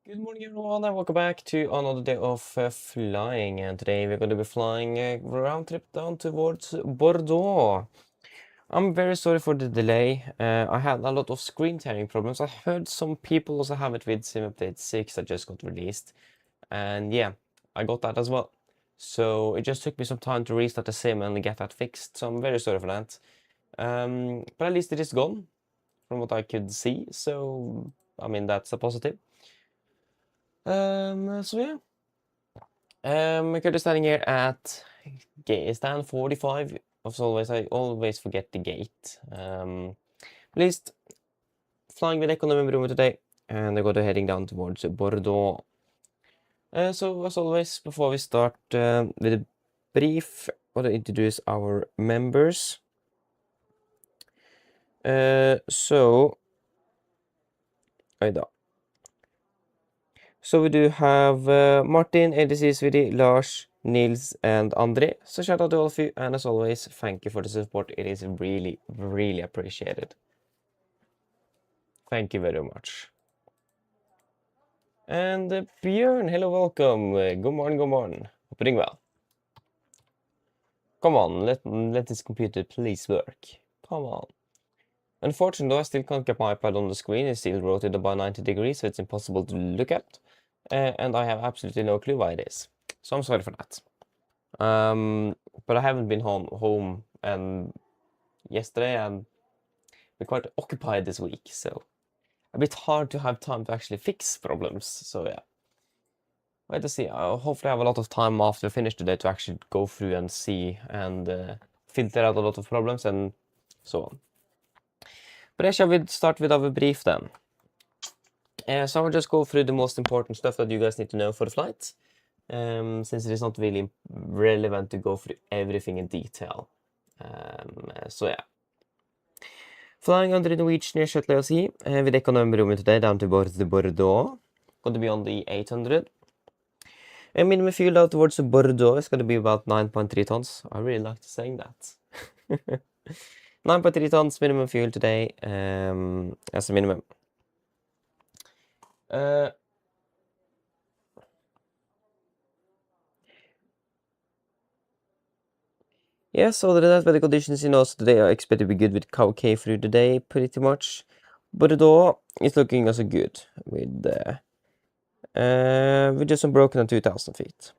Good morning everyone and welcome back to another day of flying, and today we're going to be flying a round trip down towards Bordeaux. I'm very sorry for the delay. I had a lot of screen tearing problems. I heard some people also have it with Sim Update 6 that just got released, and yeah, I got that as well. So it just took me some time to restart the sim and get that fixed, so I'm very sorry for that. But at least it is gone from what I could see, so I mean that's a positive. So yeah. We're currently standing here at gate stand 45. As always, I always forget the gate. At least flying with economy room today, and I got heading down towards Bordeaux. So as always, before we start with a brief, I want to introduce our members. So we do have Martin, Svidi, Lars, Nils, and Andre. So shout out to all of you, and as always, thank you for the support. It is really, really appreciated. Thank you very much. And Björn, hello, welcome. Good morning, good morning. Hope you're doing well. Come on, let this computer please work. Come on. Unfortunately, I still can't get my iPad on the screen. It's still rotated by 90 degrees, so it's impossible to look at. And I have absolutely no clue why it is. So I'm sorry for that. But I haven't been home and yesterday, and been quite occupied this week, so a bit hard to have time to actually fix problems. So yeah, wait to see. I'll hopefully have a lot of time after I finish today to actually go through and see and filter out a lot of problems and so on. But I shall start with our brief then. So I'll just go through the most important stuff that you guys need to know for the flight. Since it is not really relevant to go through everything in detail. So yeah. Flying under the Norwegian shuttle LC with economy room today down to Bordeaux. Going to be on the 800. And minimum fuel out towards Bordeaux is going to be about 9.3 tons. I really like saying that. 9.3 tons minimum fuel today as a minimum. Yeah, so other than that, weather conditions in Oslo today are expected to be good with K through the day, pretty much. Bordeaux is looking also good with just some broken on 2,000 feet.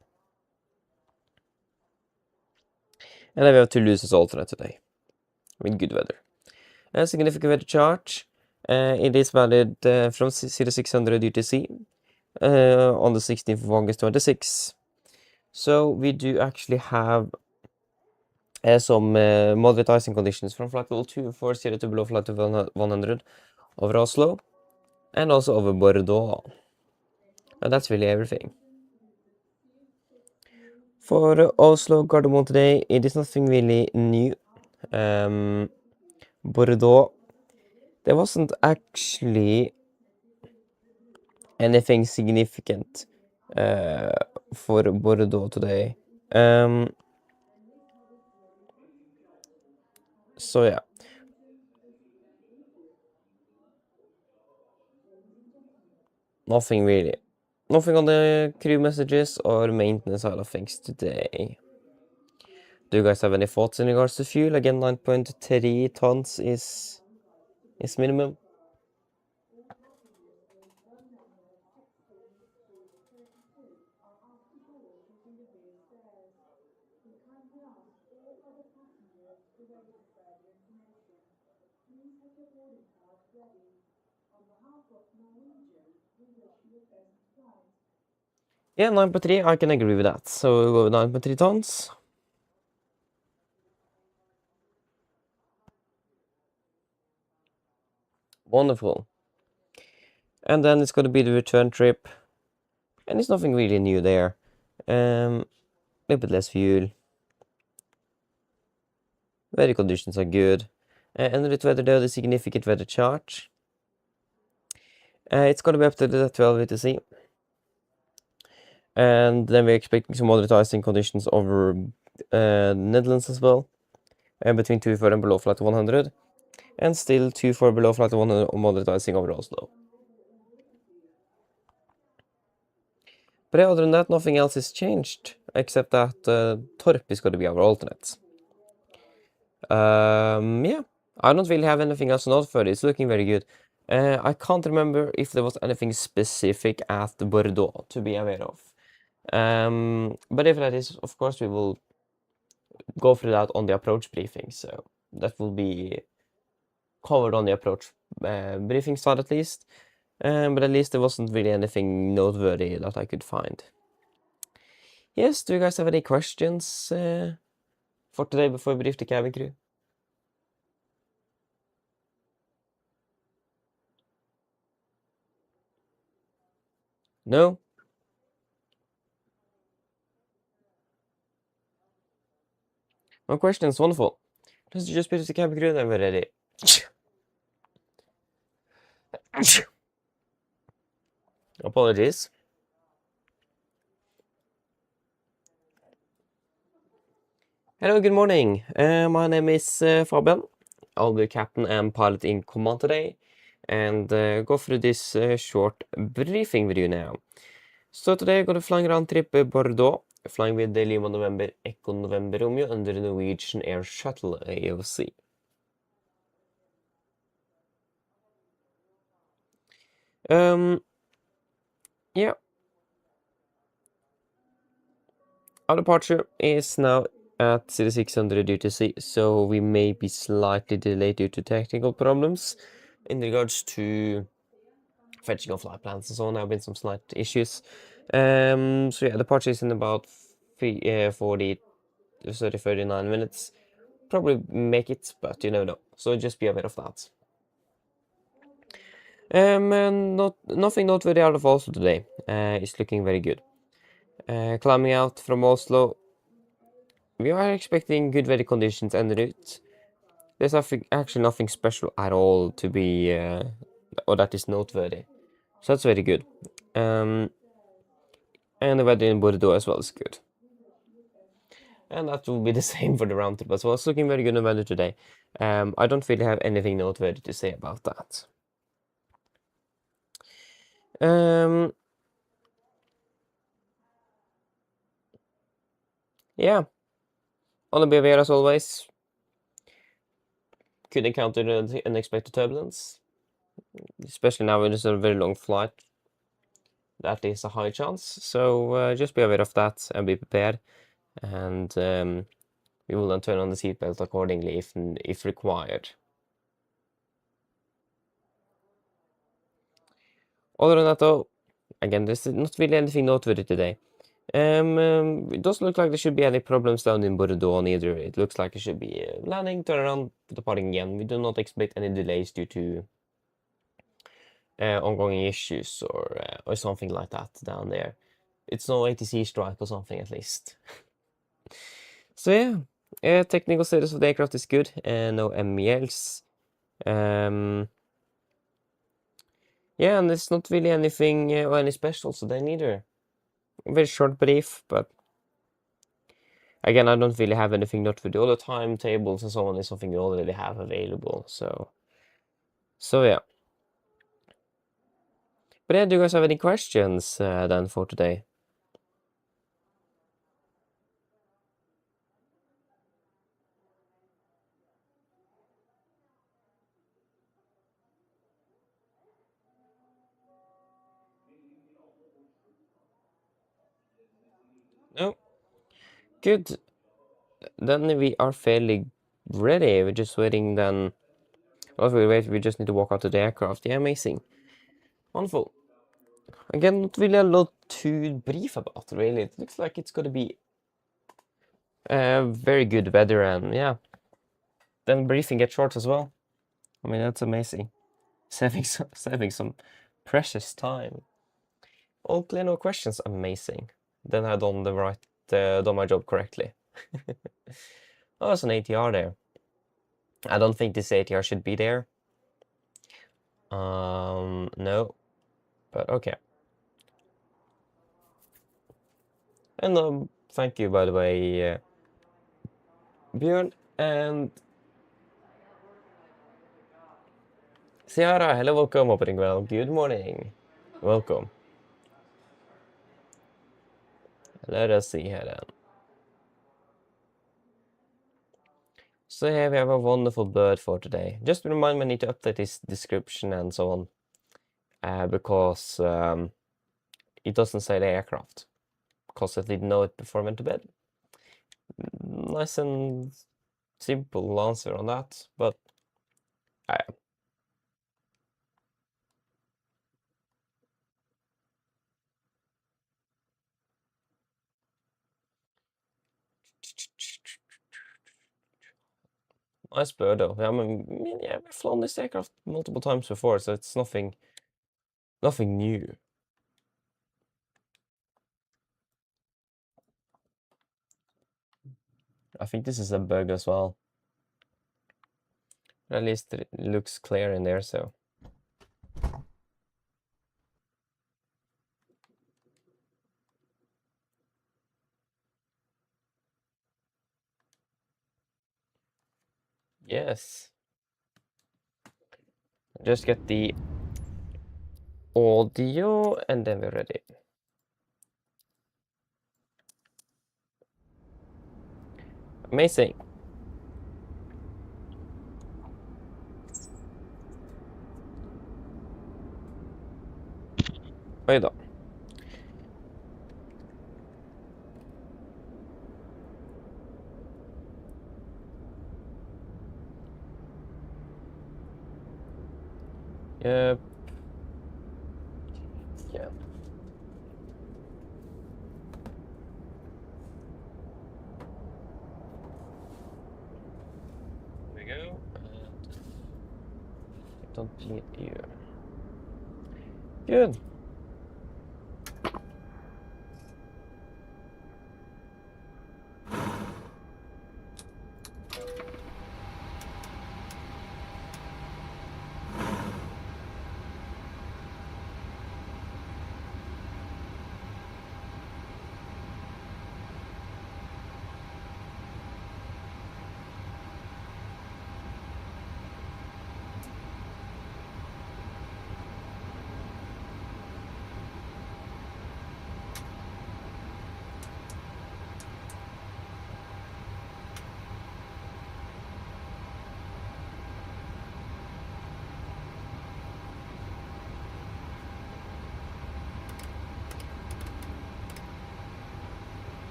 And then we have Toulouse as alternate today with good weather. A significant weather charge. It is valid from 0600 UTC on the 16th of August 26. So we do actually have some moderate icing conditions from flight level 240 to below flight level 100 over Oslo and also over Bordeaux. And that's really everything. For Oslo Gardermoen today, it is nothing really new. Bordeaux, there wasn't actually anything significant for Bordeaux today. So yeah. Nothing really. Nothing on the crew messages or maintenance side of things today. Do you guys have any thoughts in regards to fuel? Again, 9.3 tons is minimum. Yeah, 9.3, I can agree with that. So we'll go with 9.3 tons. Wonderful. And then it's going to be the return trip. And it's nothing really new there. A bit less fuel. Weather conditions are good. And with weather there, the significant weather charge. It's going to be up to the 12 UTC. And then we're expecting some moderate icing conditions over Netherlands as well. Between 2-4 and below flight 100. And still 2-4 below flight 100 on moderate icing over Oslo. But other than that, nothing else has changed, except that Torp is going to be our alternate. Yeah, I don't really have anything else to note for it. It's looking very good. I can't remember if there was anything specific at Bordeaux to be aware of. But if that is, of course, we will go through that on the approach briefing. So that will be covered on the approach briefing slide at least. But at least there wasn't really anything noteworthy that I could find. Yes, do you guys have any questions for today before we brief the cabin crew? No? No questions, wonderful. Let's just brief the cabin crew then we're ready. Apologies. Hello, good morning. My name is Fabian. I'll be captain and pilot in command today and go through this short briefing with you now. So today I'm going to flying round trip Bordeaux, flying with the Lima November Echo November Romeo under the Norwegian Air Shuttle AOC. Yeah. Our departure is now at City 600 UTC, so we may be slightly delayed due to technical problems in regards to fetching of flight plans and so on. There have been some slight issues. So yeah, departure is in about 39 minutes. Probably make it, but you never know. So just be aware of that. And nothing noteworthy out of Oslo today. It's looking very good. Climbing out from Oslo, we are expecting good weather conditions en route. There's actually nothing special at all to be, or that is noteworthy. So that's very good. And the weather in Bordeaux as well is good. And that will be the same for the round trip as well. It's looking very good in weather today. I don't really have anything noteworthy to say about that. Yeah. On the BVR as always. Could encounter the unexpected turbulence. Especially now when it's a very long flight. That is a high chance. So just be aware of that and be prepared. And we will then turn on the seatbelt accordingly if required. Other than that though, again, there's not really anything noteworthy today. It doesn't look like there should be any problems down in Bordeaux either. It looks like it should be landing, turn around, departing again. We do not expect any delays due to ongoing issues or something like that down there. It's no ATC strike or something at least. So yeah, technical status of the aircraft is good. No MELs. Yeah, and there's not really anything or any special today neither. Very short brief, but again, I don't really have anything not for the other timetables and so on is something we already have available. So yeah. But yeah, do you guys have any questions then for today? No? Good. Then we are fairly ready. We're just waiting then. While we wait, we just need to walk out to the aircraft. Yeah, amazing. Wonderful. Again, not really a lot to brief about, really. It looks like it's going to be very good weather and yeah. Then briefing gets short as well. I mean, that's amazing. Saving some precious time. All clear, no questions. Amazing. Then I done done my job correctly. Oh, there's an ATR there. I don't think this ATR should be there. No, but okay. And thank you, by the way, Björn and Ciara. Hello, welcome, opening well. Good morning. Welcome. Let us see here then. So here we have a wonderful bird for today. Just remind me, I need to update this description and so on, because it doesn't say the aircraft, because I didn't know it before I went to bed. Nice and simple answer on that, but nice bird though. I mean, yeah, we've flown this aircraft multiple times before, so it's nothing new. I think this is a bug as well. At least it looks clear in there, so. Yes. Just get the audio and then we're ready. Amazing. Oj då. Yep. Yeah. There we go. And don't need you. Good.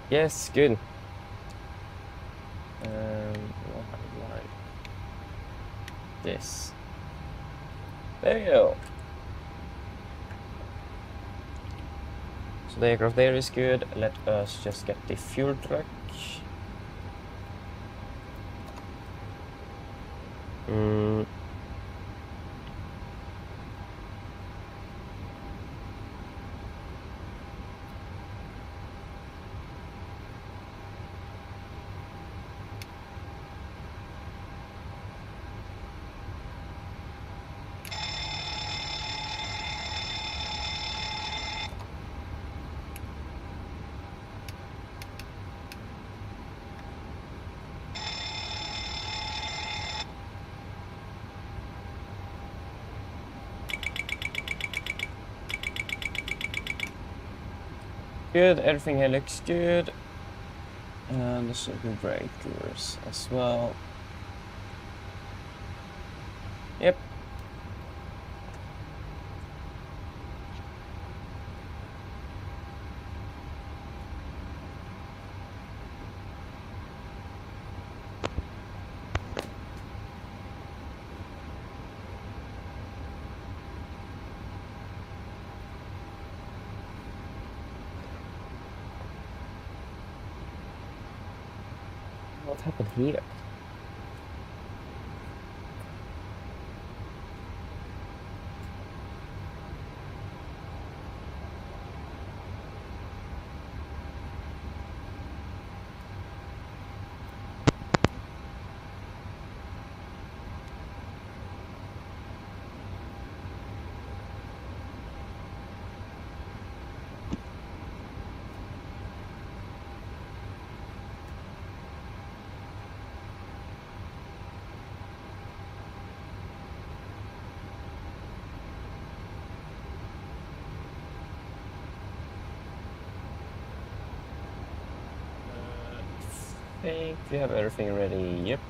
Yes, good. Like this. There you go. So the aircraft there is good. Let us just get the fuel truck. Good, everything here looks good. And the circuit breakers as well. Yep. What happened here? think we have everything ready. Yep.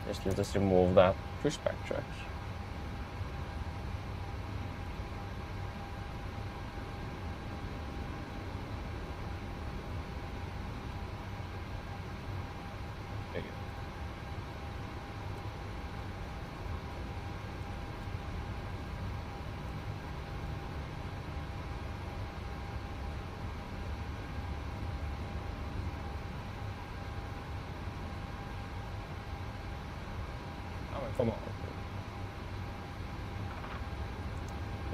Just let us remove that pushback track. There you go. Come on.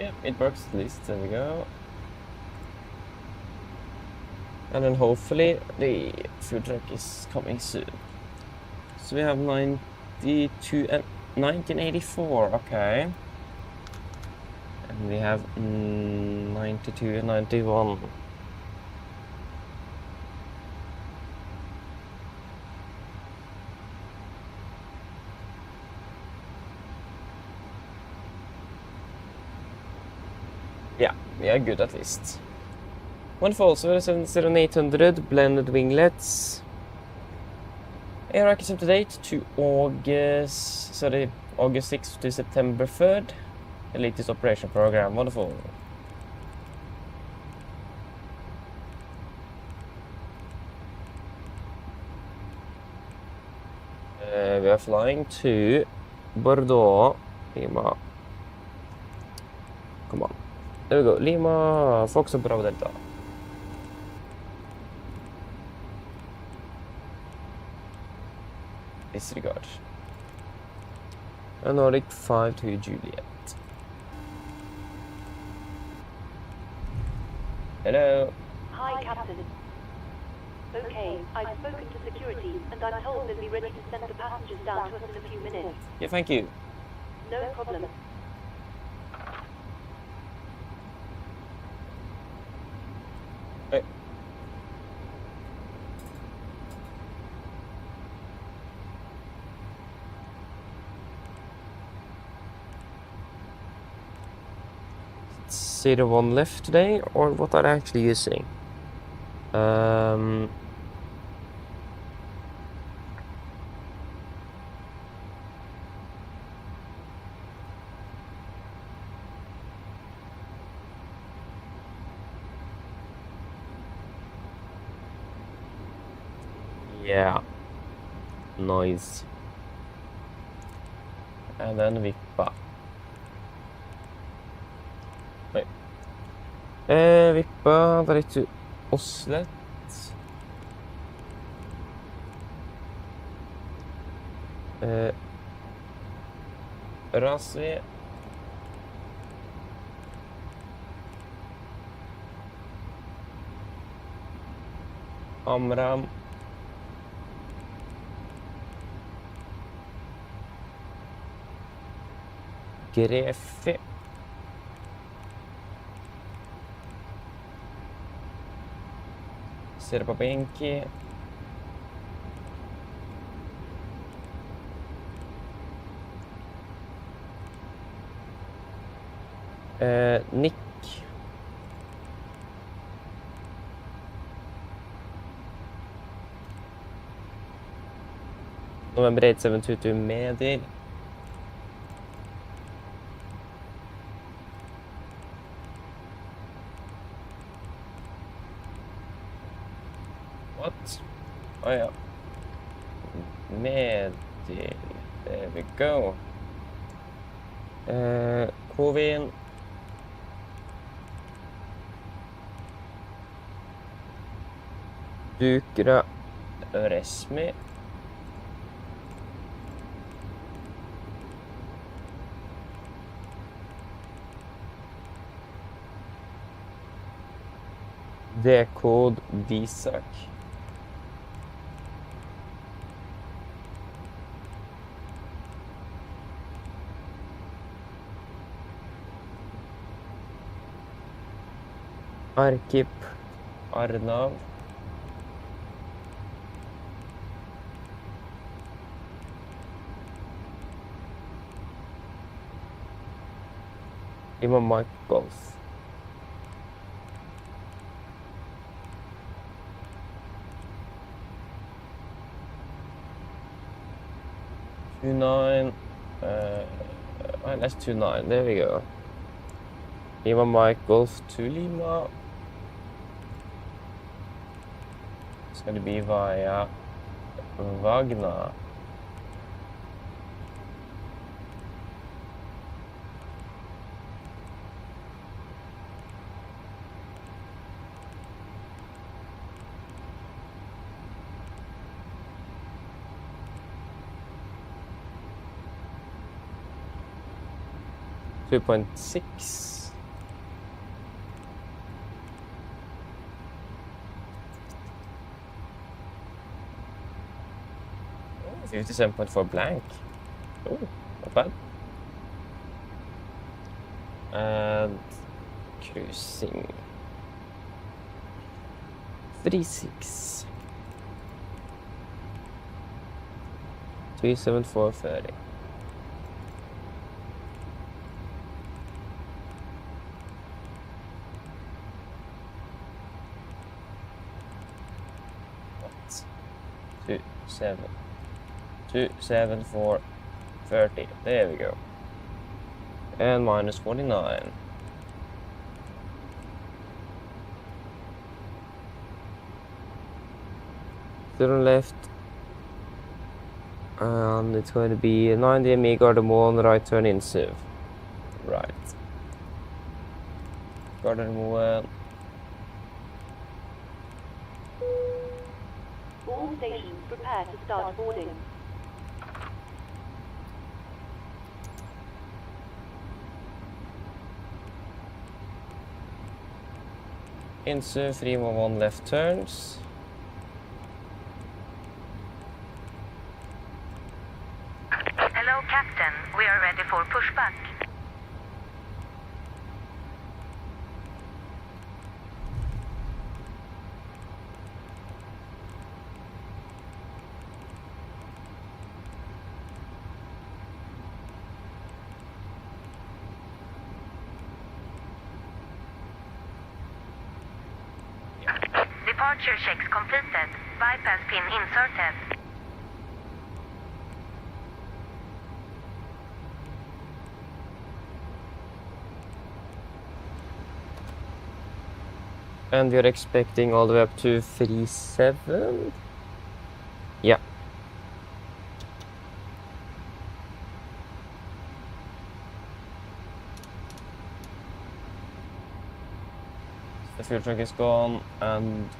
Yeah, it works at least. There we go. And then hopefully the food truck is coming soon. So we have 92 and 1984, okay. And we have 92 and 91. Yeah, we are good at least. Wonderful, so 70800 blended winglets. ARC is up to date to August 6th to September 3rd. The latest operation program, wonderful. We are flying to Bordeaux, Lima. Come on. There we go, Lima, Fox and Bravo Delta. Disregard. And Nordic 5 to Juliet. Hello. Hi, Captain. Okay, I've spoken to security, and I'm told they'll be ready to send the passengers down to us in a few minutes. Yeah, thank you. No problem. Hey. Zero one left today, or what are they actually using? Yeah. Noise. And then vippa. Wait. Vippa direct to Oslo. Rasvi. Amram. Grefi. Serpapenki. Nick. November 8722 medier. What? Oh yeah. Medier. There we go. Kovin. Dukra. Resmi. Decode Disak. Arkip Arnav. Ima Michaels. 29. Right, that's 29. There we go. Lima Mike Golf to Lima. It's gonna be via Wagner. $2.6. Oh, 57.4 blank. Oh, not bad. And cruising 36. 37430. What? 27430. There we go. And minus 49. Turn left. And it's going to be 90 ME Garden 1, right turn in Siv. Right. Garden 1. All stations prepare to start boarding. In Siv, 311 left turns. Hello, Captain. We are ready for pushback. Departure checks completed. Bypass pin inserted. And we are expecting all the way up to 37. Yeah. The fuel truck is gone, and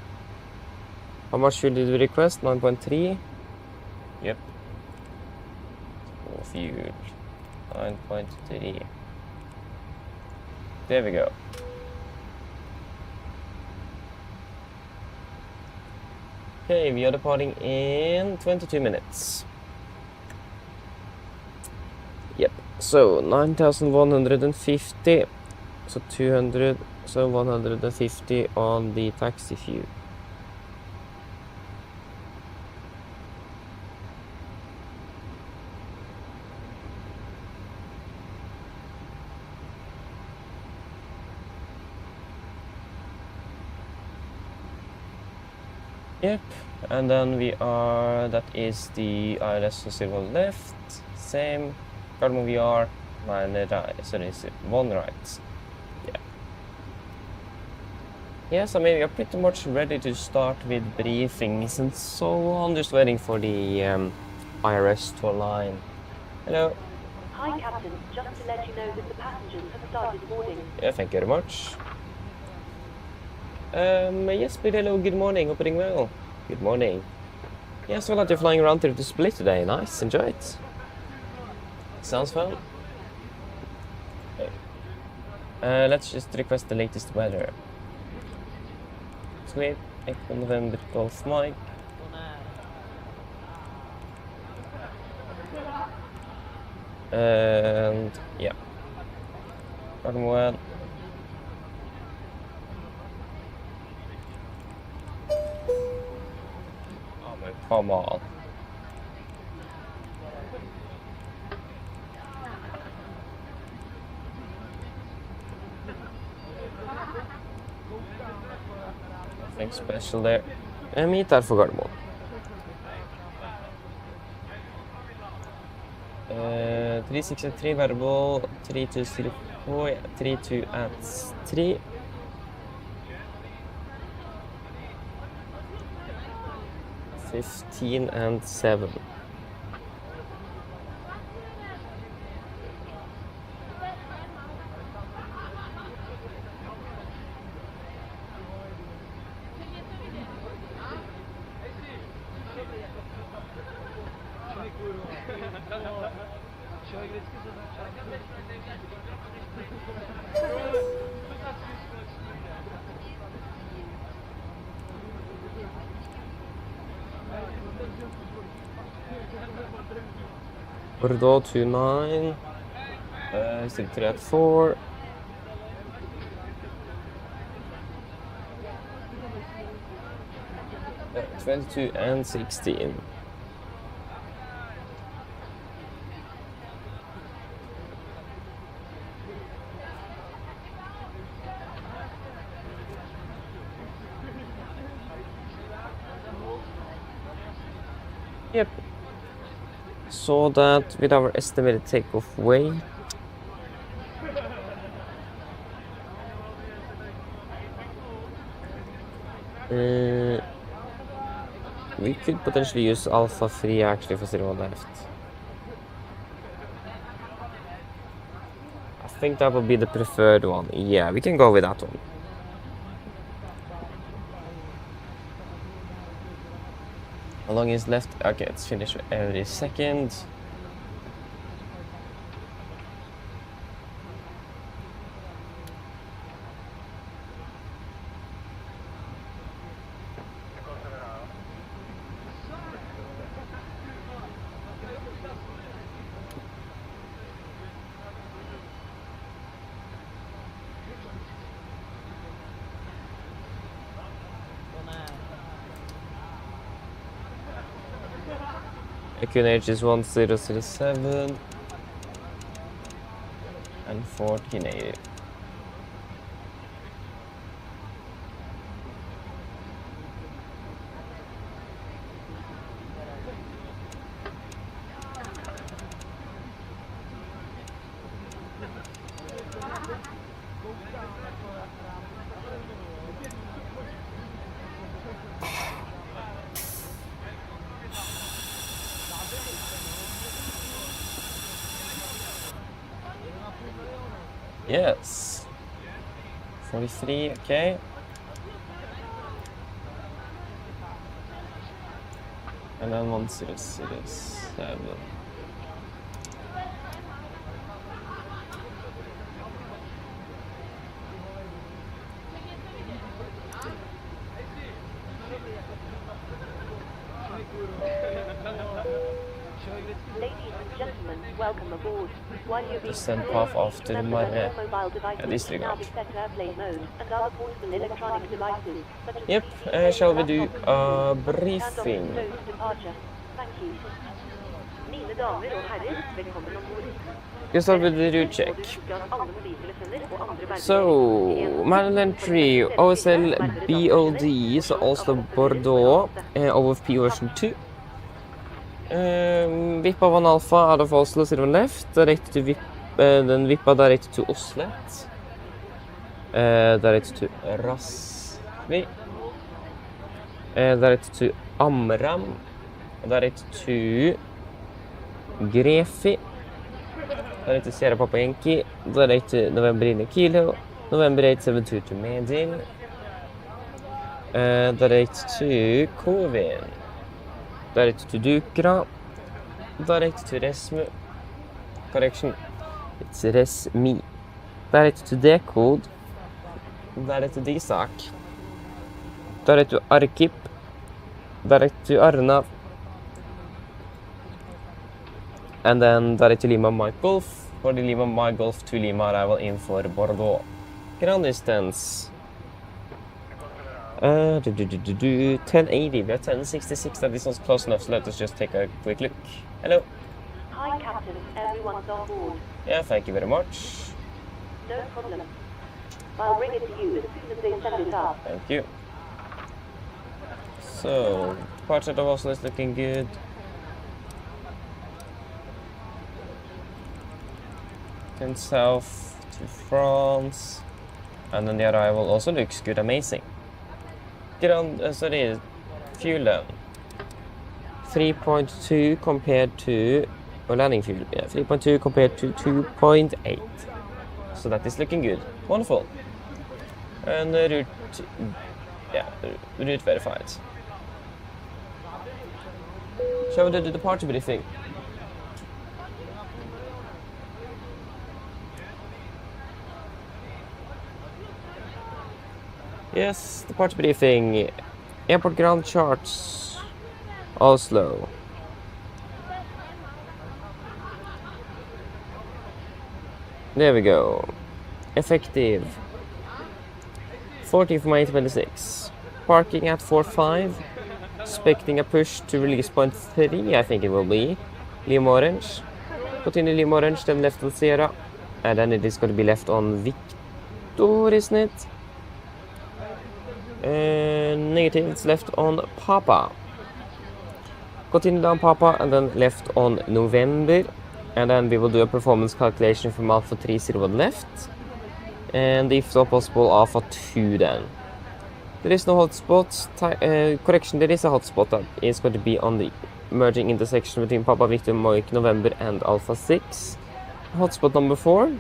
how much fuel did we request? 9.3. Yep. Oh, fuel 9.3. There we go. Okay, we are departing in 22 minutes. Yep, so 9,150, so 200, so 150 on the taxi fuel. Yep, and then we are, that is the ILS silver left, same, Gardermoen VR, so it's one right, yeah. Yeah, so maybe we are pretty much ready to start with briefings and so on, just waiting for the IRS to align. Hello. Hi, Captain. Just to let you know that the passengers have started boarding. Yeah, thank you very much. Yes, but hello, good morning, hope you're doing well. Good morning. Yeah, so that you're flying around to the split today, nice, enjoy it. Sounds fun. Okay. Let's just request the latest weather. Sweet, Echo November Golf Mike. And yeah. Gardermoen. Come on. Nothing special there. Meet her for Gardermoen. 363 variable, 3204, 32 at 3. $15 and $7. Bordeaux 29, 63 at 4. Uh, 22 and 16. Yep. So that with our estimated takeoff weight, we could potentially use Alpha 3 actually for 0 left. I think that would be the preferred one. Yeah, we can go with that one. How long is left? Okay, it's finished every second. QNH is 1037 and 1480. Yes. 43, okay. And then 1007. Ladies and gentlemen, welcome aboard. While you're being Send path off to the Marre. Disregard. Yep, shall we do a briefing? We start with the route check. So, Maryland 3, OSL BOD, so Oslo Bordeaux, OFP version 2. Vippa 1 Alpha out of Oslo, 0 left, direct to then Vippa direct to Oslet, direct to Rasvi, direct to Amram, direct to Grefi, direct to Sierra Papa Yankee, direct to November in Kilo, November 872 to Medin, direct to Kovin. Direct to Dukra, direct to Resmu, correction, it's Resmi, direct to Decode, direct to Disak, direct to Arkip, direct to Arnav, and then direct to Lima Mike Golf, for the Lima Mike Golf to Lima arrival in for Bordeaux. Ground distance. 1080, we are 1066, that distance close enough, so let us just take a quick look. Hello. Hi Captain, everyone's on board. Yeah, thank you very much. No problem. I'll bring it to you as soon as they send it up. Thank you. So, part of Oslo is looking good. and south to France. And then the arrival also looks good, amazing. Sorry, fuel level. 3.2 compared to, or landing fuel, yeah, 3.2 compared to 2.8. So that is looking good. Wonderful. And the route verified. Shall we do the departure briefing? Yes, departure briefing. Airport ground charts. Oslo. There we go. Effective 14th May 26. Parking at 4.5. Expecting a push to release point 3, I think it will be. Lima Orange. Continue Lima Orange, then left on Sierra. And then it is going to be left on Victor, isn't it? Negative, it's left on Papa. Continue down Papa and then left on November. And then we will do a performance calculation from Alpha 30 left. And if so possible, Alpha 2 then. There is no hotspot. Correction, there is a hotspot that is going to be on the merging intersection between Papa Victor, Mike, November and Alpha 6. Hotspot number 4.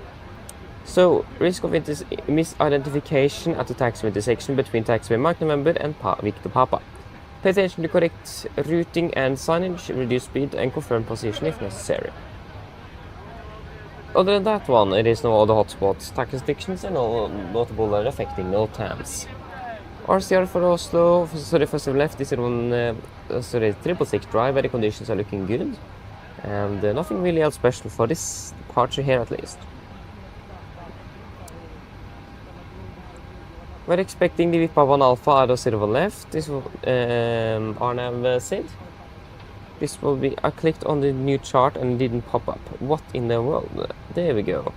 So, risk of misidentification at the taxiway intersection between taxiway Mike, November and Victor, Papa. Pay attention to correct routing and signage, reduce speed and confirm position if necessary. Other than that one, there is no other hotspots, tax restrictions and no notable are affecting no times. RCR for Oslo, first left is on 666 drive, where the conditions are looking good. And nothing really else special for this departure here at least. We're expecting the Vipa 1 Alpha out of 0 left. This will RNAV said. This will be, I clicked on the new chart and it didn't pop up. What in the world? There we go.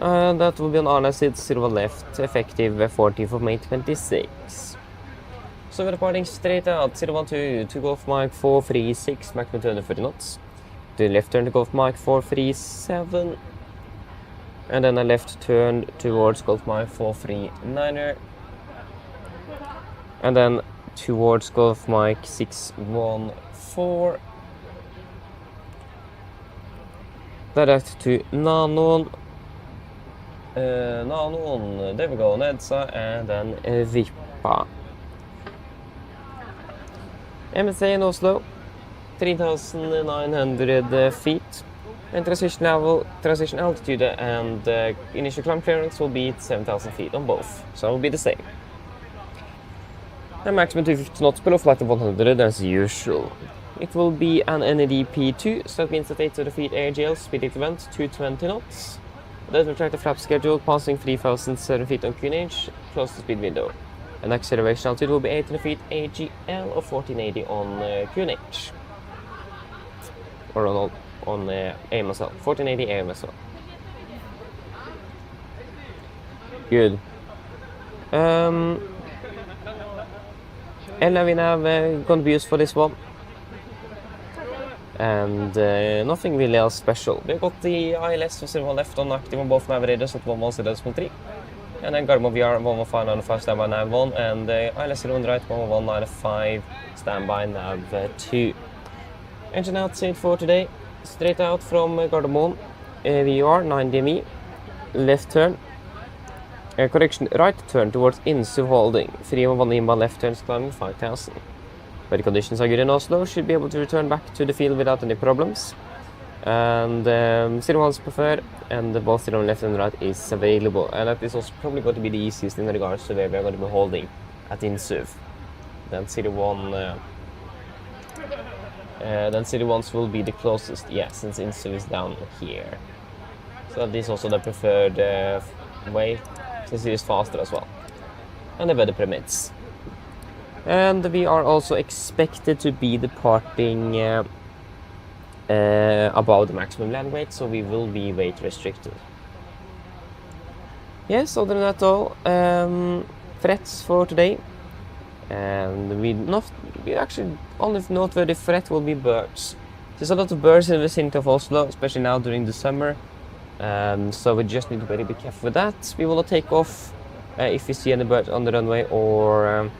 That will be an RNAV said 0 left, effective 14th of May 26. So we're departing straight out, 012 to Golf Mike 436, maximum 230 knots. To left turn to Golf Mike 437. And then a left turn towards Golf Mike 439er. And then towards Golf Mike 614. Direct to Nanon. Nanon, there we go, Nedsa, and then Vipa. MSA in Oslo, 3,900 feet. And transition level, transition altitude and initial climb clearance will be 7,000 feet on both. So it will be the same. And maximum 250 knots below flight of 100 as usual. It will be an NADP2, so that means that 800 feet AGL, speed event 220 knots. That will track the flap schedule, passing 3,007 feet on QNH, close to speed window. And acceleration altitude will be 800 feet AGL or 1480 on QNH. Or on AMSL, 1480 AMSL. Good. LNAV going to be used for this one. And nothing really else special. We've got the ILS for 0 left on active on both nav radios at 110.3. And then Garmo VR 11595 standby nav 1 and ILS 0 on the right 11195 standby nav 2. Engine outside for today. Straight out from Gardermoen, VR 9 DME, left turn, correction, right turn towards Insu holding, 311 inbound left turns climbing 5,000. Weather conditions are good in Oslo, should be able to return back to the field without any problems. And 01's preferred, and both 01 left and right is available. And that is also probably going to be the easiest in regards to where we are going to be holding at Insu. Then 01... then City 1s will be the closest, yeah, since Insu is down here. So this is also the preferred way, since it is faster as well. And the weather permits. And we are also expected to be departing above the maximum land weight, so we will be weight restricted. Yes, other than that though, threats for today. And we actually only noteworthy threat will be birds. There's a lot of birds in the vicinity of Oslo, especially now during the summer. So we just need to be careful with that. We will take off if we see any birds on the runway or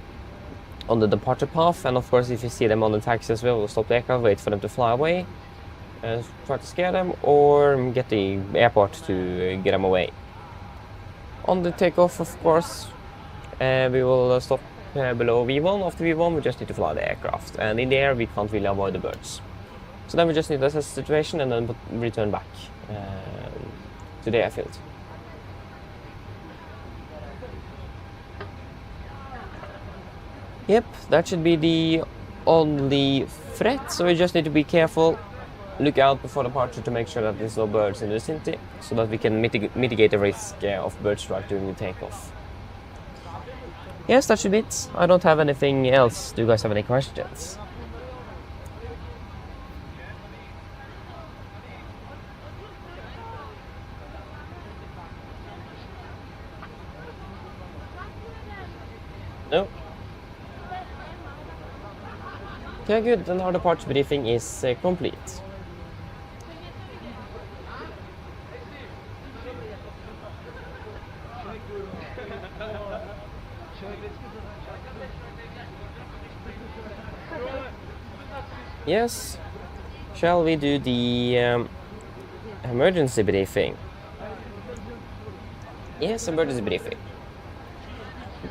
on the departure path, and of course if you see them on the taxi as well, we'll stop the aircraft, wait for them to fly away, try to scare them, or get the airport to get them away. On the takeoff, of course, we will stop below V1. After V1 we just need to fly the aircraft, and in the air we can't really avoid the birds. So then we just need to assess the situation and then return back to the airfield. Yep, that should be the only threat, so we just need to be careful, look out before departure to make sure that there's no birds in the vicinity, so that we can mitigate the risk of bird strike during the takeoff. Yes, that should be it. I don't have anything else. Do you guys have any questions? No? Okay, good. Then our departure briefing is complete. Yes. Shall we do the emergency briefing? Yes, emergency briefing.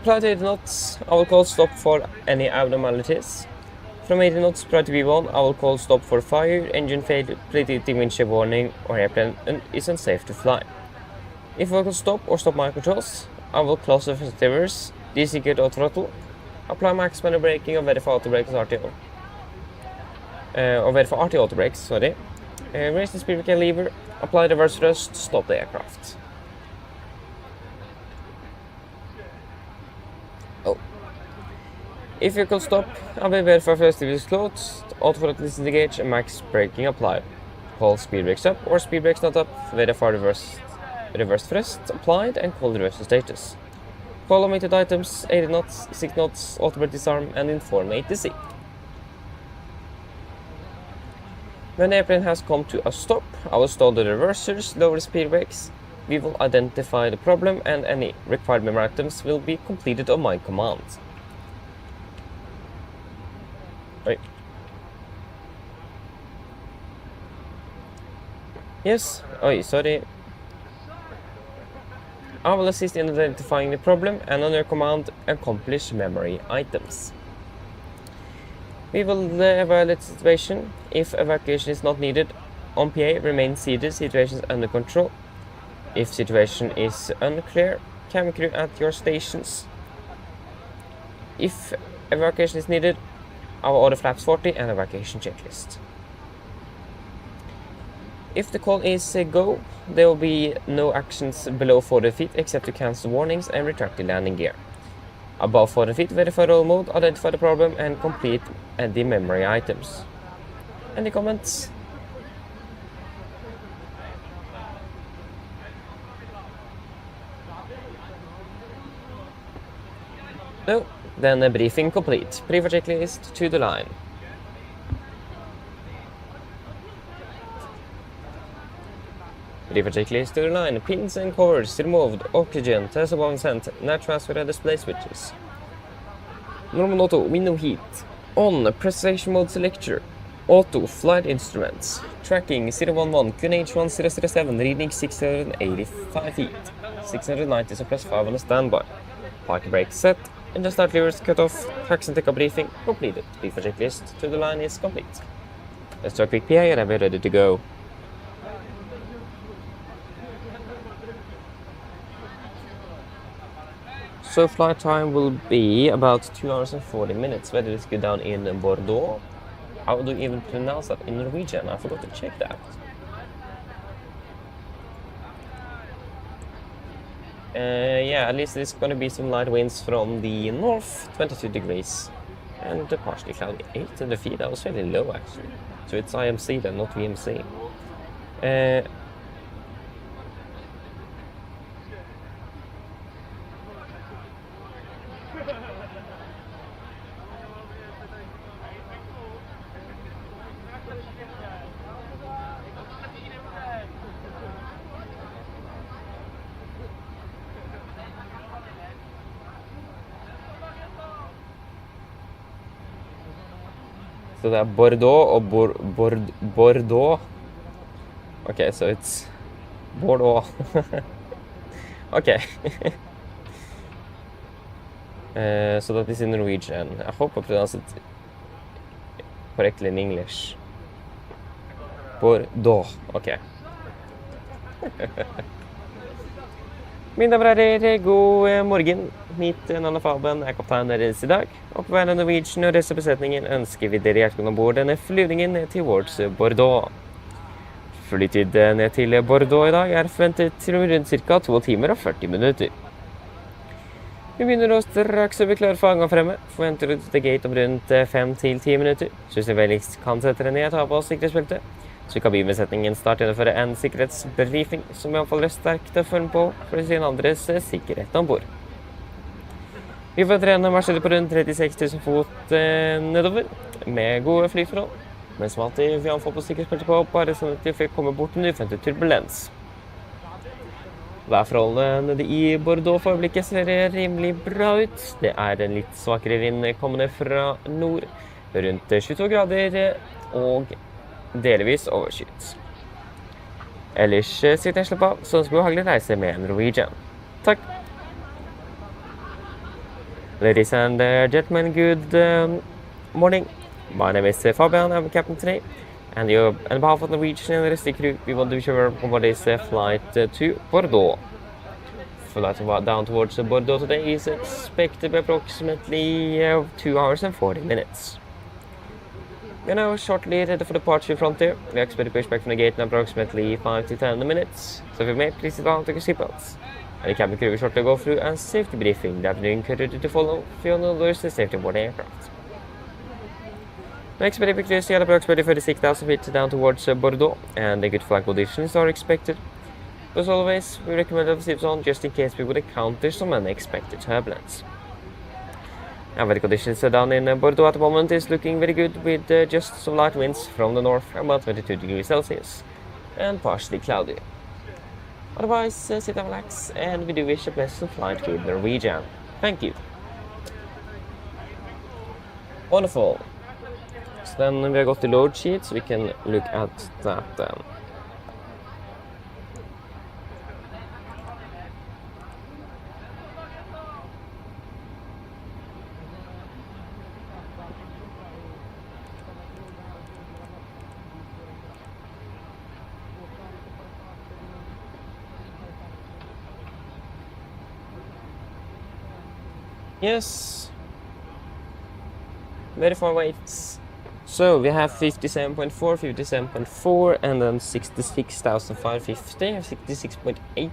Flight 80 knots, I will call stop for any abnormalities. From 80 knots, prior to V1, I will call stop for fire, engine failure, predicting wind shear warning, or airplane is unsafe to fly. If I will stop or stop my controls, I will close the receivers, desecate or throttle, apply max manual braking or verify auto brakes RTO. Or verify RTO auto brakes, sorry. Raise the speed brake lever, apply reverse thrust, stop the aircraft. If you could stop, I will verify first if it's closed, auto throttle is engaged and max braking applied. Call speed brakes up or speed brakes not up, verify reverse thrust applied and call the reverse status. Call omitted items, 80 knots, 6 knots, auto brake disarm and inform ATC. When the airplane has come to a stop, I will stall the reversers, lower the speed brakes. We will identify the problem and any required memory items will be completed on my command. Right. Yes, sorry. I will assist in identifying the problem and on your command accomplish memory items. We will evaluate the situation. If evacuation is not needed, on PA remain seated, situation is under control. If situation is unclear, cabin crew at your stations. If evacuation is needed, I will order flaps 40 and evacuation checklist. If the call is go, there will be no actions below 40 feet except to cancel warnings and retract the landing gear. Above 40 feet, verify roll mode, identify the problem and complete the memory items. Any comments? No? Then the briefing complete. Brief checklist to the line. Brief checklist to the line. Pins and covers removed. Oxygen, test above sent. Net transfer display switches. Normal auto, window heat. On, presentation mode selector. Auto, flight instruments. Tracking 011, QNH1007, reading 685 feet. 690 so plus 5 on the standby. Parking brake set. And just start levers cut off, tax and takeoff briefing completed. Brief checklist to the line is complete. Let's do a quick PA and then we're ready to go. So flight time will be about 2 hours and 40 minutes. Whether it's go down in Bordeaux. How do you even pronounce that in Norwegian? I forgot to check that. Yeah, at least there's gonna be some light winds from the north, 22 degrees, and partially cloudy, 800 feet. That was fairly low actually. So it's IMC then, not VMC. So det er Bordeaux og Bordeaux. Okay, so it's Bordeaux. Okay. So that is in Norwegian. I hope I pronounced it correctly in English. Bordeaux. Okay. Mine damer og herrer, god morgen. Mitt navn er Faben, er kaptein deres i dag. Og på vegne av Norwegian og resten av besetningen ønsker vi dere hjertelig om bord denne flyvningen ned til Bordeaux. Flytid ned til Bordeaux i dag er forventet til rundt ca. 2 timer og 40 minutter. Vi begynner å straks å bli klar for avgang fremme. Forventer ut til gate om rundt 5-10 minutter. Så hvis vi velgst kan sette dere ned, ta på oss sikkerhetsbeltet. Så kabinbesetningen starter gjennomføre en sikkerhetsbriefing som jeg anbefaler sterkt å følge på for å si en andres sikkerhet ombord. Vi får trene marsjer på rundt 36 000 fot nedover med gode flyforhold. Men som alltid vi anbefaler på sikkerhetsbeltet på, bare sånn at vi får komme bort til uventet turbulens. Værforholdene nede i Bordeaux for øyeblikket ser rimelig bra ut. Det er en litt svakere vind kommende fra nord, rundt 22 grader og delvis overskyet. Ellers sitter jeg slapp av, så ønsker vi behagelig reise med Norwegian. Takk! Ladies and gentlemen, good morning. My name is Fabian, I'm captain today. And on behalf of Norwegian and the rest of the crew, we want to wish you welcome on this flight to Bordeaux. Flight down towards Bordeaux today is expected to be approximately 2 hours and 40 minutes. We are now shortly ready for departure from there. We expect to push back from the gate in approximately 5 to 10 minutes. So if you may, please sit down, take your seatbelts. And the cabin crew will shortly go through a safety briefing that we encourage you to follow if you know the safety aboard the aircraft. The expedited cruise at approximately 36,000 feet down towards Bordeaux, and the good flight conditions are expected. As always, we recommend to have seats on just in case we would encounter some unexpected turbulence. And weather conditions down in Bordeaux at the moment is looking very good with just some light winds from the north, about 22 degrees Celsius, and partially cloudy. Otherwise, sit and relax, and we do wish a pleasant flight with Norwegian. Thank you. Wonderful. So then we have got the load sheet, so we can look at that then. Yes. Verify weights. So we have 57.4, 57.4, and then 66,550, 66.8.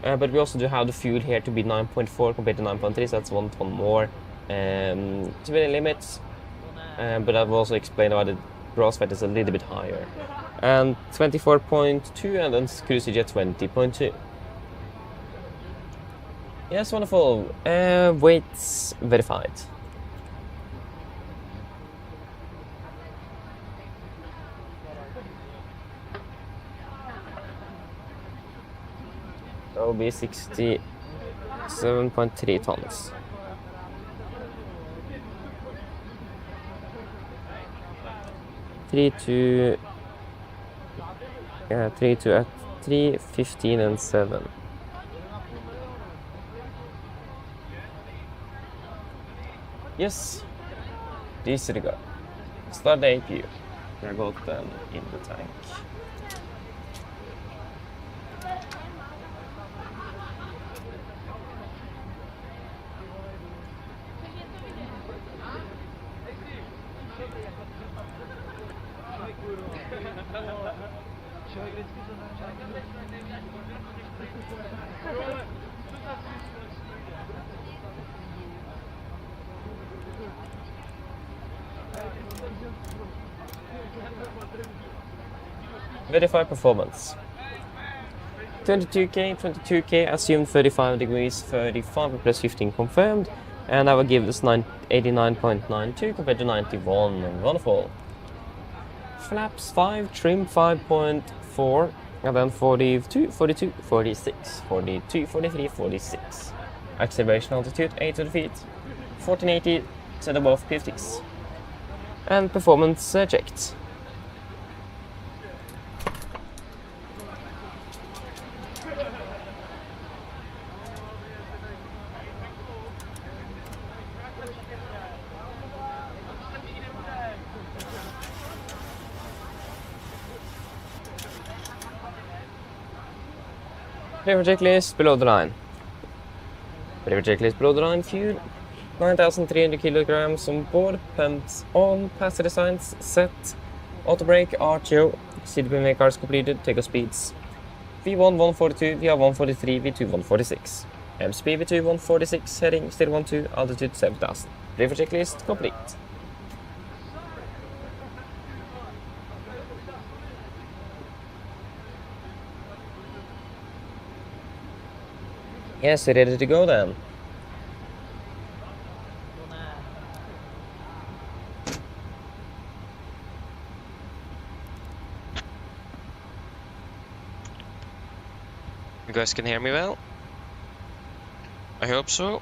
But we also do have the fuel here to be 9.4 compared to 9.3, so that's 1 ton more to be the limits. But I've also explained why the gross fat is a little bit higher. And 24.2, and then cruise jet 20.2. Yes, wonderful. Weights verified. That will be 67.3 tons. Three to at 3, 15 and 7. Yes, disregard. Start the APU. I got them in the tank. Verify performance. 22K, assumed 35 degrees, 35 plus 15 confirmed, and I will give this 89.92 compared to 91. Wonderful. Flaps 5, trim 5.4, and then 42, 42, 46, 42, 43, 46. Acceleration altitude 800 feet, 1480, set above 50s. And performance checked. Flavor checklist below the line. Flavor checklist below the line. Fuel 9,300 kilograms on board. Pumps on. Passenger signs set. Auto brake. RTO. CDP make cars completed. Takeoff speeds. V1 142. VR 143. V2 146. MSP V2 146. Heading still 12. Altitude 7,000. Flavor checklist complete. Yes, ready to go then. You guys can hear me well? I hope so.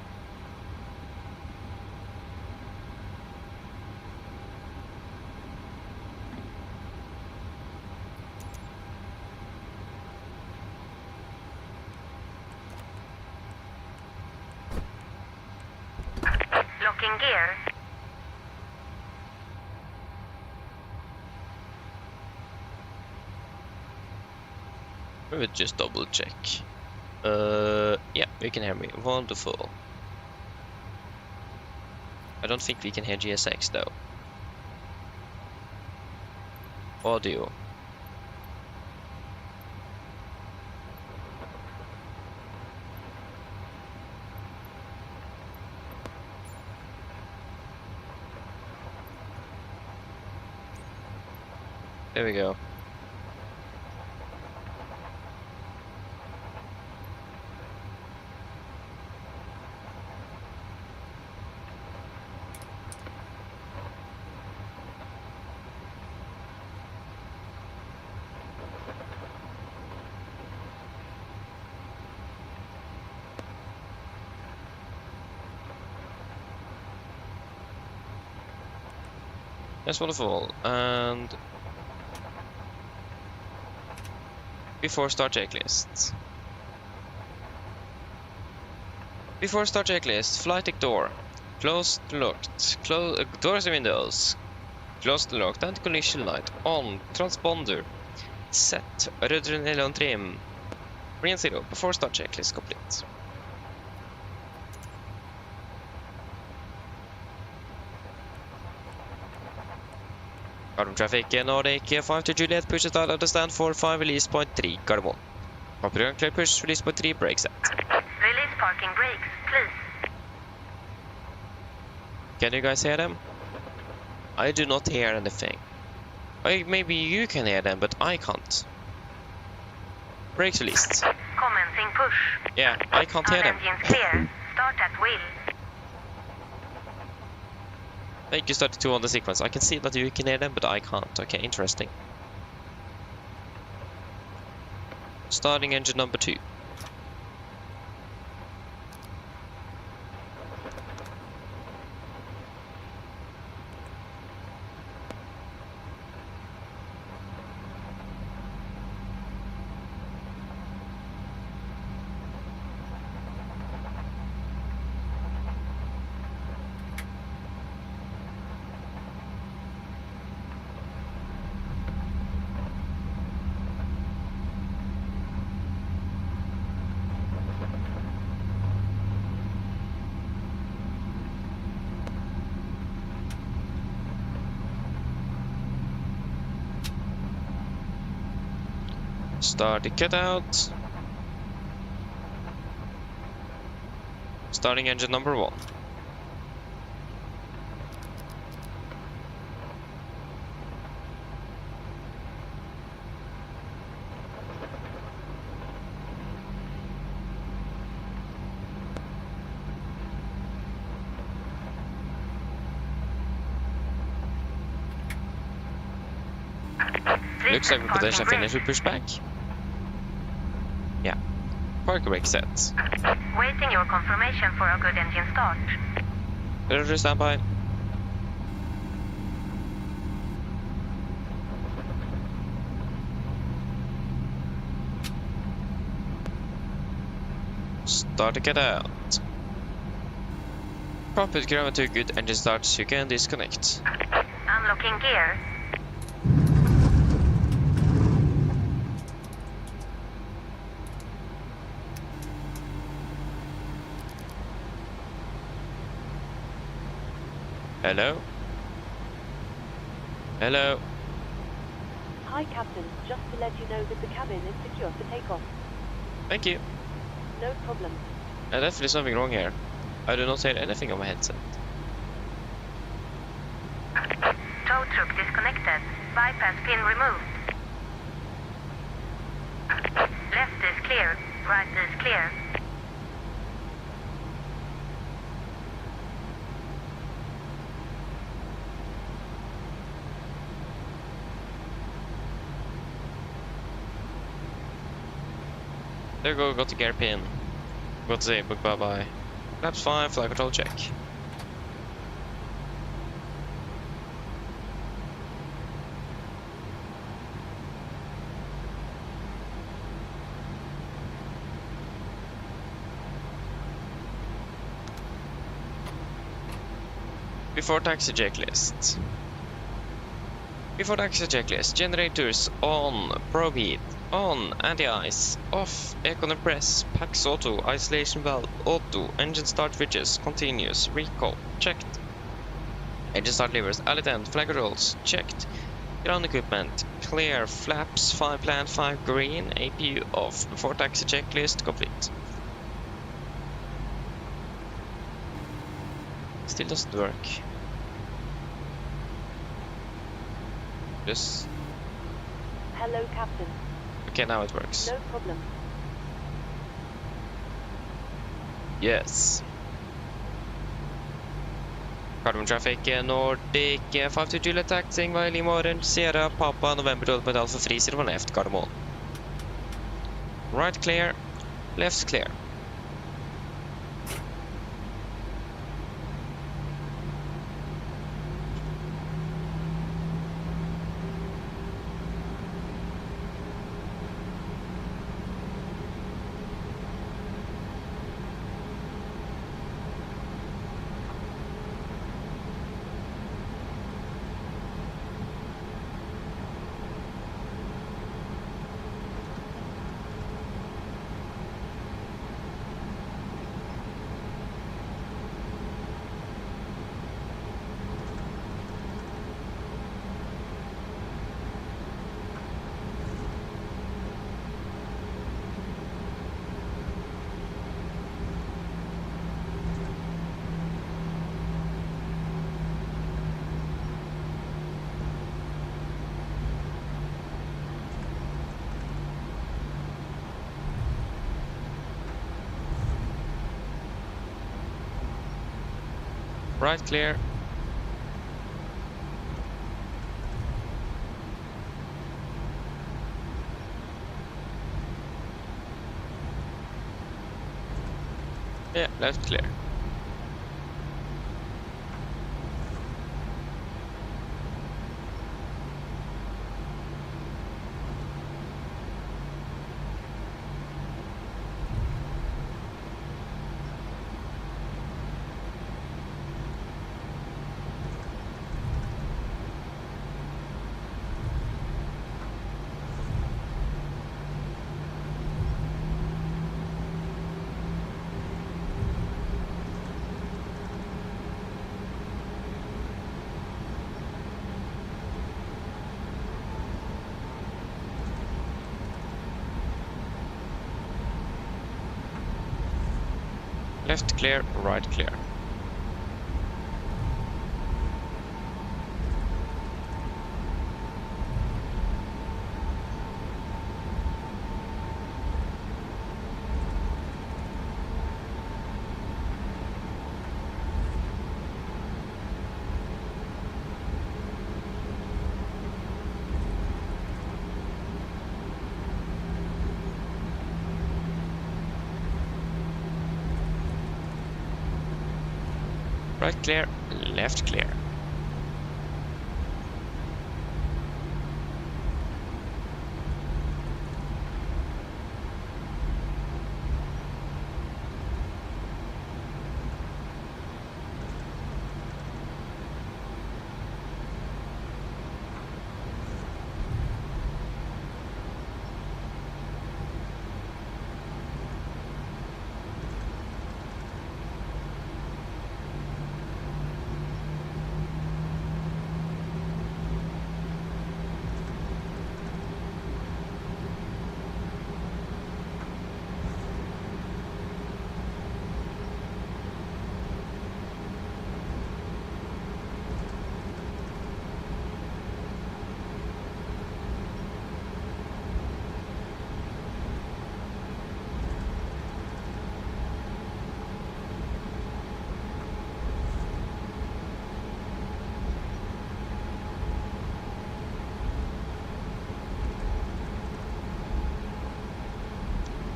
Locking gear. We would just double check. Yeah, we can hear me. Wonderful. I don't think we can hear GSX though. Audio. There we go. That's wonderful. And before start checklist. Before start checklist, flight deck door. Closed, locked. Doors and windows. Closed, locked. Anti-collision light on. Transponder set. Rudder and helm trim. Green 0. Before start checklist complete. Gardermoen traffic, Nordic 5 to Juliet, push start of the stand for 5, release point 3, Gardermoen. Operator clear push, release point 3, brake set. Release parking brakes, please. Can you guys hear them? I do not hear anything. Maybe you can hear them, but I can't. Brakes released. Commencing push. Yeah, I can't hear them. Engines clear. Start at will. Thank you, 32 on the sequence. I can see that you can hear them, but I can't. Okay, interesting. Starting engine number 2. Start the cutout. Starting engine number 1. Looks like we potentially finish with pushback. Yeah. Park brake set. Waiting your confirmation for a good engine start. Rudder standby. start to get out. Cockpit camera too good, engine starts, you can disconnect. Unlocking gear. Hello? Hello? Hi, Captain. Just to let you know that the cabin is secure for takeoff. Thank you. No problem. Definitely something wrong here. I do not hear anything on my headset. Tow truck disconnected. Bypass pin removed. Left is clear. Right is clear. There you go, got the gear pin. Got the book, bye bye. Flaps fine, flight control check. Before taxi checklist. Before taxi checklist, generators on, probe heat, on, anti-ice, off, aircon press, PAX auto, isolation valve, auto, engine start switches, continuous, recall, checked. Engine start levers, alitant, flag controls, checked. Ground equipment, clear, flaps, 5 plan, 5 green, APU off, before taxi checklist complete. Still doesn't work. Just... Hello, Captain. Okay, now it works. No problem. Yes. Cardamom traffic, Nordic 52 Juliet taxiing, Wiley Orange, Sierra, Papa, November 12, Alpha 30 left, Cardamom. Right clear, left clear. Right clear. Yeah, left clear. Left clear, right clear. Right clear, left clear.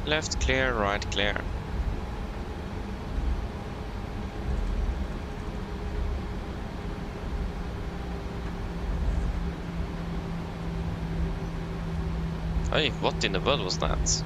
Left clear, right clear. Hey, what in the world was that?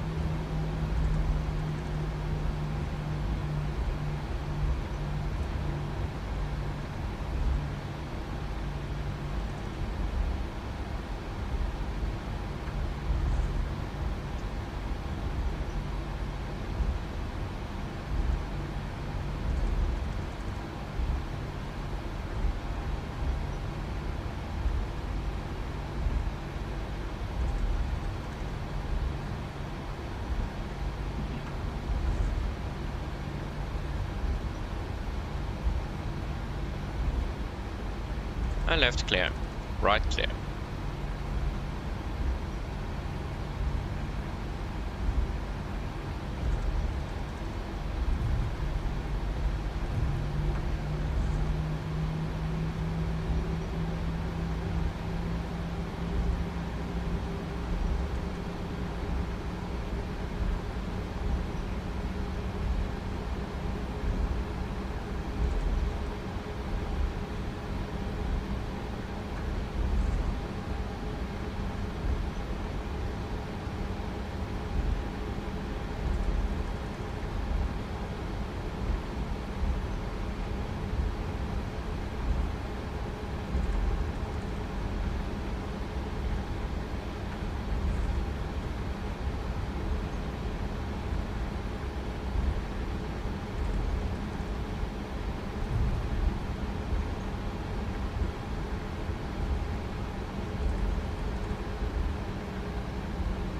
And left clear, right clear.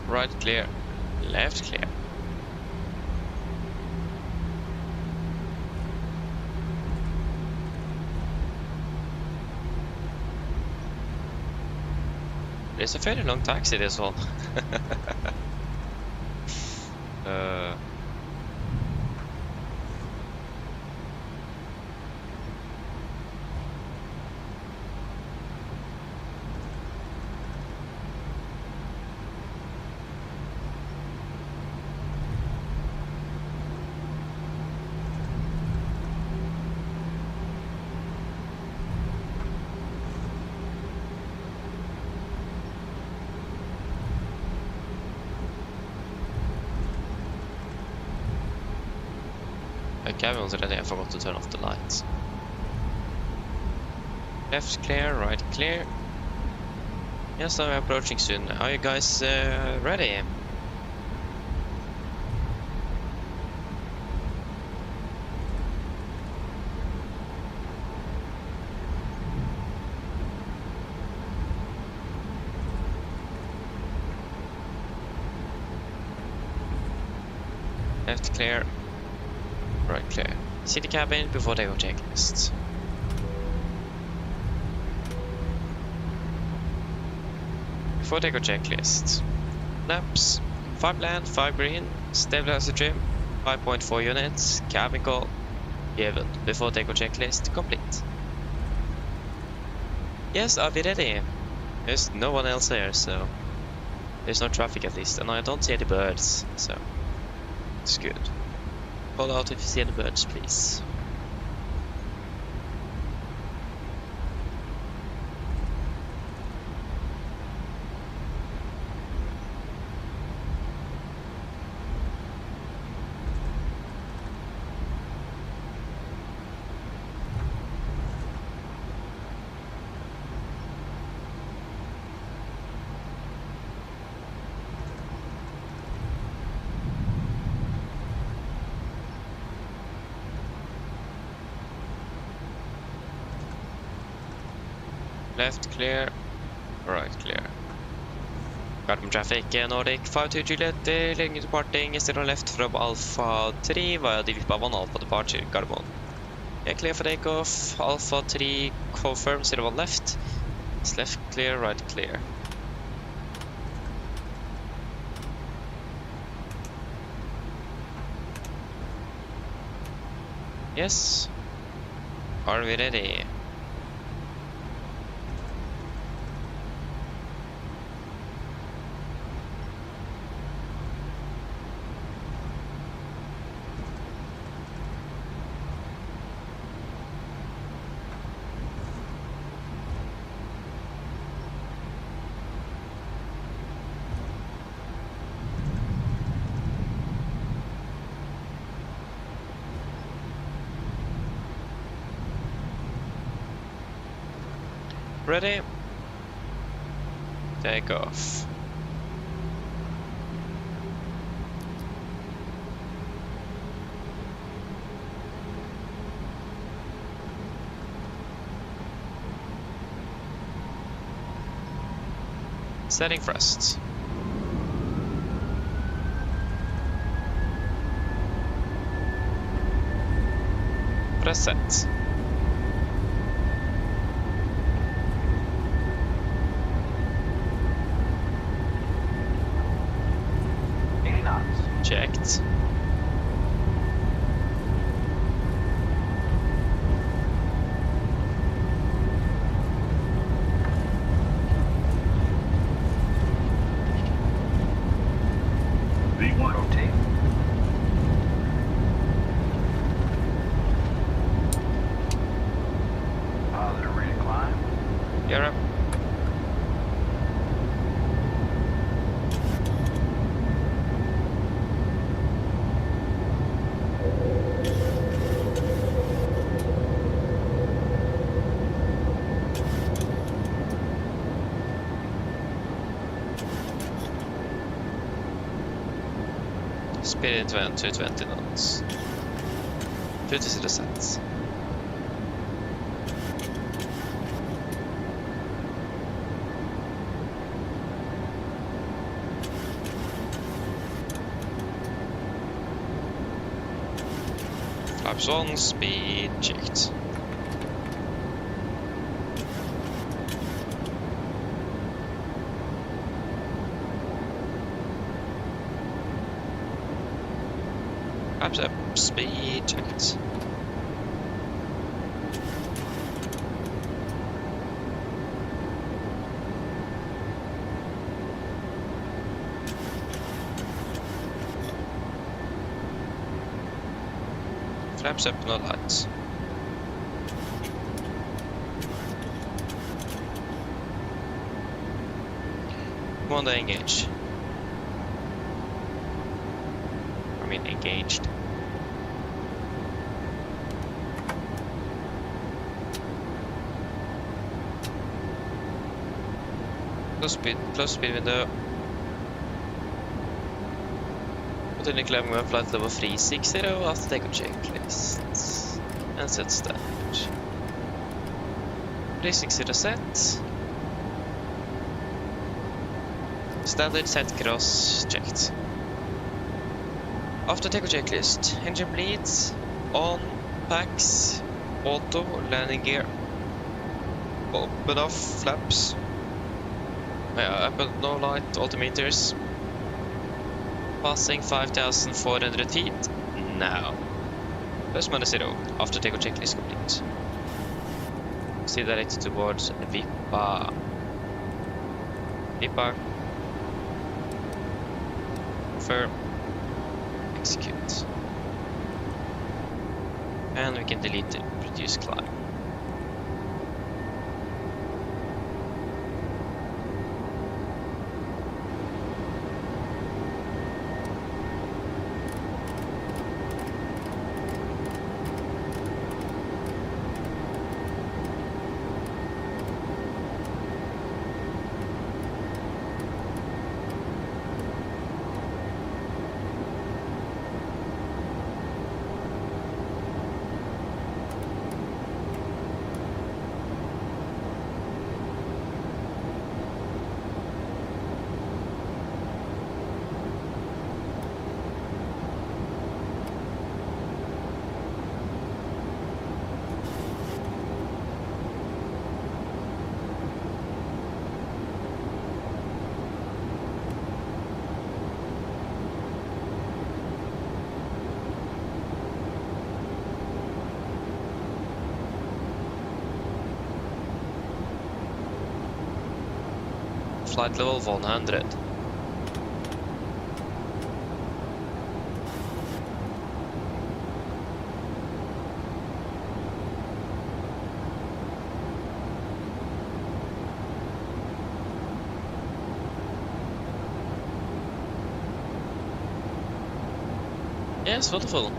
Right clear, left clear. It's a fairly long taxi, this one. Okay, already I forgot to turn off the lights. Left clear, right clear. Yes, I'm approaching soon. Are you guys ready? Left clear, right clear. See the cabin before they go checklist. Before they go checklist. Naps, 5 land, 5 green, stabilizer trim, 5.4 units, cabin call, given. Before they go checklist, complete. Yes, are we ready? There's no one else here, so there's no traffic at least, and I don't see any birds, so it's good. Call out if you see any birds, please. Left clear, right clear. Carbon traffic, Nordic 52 Juliet, leading departing, still on left from Alpha 3 via DV1 Alpha departure, Carbon. Yeah, clear for takeoff, Alpha 3 confirm, 01 left. It's left clear, right clear. Yes. Are we ready? Ready? Take off. Setting thrust. Press set. Checked. V1 rotate. Positive rate of climb. Gear up. Speed into 220 knots. 20 sets. Flaps on, speed checked. Flaps up, speed checked. Flaps up, no lights. Commander engage. I mean engaged. Close speed window. Continue climbing with flight level 360 after takeoff checklist. And set standard. 360 set. Standard set cross checked. After takeoff checklist, engine bleeds, on, packs, auto, landing gear. Open off flaps. Up and no light, altimeters. Passing 5,400 feet now. Plus minus 0 after takeoff checklist complete. Steer directed towards VIPA. VIPA. Confirm. Execute. And we can delete the reduce climb. Flight level 100. Yes, wonderful.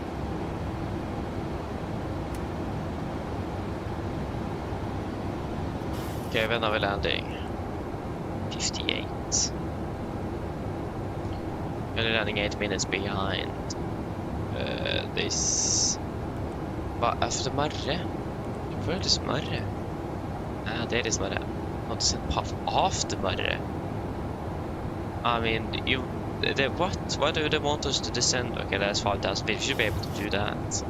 Okay, when are we landing? 58. We're landing 8 minutes behind this. Hva er for Marre? Where is Marre? Ah, there is Marre. Not to send puff after Marre. I mean, what? Why do they want us to descend? Okay, that's 5,000 feet. We should be able to do that.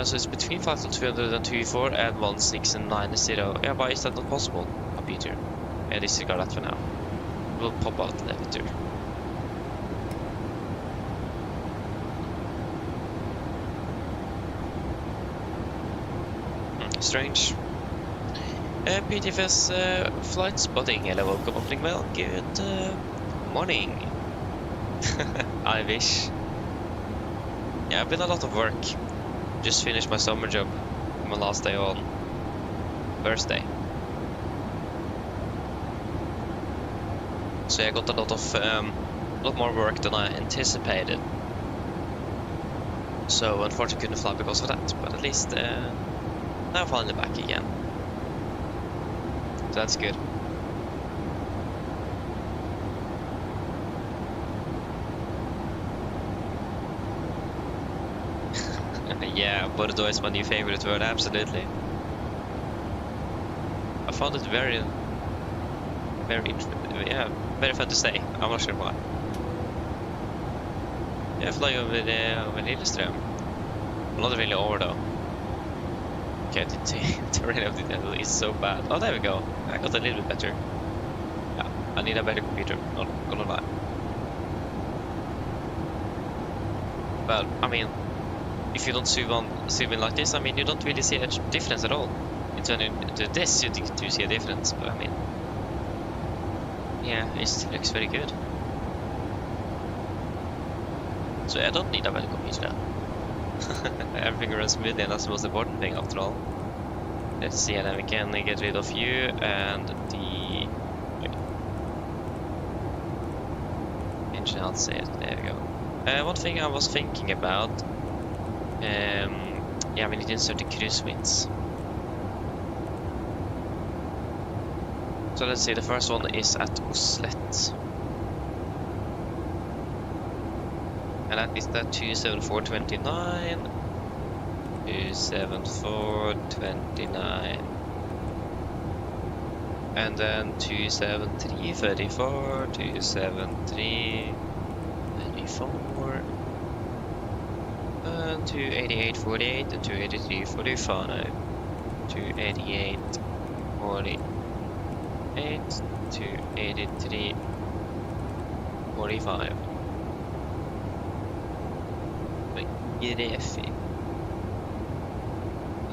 So it's between 5,224 and 1,690. Yeah, why is that not possible? Computer. Yeah, disregard that for now. We'll pop out later. Strange. PTFS flight spotting. Hello, welcome, opening well. Good morning. I wish. Yeah, I've been a lot of work. Just finished my summer job. My last day on Thursday. So I got a lot more work than I anticipated. So unfortunately couldn't fly because of that. But at least now I'm finally back again. So that's good. Yeah, Bordeaux is my new favorite word, absolutely. I found it very fun to say. I'm not sure why. Jag flög över Lilleström. Not really over though. Okay, the terrain of the devil is so bad. Oh, there we go. I got a little bit better. Yeah, I need a better computer, not gonna lie. But, I mean, if you don't zoom in like this, I mean, you don't really see a difference at all. Into this, you do see a difference, but I mean, yeah, it still looks very good. So I don't need a better computer now. Everything runs smoothly, and that's the most important thing after all. Let's see, and then we can get rid of you and the engine outside. There we go. One thing I was thinking about, yeah, we need to insert the cruise winds. So let's see, the first one is at Oslo. And that is the 27429, 27429, and then 27334, 27334, and 28848, and 28345, 28848, 28345. Grefi.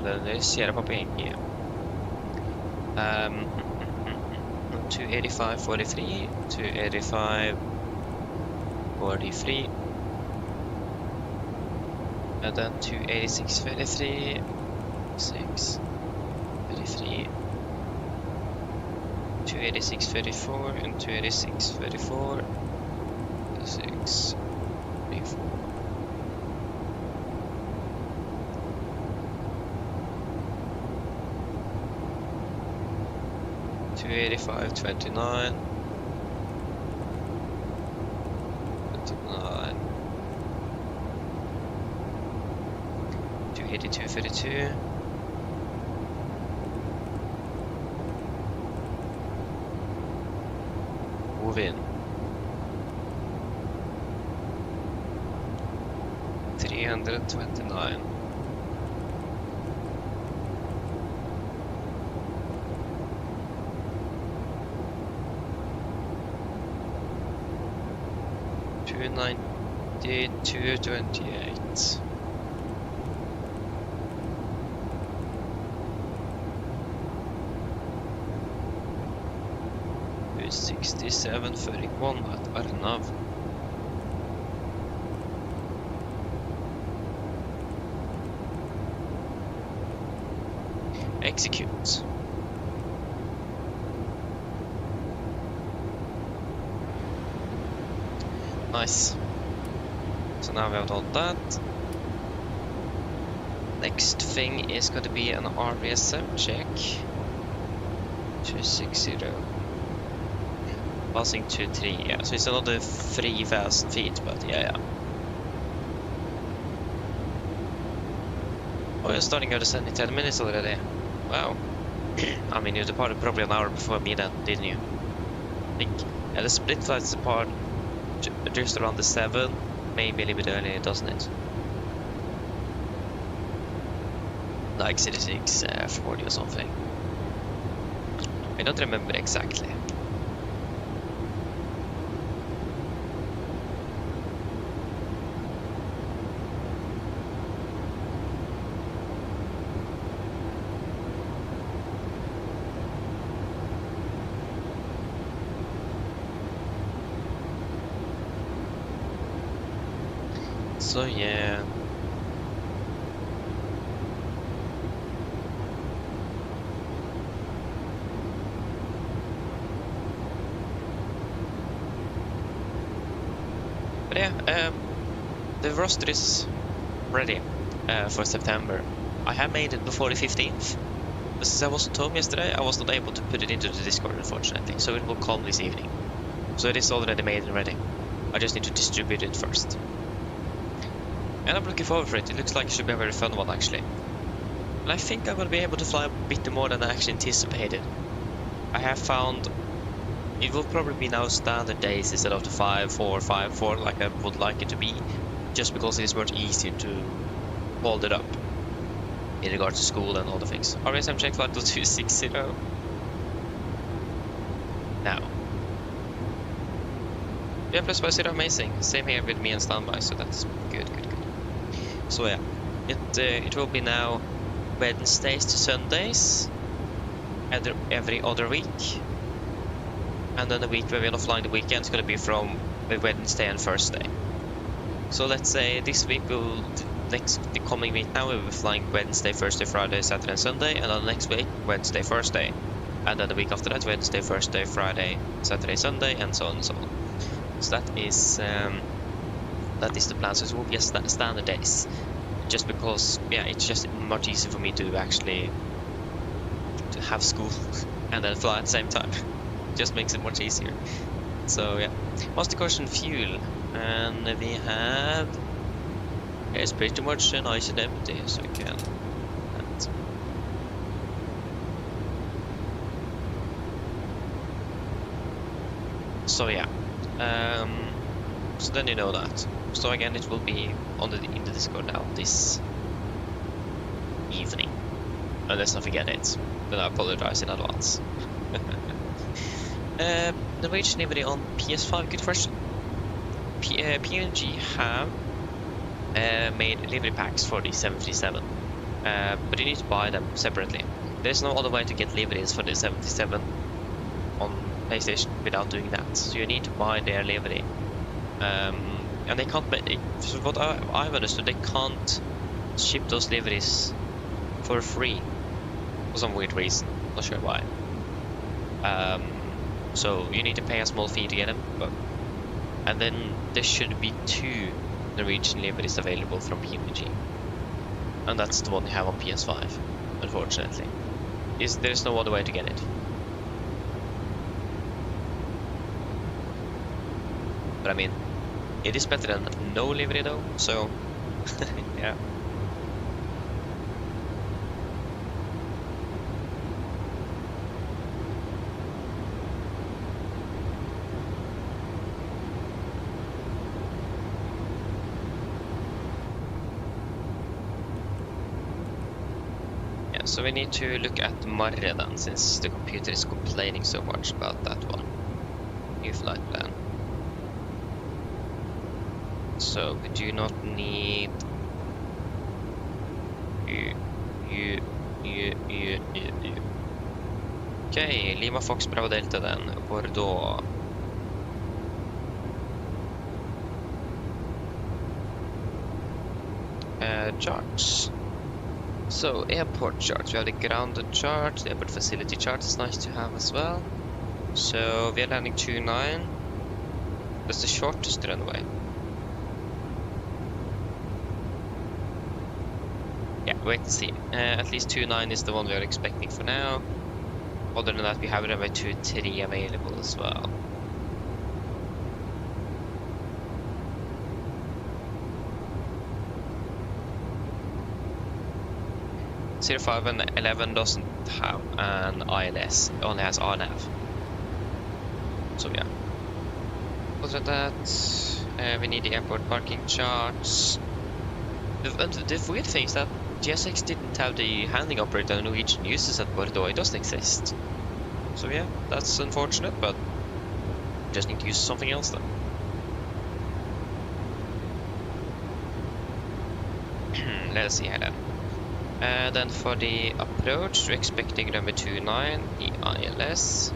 Den ser jag på PNG. 285 43, 285 43, and then 286 33, 6 33, 286 34, and 286 34, 6 34. 285 29, 29, 282 32, move in, 329. $292.28. $67.31 at Arnav. Execute. Nice. So now we have done that. Next thing is going to be an RVSM check. 260. Passing 23, yeah. So it's another 3,000 feet, but yeah. Oh, you're starting your descent in 10 minutes already. Wow. I mean, you departed probably an hour before me then, didn't you? I think. Yeah, the split flights depart just around the 7, maybe a little bit earlier, doesn't it? Like 66, 40 or something. I don't remember exactly. So yeah. But yeah, the roster is ready for September. I have made it before the 15th. As I was told yesterday, I was not able to put it into the Discord, unfortunately, so it will come this evening. So it is already made and ready. I just need to distribute it first. And I'm looking forward for it. It looks like it should be a very fun one, actually. And I think I will be able to fly a bit more than I actually anticipated. I have found it will probably be now standard days instead of the 5-4, 5-4 like I would like it to be, just because it is much easier to hold it up in regards to school and all the things. RSM check flight 260 now. Yeah, plus 50, amazing. Same here with me and standby, so that's good. So yeah, it will be now Wednesdays to Sundays every other week, and then the week where we're not flying the weekend is going to be from Wednesday and Thursday. So let's say this week the coming week now we'll be flying Wednesday, Thursday, Friday, Saturday and Sunday, and then next week Wednesday, Thursday, and then the week after that Wednesday, Thursday, Friday, Saturday, Sunday, and so on and so on. So that is the plan. So it will be a standard days, just because it's just much easier for me to actually have school and then fly at the same time. Just makes it much easier. So yeah, master caution fuel, and we have it's pretty much nice and empty, so we can. So yeah, so then you know that. So again, it will be in the Discord now this evening, unless I forget it. Then I apologize in advance. Norwegian livery on PS5. Good question. PMDG have made livery packs for the 737, but you need to buy them separately. There's no other way to get liveries for the 737 on PlayStation without doing that. So you need to buy their livery. And they can't. So what I've understood, they can't ship those liveries for free for some weird reason. Not sure why. So you need to pay a small fee to get them. And then there should be 2 Norwegian liveries available from PMDG, and that's the one you have on PS5. Unfortunately, there's no other way to get it. But I mean, it is better than no livery though, so yeah. So we need to look at Marre then, since the computer is complaining so much about that one. New flight plan. So we do not need Okay, Lima Fox Bravo Delta then, Bordeaux. Charts. So airport charts, we have the grounded chart, the airport facility chart is nice to have as well. So we are landing 29. That's the shortest runway. Yeah, wait and see. At least 29 is the one we are expecting for now. Other than that, we have runway 23 available as well. Zero 05 and 11 doesn't have an ILS, it only has RNAV. So yeah. Other than that, we need the airport parking charts. The weird thing is that GSX didn't have the handling operator Norwegian uses at Bordeaux. It doesn't exist. So yeah, that's unfortunate, but we just need to use something else then. Let's see here then. Then for the approach, we're expecting runway 29, the ILS.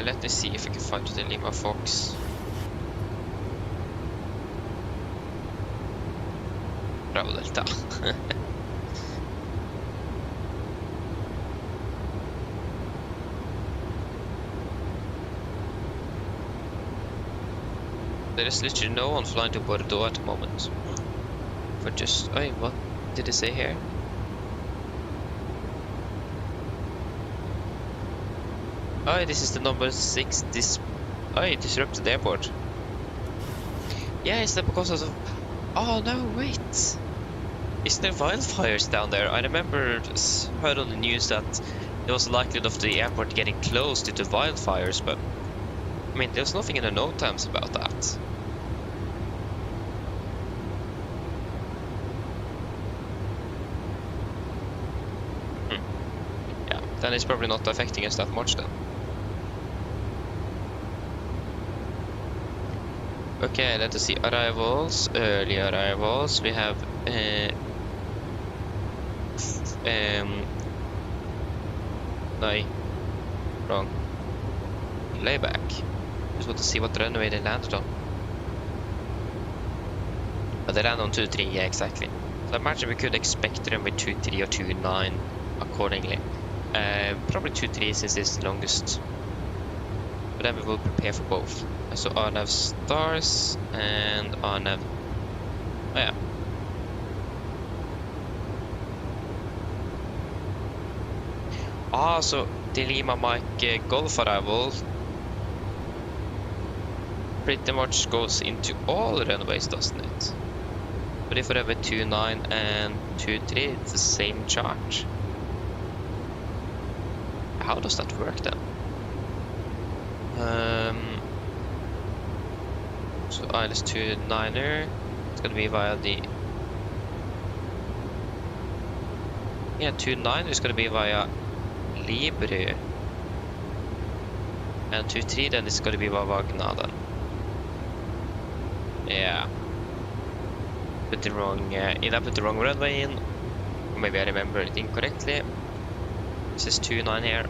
Let me see if we can find the Lima Fox. Bravo Delta. There is literally no one flying to Bordeaux at the moment. For just... Oh, what did it say here? Oh, this is the number 6. Oh, it disrupted the airport. Yeah, is that because of... Oh, no, wait. Isn't there wildfires down there? I remember heard on the news that there was a likelihood of the airport getting closed due to wildfires, but... I mean, there's nothing in the note times about that. Yeah, then it's probably not affecting us that much then. Okay, let us see. Arrivals, early arrivals. We have no, wrong. Layback. Just want to see what runway they landed on. But they landed on 23, yeah, exactly. So I imagine we could expect runway 23 or 29 accordingly. Probably 23 since it's the longest. But then we will prepare for both. So RNAV stars and RNAV. Oh yeah. Ah, so the Lima Mike Golf arrival pretty much goes into all runways, doesn't it? But if we have a 29 and 23, it's the same charge. How does that work then? So ILS 29er, it's gonna be via the... Yeah, 29 is gonna be via Libre. And 23 then it's gonna be via Wagner then. Yeah. Put the wrong, either I put the wrong runway in, or maybe I remember it incorrectly. This is 29 here.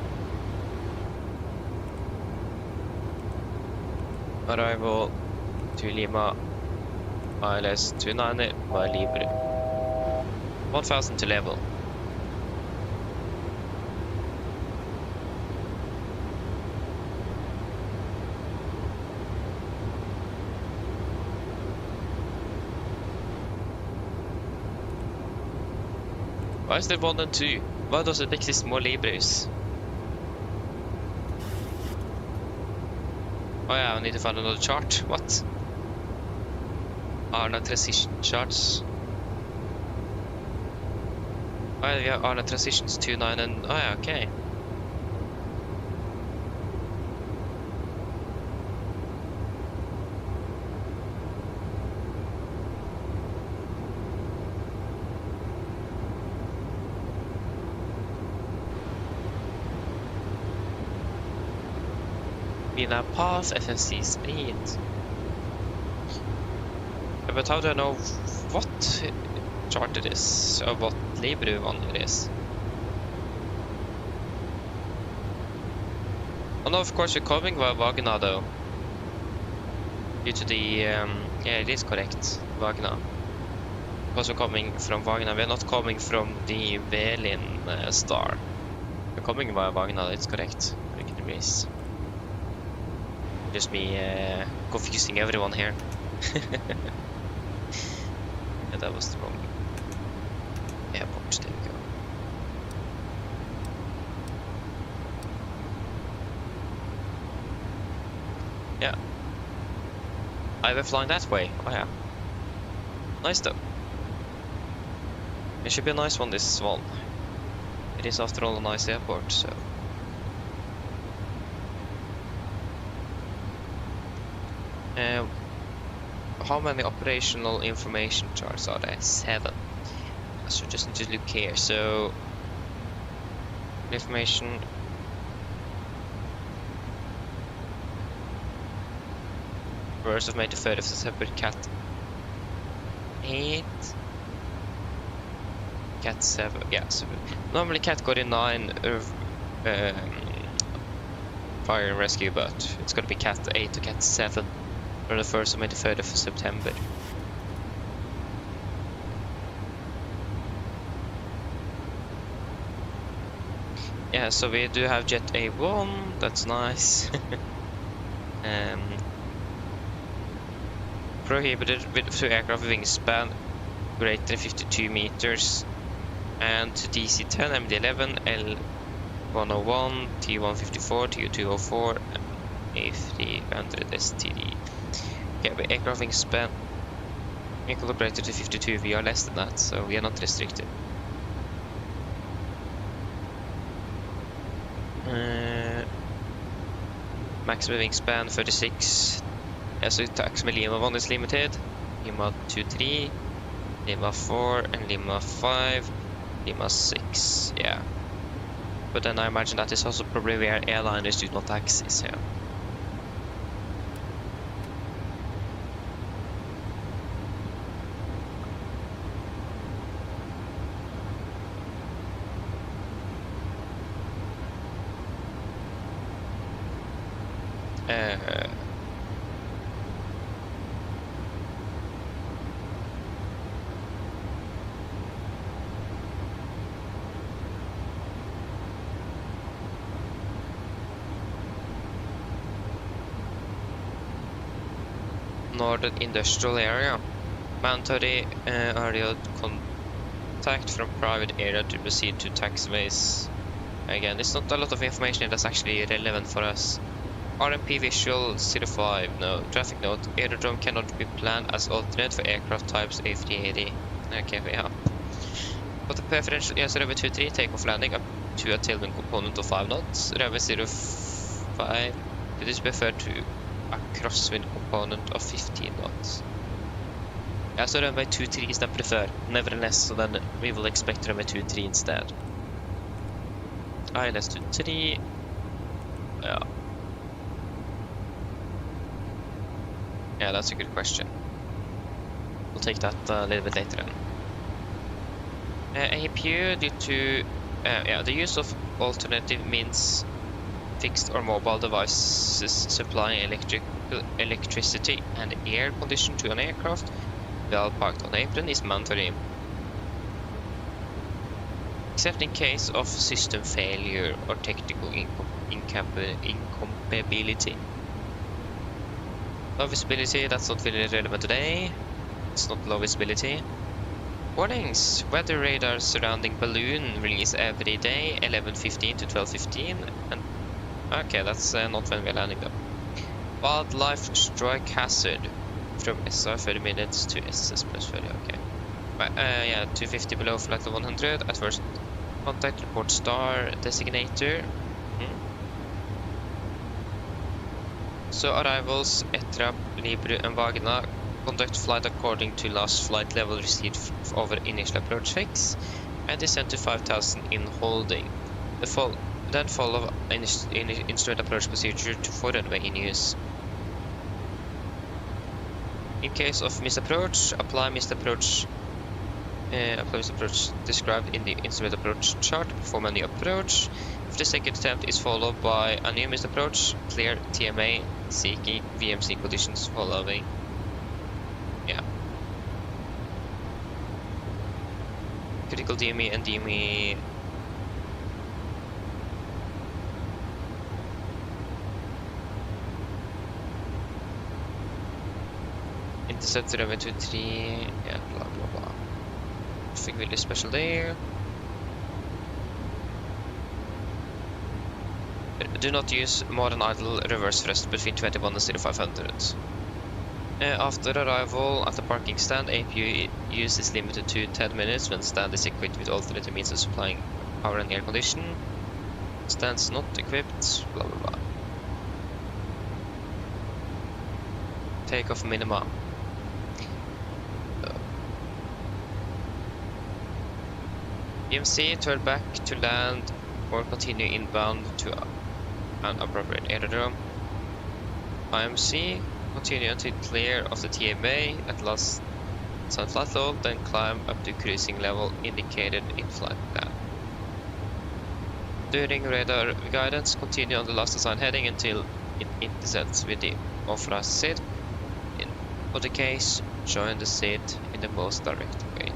Arrival to Lima, ILS 29 by Libre. 1000 to level. Why is there 1 and 2? Why does it exist more Libres? Oh yeah, I need to find another chart. What? RNAV transition charts. Oh yeah, we have RNAV transitions 29 and... Oh yeah, okay. We now pass FSC speed. But how do I know what chart it is, or what Libre one it is? Oh no, of course we're coming via Wagner though. Due to the, yeah, it is correct, Wagner. Because we're coming from Wagner, we're not coming from the Velin star. We're coming via Wagner, it's correct. We can erase. Just me confusing everyone here. Yeah, that was the wrong airport. There we go. Yeah. I were flying that way. Oh yeah. Nice though. It should be a nice one, this one. It is after all a nice airport, so. How many operational information charts are there? 7. So just need to look here. So information. First of May to 3rd of September, Cat 8. Cat 7, yeah, so normally Cat got in 9 fire and rescue, but it's gonna be Cat 8 to Cat 7 from the 1st of May to 3rd of September. Yeah, so we do have Jet A1, that's nice. Prohibited with 2 aircraft wingspan greater than 52 meters. And to DC-10, MD-11, L-101, T-154, Tu-204, A-300 STD. Okay, but aircraft wingspan equal or greater to 52, we are less than that, so we are not restricted. Maximum wingspan 36. Yeah, so taxi Lima 1 is limited. Lima 2-3, Lima 4, and Lima 5. Lima 6, yeah. But then I imagine that is also probably where airliners do not taxis, yeah. Northern Industrial Area. Mandatory aerial contact from private area to proceed to taxiways. Again, it's not a lot of information that's actually relevant for us. RMP visual 05, no. Traffic note, aerodrome cannot be planned as alternate for aircraft types A380. Okay, yeah. But the preferential, yes, Runway 23, takeoff landing up to a tailwind component of 5 knots. Runway 05, it is preferred to a crosswind component of 15 knots. Yeah, so runway 23 is the preferred, nevertheless, so then we will expect runway 23 instead. ILS 23, yeah. Yeah, that's a good question. We'll take that a little bit later then. APU due to the use of alternative means fixed or mobile devices supplying electricity and air condition to an aircraft while parked on apron is mandatory, except in case of system failure or technical incompatibility. Low visibility, that's not really relevant today. It's not low visibility. Warnings, weather radar surrounding balloon release every day 11:15 to 12:15 and okay, that's not when we're landing though. Wildlife strike hazard from SR 30 minutes to SS plus 30, okay. Yeah, 250 below flight level 100. At first contact, report star designator. So arrivals, Etra, Libru and Wagner. Conduct flight according to last flight level received over initial approach fix. And descend to 5000 in holding. Then follow instrument approach procedure for runway in use. In case of misapproach, apply misapproach described in the instrument approach chart. Perform a new approach. If the second attempt is followed by a new misapproach, clear TMA, seeking VMC conditions following. Yeah. critical DME and DME. Intercept runway 23, yeah, blah blah blah. Nothing really special there. Do not use more than idle reverse thrust between 21 and 0500. After arrival at the parking stand, APU use is limited to 10 minutes when stand is equipped with alternative means of supplying power and air condition. Stands not equipped, blah blah blah. Takeoff minima. EMC, turn back to land or continue inbound to an appropriate aerodrome. IMC, continue until clear of the TMA at last sun flight load, then climb up to cruising level indicated in flight plan. During radar guidance, continue on the last assigned heading until it intersects with the authorized seat. In other case, join the seat in the most direct way.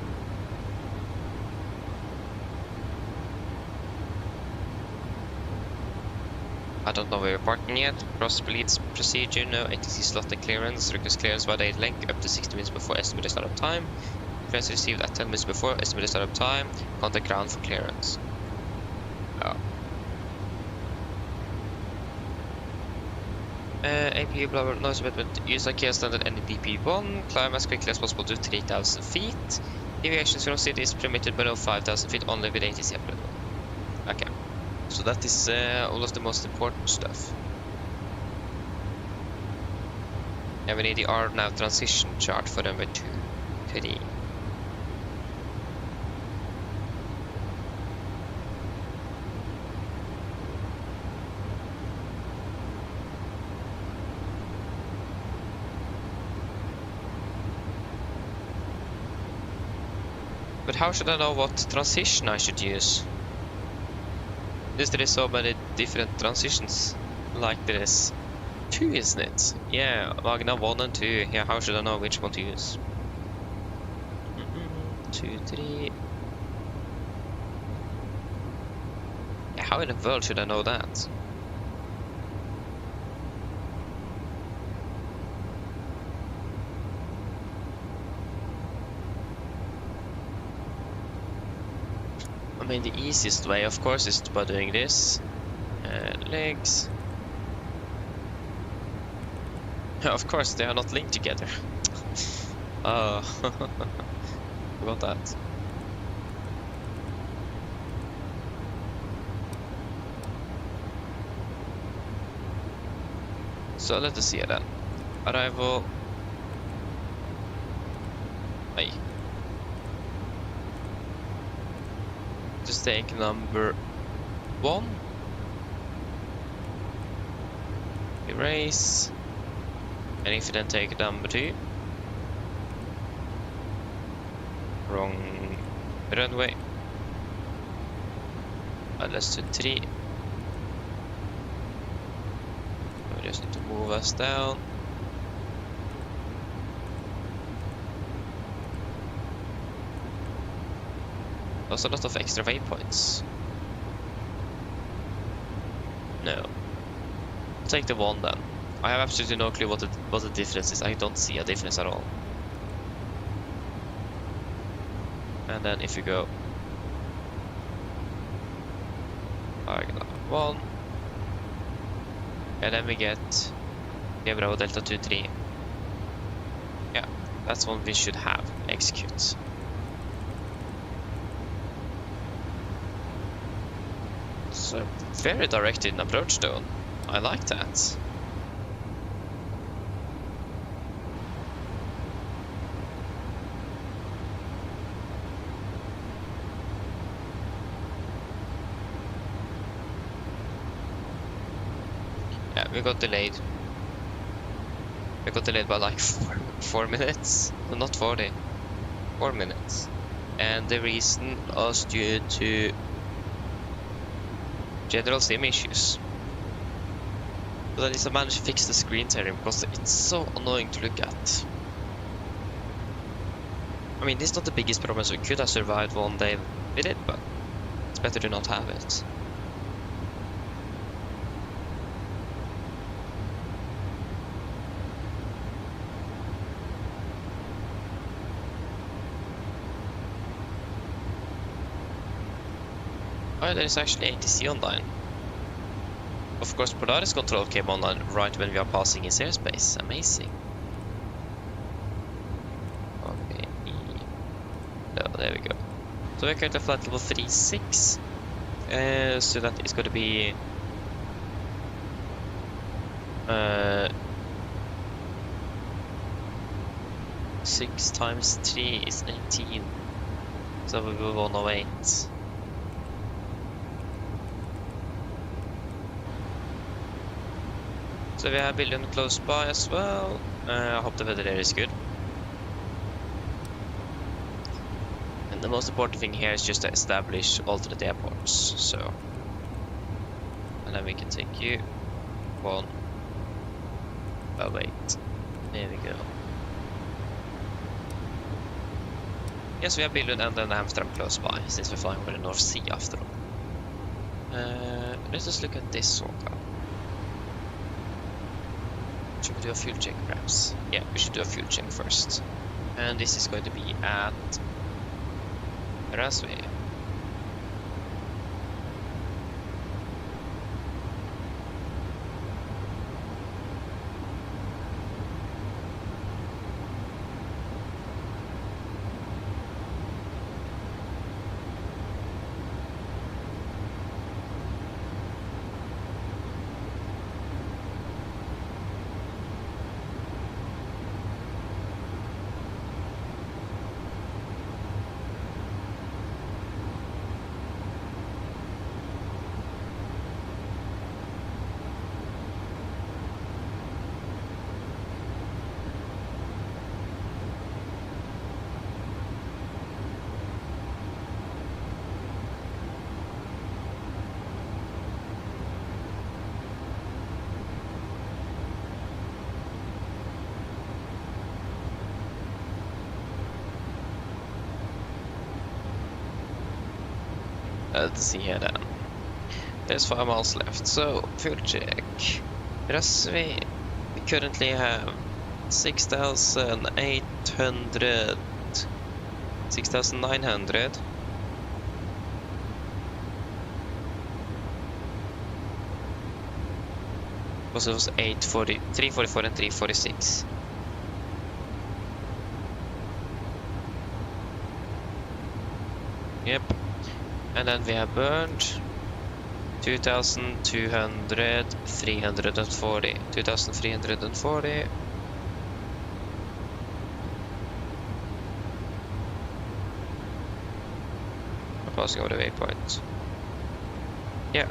I don't know where you're parking yet. Cross bleeds procedure, no ATC slot and clearance. Request clearance by date length up to 60 minutes before estimated startup time. Clearance received at 10 minutes before estimated startup time. Contact ground for clearance. Oh. APU blah blah noise abatement. Use IKEA standard NDP1. Climb as quickly as possible to 3,000 feet. Deviations from city is permitted below 5,000 feet only with ATC applicable. Okay. So that is all of the most important stuff. And we need the RNAV transition chart for runway 23. But how should I know what transition I should use? Since there is so many different transitions, like there is 2, isn't it? Yeah, Magna 1 and 2. Yeah, how should I know which one to use? 2, 3. Yeah, how in the world should I know that? I mean, the easiest way, of course, is by doing this. Legs. Of course, they are not linked together. Oh, forgot that. So let us see then. Arrival. Hey. Just take number 1. Erase. And if you then take number 2. Wrong runway. Let's do 3. We just need to move us down. There's a lot of extra waypoints. No. I'll take the 1 then. I have absolutely no clue what the difference is. I don't see a difference at all. And then if you go diagonal 1, and then we get Bravo Delta 23. Yeah, that's one we should have. Execute. So very directed in approach though. I like that. Yeah, we got delayed. We got delayed by like 4 minutes. No, not 40. 4 minutes. And the reason was due to general sim issues. But at least I managed to fix the screen tearing because it's so annoying to look at. I mean, this is not the biggest problem, so we could have survived one day with it, but it's better to not have it. Oh, there is actually ATC online. Of course, Polaris control came online right when we are passing his airspace. Amazing. Okay. Oh, there we go. So we're currently flight level 36. So that is going to be 6 times 3 is 18. So we will 108. So we have a building close by as well. I hope the weather there is good. And the most important thing here is just to establish alternate airports. So, and then we can take you one. Oh wait, there we go. Yes, we have Billund and then Amsterdam close by, since we're flying over the North Sea after all. Let's just look at this one now. Should we do a fuel check perhaps? Yeah, we should do a fuel check first. And this is going to be at Rasve. Let's see here then. There's 5 miles left, so fuel check. Rasve, we currently have 6,800, 6,900. Because it was 840, 344 and 346. Yep. And then we have burned 2,200, 340, 2,340. I'm passing over the waypoint. Yeah.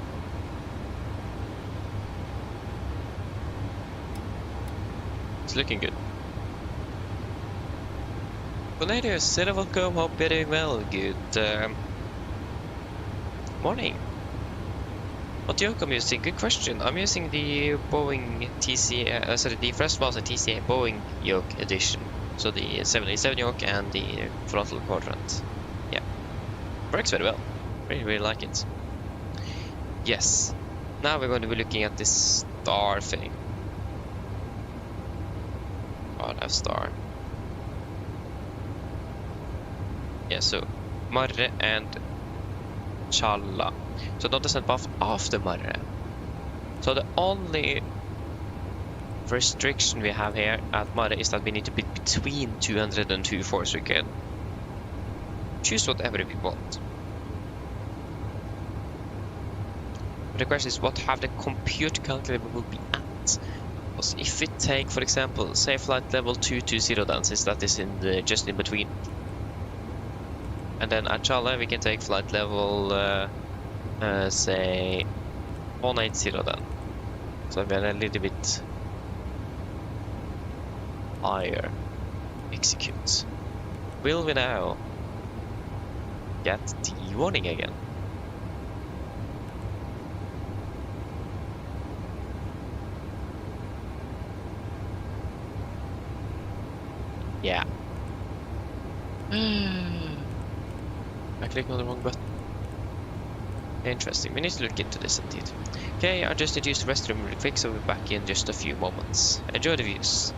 It's looking good. Cornelius, said welcome, hope you're doing well. Good morning. What yoke I'm using? Good question. I'm using the Boeing TCA, sorry, the Freshwater TCA Boeing yoke edition. So the 787 yoke and the throttle quadrant. Yeah, works very well. Really like it. Yes. Now we're going to be looking at this star thing. Oh, that star. Yeah, so Marre and Challa. So don't descend path after Marre. So the only restriction we have here at Marre is that we need to be between 200 and 204, so we can choose whatever we want. But the question is, what have the compute calculator will be at? Because if we take, for example, say flight level 220 then, since that is in the just in between. And then at Challa we can take flight level, say 180 then. So we're a little bit higher. Execute. Will we now get the warning again? Yeah. I clicked on the wrong button. Interesting. We need to look into this indeed. Okay, I just need to use the restroom really quick, so we'll be back in just a few moments. Enjoy the views.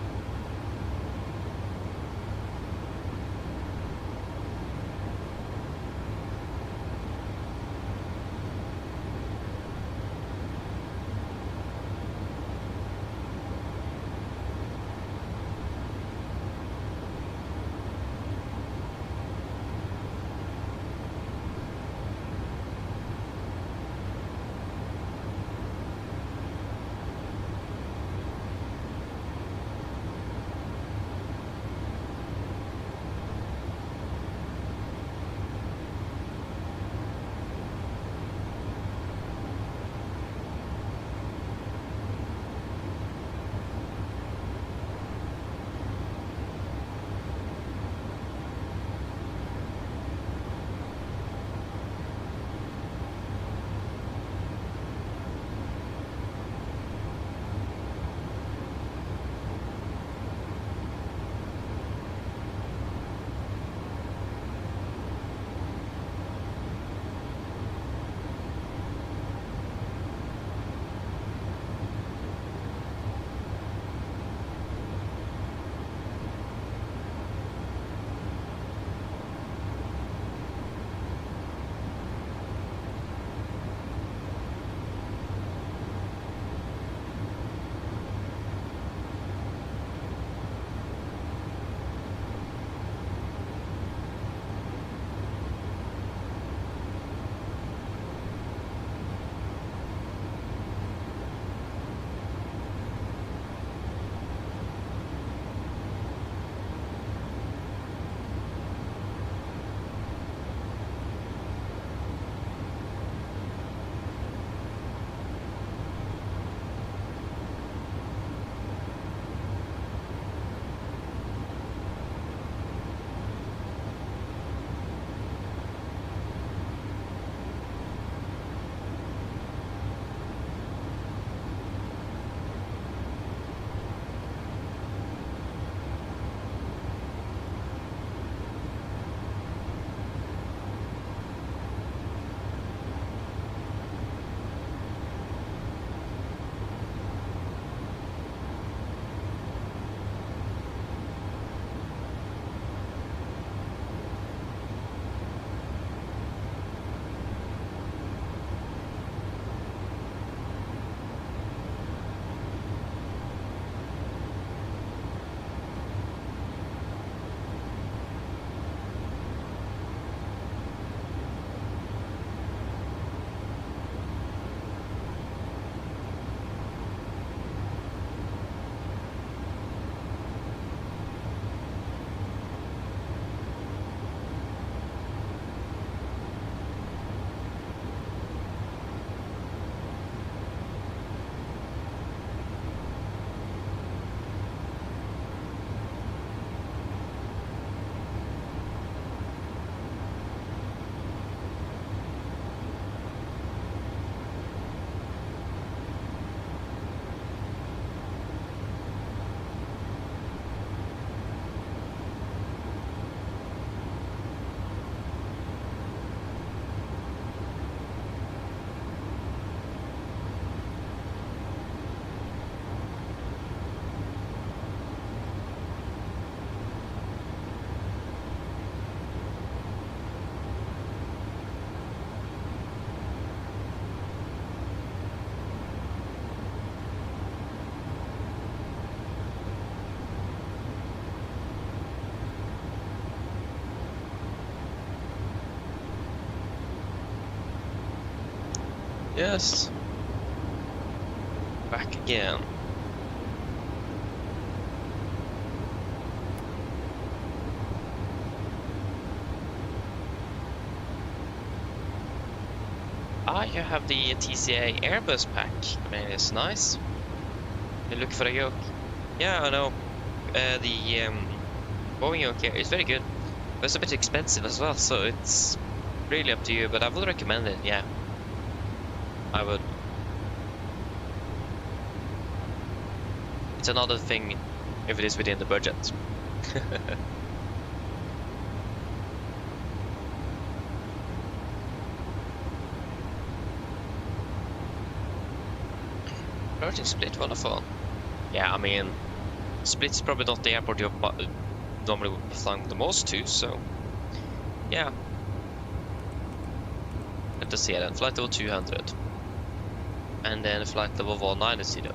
Yes. Back again. Ah, you have the TCA Airbus pack. I mean, it's nice. You look for a yoke. Yeah, I know. The Boeing yoke here is very good. But it's a bit expensive as well, so it's really up to you. But I would recommend it, yeah. I would. It's another thing if it is within the budget. Flirting Split, wonderful. Yeah, I mean, Split's probably not the airport you normally would be flying the most to, so yeah. Let us see then. Flight level 200. And then flight level 190.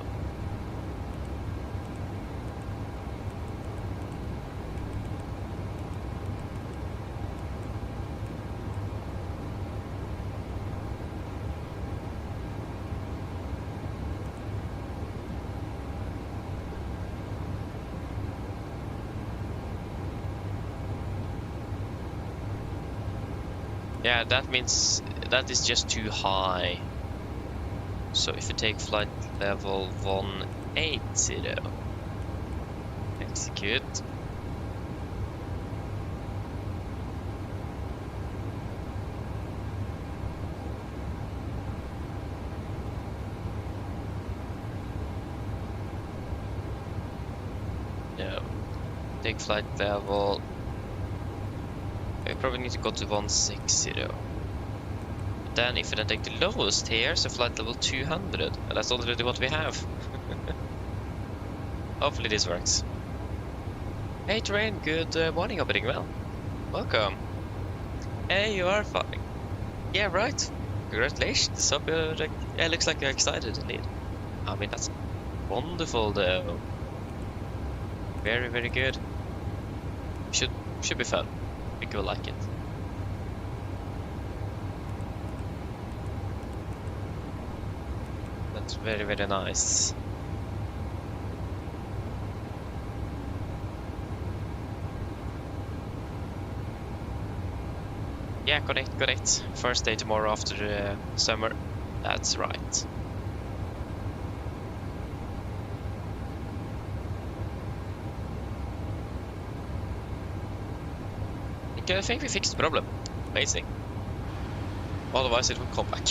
Yeah, that means that is just too high. So if you take flight level 180, execute. No, take flight level. We probably need to go to 160 though. Then if we then take the lowest here, so flight level 200, and that's already what we have. Hopefully this works. Hey Terrain, good morning, hope you're doing well. Welcome. Hey, you are fine. Yeah, right. Congratulations. Hope you're, yeah, looks like you're excited indeed. I mean, that's wonderful though. Very, very good. Should be fun. I think you'll like it. That's very, very nice. Yeah, correct. First day tomorrow after the summer. That's right. Okay, I think we fixed the problem. Amazing. Otherwise it will come back.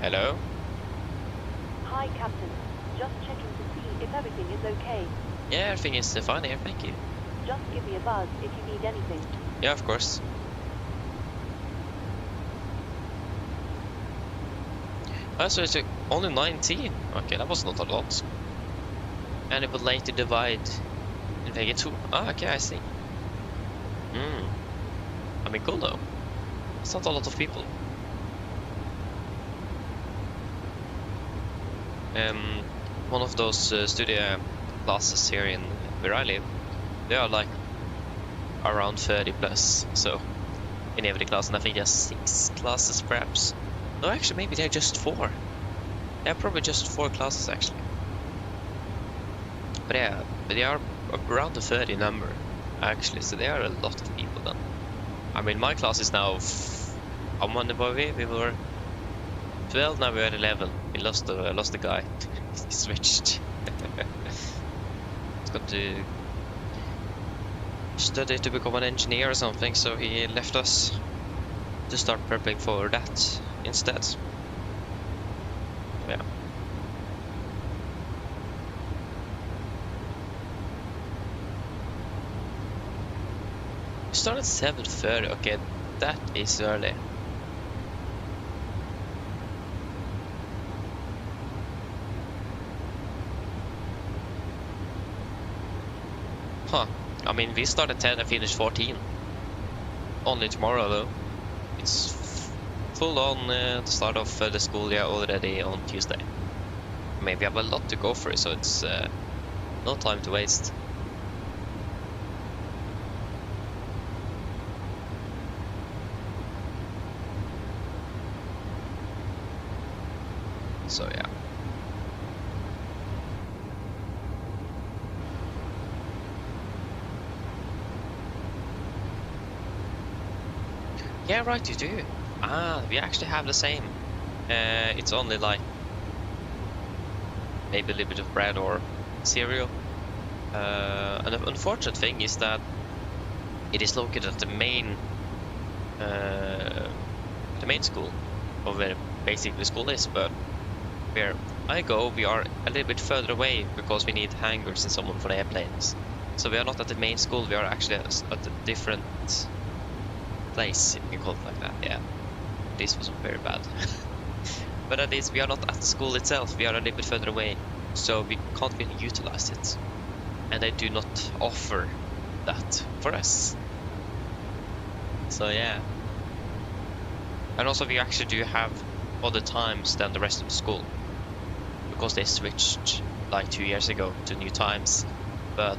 Hello? Hi, Captain. Just checking to see if everything is okay. Yeah, everything is fine here, thank you. Just give me a buzz if you need anything. Yeah, of course. Oh, so it's only 19. Okay, that was not a lot. And it would later divide in Vega 2. Ah, okay, I see. I mean, cool though. It's not a lot of people. One of those studio classes here in where I live, they are like around 30 plus. So in every class, and I think there's 6 classes perhaps. No, actually, maybe they're just 4. They're probably just 4 classes actually. But yeah, they are around the 30 number actually, so they are a lot of people then. I mean, my class is now how many were we? We were 12, now we're at 11. We lost the guy. He switched. He's got to study to become an engineer or something, so he left us to start prepping for that instead. Yeah. We start at 7:30. Okay, that is early. Huh. I mean, we start at 10 and finish 14. Only tomorrow though. It's full on the start of the school year already on Tuesday. Maybe I have a lot to go for, so it's no time to waste. So yeah. Yeah, right, you do. Ah, we actually have the same. It's only like maybe a little bit of bread or cereal. And the unfortunate thing is that it is located at the main school, or where basically the school is. But where I go, we are a little bit further away because we need hangars and someone for the airplanes. So we are not at the main school. We are actually at a different place, if you can call it like that. Yeah, this was very bad. But at least we are not at the school itself, we are a little bit further away, so we can't really utilize it. And they do not offer that for us. So yeah. And also we actually do have other times than the rest of the school, because they switched like 2 years ago to new times. But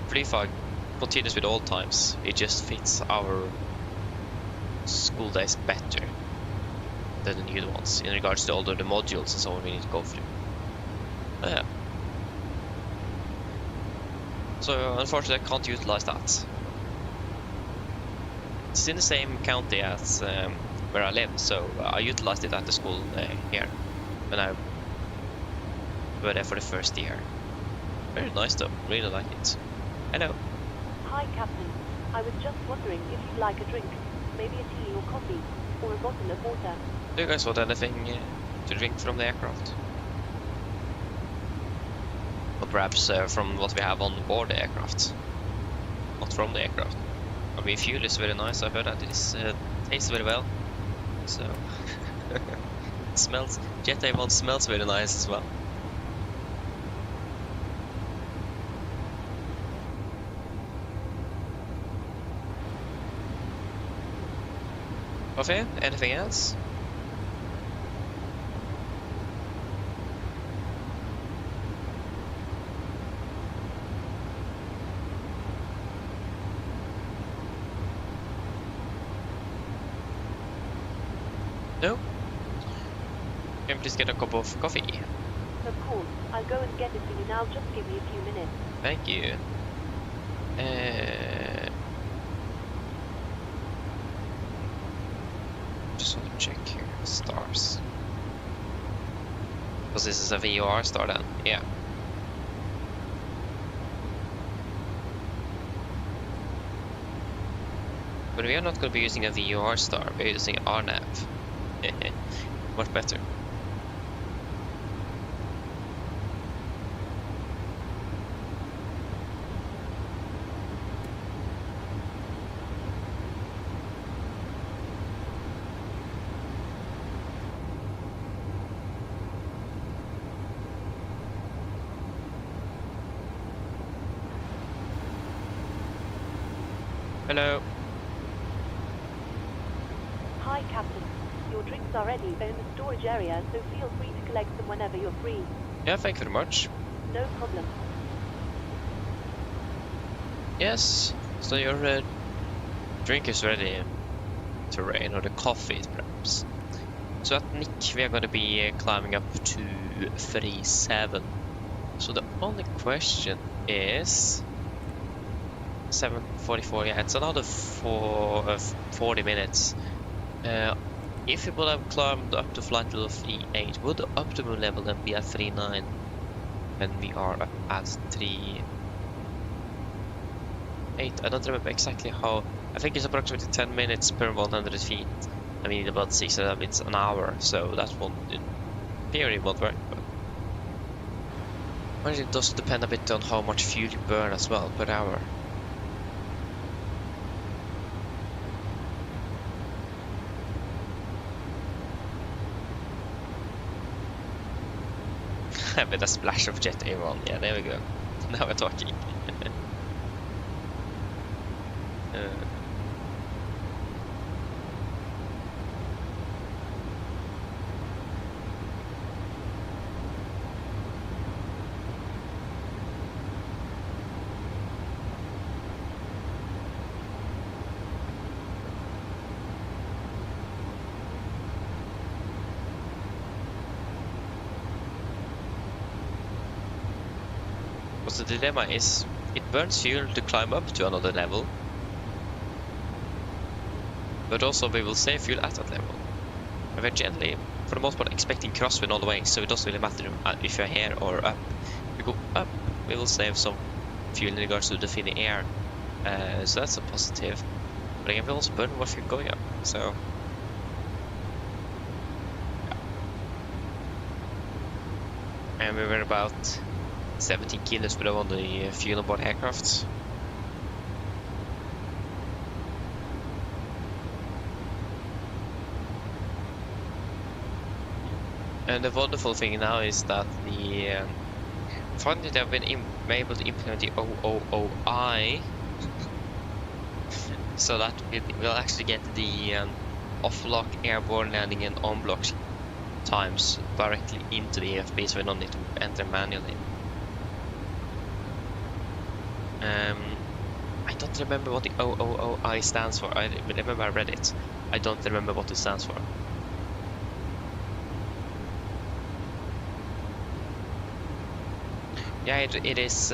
FlyFi continues with old times, it just fits our school days better than the new ones in regards to all the modules and so on we need to go through. Oh, yeah. So unfortunately I can't utilize that. It's in the same county as where I live, so I utilized it at the school here when I were there for the first year. Very nice though, really like it. Hello. Hi, Captain. I was just wondering if you'd like a drink, maybe a tea or coffee, or a bottle of water. Do you guys want anything to drink from the aircraft? Or perhaps from what we have on board the aircraft? Not from the aircraft. I mean, fuel is very nice, I've heard that it is, tastes very well. So, it smells, Jet A1 smells very nice as well. Okay, anything else? No? Can you please get a cup of coffee? Of course, I'll go and get it for you now, just give me a few minutes. Thank you. Just want to check here. Stars. Because this is a VOR star then. Yeah. But we are not going to be using a VOR star, we're using RNAV. Much better. Hello. Hi, Captain. Your drinks are ready. They're in the storage area, so feel free to collect them whenever you're free. Yeah, thank you very much. No problem. Yes, so your drink is ready to rain, or the coffee perhaps. So at Nick we are going to be climbing up to 37. So the only question is 7:44. Yeah, it's another 40 minutes. If we would have climbed up to flight level 38, would the optimum level then be at 39? And we are up at 38. I don't remember exactly how. I think it's approximately 10 minutes per 100 feet. I mean, about 6 minutes an hour, so that won't, in theory, won't work. But it does depend a bit on how much fuel you burn as well per hour. With a splash of Jet A1, yeah, there we go. Now we're talking. The dilemma is, it burns fuel to climb up to another level, but also we will save fuel at that level. And we're generally, for the most part, expecting crosswind all the way, so it doesn't really matter if you're here or up. If we go up, we will save some fuel in regards to the thin air, so that's a positive. But again, we also burn more fuel going up, so yeah. And we were about 17 kilos below on the fuel on board aircraft. And the wonderful thing now is that finally they've been able to implement the OOOI, so that we'll actually get the off-lock airborne landing and on-block times directly into the AFB, so we don't need to enter manually. I don't remember what the OOOI stands for. I remember I read it. I don't remember what it stands for. Yeah, it is.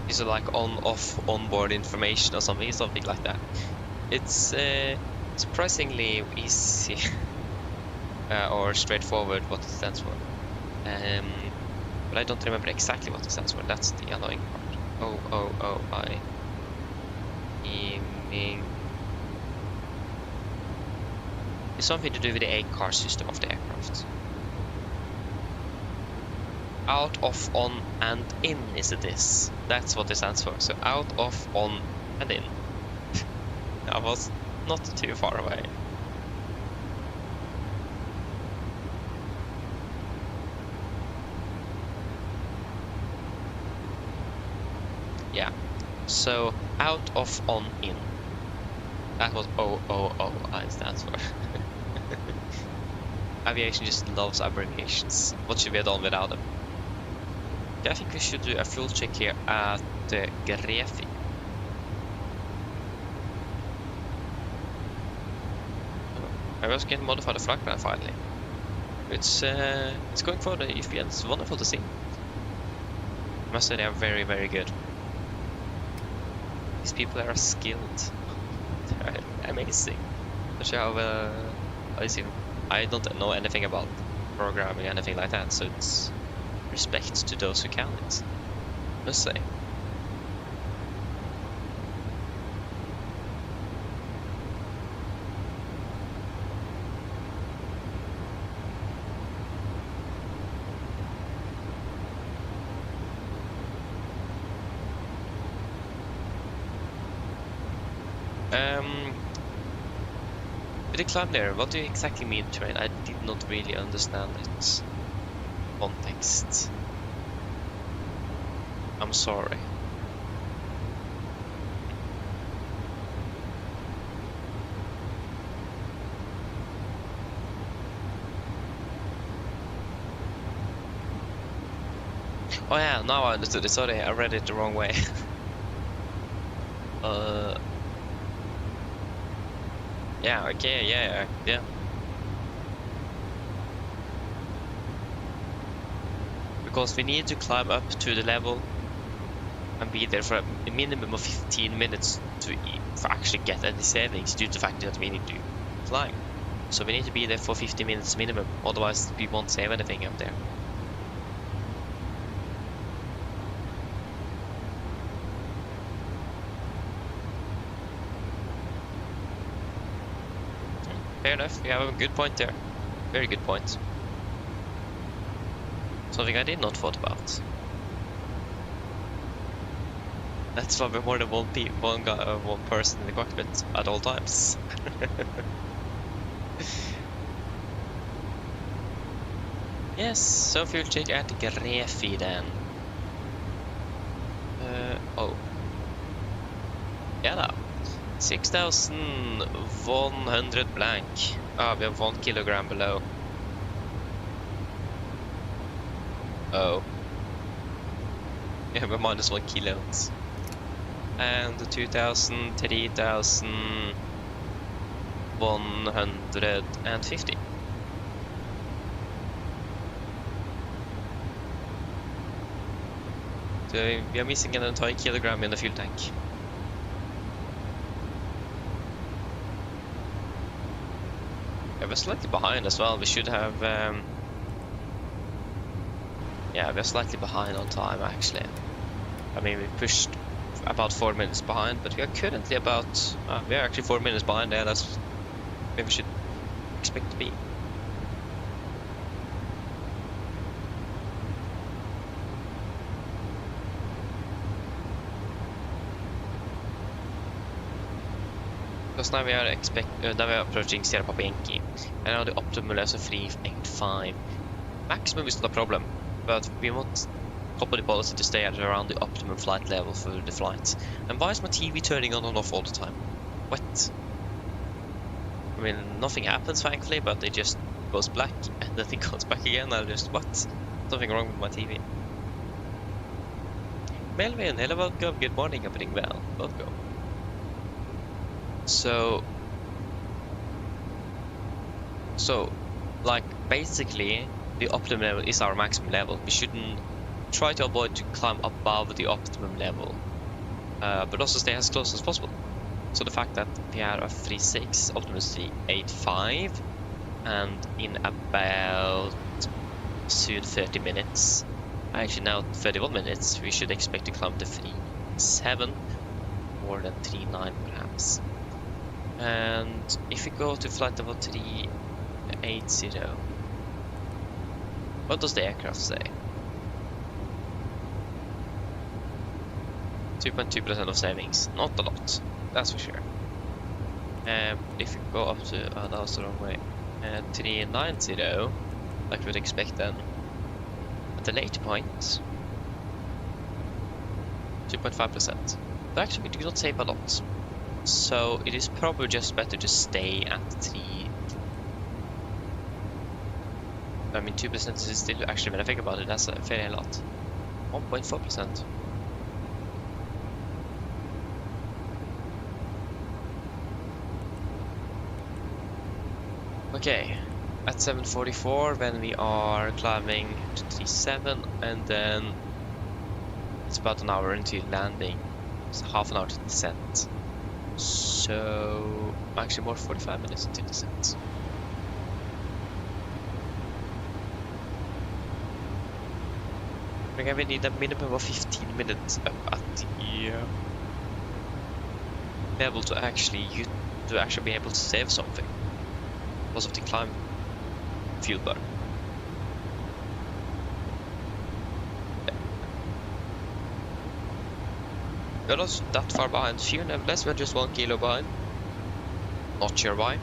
It's like on-off onboard information or something like that. It's surprisingly easy or straightforward what it stands for. But I don't remember exactly what it stands for. That's the annoying part. OOOI. It's something to do with the A-car system of the aircraft. Out, off, on, and in is this. That's what it stands for. So out, off, on, and in. I was not too far away. Yeah. So out, off, on, in. That was OOOI stands for. Aviation just loves abbreviations. What should we have done without them? Yeah, I think we should do a fuel check here at Grefi. I was going to modify the flight plan finally. It's going for the IFLY. It's wonderful to see. I must say they are very, very good. These people are skilled. They're amazing. I don't know anything about programming, anything like that, so it's respect to those who can it, I must say. With the climb there, what do you exactly mean terrain? I did not really understand it. Context. I'm sorry. Oh yeah, now I understood it. Sorry, I read it the wrong way. Yeah, okay, yeah. Because we need to climb up to the level and be there for a minimum of 15 minutes to actually get any savings due to the fact that we need to fly. So we need to be there for 50 minutes minimum, otherwise we won't save anything up there. Fair enough, you have a good point there. Very good point. Something I did not thought about. That's why we're more than one person in the cockpit at all times. Yes, so fuel check at Grefi then. Oh. Yeah da. 6,100 blank. Ah, we have 1 kilogram below. Oh. Yeah, we're minus 1 kilos. And 2,000, 3,150. So we are missing an entire kilogram in the fuel tank. Yeah, we're slightly behind as well. We should have yeah, we're slightly behind on time actually. I mean, we pushed about 4 minutes behind, but we are currently about we are actually 4 minutes behind there. That's where we should expect to be. because now we are approaching Sierra Papa Yankee, and now the optimal is a 385. Maximum is not a problem, but we want copy the policy to stay at around the optimum flight level for the flights. And why is my TV turning on and off all the time? What? I mean, nothing happens thankfully, but it just goes black and then it goes back again. I'll just, what? Something wrong with my TV. Melvin, hello, welcome, good morning, everything well, welcome. So, like, basically, the optimum level is our maximum level. We shouldn't try to avoid to climb above the optimum level, but also stay as close as possible. So the fact that we are a 36, optimum is 385, and in about soon 30 minutes, actually now 31 minutes, we should expect to climb to 37, more than 39 perhaps. And if we go to flight level 380, what does the aircraft say? 2.2% of savings, not a lot, that's for sure. If we go up to, that was the wrong way, 390, like we would expect then, at the late point, 2.5%. But actually we do not save a lot, so it is probably just better to stay at 3. I mean 2% is still, actually when I think about it, that's a fairly lot. 1.4%. Okay, at 7:44 when we are climbing to 37, and then it's about an hour until landing. It's half an hour to descent. So actually more 45 minutes until descent. Again, we need a minimum of 15 minutes up at the level to actually be able to save something because of the climb fuel burn. We're not that far behind fuel, nevertheless we're just 1 kilo behind. Not sure why.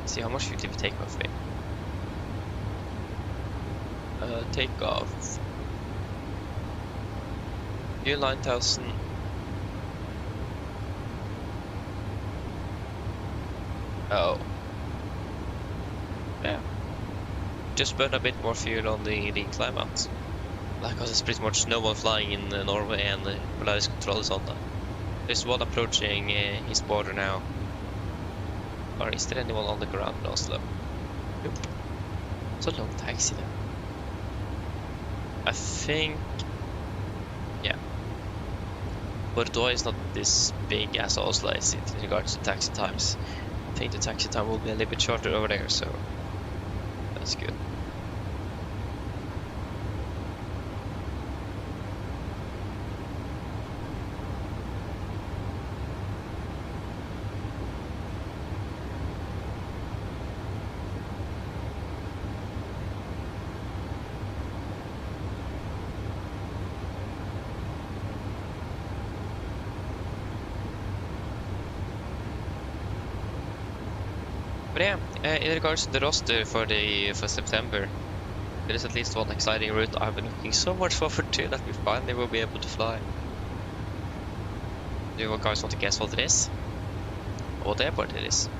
See how much fuel did we take off with? Take off. Fuel 9,000. Oh. Yeah. Just burn a bit more fuel on the climb out. Because it's pretty much no one flying in Norway, and the Polaris control is on that. There's one approaching his border now. Or is there anyone on the ground in Oslo? Nope. It's a long taxi there. I think, yeah, Bordeaux is not this big as Oslo is in regards to taxi times. I think the taxi time will be a little bit shorter over there, so that's good. But yeah, in regards to the roster for September, there is at least one exciting route I've been looking so much forward to that we finally will be able to fly. Do you guys want to guess what it is? Or what airport it is?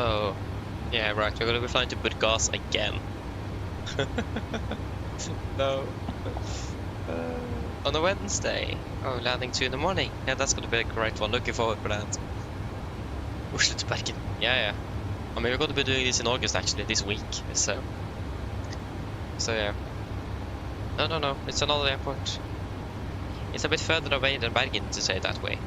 Oh, yeah, right, we're gonna be flying to Burgas again. No. On a Wednesday. Oh, landing 2 in the morning. Yeah, that's gonna be a great one. Looking forward for that. Oslo to Bergen. Yeah. I mean, we're gonna be doing this in August actually, this week. So yeah. No. It's another airport. It's a bit further away than Bergen, to say it that way.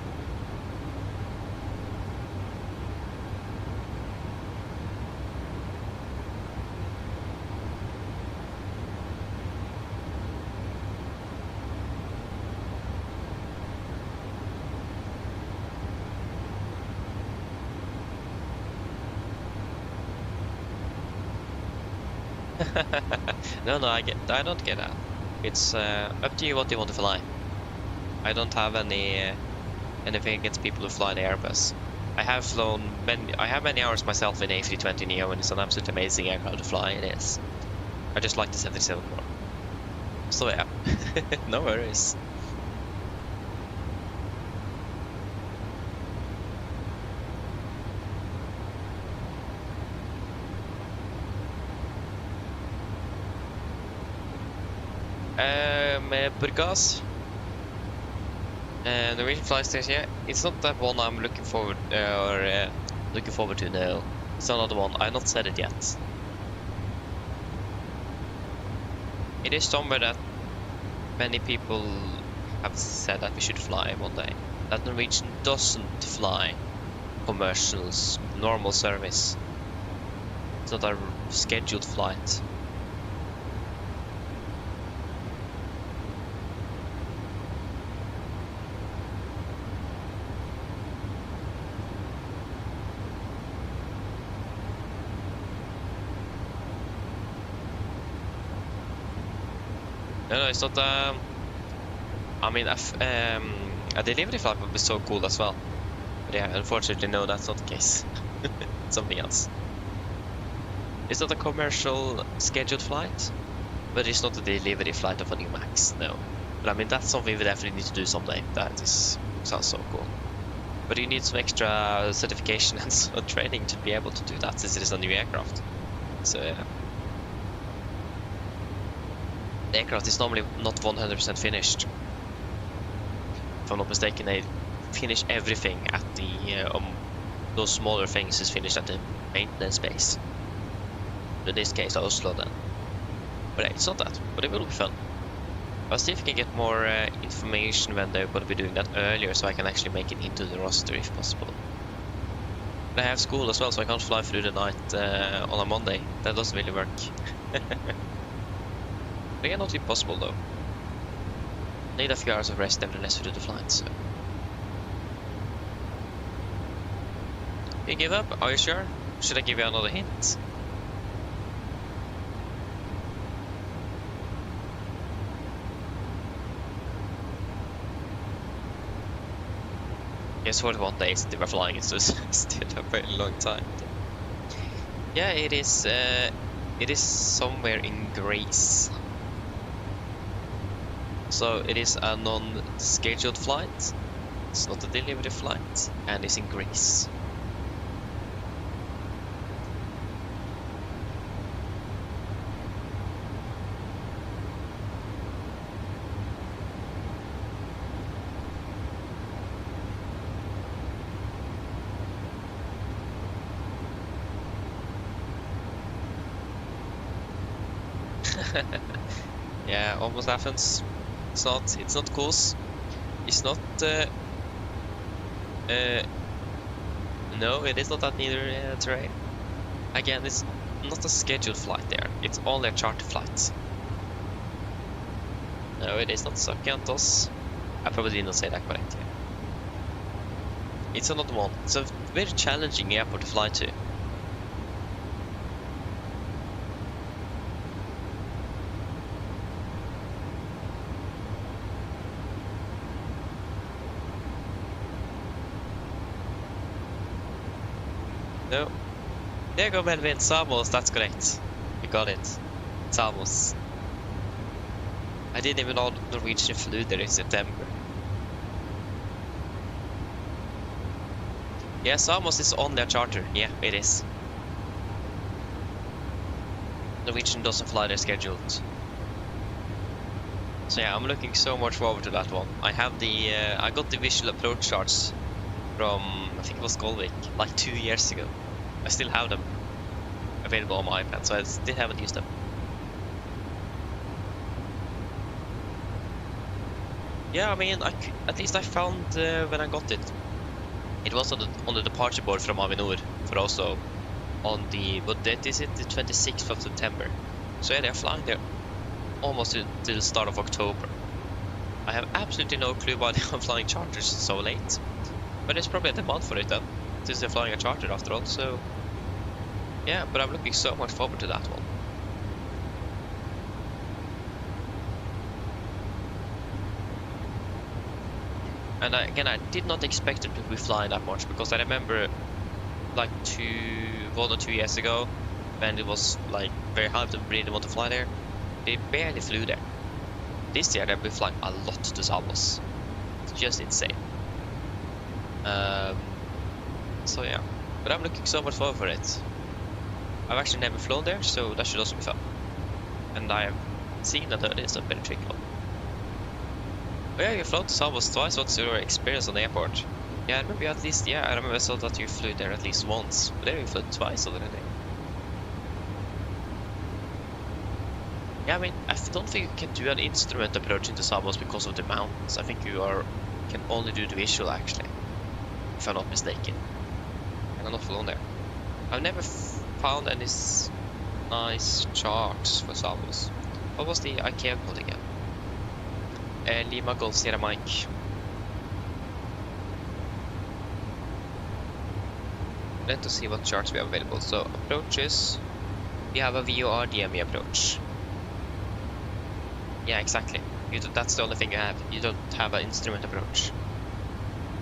No, I don't get that. It's up to you what you want to fly. I don't have anything against people who fly the Airbus. I have many hours myself in A320neo, and it's an absolutely amazing aircraft to fly. It is. I just like the 77 more. So yeah, no worries. Burgas. Norwegian flight station. Yeah, it's not that one I'm looking forward to. No, it's another one. I've not said it yet. It is somewhere that many people have said that we should fly one day. That Norwegian doesn't fly commercials, normal service. It's not a scheduled flight. No, it's not. I mean, a delivery flight would be so cool as well. But yeah, unfortunately, no, that's not the case. Something else. It's not a commercial scheduled flight, but it's not a delivery flight of a new Max, no. But I mean, that's something we definitely need to do someday. Sounds so cool. But you need some extra certification and some training to be able to do that, since it is a new aircraft. So yeah. The aircraft is normally not 100% finished. If I'm not mistaken, they finish everything at the those smaller things is finished at the maintenance base. In this case, Oslo then. But yeah, it's not that, but it will be fun. I'll see if I can get more information when they're going to be doing that earlier, so I can actually make it into the roster if possible. But I have school as well, so I can't fly through the night on a Monday. That doesn't really work. But yeah, not impossible though. Need a few hours of rest nevertheless to do the flight, so. You give up? Are you sure? Should I give you another hint? Yes, 41 days they were flying it, so it's still a very long time. Yeah, it is somewhere in Greece. So it is a non-scheduled flight, it's not a delivery flight, and it's in Greece. Yeah, almost Athens. It's not Kos. It's not no, it is not that neither terrain. Again, it's not a scheduled flight there. It's only a charter flight. No, it is not Zakynthos. I probably did not say that correctly. It's another one. It's a very challenging airport to fly to. No. There you go, Melvin. Samos, that's correct. You got it. Samos. I didn't even know Norwegian flew there in September. Yeah, Samos is on their charter. Yeah, it is. Norwegian doesn't fly their scheduled. So yeah, I'm looking so much forward to that one. I have I got the visual approach charts from, I think it was Golvik, like 2 years ago. I still have them available on my iPad, so I still haven't used them. Yeah, I mean, at least I found when I got it. It was on the departure board from Avinor for Oslo on what date is it? The 26th of September. So yeah, they're flying there almost until the start of October. I have absolutely no clue why they are flying charters so late. But it's probably a demand for it then, since they're flying a charter after all, so... Yeah, but I'm looking so much forward to that one. And again, I did not expect them to be flying that much, because I remember like 1 or 2 years ago, when it was like very hyped and really want to fly there, they barely flew there. This year they've been flying a lot to Samos. It's just insane. So yeah, but I'm looking so much forward for it. I've actually never flown there, so that should also be fun. And I have seen that it is a better trick one. Oh yeah, you flew to Samos twice. What's your experience on the airport? Yeah, I remember at least, I remember I saw that you flew there at least once. But there you flew twice already. Yeah, I mean, I don't think you can do an instrument approach into Samos because of the mountains. I think you can only do the visual actually, if I'm not mistaken. And I'm not flown there. I've never found any nice charts for Samos. What was the IKEA code again? Lima Golf Sierra Mike. Let us see what charts we have available. So approaches, we have a VOR DME approach. Yeah, exactly. That's the only thing you have. You don't have an instrument approach.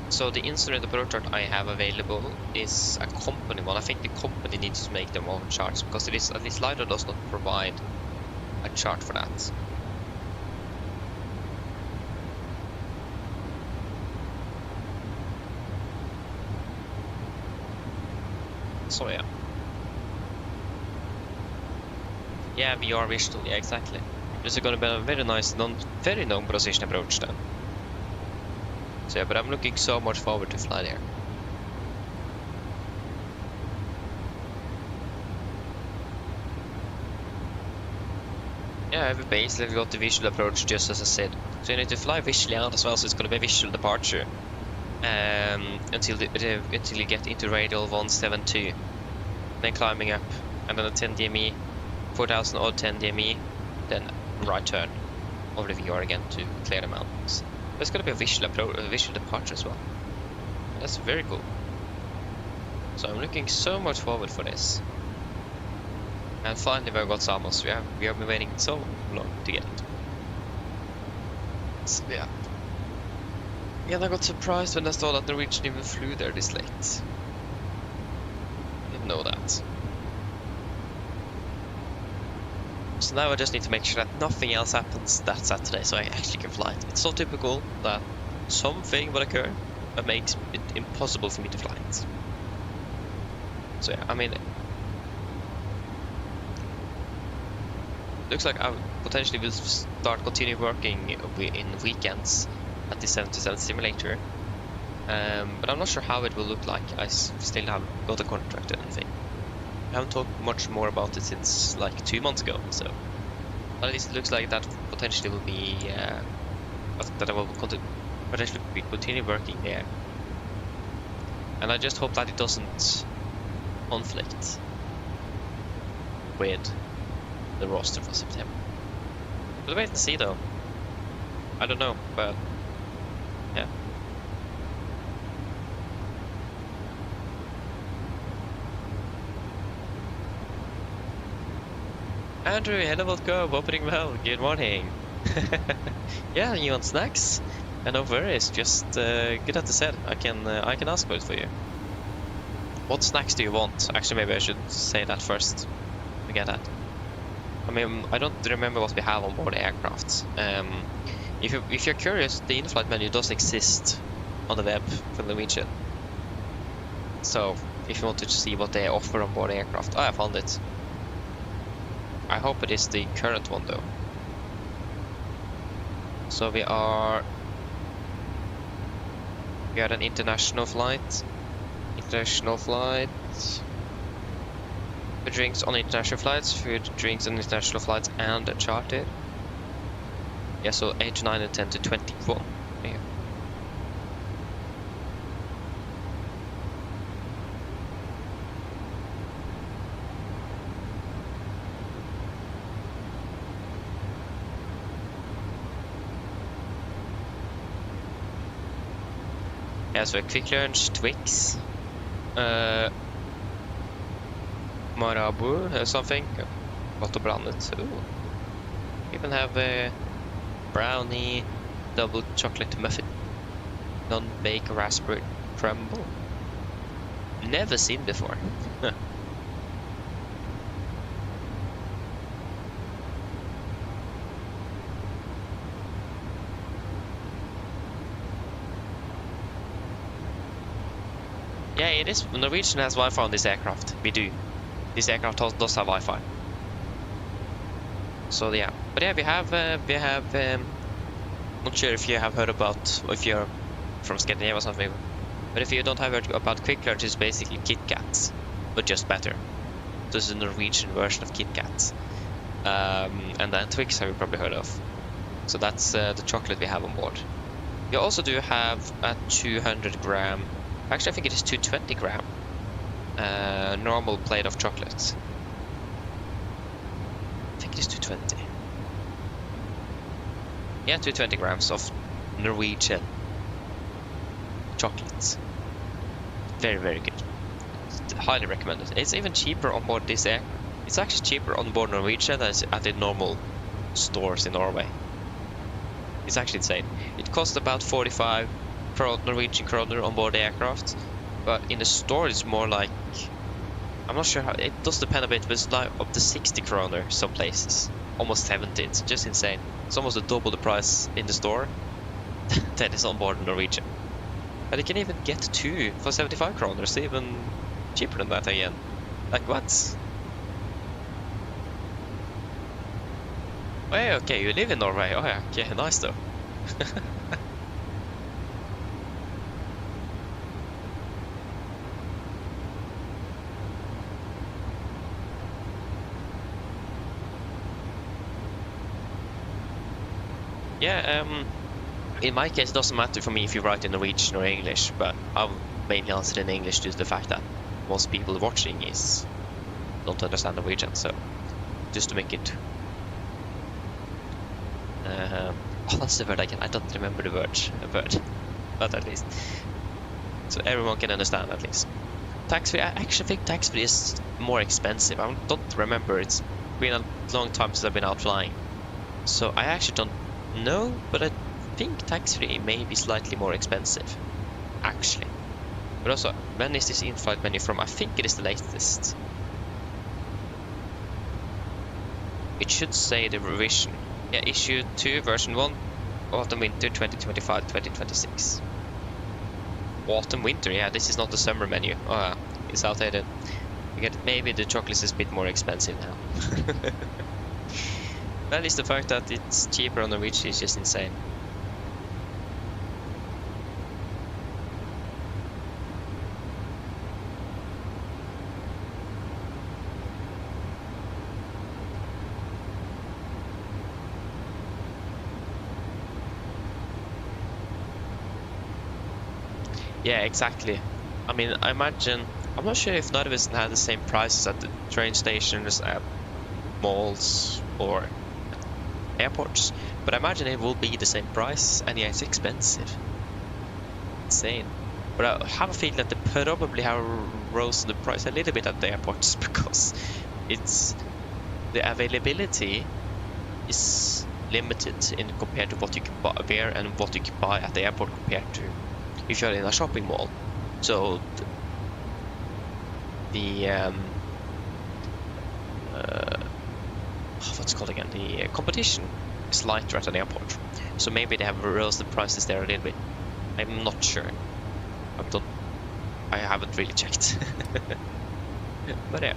So the instrument approach chart I have available is a company one. I think the company needs to make their own charts, because at least LiDAR does not provide a chart for that. So yeah. Yeah, VR visual, yeah, exactly. This is gonna be a very nice, very non-position approach then. So yeah, but I'm looking so much forward to fly there. Yeah, every base we've got the visual approach, just as I said. So you need to fly visually out as well, so it's gonna be a visual departure. Until you get into radial 172, then climbing up, and then a 10 DME, 4000 odd 10 DME, then right turn over the VR again to clear the mountains. There's gonna be a visual departure as well. And that's very cool. So I'm looking so much forward for this. And finally we got Samos. We have been waiting so long to get it. So yeah. Yeah, and I got surprised when I saw that Norwegian even flew there this late. Didn't know that. So now I just need to make sure that nothing else happens that Saturday, so I actually can fly it. It's so typical that something will occur that makes it impossible for me to fly it. So yeah, I mean, looks like I potentially will continue working in weekends at the 77 simulator, but I'm not sure how it will look like. I still haven't got a contract or anything. I haven't talked much more about it since like 2 months ago, so at least it looks like that potentially will be that I will potentially continue working there, and I just hope that it doesn't conflict with the roster for September. We'll wait and see though. I don't know, but yeah. Andrew, hello, welcome, opening well, good morning. Yeah, you want snacks? No worries, just good that you said. I can ask for it for you. What snacks do you want? Actually, maybe I should say that first. We get that. I mean, I don't remember what we have on board the aircraft. If you're curious, the in-flight menu does exist on the web for Norwegian. So, if you want to see what they offer on board the aircraft, I found it. I hope it is the current one though. So we are an international flight. Food, drinks on international flights, food, drinks on international flights and a charter. Yeah, so 8 to 9 and 10 to 21. Yeah. Yeah, so a quick lunch, Twix, Marabou or something. Gott och blandat. Ooh. Even have a brownie, double chocolate muffin, non-bake raspberry crumble. Never seen before. Yeah, it is. Norwegian has Wi-Fi on this aircraft. We do. This aircraft does have Wi-Fi. So yeah, but yeah, we have. Not sure if you have heard about, or if you're from Scandinavia or something. But if you don't have heard about Quick Lunch, it's basically Kit Kats, but just better. This is a Norwegian version of Kit Kats. And then Twix have you probably heard of. So that's the chocolate we have on board. We also do have a 200 gram. Actually, I think it is 220 gram normal plate of chocolate. I think it is 220. Yeah, 220 grams of Norwegian chocolates. Very, very good. Highly recommended. It's even cheaper on board this air. It's actually cheaper on board Norwegian than at the normal stores in Norway. It's actually insane. It costs about 45 Norwegian kroner on board the aircraft, but in the store it's more like, I'm not sure how, it does depend a bit, but it's like up to 60 kroner some places, almost 70. It's just insane. It's almost double the price in the store that is on board Norwegian. But you can even get two for 75 kroner, so even cheaper than that again. Like what? Oh yeah, okay, you live in Norway. Oh yeah, okay, nice though. Yeah, in my case, it doesn't matter for me if you write in Norwegian or English, but I'll mainly answer in English due to the fact that most people watching don't understand Norwegian, so just to make it. Oh, that's the word again. I don't remember the word, but at least so everyone can understand at least. Tax-free. I actually think tax-free is more expensive. I don't remember. It's been a long time since I've been out flying, so I actually don't know. But I think tax-free may be slightly more expensive, actually. But also, when is this in-flight menu from? I think it is the latest. It should say the revision. Yeah, issue 2, version 1, autumn winter 2025-2026. Autumn winter, yeah, this is not the summer menu. Oh, yeah, it's outdated. Maybe the chocolate is a bit more expensive now. At least the fact that it's cheaper on Norwegian is just insane. Yeah, exactly. I mean, I imagine, I'm not sure if Narvesen had the same prices at the train stations, at malls or airports, but I imagine it will be the same price, and yeah, it's expensive. Insane. But I have a feeling that they probably have rose the price a little bit at the airports because it's the availability is limited in compared to what you can buy there and what you can buy at the airport compared to if you're in a shopping mall. So what's it called again? The competition is lighter at an airport. So maybe they have raised the prices there a little bit. I'm not sure. I haven't really checked. But yeah.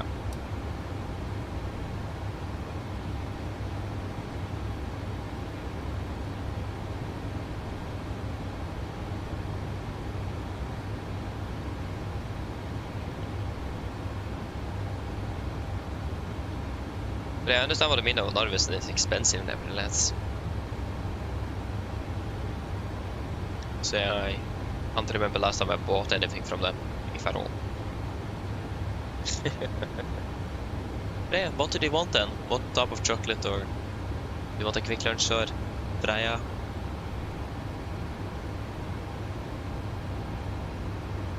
But I understand what I mean though. Narvesen is expensive nevertheless. say I can't remember last time I bought anything from them, if at all. Yeah, what do they want then? What type of chocolate, or do you want a quick lunch or Freia?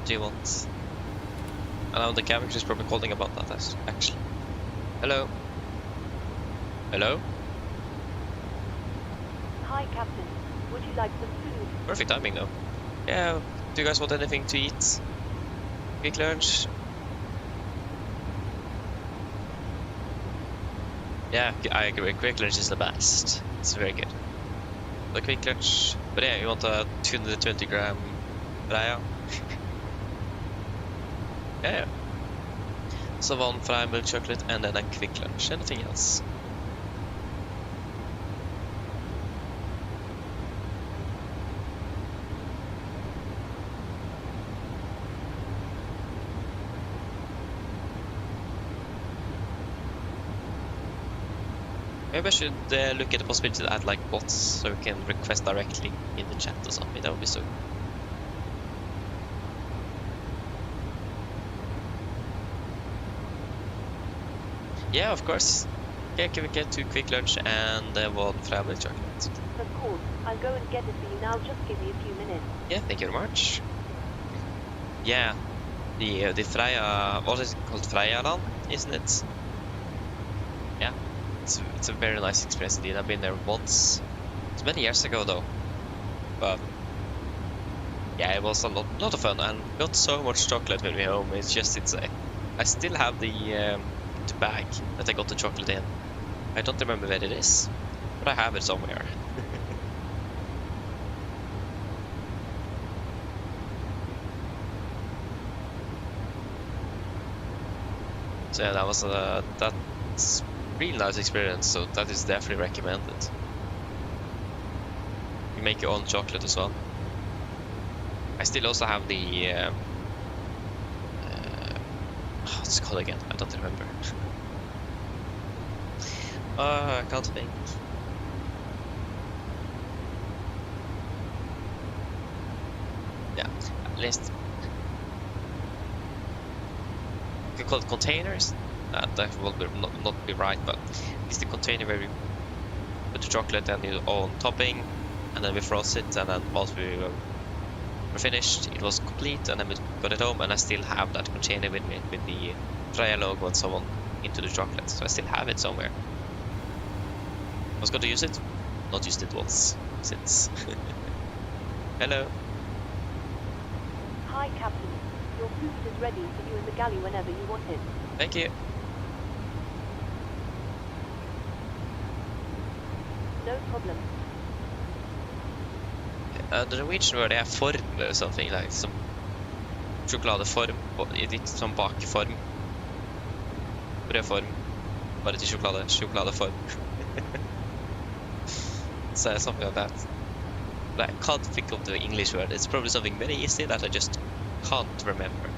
Do you want? I know the cabin crew is probably calling about that actually. Hello? Hello? Hi, Captain. Would you like some food? Perfect timing though. Yeah, do you guys want anything to eat? Quick lunch? Yeah, I agree. Quick lunch is the best. It's very good. The quick lunch. But yeah, you want a 220 gram Freia? Yeah. So one Freia milk chocolate and then a quick lunch. Anything else? Maybe I should look at the possibility to add like bots so we can request directly in the chat or something. That would be so. Yeah, of course. Okay, can we get 2 quick lunch and 1 Freia milk chocolate? Of course. I'll go and get it for you now. Just give me a few minutes. Yeah, thank you very much. Yeah, the Freia, what is it called, Freia, isn't it? Yeah. It's a very nice experience indeed. I've been there once. It's many years ago though. But yeah, it was a lot of fun and got so much chocolate when we home. It's just I still have the bag that I got the chocolate in. I don't remember where it is, but I have it somewhere. So yeah, that was that's really nice experience, so that is definitely recommended. You make your own chocolate as well. I still also have the what's it called again? I don't remember. I can't think. Yeah, at least you can call it containers. That will not be right, but it's the container where we put the chocolate and your own topping, and then we froze it, and then once we were finished, it was complete, and then we got it home, and I still have that container with me with the Freia logo and so on into the chocolate, so I still have it somewhere. I was going to use it, not used it once since. Hello. Hi, Captain. Your food is ready for you in the galley whenever you want it. Thank you. No problem. The Norwegian word er form or something, like some sjokoladeform, som bakeform. Brødform, bare til sjokolade, sjokoladeform. So something like that. But I can't think of the English word. It's probably something very easy that I just can't remember.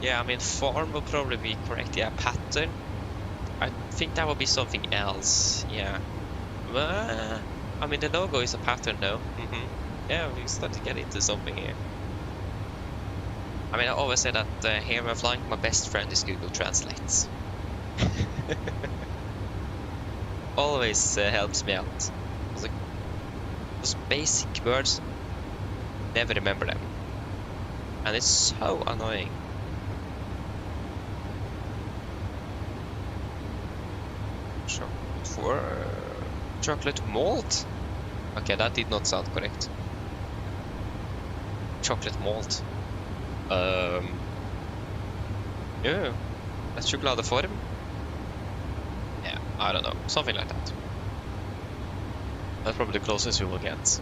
Yeah, I mean, form will probably be correct. Yeah, pattern. I think that would be something else. Yeah. I mean, the logo is a pattern, though. Yeah, we start to get into something here. I mean, I always say that here when I'm flying, my best friend is Google Translate. Always helps me out. Like, those basic words, never remember them. And it's so annoying. Chocolate malt? Okay, that did not sound correct. Chocolate malt. Yeah, that's sjokoladeform. Yeah, I don't know, something like that. That's probably the closest we will get.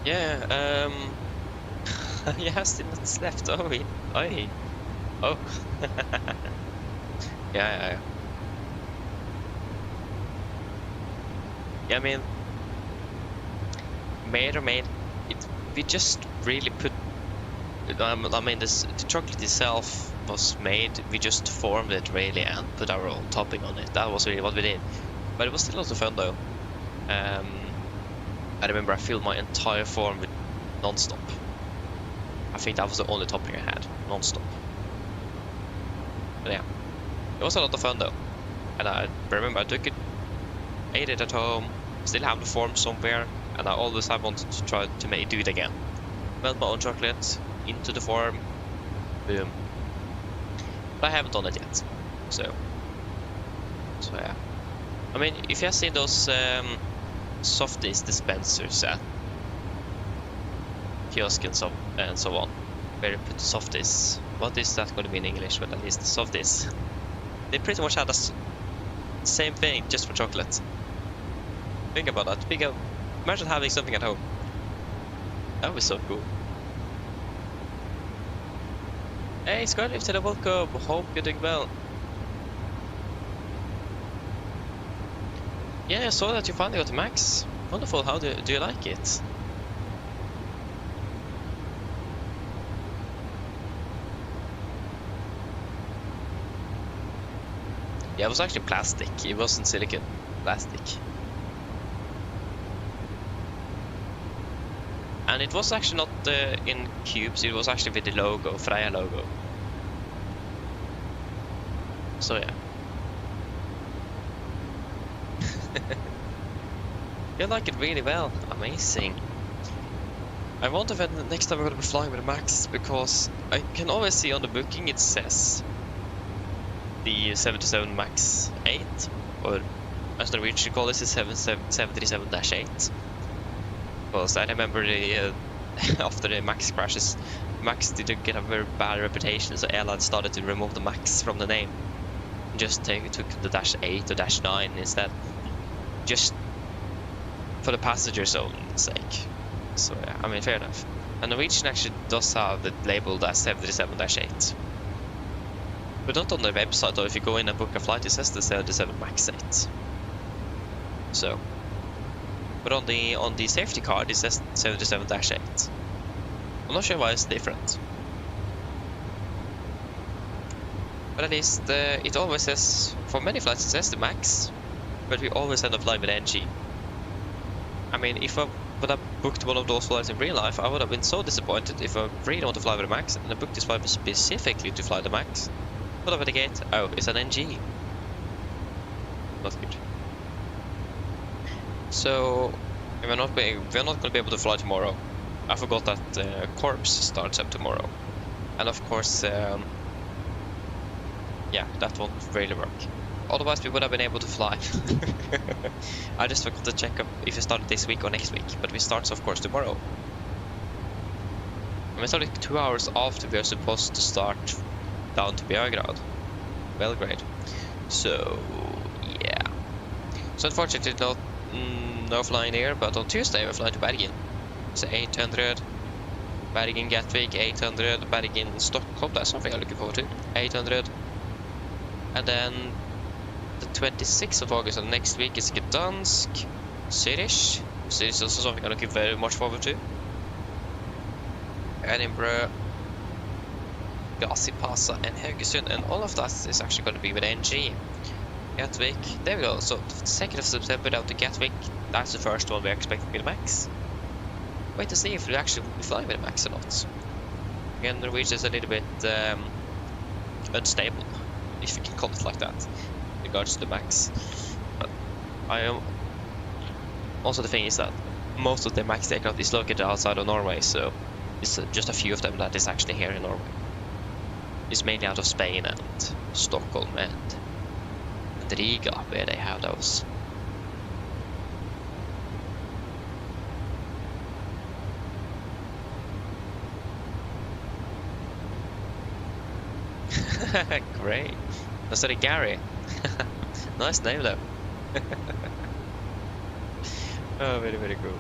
Yeah, yeah, still not slept. Oh, oh. Oh. Yeah. Yeah, I mean, made or made, we just really put. I mean, the chocolate itself was made. We just formed it really and put our own topping on it. That was really what we did. But it was still a lot of fun though. I remember I filled my entire form with non-stop. I think that was the only topping I had, non-stop. But yeah, it was a lot of fun though. And I remember I took it, ate it at home, still have the form somewhere, and I always have wanted to try to do it again. Melt my own chocolate into the form, boom. But I haven't done it yet, so yeah. I mean, if you have seen those softies dispensers at kiosk and so on, where you put softies, what is that going to be in English? But at least the softies, they pretty much had the same thing just for chocolate. Think about that. Imagine having something at home. That would be so cool. Hey, Skylift, welcome. Hope you're doing well. Yeah, I saw that you finally got the Max. Wonderful. How do you like it? Yeah, it was actually plastic. It wasn't silicone. Plastic. And it was actually not in cubes. It was actually with the logo, Freya logo. So yeah. You like it really well. Amazing. I wonder when the next time we're going to be flying with the Max, because I can always see on the booking it says the 737 Max 8, or as the Norwegian call this, is 737-8. Because I remember after the Max crashes, Max did get a very bad reputation, so airlines started to remove the Max from the name. Just took the -8 or -9 instead. Just for the passenger's own sake. So yeah, I mean, fair enough. And Norwegian actually does have it labeled as 737-8. But not on their website, though. If you go in and book a flight, it says the 737 Max 8. So, but on the safety card, it says 737-8. I'm not sure why it's different. But at least it always says, for many flights it says the Max, but we always end up flying with NG. I mean, if I would have booked one of those flights in real life, I would have been so disappointed if I really want to fly with the Max, and I booked this flight specifically to fly the Max. Put up at the gate, oh, it's an NG. Not good. So, we're not going to be able to fly tomorrow. I forgot that Corps starts up tomorrow. And of course, yeah, that won't really work. Otherwise, we would have been able to fly. I just forgot to check up if we started this week or next week. But we start, of course, tomorrow. And we started 2 hours after we are supposed to start down to Belgrade. So, yeah. So unfortunately, no flying here, but on Tuesday we're flying to Bergen. So 800, Bergen Gatwick, 800, Bergen Stockholm, that's something I'm looking forward to, 800. And then the 26th of August, and next week is Gdansk, Zurich. Zurich is also something I'm looking very much forward to. Edinburgh, Gassipasa and Haugesund, and all of that is actually going to be with NG. Gatwick, there we go. So 2nd of September down to Gatwick, that's the first one we're expecting with the Max. Wait to see if we actually will be flying with the Max or not. Again, Norwegian is a little bit unstable, if you can call it like that, in regards to the Max. But I am also, the thing is that most of the Max aircraft is located outside of Norway, so it's just a few of them that is actually here in Norway. It's mainly out of Spain and Stockholm and Riga where they have those. Great. That's a Gary. Nice name though. Oh, very, very cool.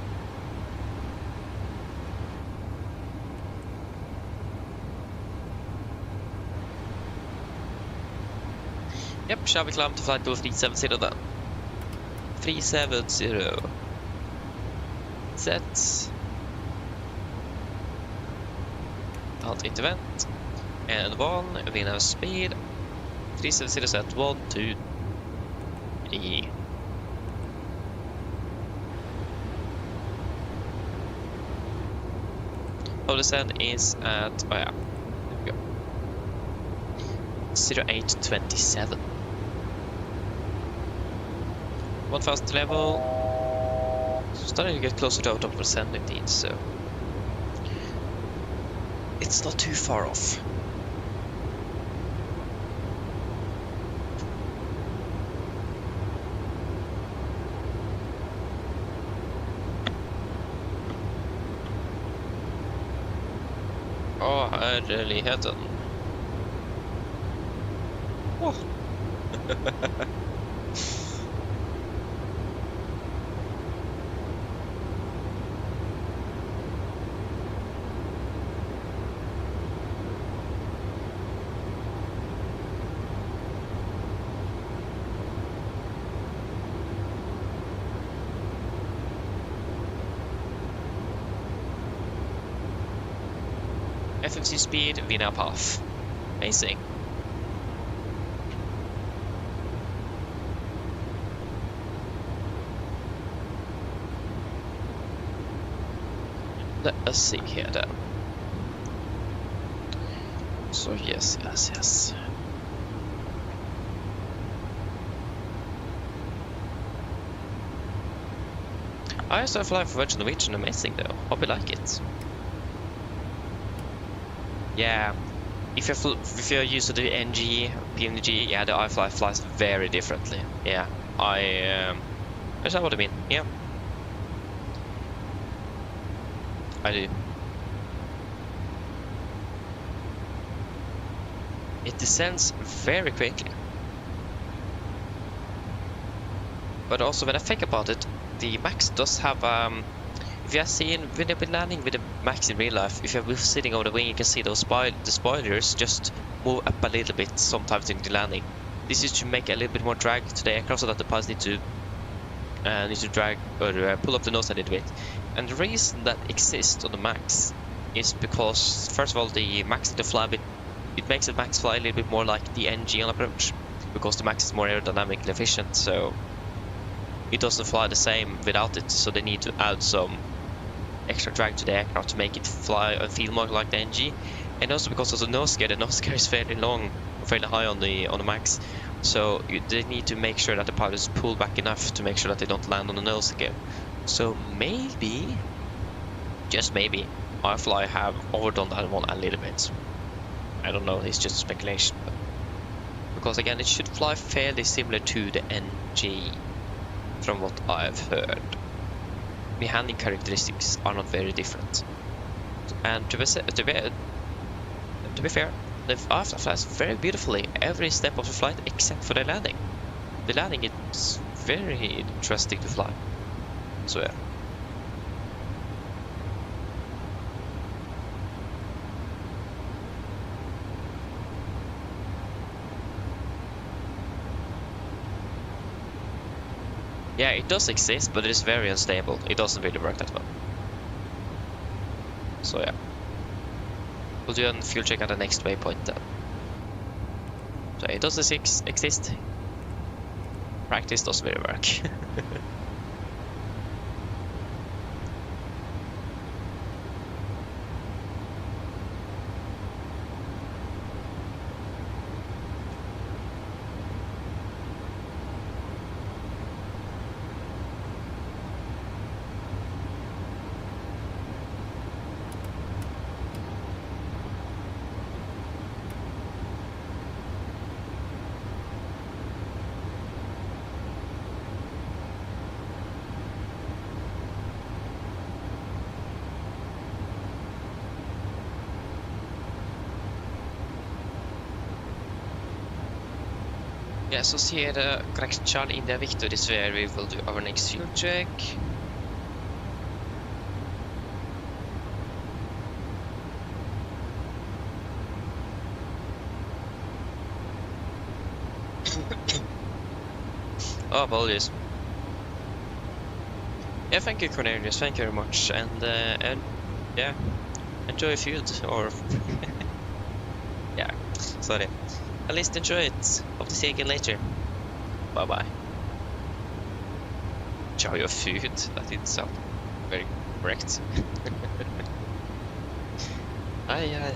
Yep, shall we climb to flight level 370 then? 370. Set. Alt intervent. And 1, we have speed. 370 set, 1, 2, 3. How the send is at, oh yeah, there we go. 0827. 1000 level. Starting to get closer to our top percent indeed, so it's not too far off. Oh, herligheten. Oh. FMC speed, VNAV half. Amazing. Let us see here then. So yes. I used to fly for Oslo Norwegian, amazing though. Hope you like it. Yeah, if you're used to the NG, PMDG, yeah, the IFLY flies very differently. Yeah, that's not what I mean. Yeah, I do. It descends very quickly. But also when I think about it, the Max does have if you have seen when they've been landing with the Max in real life, if you're sitting over the wing, you can see those the spoilers just move up a little bit sometimes in the landing. This is to make a little bit more drag to the aircraft so that the pilots need to drag or pull up the nose a little bit. And the reason that exists on the Max is because, first of all, the Max need to fly a bit. It makes the Max fly a little bit more like the NG on approach, because the Max is more aerodynamically efficient, so it doesn't fly the same without it. So they need to add some extra drag to the aircraft to make it fly and feel more like the NG, and also because of the nose gear is fairly long, fairly high on the Max, so they need to make sure that the pilots pull back enough to make sure that they don't land on the nose gear. So maybe, just maybe, IFLY have overdone that one a little bit. I don't know, it's just speculation, but because again it should fly fairly similar to the NG from what I've heard. The handling characteristics are not very different, and to be fair, the IFLY flies very beautifully every step of the flight except for the landing. The landing is very interesting to fly, so yeah. Yeah, it does exist, but it is very unstable. It doesn't really work that well. So yeah. We'll do a fuel check at the next waypoint then. So it does exist. Practice doesn't really work. Yeah, so here the correct Charlie India Victor is where we will do our next fuel check. Oh, apologies. Yeah, thank you, Cornelius. Thank you very much. And yeah, enjoy food or yeah, sorry. At least enjoy it. Hope to see you again later. Bye bye. Enjoy your food. That didn't sound very correct. Aye, aye, aye.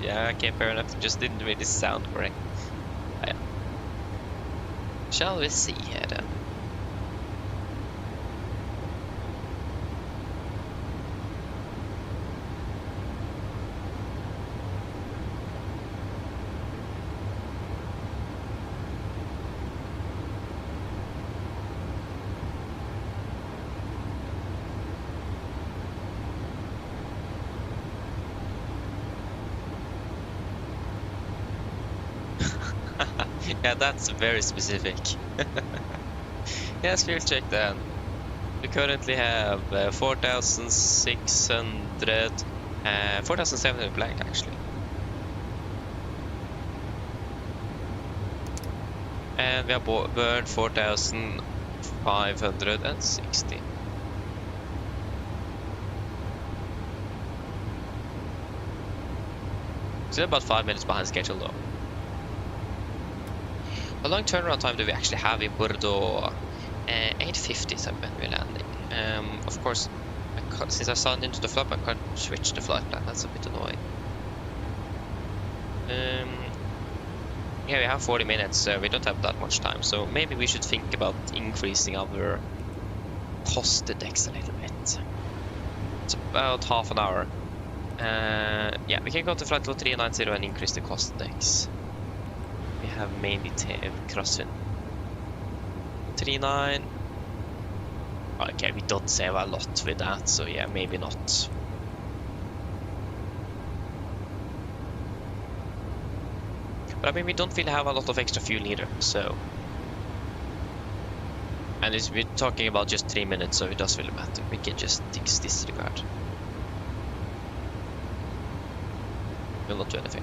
Yeah, okay, fair enough. It just didn't really sound correct. Yeah. Shall we see here then? Yeah, that's very specific. Yes, we'll check then. We currently have 4,600, 4,700 blank actually. And we have burned 4,560. Still about 5 minutes behind schedule though. How long turnaround time do we actually have in Bordeaux? 8:50 is when we're landing. Of course, since I signed into the flap, I can't switch the flight plan. That's a bit annoying. Yeah, we have 40 minutes, so we don't have that much time. So maybe we should think about increasing our cost decks a little bit. It's about half an hour. Yeah, we can go to flight level 390 and increase the cost decks. We have mainly crosswind 39. Okay, we don't save a lot with that, so yeah, maybe not. But I mean, we don't really have a lot of extra fuel either, so. And we're talking about just 3 minutes, so it doesn't really matter. We can just disregard. We'll not do anything.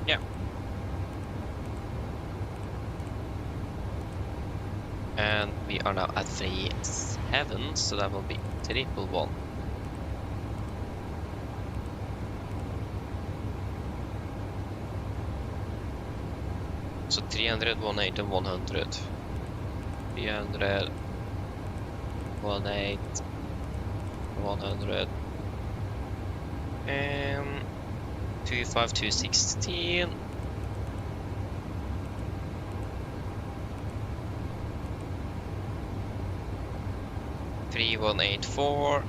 Yeah. And we are now at 37, so that will be 111. So 300, 180, and 100. 300, 180, 100. 25216. Three 184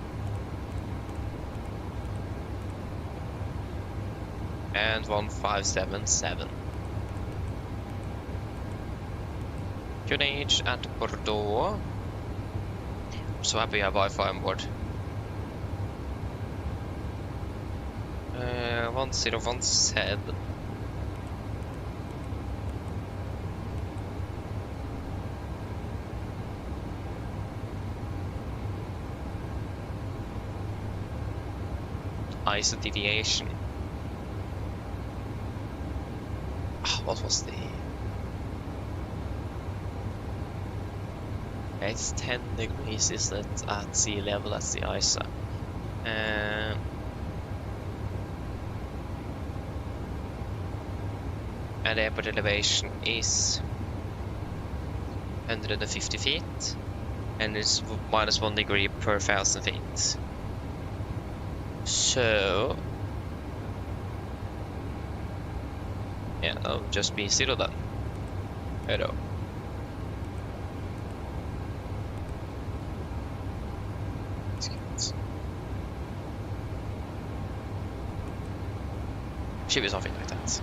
and 1577. QNH at Bordeaux. I'm so happy you have Wi-Fi on board. 1017. ISO deviation. What was the It's 10 degrees, isn't it, at sea level? That's the ISA. And the airport elevation is 150 feet, and it's -1 degree per 1,000 feet. So yeah, that'll just be 0 then. Hello. Should be something like that.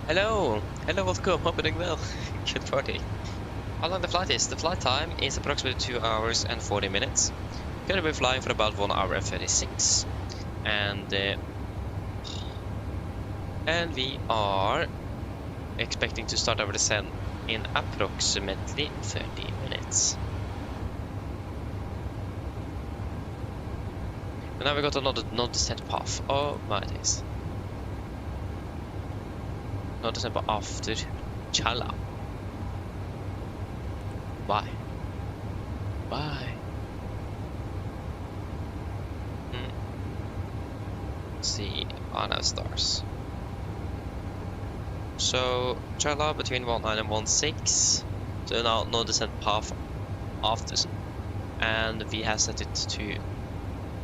Hello! Hello, welcome, hope you're doing well. Good party. How long the flight is? The flight time is approximately 2 hours and 40 minutes. Gonna be flying for about 1 hour and 36. And we are expecting to start our descent in approximately 30 minutes. And now we got another no descent path. Oh my days. No descent path after Chala. Why? Why? Let's see. Oh, no stars. So Chala between 19 and 16. So now no descent path after, and we have set it to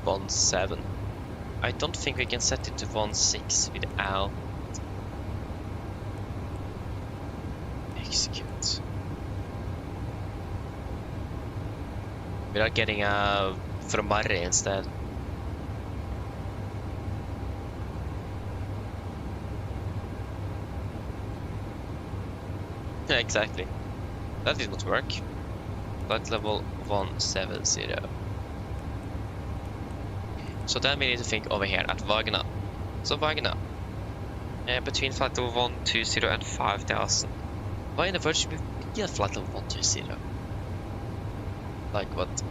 17. I don't think we can set it to 16 without execute. Without getting a Ferrari instead. Yeah, exactly. That did not work. Flight level 170. So then we need to think over here at Wagner. So Wagner, between flight level 120 and 5,000. Why in the world should we be at flight level 120? Like what?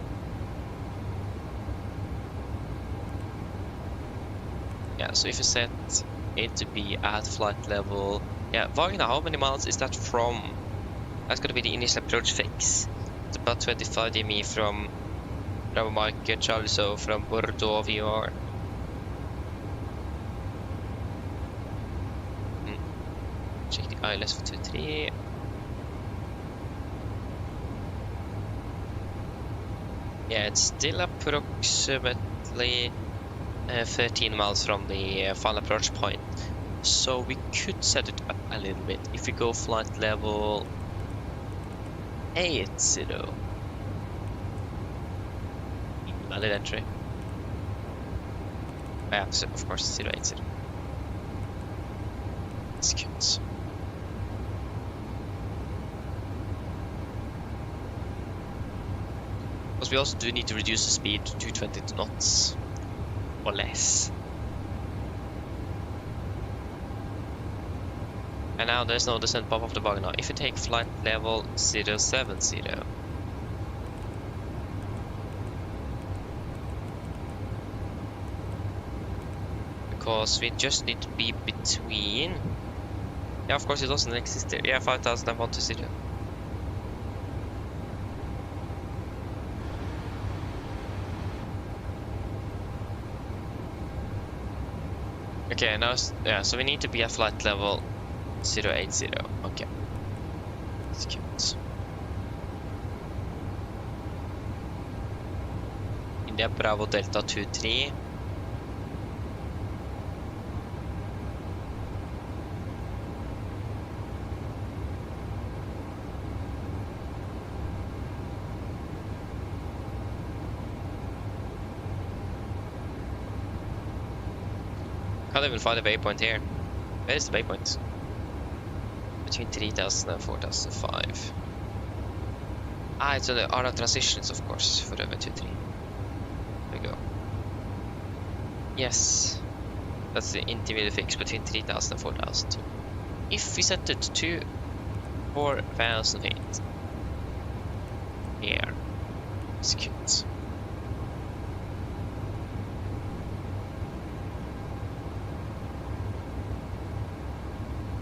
Yeah, so if you set it to be at flight level, yeah, Wagner, how many miles is that from? That's gonna be the initial approach fix. It's about 25 dm from Bravo Mike Charlie, so from Bordeaux VR. Check the ILS for 23. Yeah, it's still approximately 13 miles from the final approach point. So we could set it up a little bit if we go flight level 80. Valid entry. Yeah, so of course 080. It's cute. Because we also do need to reduce the speed to 20 knots or less. And now there's no descent path of the Wagner. If you take flight level 070, because we just need to be between. Yeah, of course it doesn't exist there. Yeah, 5,000 and 120. Okay, now yeah, so we need to be at flight level 080. Okay, that's cute. India Bravo Delta 23. Can't even find a waypoint here. Where is the waypoint? Between 3,000 and 4,005. Ah, it's on the RF transitions, of course, for the 23. There we go. Yes. That's the intermediate fix between 3,000 and 4,000. If we set it to 4,000 feet. Here. It's cute.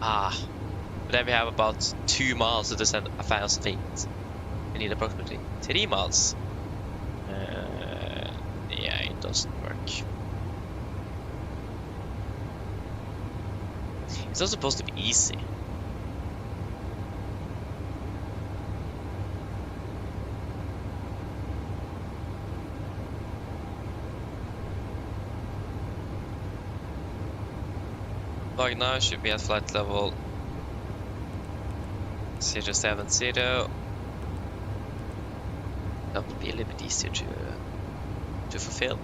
But then we have about 2 miles to descend 1,000 feet. We need approximately 3 miles. Yeah, it doesn't work. It's not supposed to be easy. Like now should be at flight level 070. That would be a little bit easier to fulfill.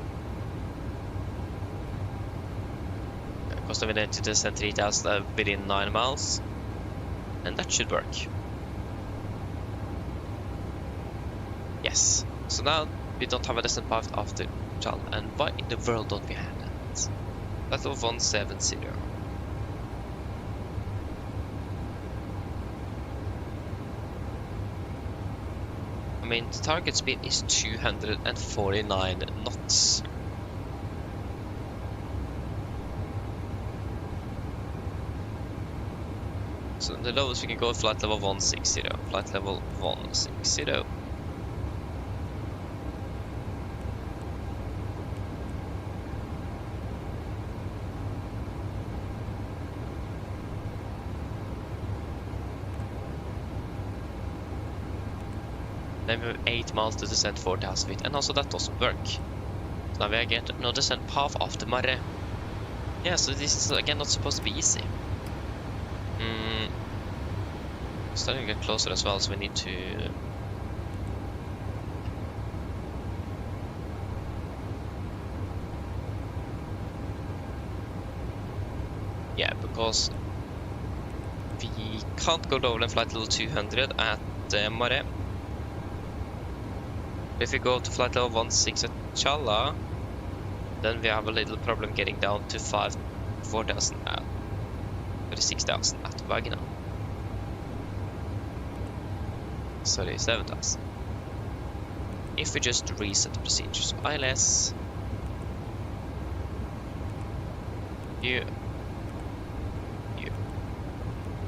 Because then we need to descend 3,000 within 9 miles, and that should work. Yes. So now we don't have a descent path after Chal, and why in the world don't we have that? That's of 170. I mean, the target speed is 249 knots. So the lowest we can go is flight level 160. Flight level 160. Then we have 8 miles to descend 4,000 feet, and also that doesn't work. So now we get no descent path after Marre. Yeah, so this is again not supposed to be easy. Starting to get closer as well, so we need to... Yeah, because we can't go lower than flight level 200 at Marre. If we go to flight level 16 at Challa, then we have a little problem getting down to 4,000 at 36,000 at Vagina. Sorry, 7,000. If we just reset the procedures, so ILS, you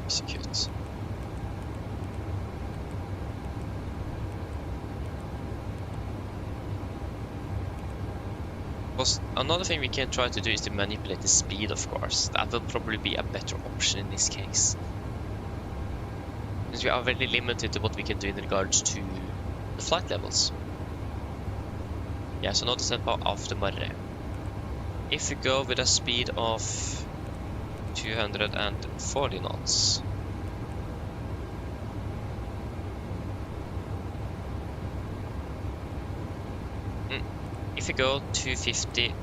execute. Another thing we can try to do is to manipulate the speed, of course. That will probably be a better option in this case. Since we are very limited to what we can do in regards to the flight levels. Yeah, so no descent path after Marre. If we go with a speed of 240 knots. If we go 250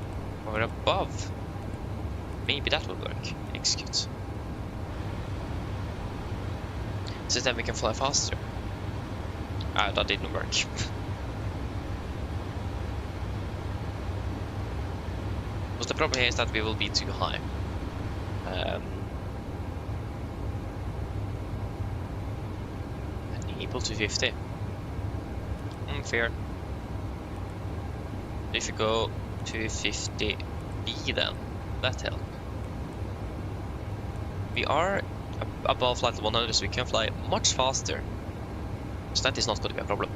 or above, maybe that will work. Execute. So then we can fly faster. That didn't work. But the problem here is that we will be too high. Enable 250. Fair. If you go 250B then, that help. We are above flight level 100, so we can fly much faster. So that is not going to be a problem.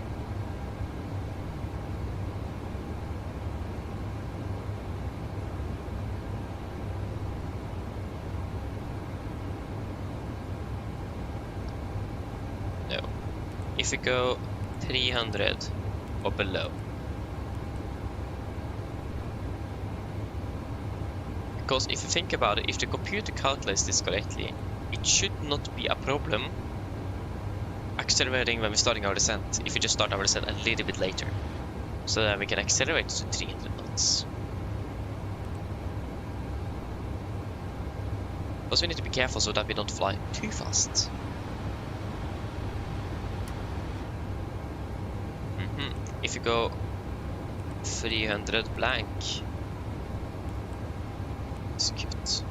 No. If we go 300 or below. Because if you think about it, if the computer calculates this correctly, it should not be a problem accelerating when we're starting our descent, if we just start our descent a little bit later. So then we can accelerate to 300 knots. But we need to be careful so that we don't fly too fast. If you go 300 blank, execute.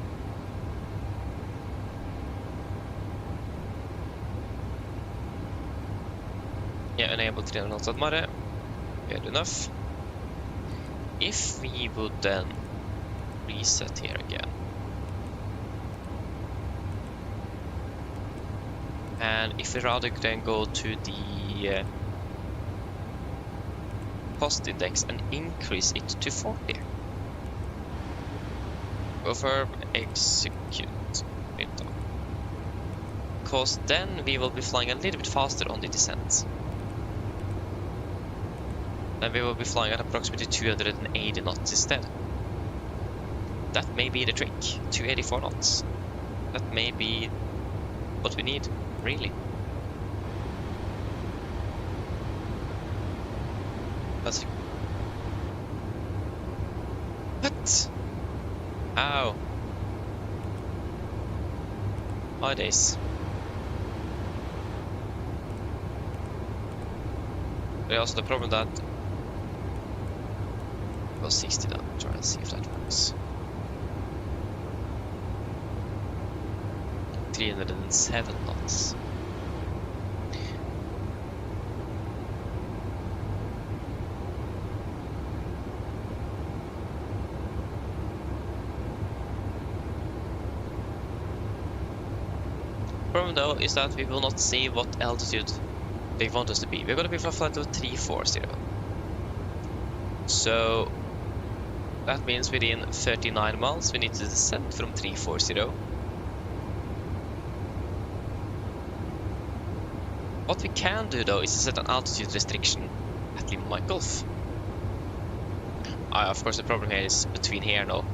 Yeah, enable 300 knots at Marre. Good enough. If we would then reset here again. And if we rather then go to the cost index and increase it to 40. Confirm, execute. Because then we will be flying a little bit faster on the descent. Then we will be flying at approximately 280 knots instead. That may be the trick. 284 knots. That may be what we need, really. That's... What? Ow. My days. There's also the problem that... Go 60 down, try and see if that works. 307 knots. Problem though is that we will not see what altitude they want us to be. We're going to be for flight level 340. So that means within 39 miles we need to descend from 340. What we can do though is to set an altitude restriction at Lima Gulf. Of course the problem here is between here now.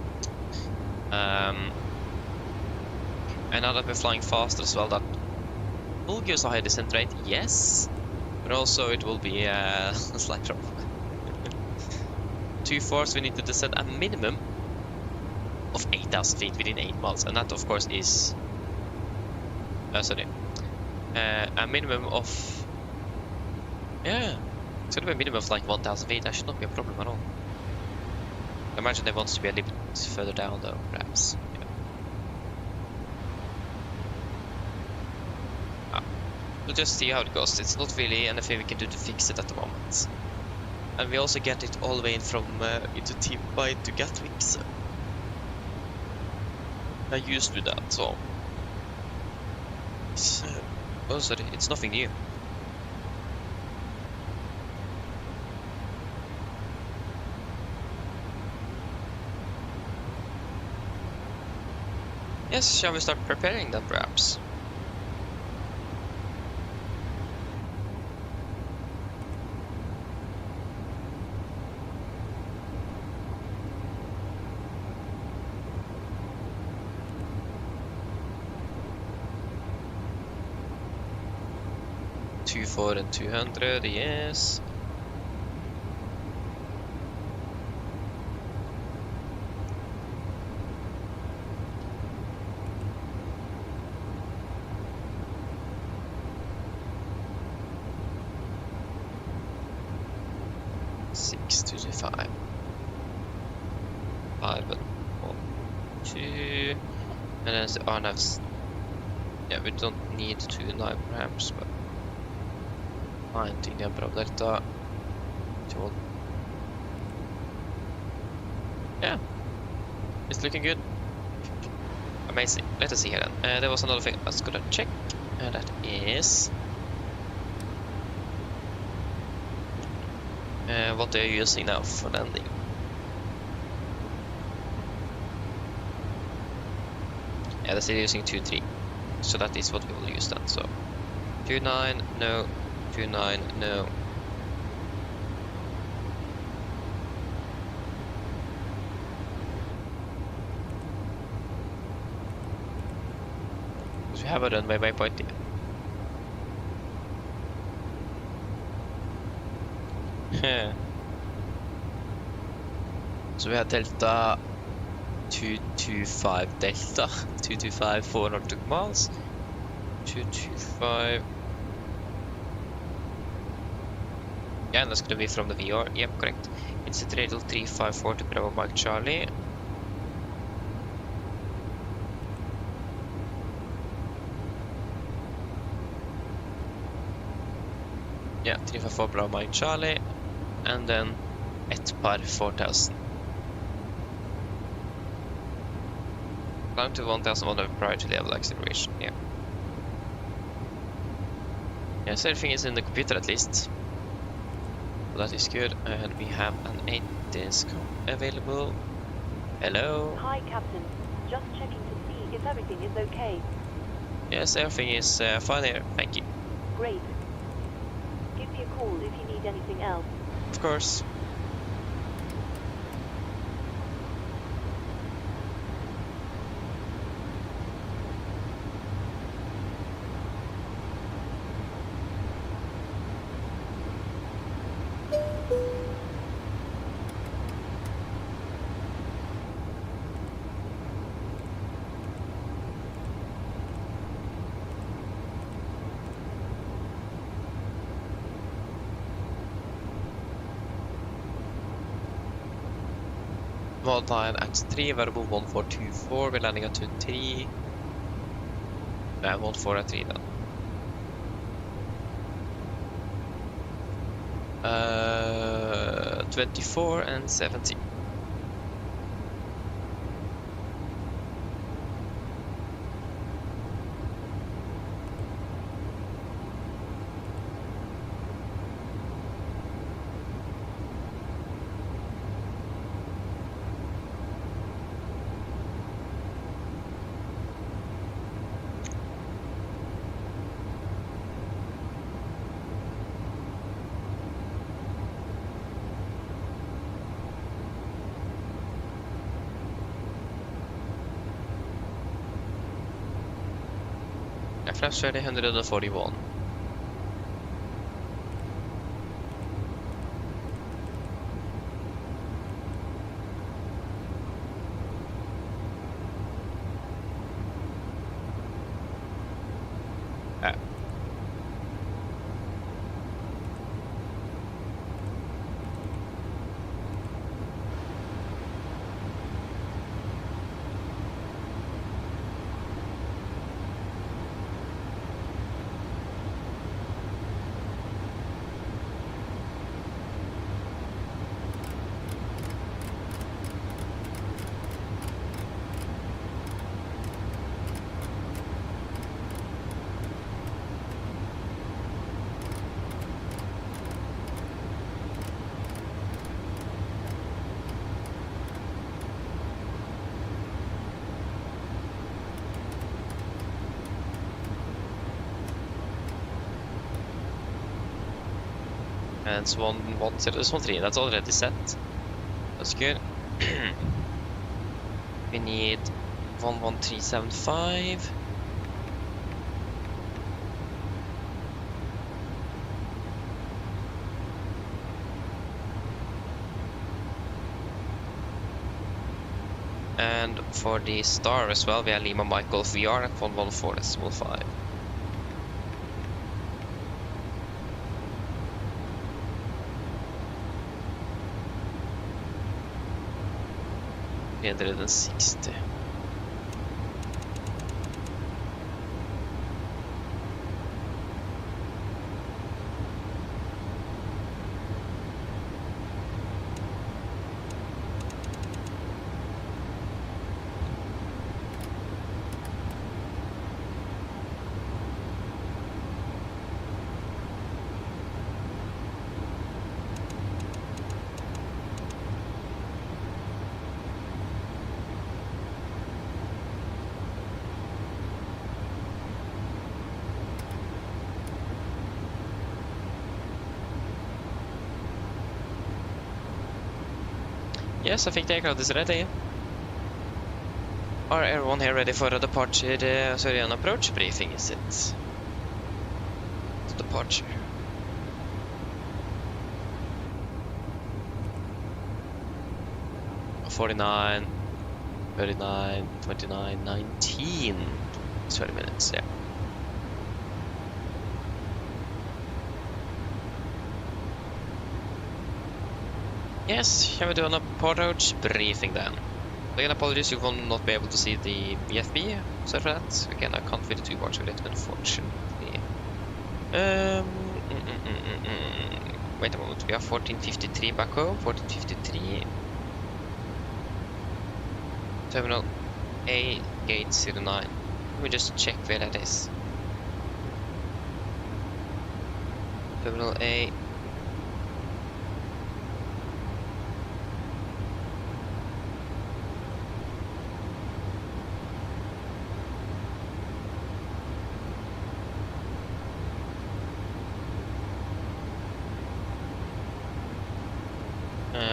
And now that we're flying faster as well, that will give us a higher descent rate, yes. But also it will be a slight drop. 2-4, we need to descend a minimum of 8,000 feet within 8 miles. And that of course is... a minimum of... Yeah, it's gonna be a minimum of like 1,000 feet. That should not be a problem at all. I imagine they want us to be a little bit further down though, perhaps. Yeah. We'll just see how it goes. It's not really anything we can do to fix it at the moment. And we also get it all the way in from into Timby to Gatwick, so... I'm used to that, so... It's, oh, sorry, it's nothing new. Yes, shall we start preparing then, perhaps? $2,400 and $200, yes. $625. 5 and 1, 2, and then the RNAVs. Yeah, we don't need 2.9 perhaps, but ingenting igjen bra delta. Yeah, it's looking good. Amazing. Let us see here then. There was another thing I was gonna check, and that is what they're using now for landing. Yeah, they're still using 2.3, so that is what we will use then. So 2.9, no. 2.9, no. Because we have a runway waypoint here. So we have delta 225 delta 225 400 miles 225. Yeah, and that's gonna be from the VR. Yep, correct. It's at radial 354 to Bravo Mike Charlie. Yeah, 354 Bravo Mike Charlie, and then at par 4000. Climb to 1100 prior to level acceleration. Yeah. Yes, everything is in the computer at least. So that is good. And we have an 8 available. Hello. Hi, Captain. Just checking to see if everything is okay. Yes, everything is fine here. Thank you. Great. Give me a call if you need anything else. Of course. Line at 3, variable 1424, we're landing at 23. 14 at 3 then. 24 and 70. Flaps ready 141. And it's 113, that's already set. That's good. We need 11375. And for the star as well, we have Lima Michael VR at 114.5. Than 60. Yes, I think the aircraft is ready. Are everyone here ready for a departure? Sorry, an approach briefing, is it? Departure. $49, 39, 29, 19. 20 minutes, yeah. Yes, can we do an approach briefing then? Again, apologies, you will not be able to see the VFB. Sorry for that. Again, I can't really do much with it, unfortunately. Wait a moment, we have 1453 back home. 1453. Terminal A, gate 09. Let me just check where that is. Terminal A.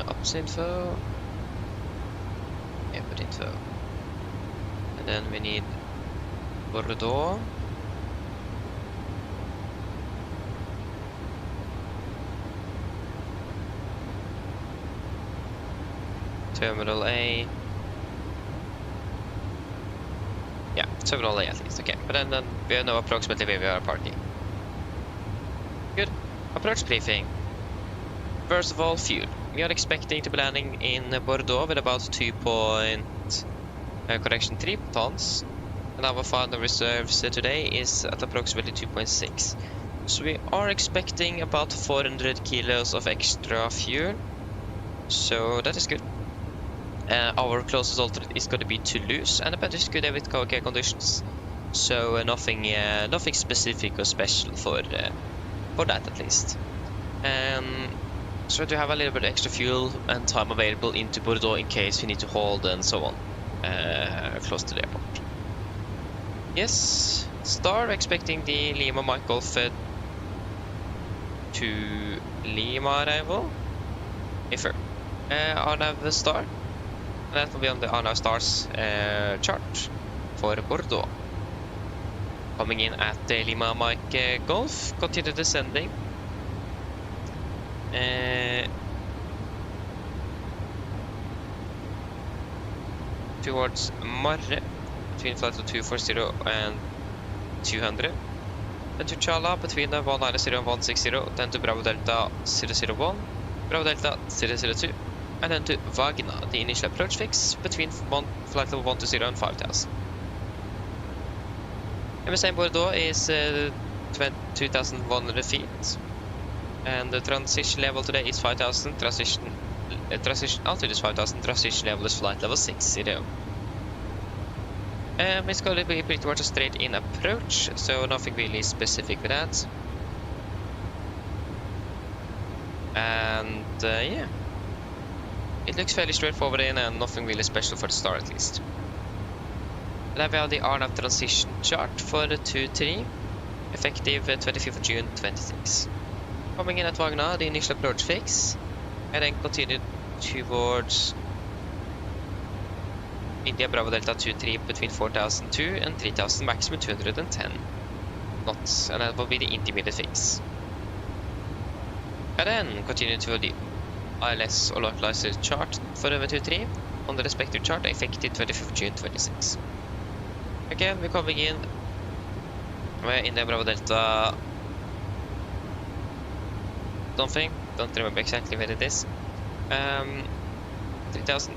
Ops info. Input info. And then we need Bordeaux. Terminal A. Yeah, Terminal A at least, okay. But then we know approximately where we are parking. Good. Approach briefing. First of all, fuel. We are expecting to be landing in Bordeaux with about 3 tons. And our final reserves today is at approximately 2.6. So we are expecting about 400 kilos of extra fuel. So that is good. Our closest alternate is going to be Toulouse, and the weather is good with okay conditions. So nothing specific or special for that at least. So to have a little bit extra fuel and time available into Bordeaux in case we need to hold and so on, close to the airport. Yes, Star expecting the Lima Mike Golf to Lima arrival. Iffer. Arnav Star. And that will be on the Arnav Stars chart for Bordeaux. Coming in at the Lima Mike Golf, continue descending. Towards Marre, between flight of 240 and 200. Then to Chala, between 190 and 160. Then to Bravo Delta 001, Bravo Delta 002. And then to Wagner, the initial approach fix, between flight level 120 and 5000. MSA Bordeaux is 2,100 feet. And the transition level today is 5,000. Transition altitude is 5,000. Transition level is flight level 60. It's going to be pretty much a straight in approach, so nothing really specific with that. And yeah, it looks fairly straightforward in, and nothing really special for the Star at least. Then we have the RNAV transition chart for the 2-3, effective 25th of June 26. Coming in at Wagner, the initial approach fix, and then continue towards India Bravo Delta 2-3 between 4,002 and 3,000, maximum 210 knots, and that will be the intermediate fix. And then continue to the ILS or localizer chart for the 2-3 on the respective chart, effective 25th June 26. Again, we're coming in India Bravo Delta something, don't remember exactly where it is. 3,000,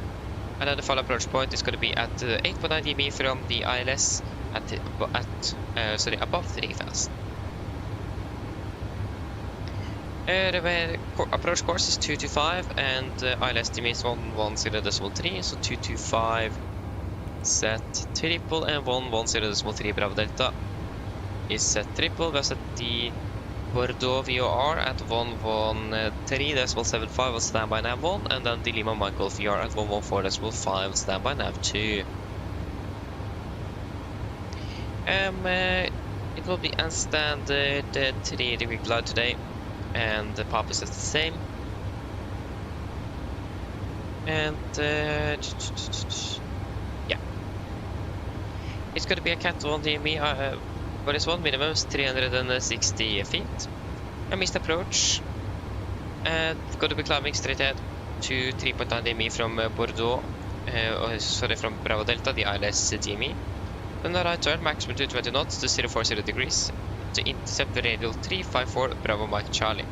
and then the final approach point is going to be at 8.9 dB from the ILS above 3,000. The approach course is 225 and ILS dB is 110.3, so 225 set triple and 110.3 Bravo Delta is set triple. We have set the Bordeaux VOR at 113.75 on standby nav 1, and then the Lima Michael VR at 114.5 on standby nav 2. It will be a standard 3-degree cloud today, and the PAP is the same. And yeah, it's going to be a Cat 1 DME. Boris 1 minimum is 360 feet. A missed approach. Going to be climbing straight ahead to 3.9 DME from Bordeaux. From Bravo Delta, the ILS DME. Then a right turn, maximum 220 knots to 040 degrees to intercept the radial 354 Bravo Mike Charlie.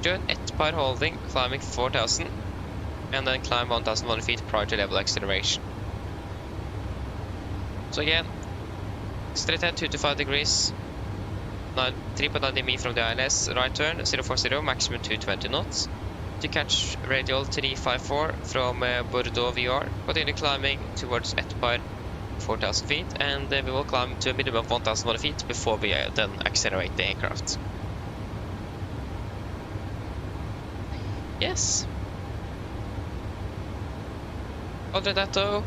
Join Etpar holding, climbing 4,000, and then climb 1,100 feet prior to level acceleration. So again, straight ahead 2 to 5 degrees, 3.9 dB from the ILS, right turn 040, maximum 220 knots. To catch radial 354 from Bordeaux VR, continue climbing towards Etpar 4,000 feet, and we will climb to a minimum of 1,100 feet before we then accelerate the aircraft. Yes. Other than that though,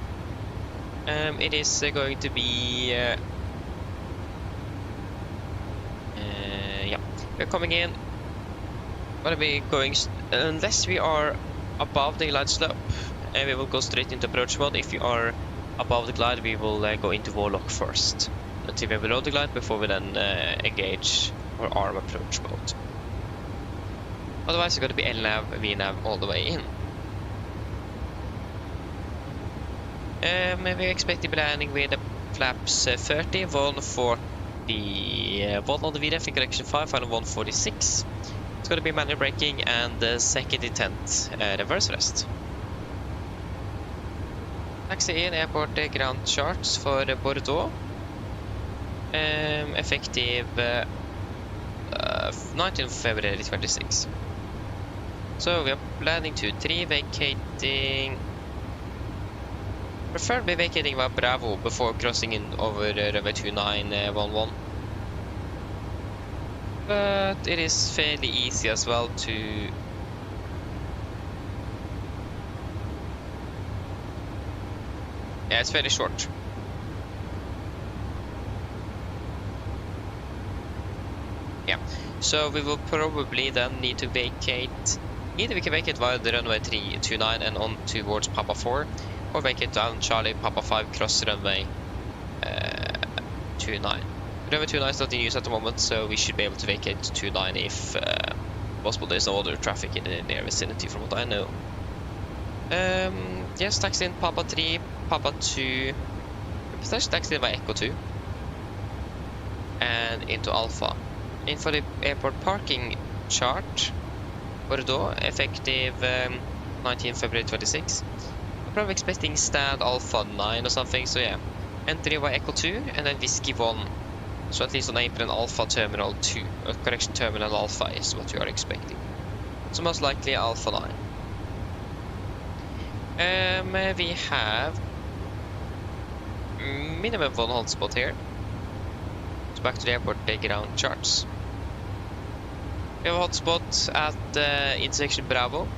it is going to be yeah, we're coming in. Gonna be going unless we are above the glide slope, and we will go straight into approach mode. If we are above the glide, we will go into warlock first until we are below the glide before we then engage or arm approach mode. Otherwise, it's going to be LNAV, VNAV all the way in. We're expecting to be landing with the flaps 30, 140, 1 on the VDF in correction 5, final 146. It's going to be manual braking and second intent reverse rest. Taxi in airport ground charts for Bordeaux. Effective 19th February 26. So we are planning to 3 vacating. Preferably vacating by Bravo before crossing in over runway 2911. But it is fairly easy as well to yeah, it's fairly short. Yeah, so we will probably then need to vacate. Either we can vacate via the runway 329 and on towards Papa 4, or vacate down Charlie Papa 5 cross runway 29. Runway 29 is not in use at the moment, so we should be able to vacate 29 if possible. There's no other traffic in the near vicinity from what I know. Yes, taxi in Papa 3, Papa 2, potentially taxi in by Echo 2, and into Alpha. In for the airport parking chart, Bordeaux, effective 19th February 26. I'm probably expecting stand Alpha 9 or something, so yeah. Entry by Echo 2 and then Whiskey 1. So at least on apron Alpha Terminal 2, correction Terminal Alpha is what you are expecting. So most likely Alpha 9. We have minimum 1 hotspot here. So back to the airport, the ground charts. We have a hotspot at intersection Bravo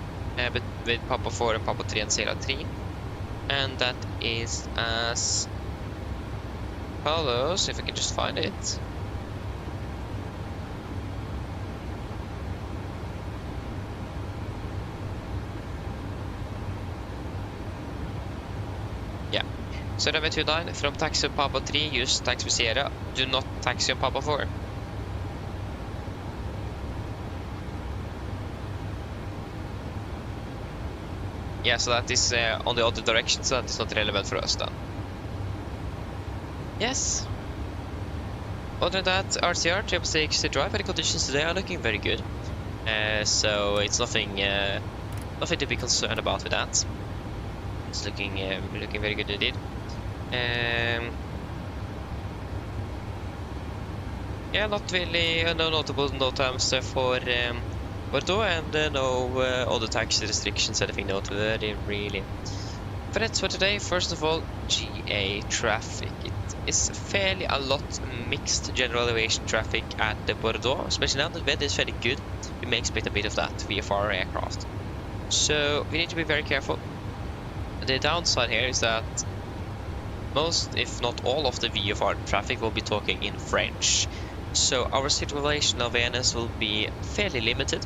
with Papa 4 and Papa 3 and Sierra 3. And that is as follows, if I can just find it. Yeah. So runway 29 from taxi on Papa 3, use taxi Sierra. Do not taxi on Papa 4. Yeah, so that is on the other direction, so that is not relevant for us then. Yes. Other than that, RCR 666 drive, and the conditions today are looking very good. So it's nothing to be concerned about with that. It's looking very good indeed. Yeah, not really no notable no times for Bordeaux, and no other taxi restrictions, anything noteworthy really. Threats for today, first of all, GA traffic. It is fairly a lot mixed general aviation traffic at the Bordeaux, especially now that the weather is fairly good. We may expect a bit of that VFR aircraft. So we need to be very careful. The downside here is that most, if not all, of the VFR traffic will be talking in French. So our situational awareness will be fairly limited.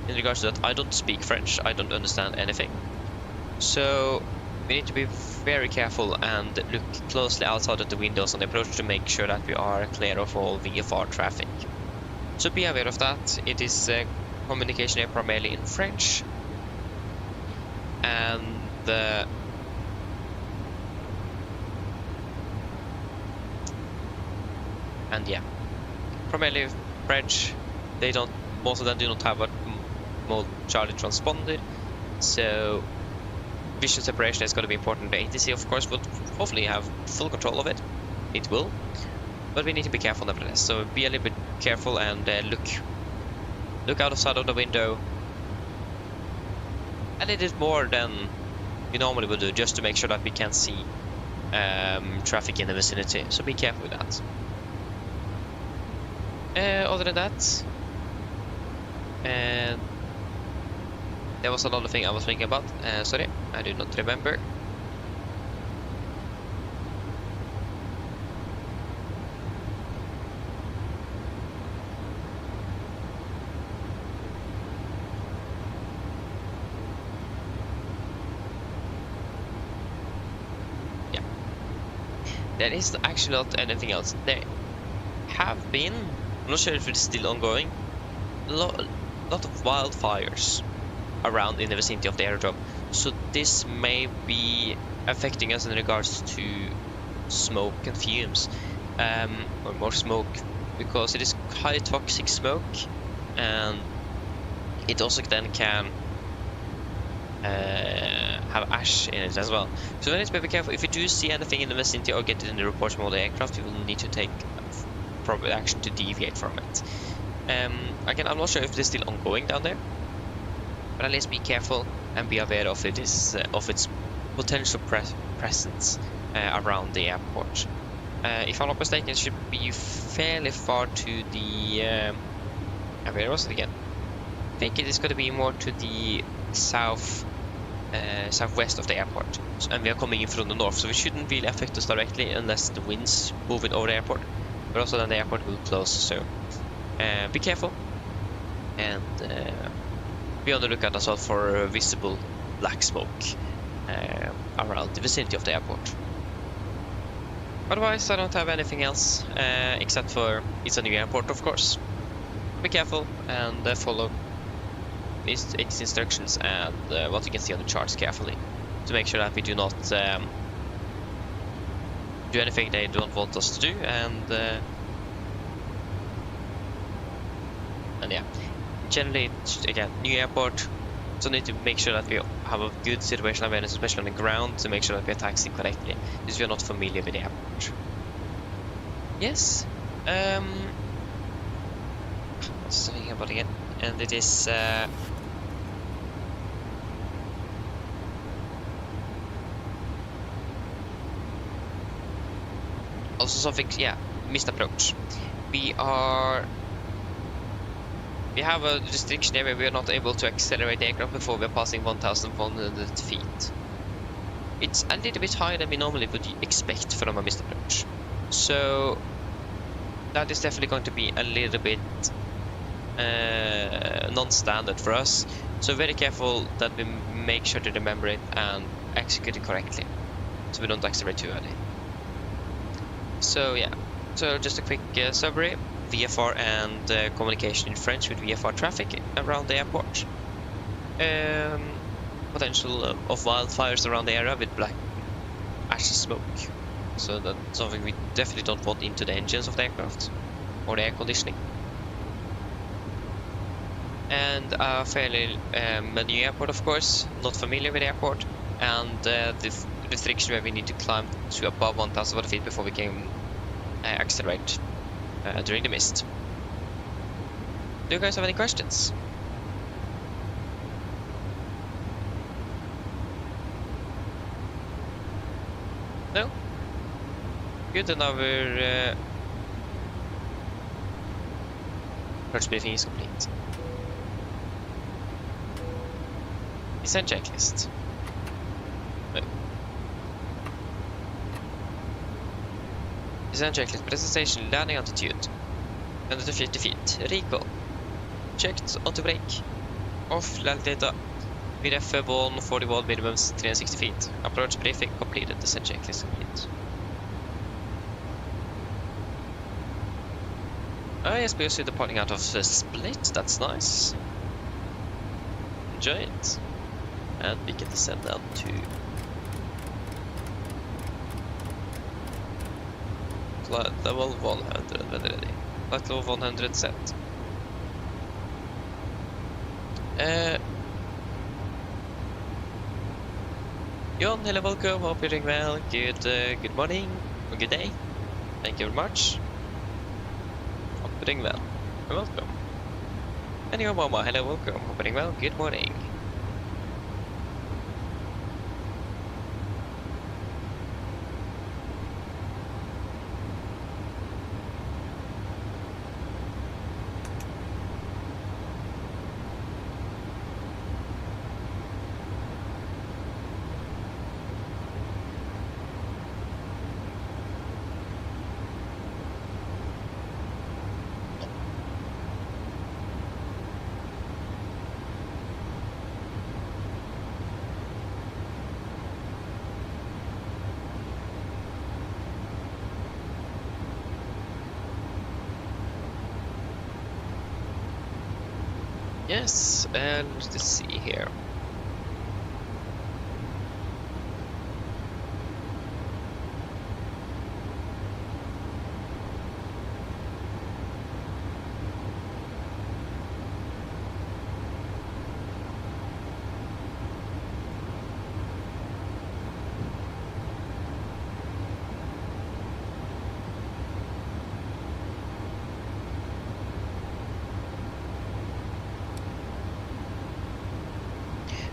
In regards to that, I don't speak French, I don't understand anything. So we need to be very careful and look closely outside of the windows on the approach to make sure that we are clear of all VFR traffic. So be aware of that. It is communication here primarily in French. And yeah, primarily French. They don't, most of them do not have a mode Charlie transponder, so vision separation is going to be important. The ATC, of course, will hopefully have full control of it. It will, but we need to be careful nevertheless. So be a little bit careful and look outside of the window a little bit more than you normally would do, just to make sure that we can see traffic in the vicinity. So be careful with that. Other than that, There was another thing I was thinking about. Sorry, I do not remember. Yeah. There is actually not anything else. There have been, I'm not sure if it's still ongoing, lot of wildfires around in the vicinity of the airdrop, so this may be affecting us in regards to smoke and fumes, or more smoke, because it is highly toxic smoke, and it also then can have ash in it as well. So we need to be careful. If you do see anything in the vicinity or get it in the reports from all the aircraft, you will need to take proper action to deviate from it. Again, I'm not sure if it is still ongoing down there, but at least be careful and be aware of its potential presence around the airport. If I'm not mistaken, it should be fairly far to the where was it again? I think it is going to be more to the southwest of the airport, and we are coming in from the north, so it shouldn't really affect us directly unless the winds move it over the airport. But also then the airport will close, so be careful and be on the lookout as well for visible black smoke around the vicinity of the airport. Otherwise, I don't have anything else except for it's a new airport, of course. Be careful and follow its instructions and what you can see on the charts carefully to make sure that we do not do anything they don't want us to do, and yeah, generally, again, new airport, so need to make sure that we have a good situational awareness, especially on the ground, to make sure that we are taxiing correctly, because we are not familiar with the airport. Yes, what's something about again? And it is also something, yeah, missed approach. We have a restriction here where we are not able to accelerate the aircraft before we are passing 1,100 feet. It's a little bit higher than we normally would expect from a missed approach. So that is definitely going to be a little bit non-standard for us. So very careful that we make sure to remember it and execute it correctly, so we don't accelerate too early. So yeah, so just a quick summary. VFR and communication in French with VFR traffic around the airport. Potential of wildfires around the area with black ashy smoke. So that's something we definitely don't want into the engines of the aircraft or the air conditioning. And a fairly new airport, of course, not familiar with the airport, and the restriction where we need to climb to above 1,000 feet before we can accelerate during the mist. Do you guys have any questions? No? Good, then our approach briefing is complete. Descent checklist. No. Descent checklist. Presentation. Landing altitude 150 feet. Recall. Checked. Auto brake. Off. Land data. VRF 141 minimums 360 feet. Approach briefing completed. Descent checklist complete. Yes, we see departing out of Split. That's nice. Enjoy it. And we can descend down to flight level 100 when ready. Flight level 100 set. John, hello, welcome. Hope you're doing well. Good morning or good day. Thank you very much. Hope you're doing well. You're welcome. And your mama, hello, welcome. Hope you're doing well. Good morning. Yes, and let's see here.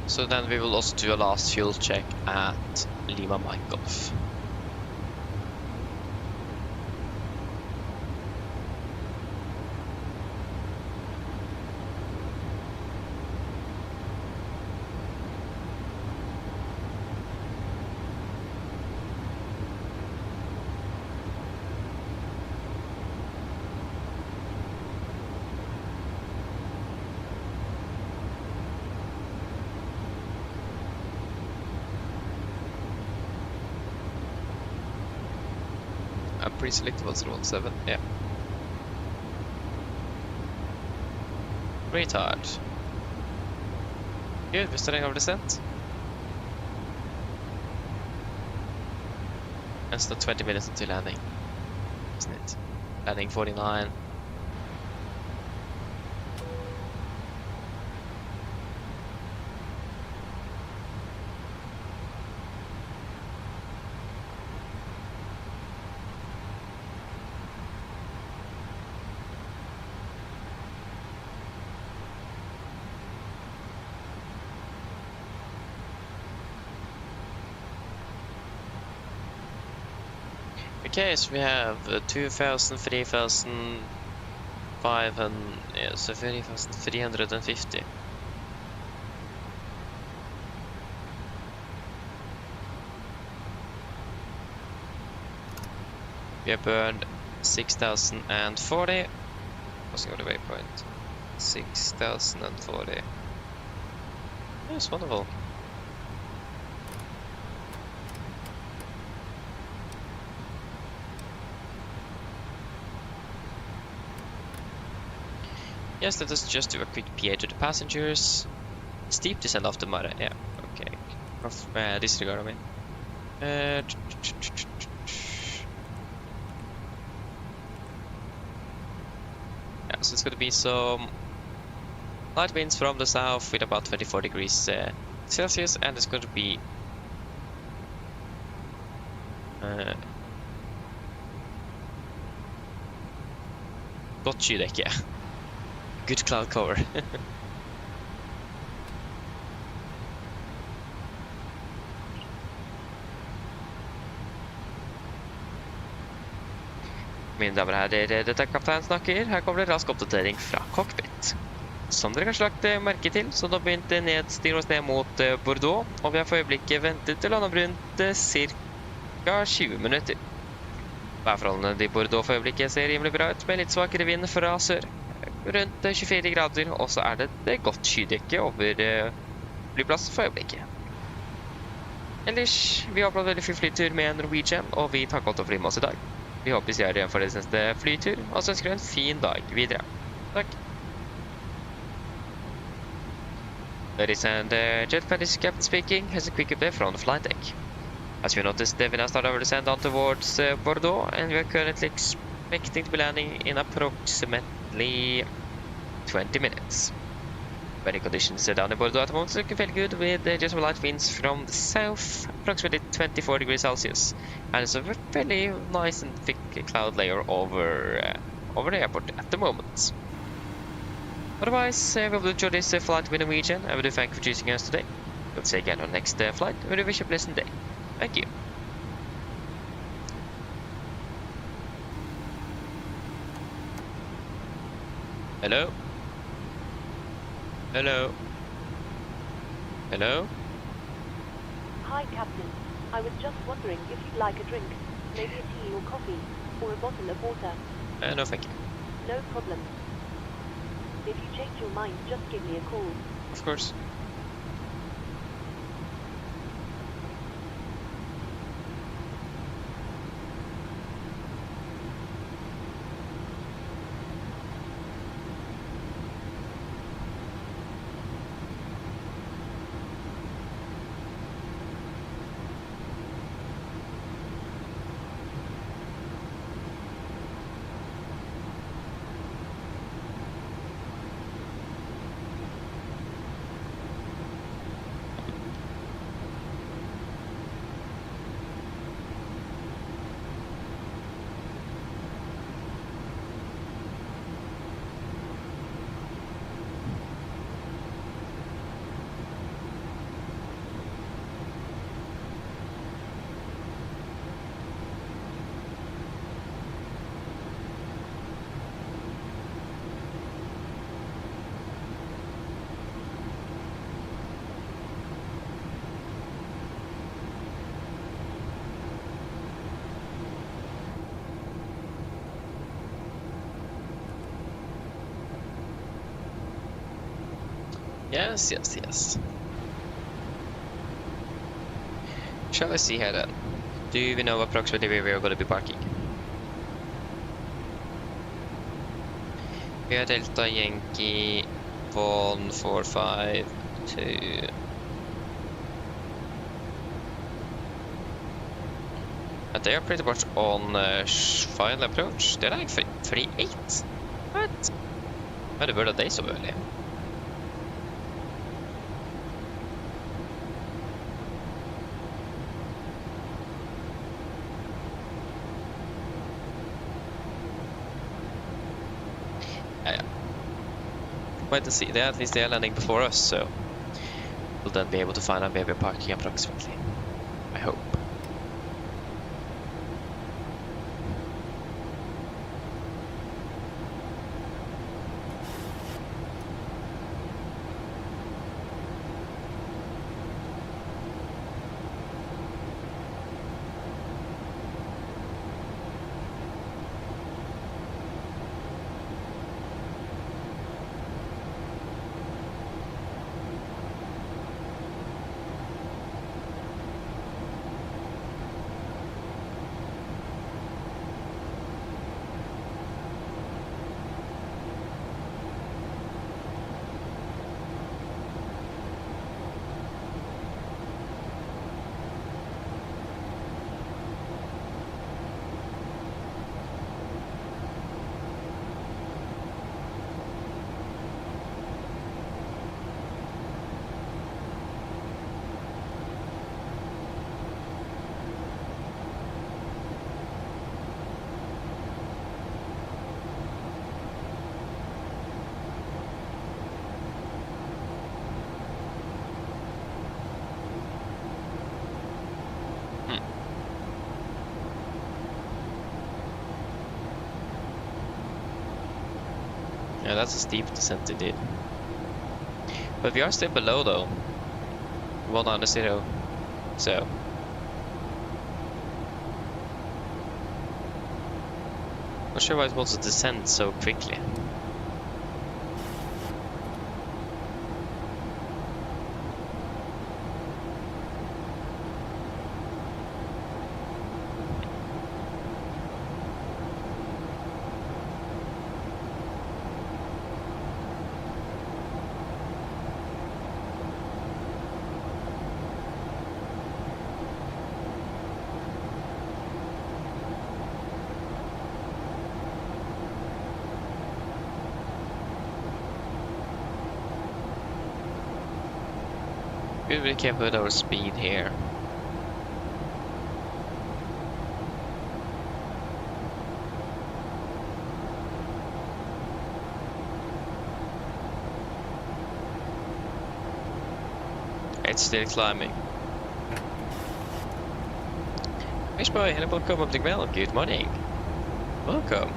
So then we will also do a last fuel check at Lima Mike Golf. I'm pre-selected was 17, yeah. Retard. Good, we're starting our descent. And still 20 minutes until landing, isn't it? Landing 49. Okay, so we have 2,000, 3,500, yeah, so 3,350. We have burned 6,040. Crossing over the waypoint. 6,040. Yes, wonderful. Yes, let us just do a quick PA to the passengers. Steep descent off the mudder. Yeah, okay. Disregard me. Yeah, so it's going to be some light winds from the south with about 24 degrees Celsius, and it's going to be godt skydekke. Good cloud cover. Mine damer og herrer, dette er kaptein snakker. Her kommer det rask oppdatering fra cockpit. Som dere kanskje lagt merke til, så da begynte styre oss ned mot Bordeaux, og vi har for øyeblikket ventet til landet rundt ca. 20 minutter. Værforholdene i Bordeaux for øyeblikket ser rimelig bra ut, med litt svakere vind fra sør. Rundt 24 grader, og så er det et godt skydekke over flyplassen for øyeblikket. Ellers, vi har hatt en veldig fin flytur med Norwegian, og vi takker godt for å fly med oss i dag. Vi håper vi ser dere for deres neste flytur, og så ønsker vi en fin dag videre. Takk. Ladies and gentlemen, this is Captain speaking. Here's a quick update from the flight deck. As you noticed, we now started our descent down towards Bordeaux, and we are currently expecting to be landing in approximately 20 minutes. Weather conditions down in Bordeaux at the moment looking fairly good, with just some light winds from the south, approximately 24 degrees Celsius, and it's a fairly nice and thick cloud layer over the airport at the moment. Otherwise, we will enjoy this flight with Norwegian, and we do thank you for choosing us today. We'll see you again on next flight, and we wish you a pleasant day. Thank you. Hello? Hello? Hello? Hi, Captain. I was just wondering if you'd like a drink, maybe a tea or coffee, or a bottle of water. No, thank you. No problem. If you change your mind, just give me a call. Of course. Yes, yes, yes. Shall I see here then? Do we know approximately where we are going to be parking? We are Delta Yankee 1452. And they are pretty much on final approach. They're like 38. What? Why were they so early? Yeah. Wait and see. At least they are landing before us, so we'll then be able to find out where we're parking approximately. I hope. Yeah, that's a steep descent indeed. But we are still below though. 190, so. Not sure why it wants to descend so quickly. We'll be careful with our speed here. It's still climbing. Fishboy, hello, welcome up the ground. Good morning. Welcome.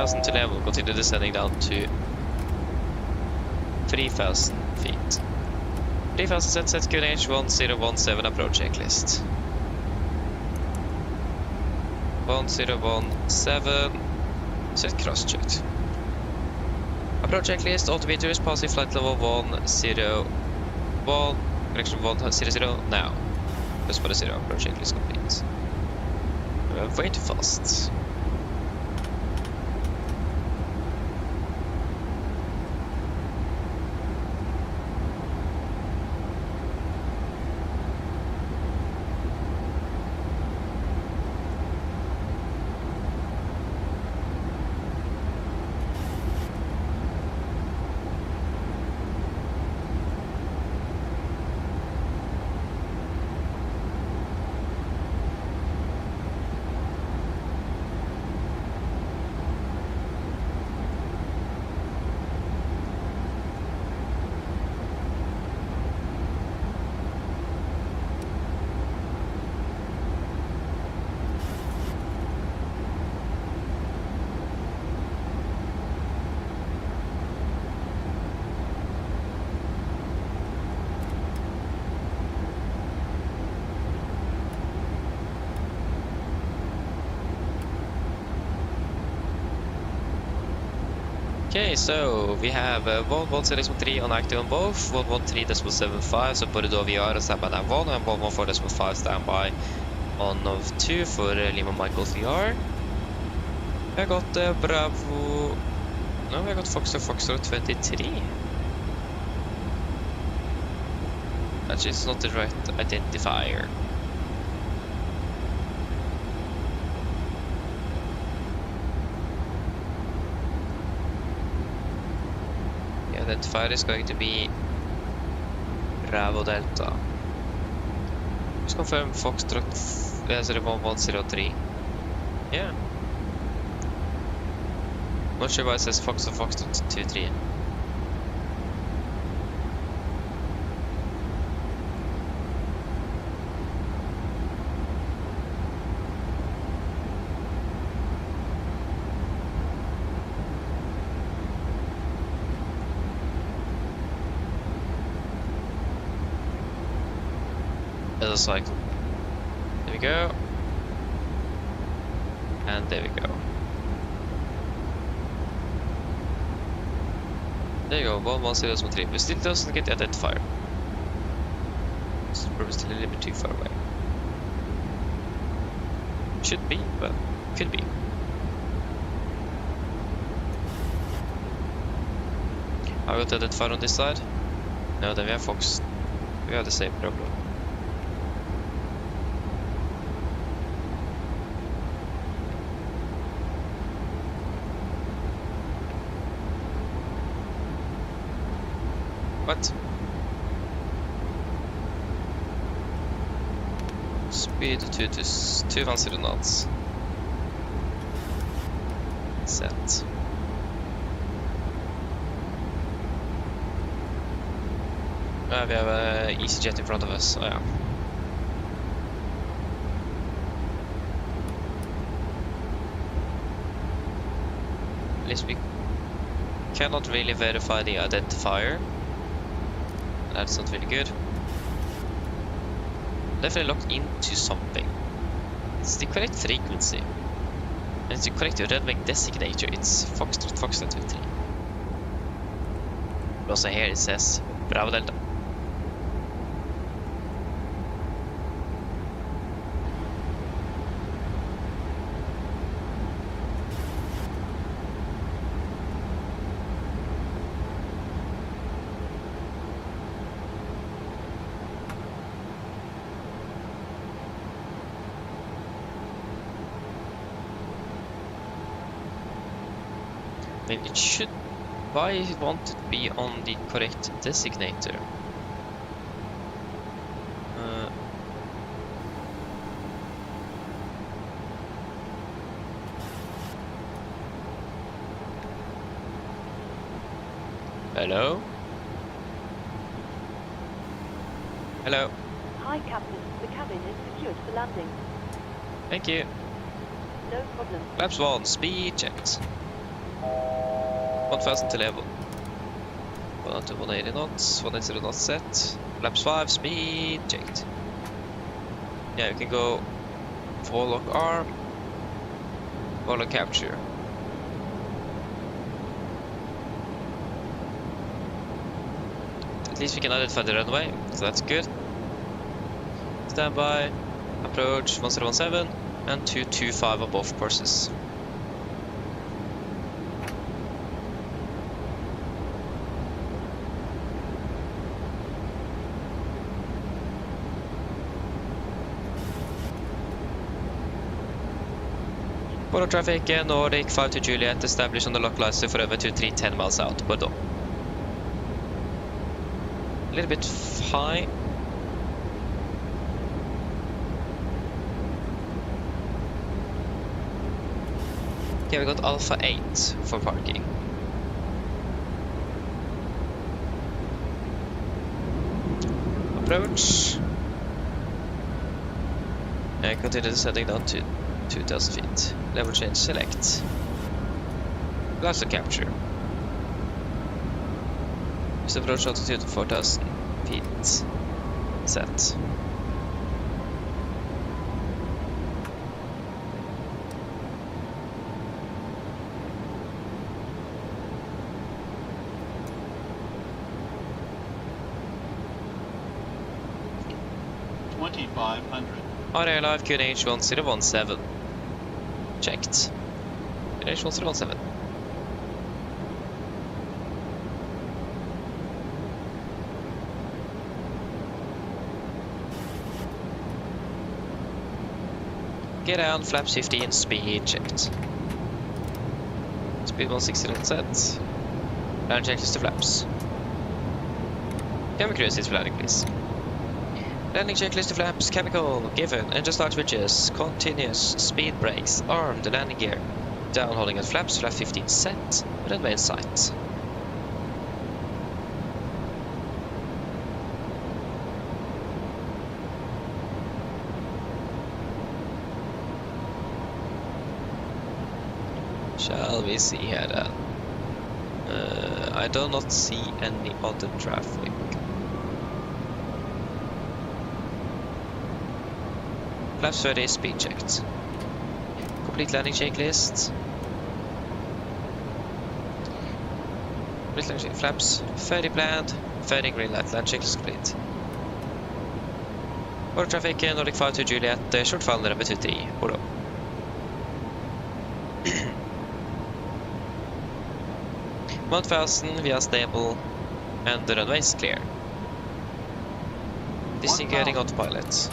To level, continue descending down to 3,000 feet. 3,000 set QNH 1017 approach checklist. 1017. Set cross-checked. Approach checklist, altimeters, passing flight level 101, correction 100, now. Just for the 0, approach checklist complete. Way too fast. Okay, so we have 110.3 on active on both, 113.75, so Bordeaux VR is standby on 1, and 114.5 standby on of 2 for Lima Michael VR. I got Bravo... No, I got Foxtrot 23. Actually, it's not the right identifier. Identifier is going to be Bravo Delta. Just confirm Foxtrot 1103. Yeah. Not sure why it says Foxtrot 23. A cycle. There we go. And there we go. There you go, 110.3, but still doesn't get the identifier. It's probably still a little bit too far away. Should be, but could be. I got the identifier on this side. No, then we have Fox. We have the same problem. What? Speed to 210 knots. Set. We have an EasyJet in front of us. Oh yeah. At least we cannot really verify the identifier. That's not really good. Definitely locked into something. It's the correct frequency. And it's the correct red wing designator. It's Foxtrot 23. But also here it says Bravo Delta. Maybe it should. Why won't it be on the correct designator? Hello? Hello? Hi, Captain. The cabin is secured for landing. Thank you. No problem. Flaps 1, speed checked. 1000 to level. 1 to 180 knots, 180 knots set. Flaps 5, speed checked. Yeah, you can go forelock arm, forelock capture. At least we can identify the runway, so that's good. Standby, approach 1017 and 225 on both courses. Bordeaux traffic, Nordic 5 to Juliet, established on the localizer for over 2310 miles out, Bordeaux. A little bit high. Okay, we got Alpha 8 for parking. Approach. And continue descending down to 2000 feet. Level change select. Glass capture. Just approach altitude 4000 feet. Set. RA Live QNH 1017. Checked. QNH 1017. Get down, flaps 15, speed checked. Speed 160 on set. Land checklist to flaps. Cabin crew assist for landing, please. Landing checklist to flaps, chemical, given, engine start switches, continuous, speed brakes, armed, landing gear. Down holding at flaps, flap 15 set, runway in sight. Shall we see here then? I do not see any other traffic. Flaps 30, speed checked. Complete landing checklist. Complete landing check. Flaps 30 planned, 30 green light, land checklist complete. Bordeaux traffic, Nordic 5 to Juliet, short file number 23, Bordeaux. Mount Fasten, we are stable, and the runway is clear. Disengaging autopilot.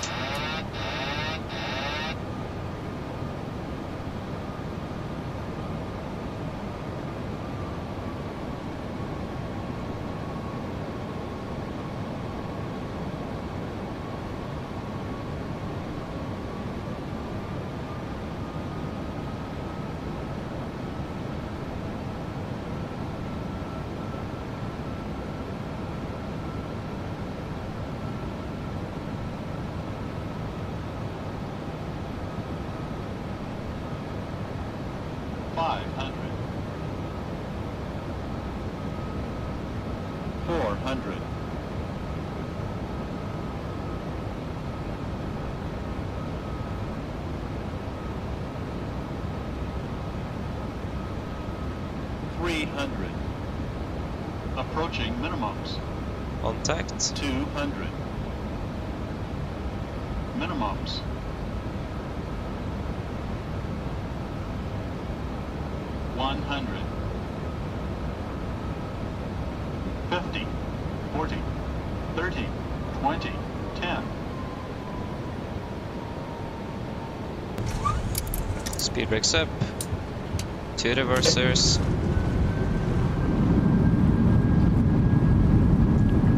Approaching minimums. Contact. 200. Minimums. 100. 50. 40. 30. 20. 10. Speed brakes up. 2 reversers.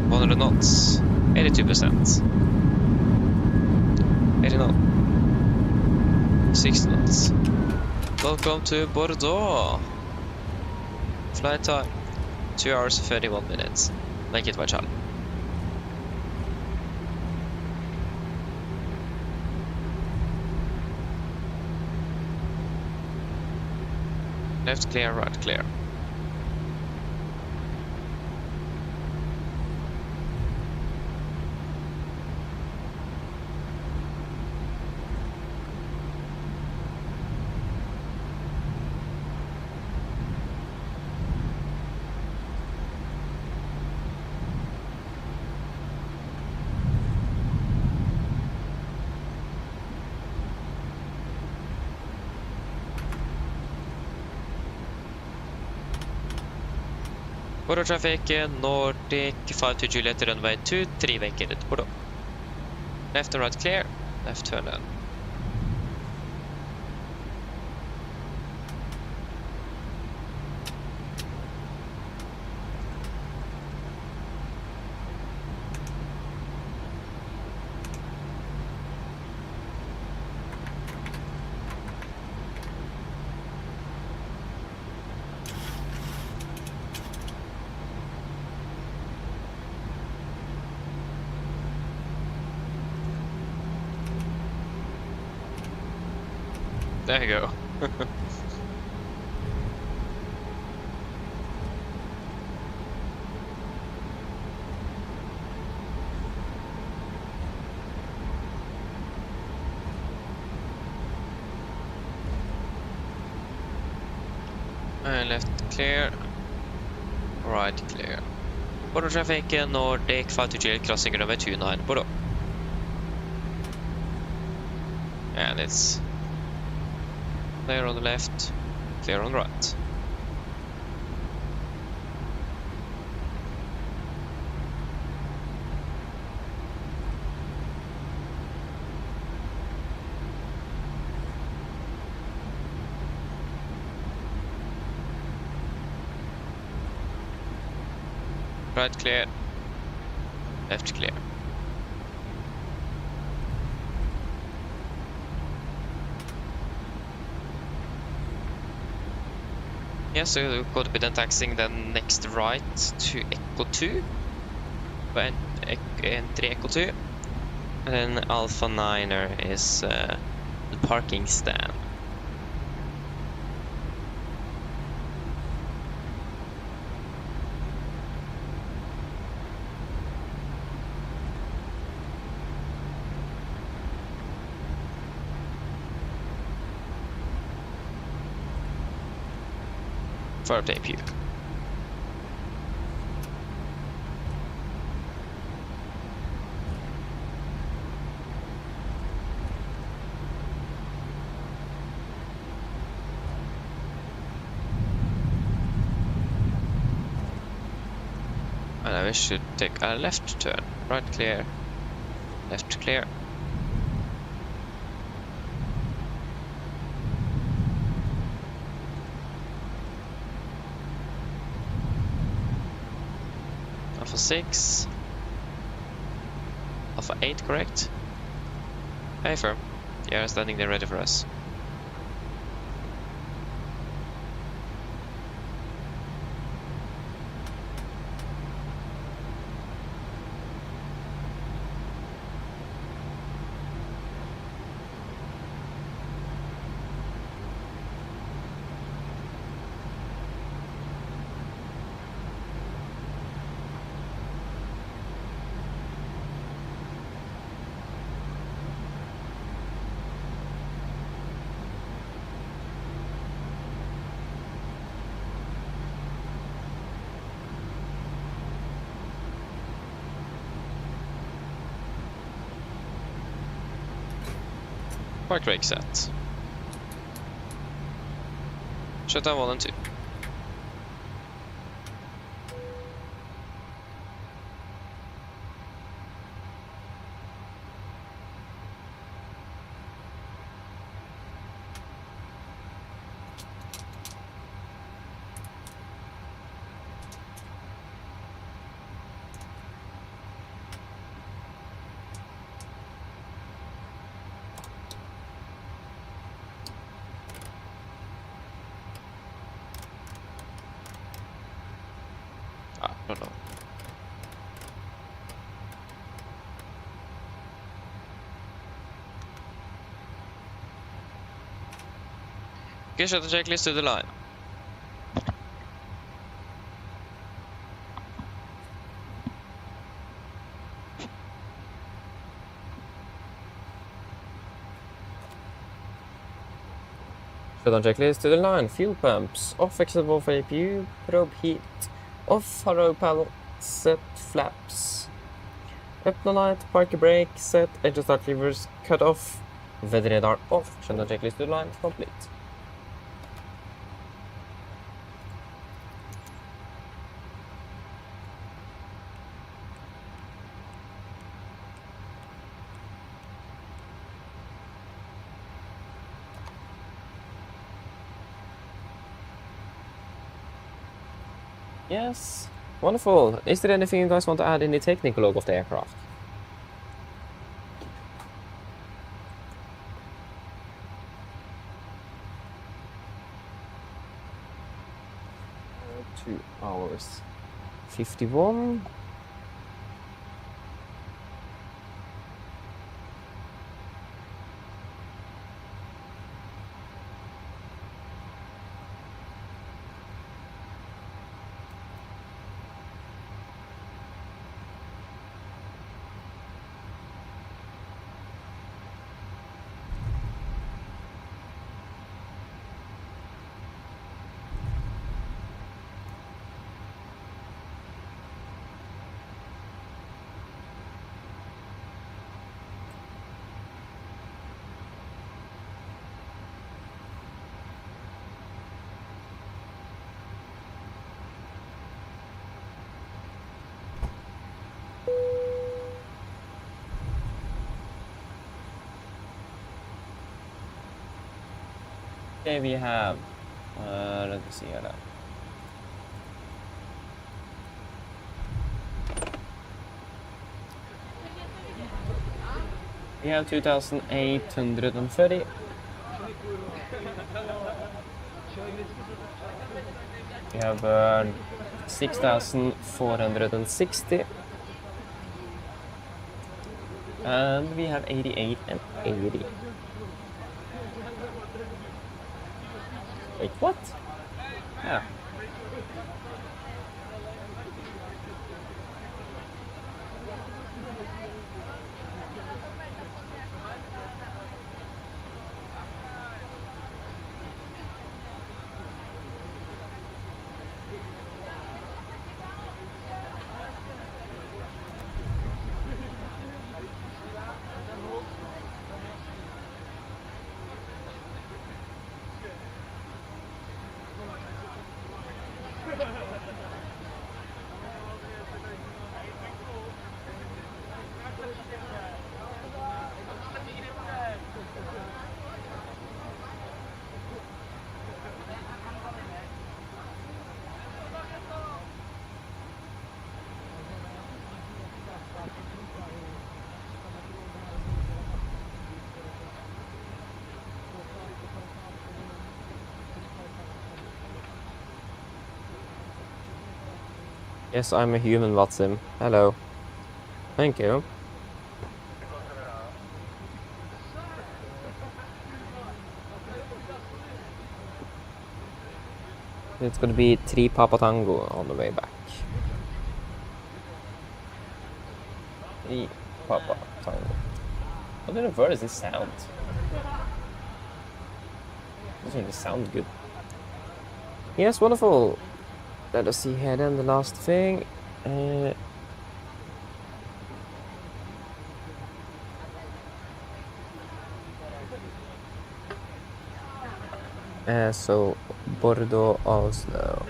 100 knots. 82%. 80 knots. 60 knots. Welcome to Bordeaux. Flight time 2 hours 31 minutes. Make it by Charlie. Left clear, right clear. Bordeaux traffic, Nordic 52 Juliet, runway 23 vacated, Bordeaux. Left and right clear, left turn in. There you go. And left clear, right clear. Bordeaux traffic, Nordic 52 crossing runway 29, Bordeaux. And it's clear on the left, clear on the right. Right clear, left clear. Yeah, so we're going to be then taxing the next right to Echo 2, and entry Echo 2, and then Alpha 9er is the parking stand. For debut. And now we should take a left turn. Right clear, left clear. Alpha 6, Alpha 8, correct? Hey, firm. Yeah, standing there ready for us. Park brake set. Shut down 1 and 2. Don't know. Okay, shut the checklist to the line. Shut down checklist to the line. Fuel pumps off, acceptable for APU, probe heat off, harrow panel set, flaps. Öppna light, parker brake set, engine start levers cut off, vNorwegian off. Shut down checklist to the line complete. Yes. Wonderful. Is there anything you guys want to add in the technical log of the aircraft? Uh, 2 hours 51. Okay, we have, let me see here now. We have 2,830. We have burned 6,460. And we have 88 and 80. Wait, what? Yeah. Yes, I'm a human, Watsim. Hello. Thank you. It's gonna be 3 Papa Tango on the way back. 3 Papa Tango. What in the world does this sound? It doesn't really sound good. Yes, wonderful. Let us see here then the last thing. So Bordeaux, Oslo.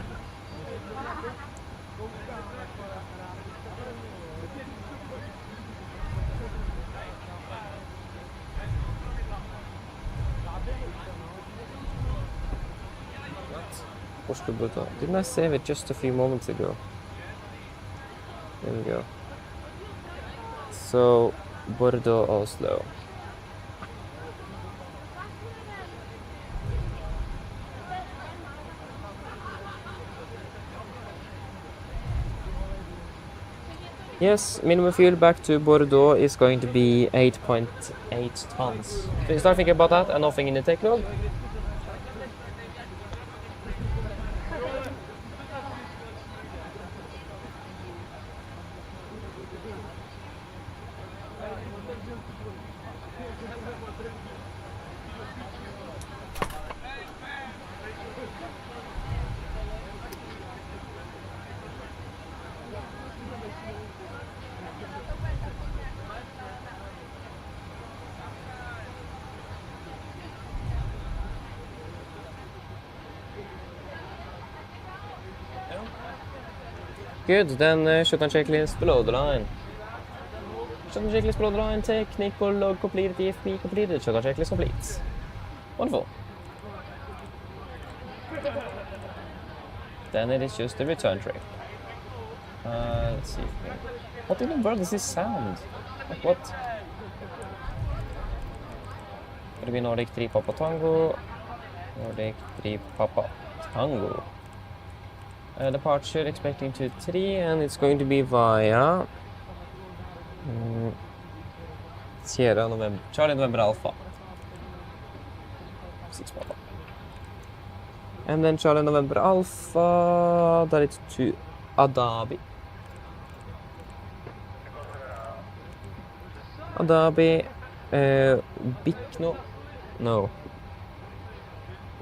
Oslo, Bordeaux. Didn't I save it just a few moments ago? There we go. So Bordeaux, Oslo. Yes, minimum fuel back to Bordeaux is going to be 8.8 tons. So you start thinking about that and nothing in the tech log? Good, then shutdown checklist below the line. Shutdown checklist below the line, technical log completed, EFP completed, shutdown checklist complete. Wonderful. Then it is just a return trip. Let's see. What in the world is this sound? Like what? Gonna be Nordic 3 Papa Tango. Nordic 3 Papa Tango. Departure expecting to 3, and it's going to be via Sierra November, Charlie November Alpha. 6 Papa. And then Charlie November Alpha, that is to Adabi. Adabi, Bikno, no.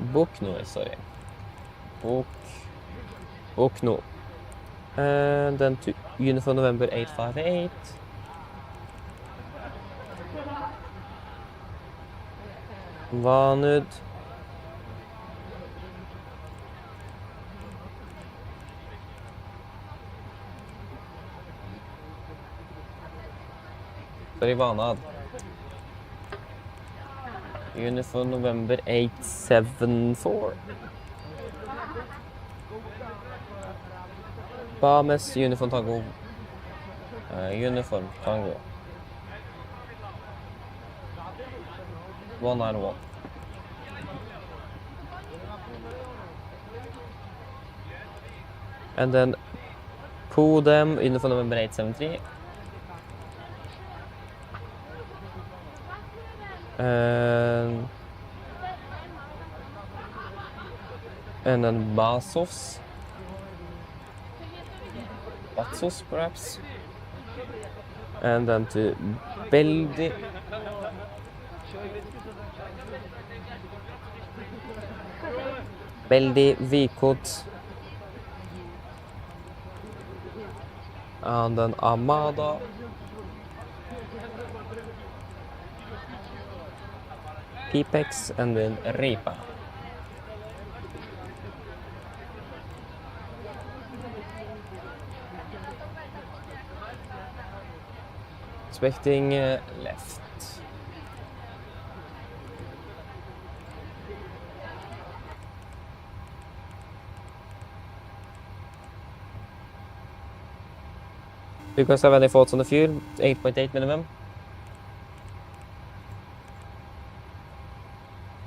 Bokno, sorry. Bokno. And then to Uniform November 858. Vanud. Sorry, Vanad. Uniform November 874. Bames Uniform Tango. Uniform Tango. 191. And then pull them Uniform November 873. And then Basos perhaps, and then to Beldi, Vikot, and then Armada, Pipex, and then Ripa. Expecting left. Do you guys have any thoughts on the fuel? 8.8 minimum.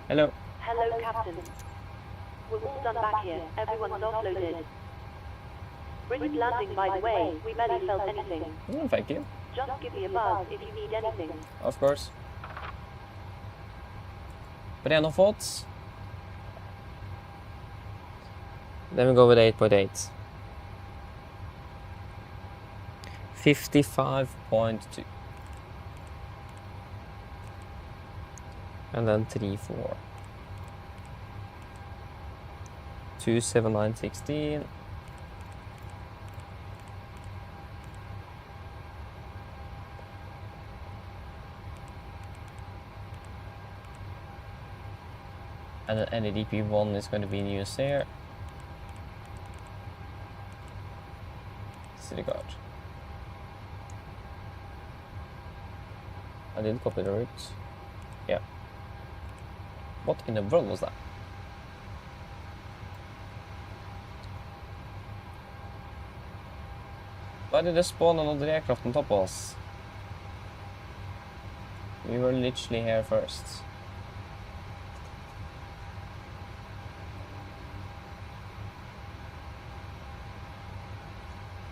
Hello. Hello, Captain. We're all done back here. Everyone's offloaded. Brilliant landing, by the way. We barely felt anything. Oh, thank you. Just give me a buzz if you need anything. Of course. But any thoughts? Then we go with 8.8. 55.2. And then 3.4. 279.16. And then NADP1 is going to be in use here. City guard. I didn't copy the route. Yeah. What in the world was that? Why did they spawn another aircraft on top of us? We were literally here first.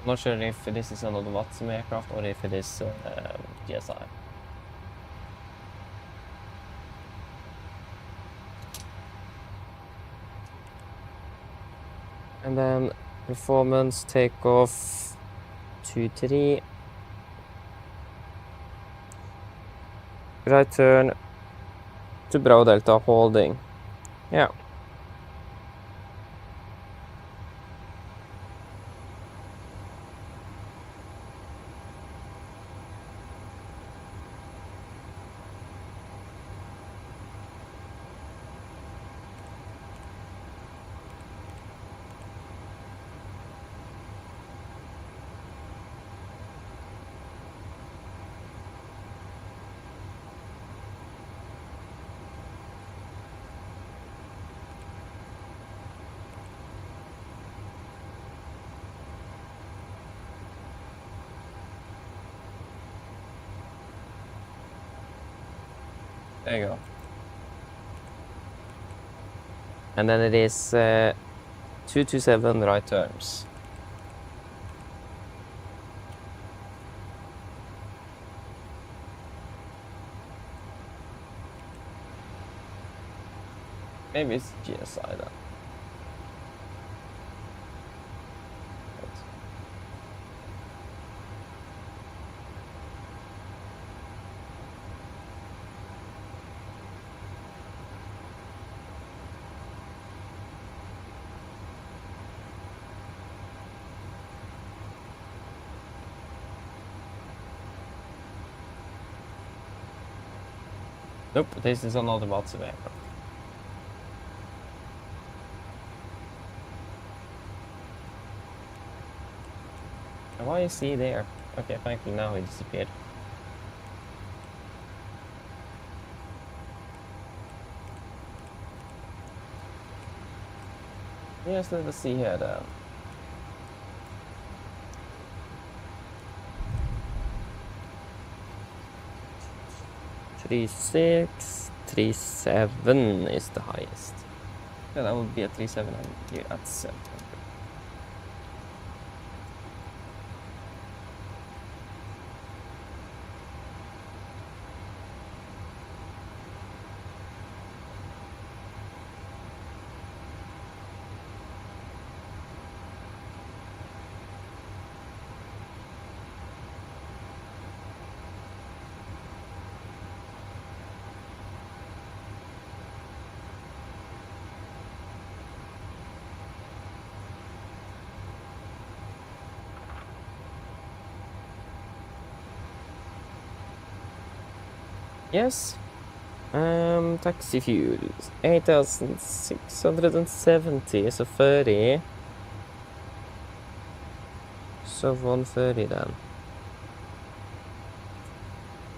I'm not sure if this is another Watson aircraft or if it is GSI. And then performance takeoff 2-3. Right turn to Bravo Delta holding. Yeah. There you go. And then it is 227 right turns. Maybe it's GSI then. Nope, this is another Watson aircraft. Why is he there? Okay, thankfully now he disappeared. Yes, let us see here then. .36, 37 is the highest. Yeah, that would be a 37 and here at 700. Yes. Taxi fuel 8,670, so 30. So 130 then.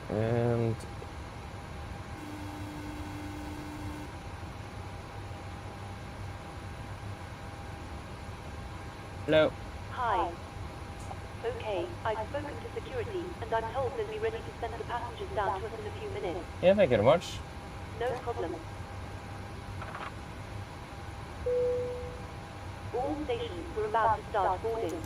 And hello. Hi. Okay, I've spoken to security, and I'm told they'll be ready to send the passengers down to us in a few minutes. Yeah, thank you very much. No problem. All stations were about to start boarding.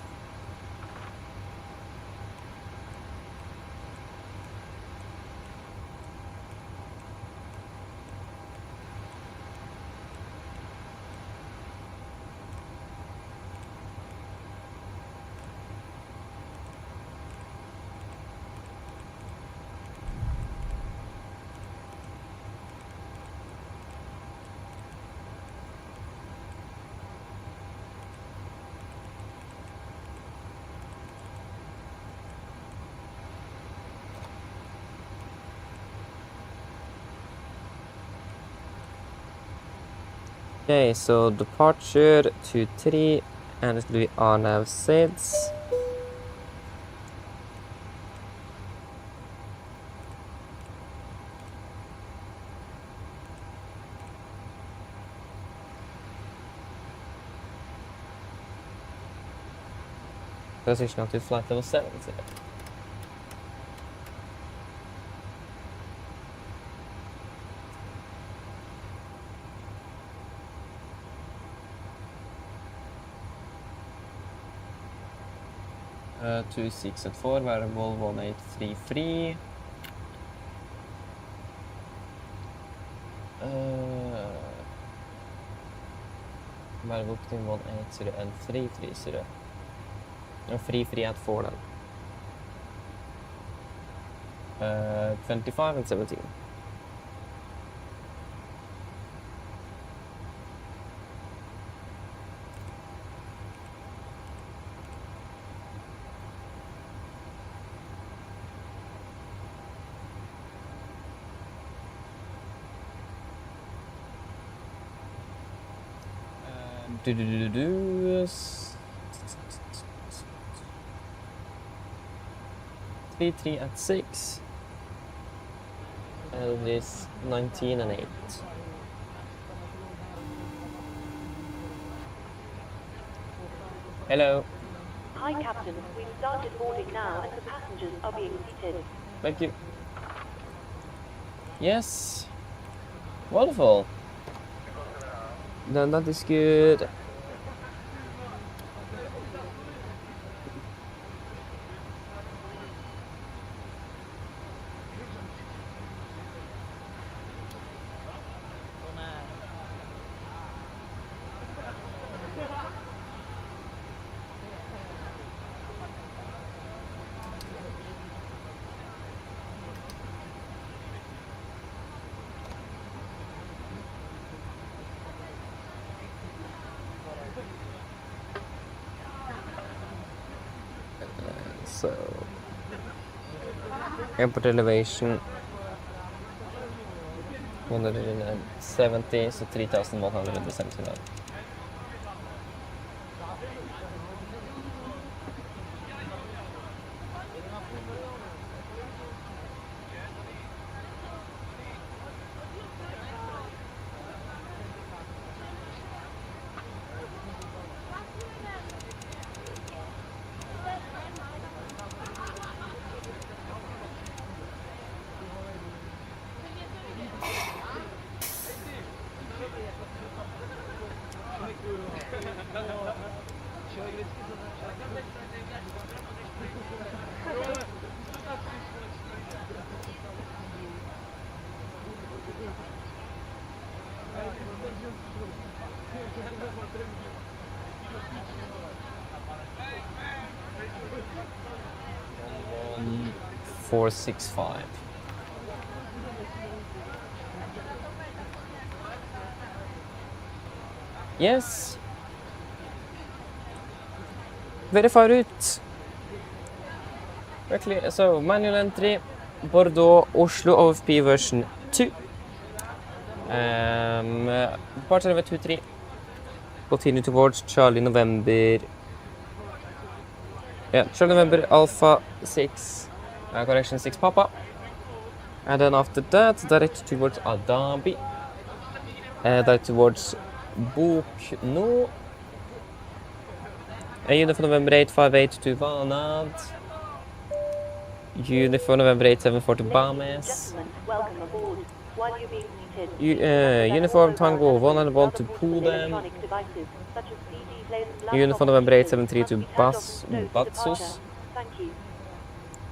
Okay, so departure to 3 and it will be Arnav Seds. Transition to flight level 7 today. Uh, 26 at 4, variable 1833. Variable between 180 and 330. And 33 at 4 then. 25 and 17. Do 33 at 6. And this 19 and 8. Hello. Hi, Captain. We've started boarding now, and the passengers are being seated. Thank you. Yes. Wonderful. Then that is good. So, airport elevation 170, so 3,179. Um, 465. Yes. Verify route. Correctly. So manual entry, Bordeaux, Oslo OFP version 2. Departure number 23. Continue towards Charlie November. Yeah, Charlie November Alpha 6. Correction 6 Papa. And then after that, direct towards Adabi. Direct towards Bordeaux. Uniform November 858 to Vanad. Uniform November 874 to Bames. Gentlemen, welcome aboard. While you're being seated, Uniform Tango 101 to Pudem. electronic devices such as CD players and laptops Uniform November 873 to must be turned off and stowed for Batsos. departure. Thank you.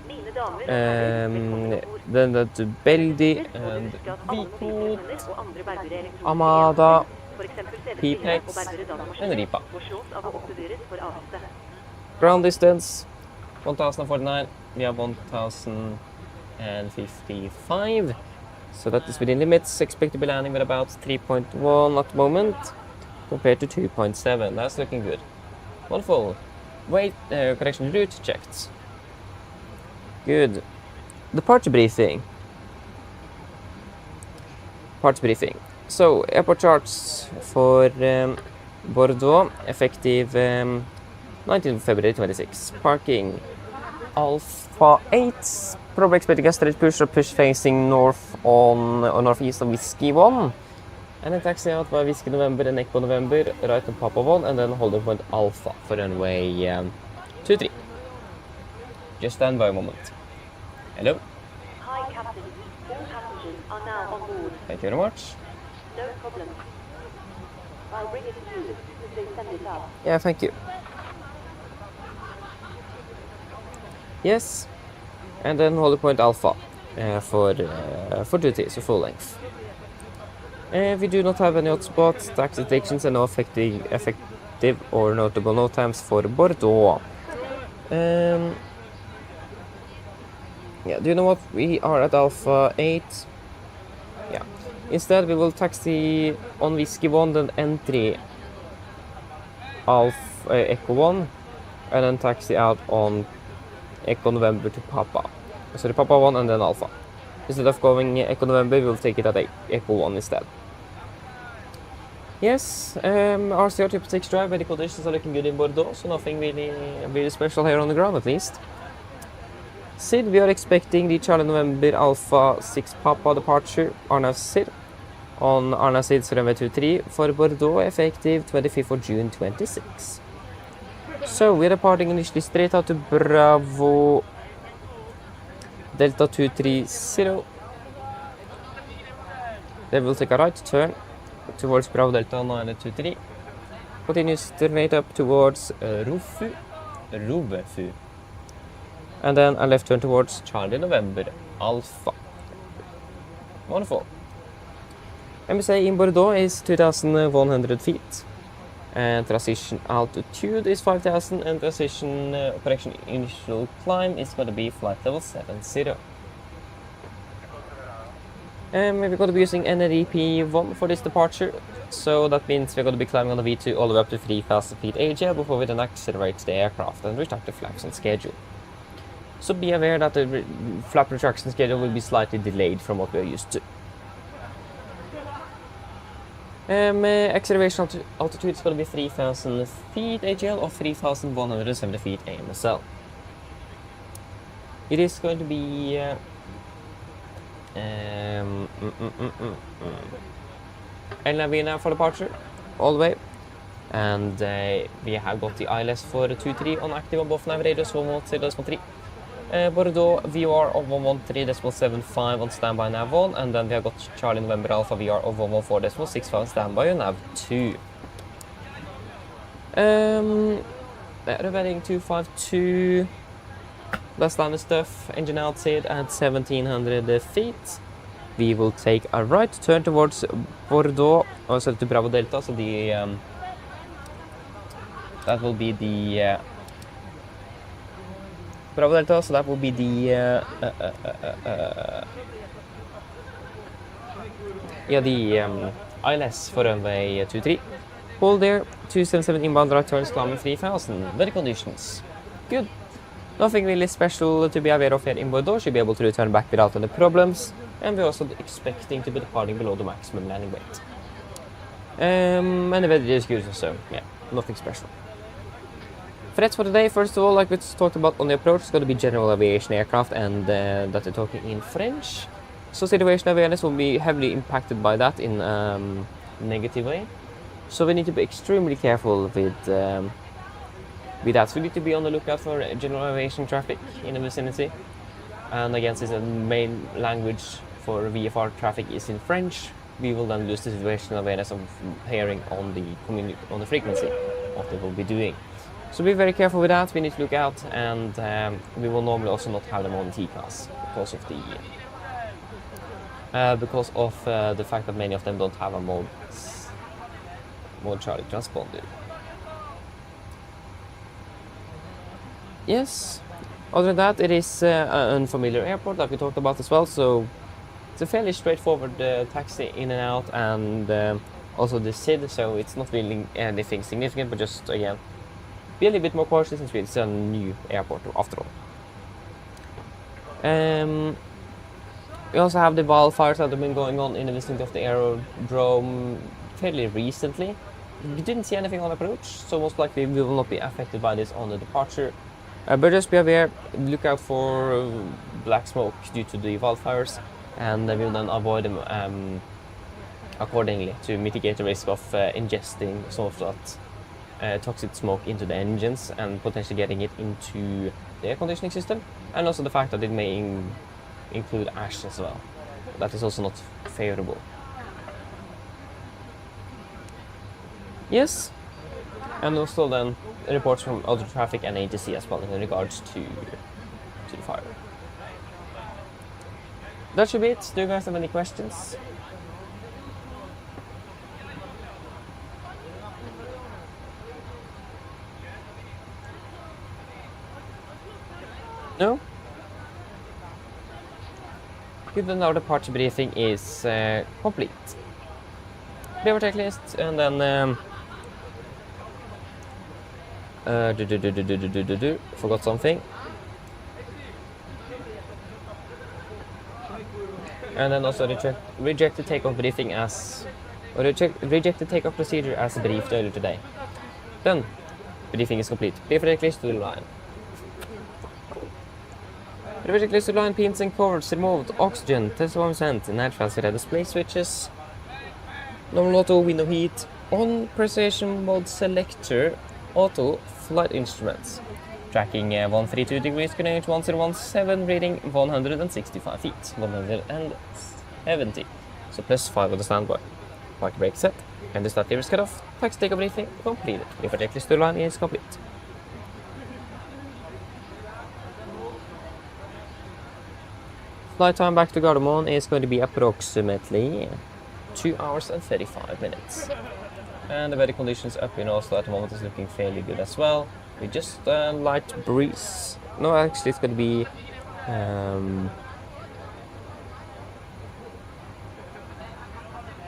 Mine damer og herrer, velkommen ombord. Then to Beldi Husk å and huske at alle Vico, mobiltelefoner og andre bærbare elektroniske Amada, gjenstander, for eksempel CD-spillere og Pipex bærbare and datamaskiner, Ripa. må slås av og oppbevares for avviste. Ground distance 1049. We have 1055. So that is within limits. Expect to be landing with about 3.1 at the moment, compared to 2.7. That's looking good. Wonderful. Weight correction route checked. Good. Departure briefing. Departure briefing. So airport charts for Bordeaux, effective 19th February 26. Parking Alpha 8. Probably expecting a straight push or push facing north on or northeast of Whiskey 1. And then taxi out by Whiskey November and Echo November, right on Papa 1, and then holding point Alpha for runway 23. Just stand by a moment. Hello. Hi, Captain. All passengers are now on board. Thank you very much. No problem. I'll bring it to you as soon as they send it up. Yeah, thank you. Yes. And then holding point Alpha for duty, so full length. We do not have any hotspots, taxi stations, and no effective or notable no times for Bordeaux. Yeah, do you know what? We are at Alpha 8. Yeah. Instead, we will taxi on Whiskey 1, then entry Alpha Echo 1, and then taxi out on Echo November to Papa. Sorry, Papa 1 and then Alpha. Instead of going Echo November, we'll take it at Echo 1 instead. Yes, RCR 6 drive, weather conditions are looking good in Bordeaux, so nothing really special here on the ground at least. Sid, we are expecting the Charlie November Alpha 6 Papa departure, Arnav Sid, on Arnav Sid's runway 23 for Bordeaux, effective 25th of June 26. So, we are departing initially straight out to Bravo Delta 230, Then we'll take a right turn towards Bravo Delta 923. Continue straight up towards Rovefu. And then a left turn towards Charlie November Alpha. Wonderful. MSA in Bordeaux is 2,100 feet. And transition altitude is 5,000, and transition operation initial climb is going to be flight level 70. And we're going to be using NREP1 for this departure, so that means we're going to be climbing on the V2 all the way up to 3,000 feet AGL before we then accelerate the aircraft and restart the flaps on schedule. So be aware that the flap retraction schedule will be slightly delayed from what we are used to. Acceleration altitude is going to be 3,000 feet AGL or 3,170 feet AMSL. It is going to be Elevatex for departure all the way, and we have got the ILS for 23 on active on both Navigraph 113.3. Bordeaux VR of 113.75 on standby nav 1, and then we have got Charlie November Alpha VR of 114.65 on standby on nav 2. Revetting 252. That's standard stuff. Engine outside at 1,700 feet. We will take a right turn towards Bordeaux, also to Bravo Delta, so the that will be the Bravo Delta, so that will be the ILS for runway 23. Hold there, 277 inbound right turns, climbing 3,000. Weather conditions. Good. Nothing really special to be aware of here in Bordeaux. Should be able to return back without any problems. And we're also expecting to be departing below the maximum landing weight. And the weather is good, so yeah, nothing special. Threats for today, first of all, like we talked about on the approach, it's going to be general aviation aircraft, and that they're talking in French. So situation awareness will be heavily impacted by that in a negative way. So we need to be extremely careful with that. So we need to be on the lookout for general aviation traffic in the vicinity. And again, since the main language for VFR traffic is in French, we will then lose the situational awareness of hearing on the frequency what they will be doing. So be very careful with that. We need to look out, and we will normally also not have them on TCAS because of the fact that many of them don't have a mode Charlie transponder. Yes. Other than that, it is an unfamiliar airport that we talked about as well, so it's a fairly straightforward taxi in and out, and also the SID, so it's not really anything significant, but just again, be a little bit more cautious since it's a new airport after all. We also have the wildfires that have been going on in the vicinity of the aerodrome fairly recently. We didn't see anything on approach, so most likely we will not be affected by this on the departure. But just be aware, look out for black smoke due to the wildfires, and we will then avoid them accordingly to mitigate the risk of ingesting some of that toxic smoke into the engines and potentially getting it into the air conditioning system, and also the fact that it may include ash as well. That is also not favorable. Yes. And also then reports from other traffic and ATC as well in regards to the fire. That should be it. Do you guys have any questions? No? Good, then our departure briefing is complete. Clear checklist, and then forgot something. And then also reject the takeoff briefing reject the takeoff procedure as briefed earlier today. Done. Briefing is complete. Clear for checklist to the line. Clear checklist to the line, pins and cords removed, oxygen, test 1%, natural red display switches, normal auto, window heat, on precision mode selector, auto, flight instruments. Tracking 132 degrees, coordinate 1017, reading 165 feet, 170. so +5 on the standby. Park brake set, and the start lever is cut off. Taxi takeoff briefing completed. Before checklist to line is complete. Flight time back to Gardermoen is going to be approximately 2 hours and 35 minutes. And the weather conditions up in Oslo at the moment is looking fairly good as well. With just a light breeze. No, actually it's going to be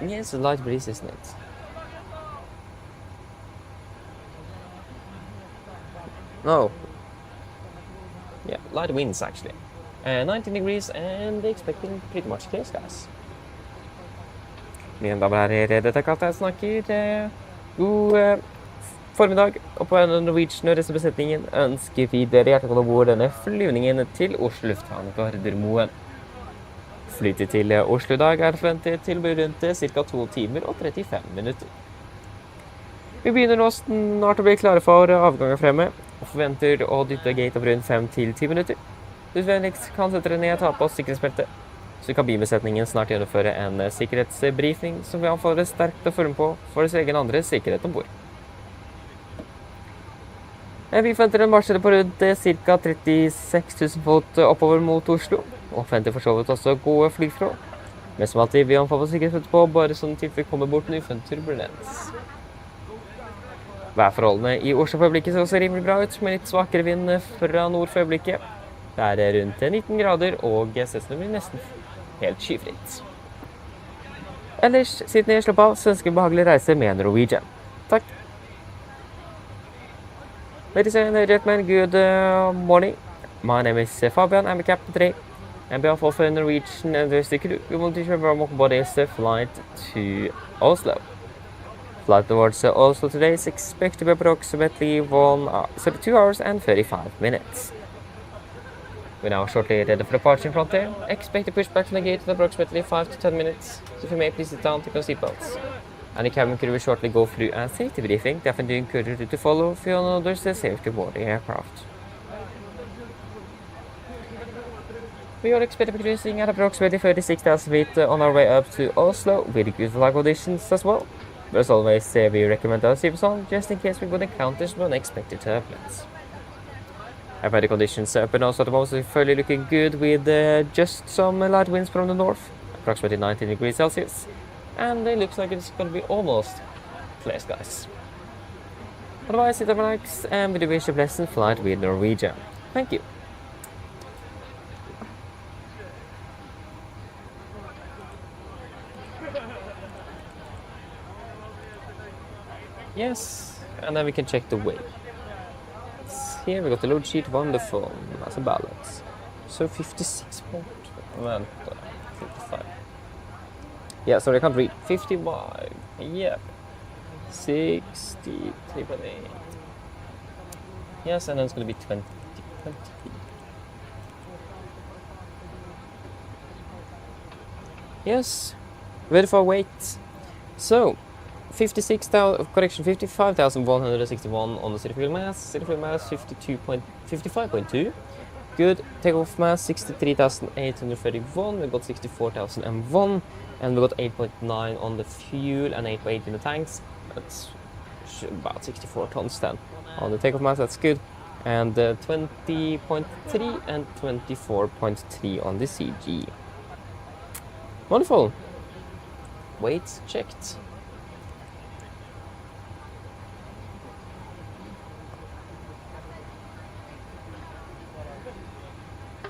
yeah, it's a light breeze, isn't it? No. Yeah, light winds actually. 19 degrees and expecting pretty much clear skies. Mine damer og herrer, dette er Katt jeg snakker. God formiddag, og på Norwegian og resten av besetningen ønsker vi dere hjertelig velkommen bord denne flyvningen til Oslo lufthavn Gardermoen. Flytid til Oslo i dag er forventet til å bli rundt ca. 2 timer og 35 minutter. Vi begynner nå snart å bli klare for avgang fremme, og forventer å dytte gate opp rundt 5 til 10 minutter. Utvennligst kan sette dere ned og ta på sikkerhetsbeltet, så kabinbesetningen snart gjennomføre en sikkerhetsbriefing som vi anbefaler sterkt å følge med på for deres egen andre sikkerhet ombord. Vi forventer en marsjere på rundt ca. 36 000 fot oppover mot Oslo, og forventer for så vidt også gode flyforhold. Men som alltid vi anbefaler sikkerhetsbeltet på, bare sånn tilfelle kommer bort med ufunnet turbulens. Værforholdene i Oslo for øyeblikket ser også rimelig bra ut, med litt svakere vind fra nord for øyeblikket. Det er rundt 19 grader, og GSS-ene blir nesten helt skyfritt. Ellers, siden jeg slapp av, så ønsker jeg behagelig reise med Norwegian. Takk. Ladies and gentlemen, good morning. My name is Fabian, I'm a captain today. On behalf of Norwegian and the crew, we want to share more about this flight to Oslo. Flight towards Oslo today is expected to be approximately 2 hours and 35 minutes. We're now shortly ready for departure in front there. Expect to push back from the gate in approximately 5 to 10 minutes. So if you may please sit down, take your seatbelts. And the cabin crew will shortly go through a safety briefing. Definitely encourage you to follow if you know there's a safety aboard the aircraft. We are expected to be cruising at approximately 36,000 feet on our way up to Oslo with good flight conditions as well. But as always, we recommend our seatbelts on just in case we would encounter some unexpected turbulence. Weather conditions up and also at the moment is fairly looking good with just some light winds from the north, approximately 19 degrees Celsius, and it looks like it's going to be almost clear skies. Otherwise, sit and relax, and we do wish a pleasant flight with Norwegian. Thank you. Yes, and then we can check the weight. Here we got the load sheet, wonderful, as a balance. So 56 point, 55. Yeah, sorry, I can't read. 55, yep. 60, 3.8. Yes, and then it's going to be 20. Yes, ready for weight. So, 55,161 on the city fuel mass. City fuel mass 55.2. Good. Takeoff mass 63,831. We got 64,001, and we got 8.9 on the fuel and 8.8 in the tanks. That's about 64 tons then on the takeoff mass. That's good. And 20.3 and 24.3 on the CG. Wonderful. Weight checked.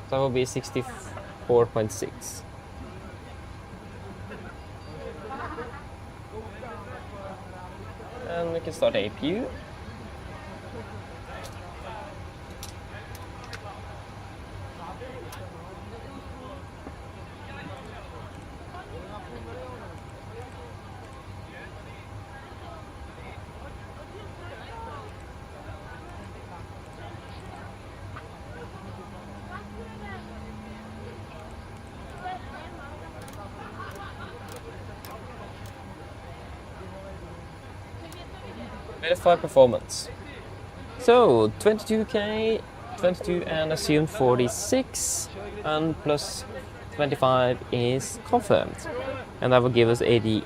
That will be 64.6. And we can start APU. Verify performance. So 22k, 22 and assumed 46, and plus FSIPanel2025 is confirmed. And that will give us 88%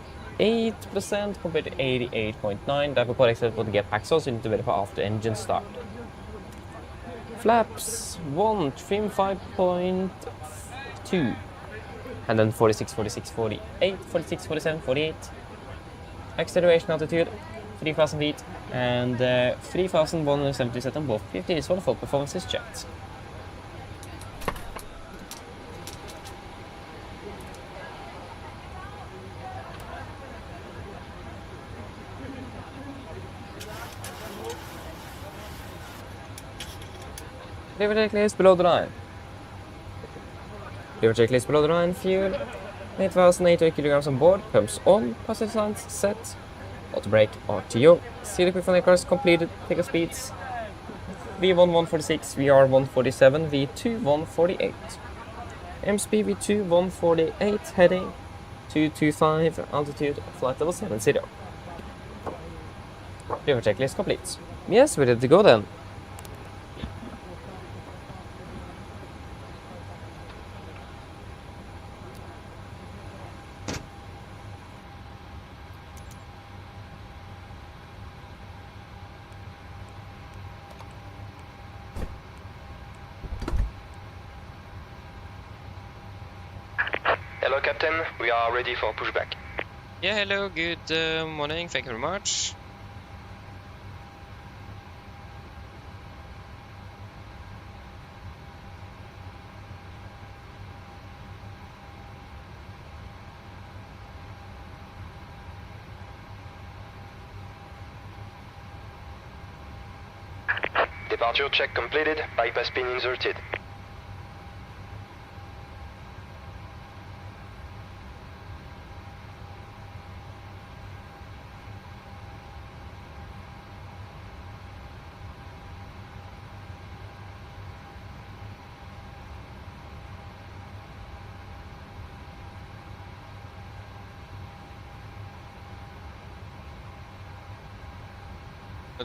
compared to 88.9. That will correct for the get pack, so you need to verify after engine start. Flaps 1, trim 5.2. And then 46, 46, 48, 46, 47, 48. Acceleration altitude 3,000 feet and 3,170 set on both 50s for the full performance is checked. River checklist below the line. River checklist below the line. Fuel 8,800 kilograms on board. Pumps on. Positive signs set. Auto brake RTO. Seal equipment across completed. Takeoff speeds V1 146, VR 147, V2 148. MSP V2 148, heading 225, altitude flight level 70. River checklist complete. Yes, we're ready to go then. Hello, Captain. We are ready for pushback. Yeah, hello, good morning, thank you very much. Departure check completed. Bypass pin inserted.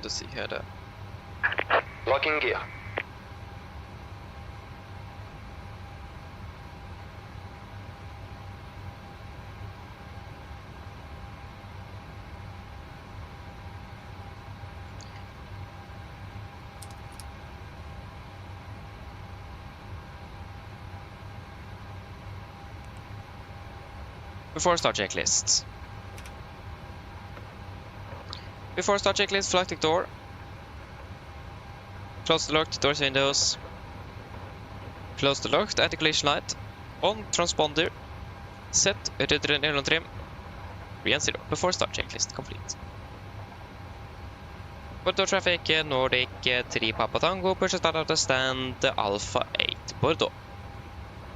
Let's see here then. Locking gear. Before start checklist. Before start checklist, flight door. Close the locked doors windows. Close the locked anti-collision light. On transponder. Set rudder trim. 3 and 0. Before start checklist complete. Bordeaux traffic, Nordic 3 Papa Tango, push start out of stand Alpha 8 Bordeaux.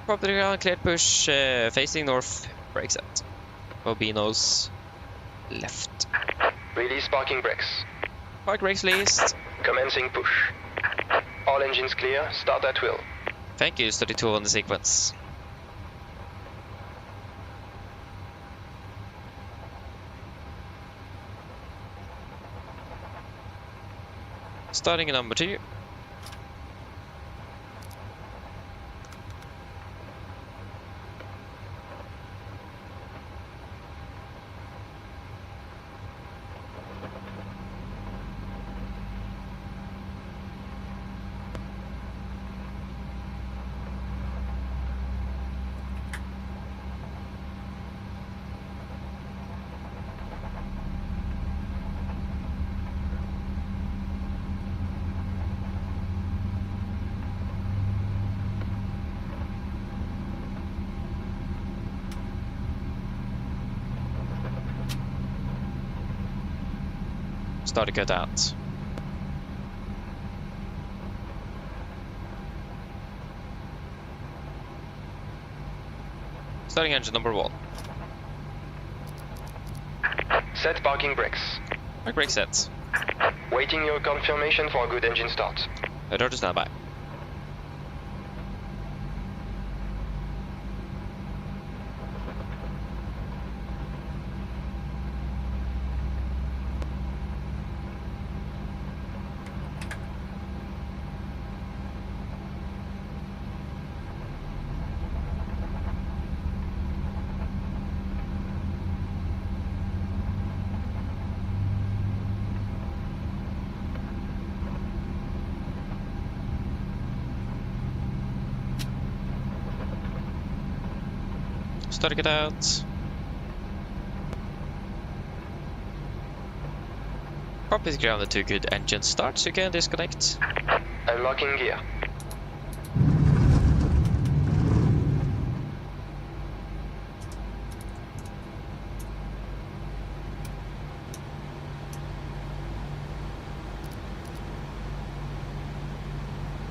Copter cleared push facing north, brake set. Bobinos left. Release parking brakes. Park brakes released. Commencing push. All engines clear. Start at will. Thank you, 32 on the sequence. Starting in number 2. Start to cut out. Starting engine number 1. Set parking brakes. Park brake set. Waiting your confirmation for a good engine start. Roger, stand by. Starting it out. Prop is grounded to good engine start, so you can disconnect. I'm locking gear.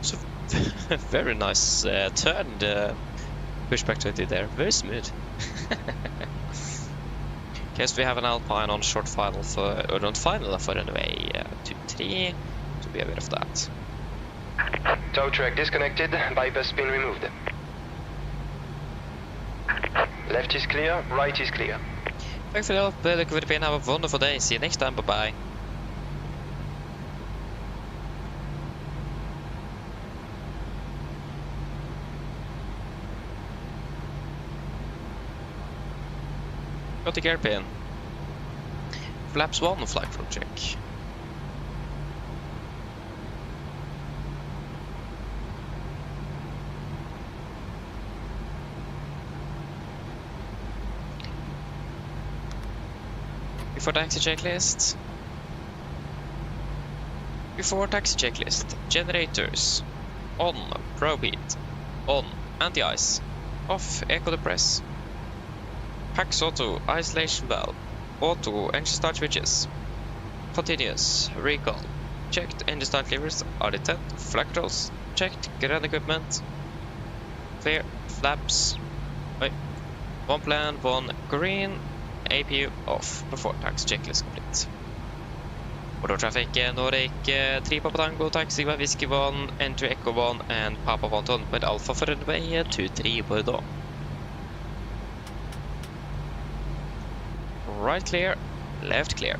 So very nice turn, pushback to it there. Very smooth. Guess we have an Alpine on short final for, or not final for runway 23, to be aware of that. Tow track disconnected, bypass pin removed. Left is clear, right is clear. Thanks for the help, look for the pain, have a wonderful day, see you next time, bye bye. Got the gear pin. Flaps 1 flight control check. Before taxi checklist. Before taxi checklist. Generators. On. Probe heat. On. Anti-ice. Off. Echo depress. Pax auto, isolation valve, auto, engine start switches, continuous, recall, checked, engine start levers, RD10, flight controls, checked, ground equipment, clear, flaps, wait, one plan, one green, APU off, before tax checklist complete. Bordeaux traffic, Nordic, 3 Papa Tango, taxi by Whiskey 1, entry Echo 1, and Papa 1 ton with Alpha for runway 23 Bordeaux. Right clear, left clear.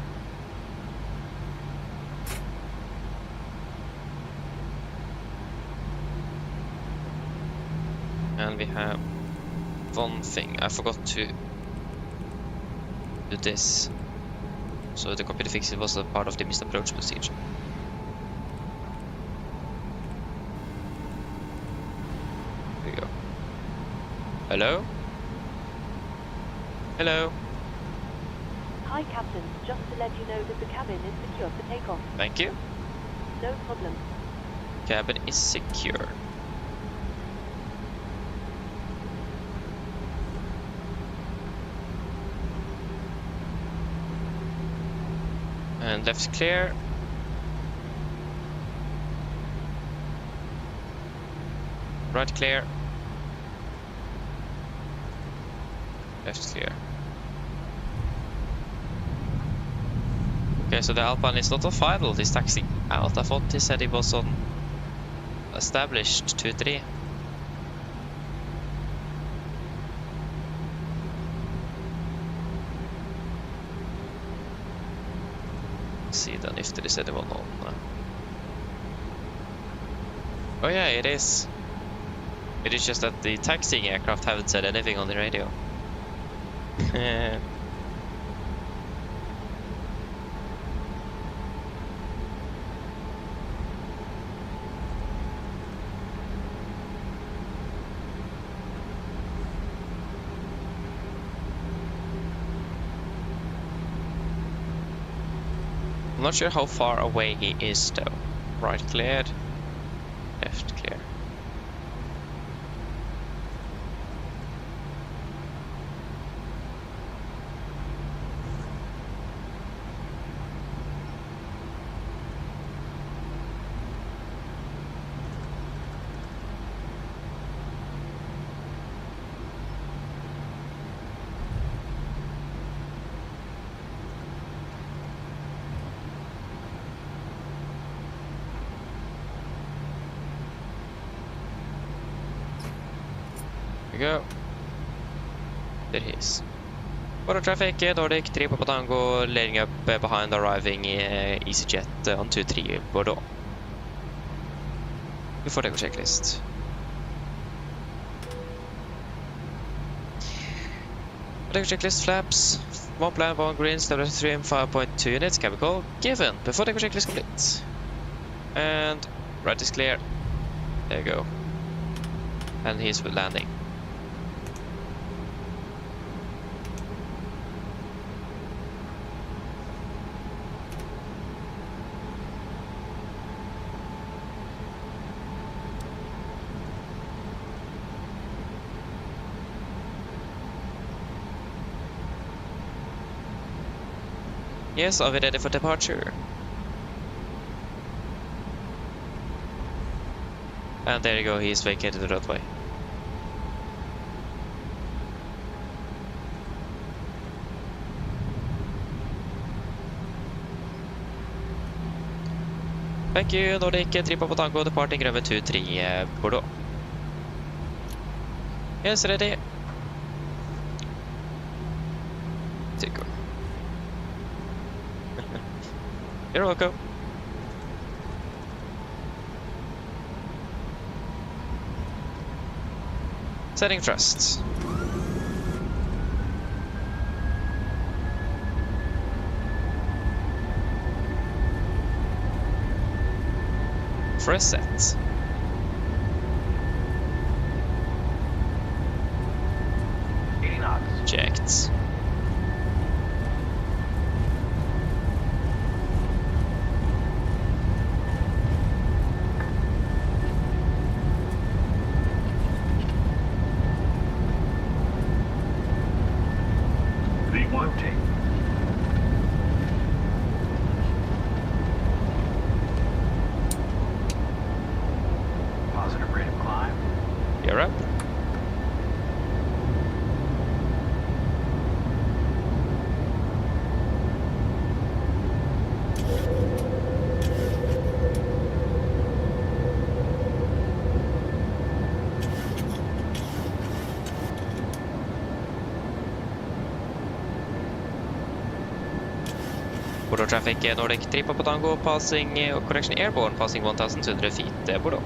And we have one thing, I forgot to do this. So the copy to fix it was a part of the missed approach procedure. Here we go. Hello? Hello? Hi, Captain. Just to let you know that the cabin is secure for takeoff. Thank you. No problem. Cabin is secure. And left clear. Right clear. Left clear. Okay, so the Alpine is not on final, it's taxiing out. I thought he said it was on established 2-3. See then if there is anyone on. Oh yeah, it is. It is just that the taxiing aircraft haven't said anything on the radio. I'm not sure how far away he is though. Right cleared, left clear. Go. There he is. Bordeaux traffic, Nordic, 3 Papa Tango, laying up behind arriving EasyJet on 2-3 Bordeaux. Before takeoff checklist. Takeoff checklist flaps. 1 plan, 1 green, stabilizer 3 and 5.2 units, cabin call given. Before takeoff checklist complete. And right is clear. There you go. And he's landing. Yes, are we ready for departure? And there you go, he's vacated the roadway. Thank you, Nordic, Tripa på tango, departing runway 23, Bordeaux. Yes, ready. Tico. You're welcome. Setting thrust. For a set. Checked. V1 take. Positive rate of climb. You're up. Bordeaux traffic, Nordic, Tripa på tango, passing, correction airborne, passing 1200 feet, Bordeaux.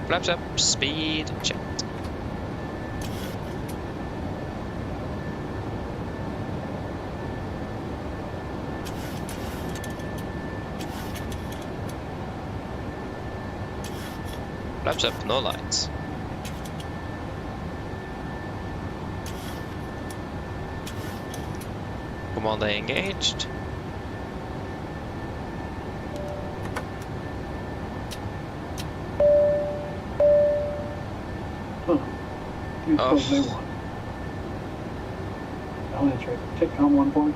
Flaps up, speed, checked. Flaps up, no lights. Commander engaged. You suppose they won. Oh, that's right. Take on one point.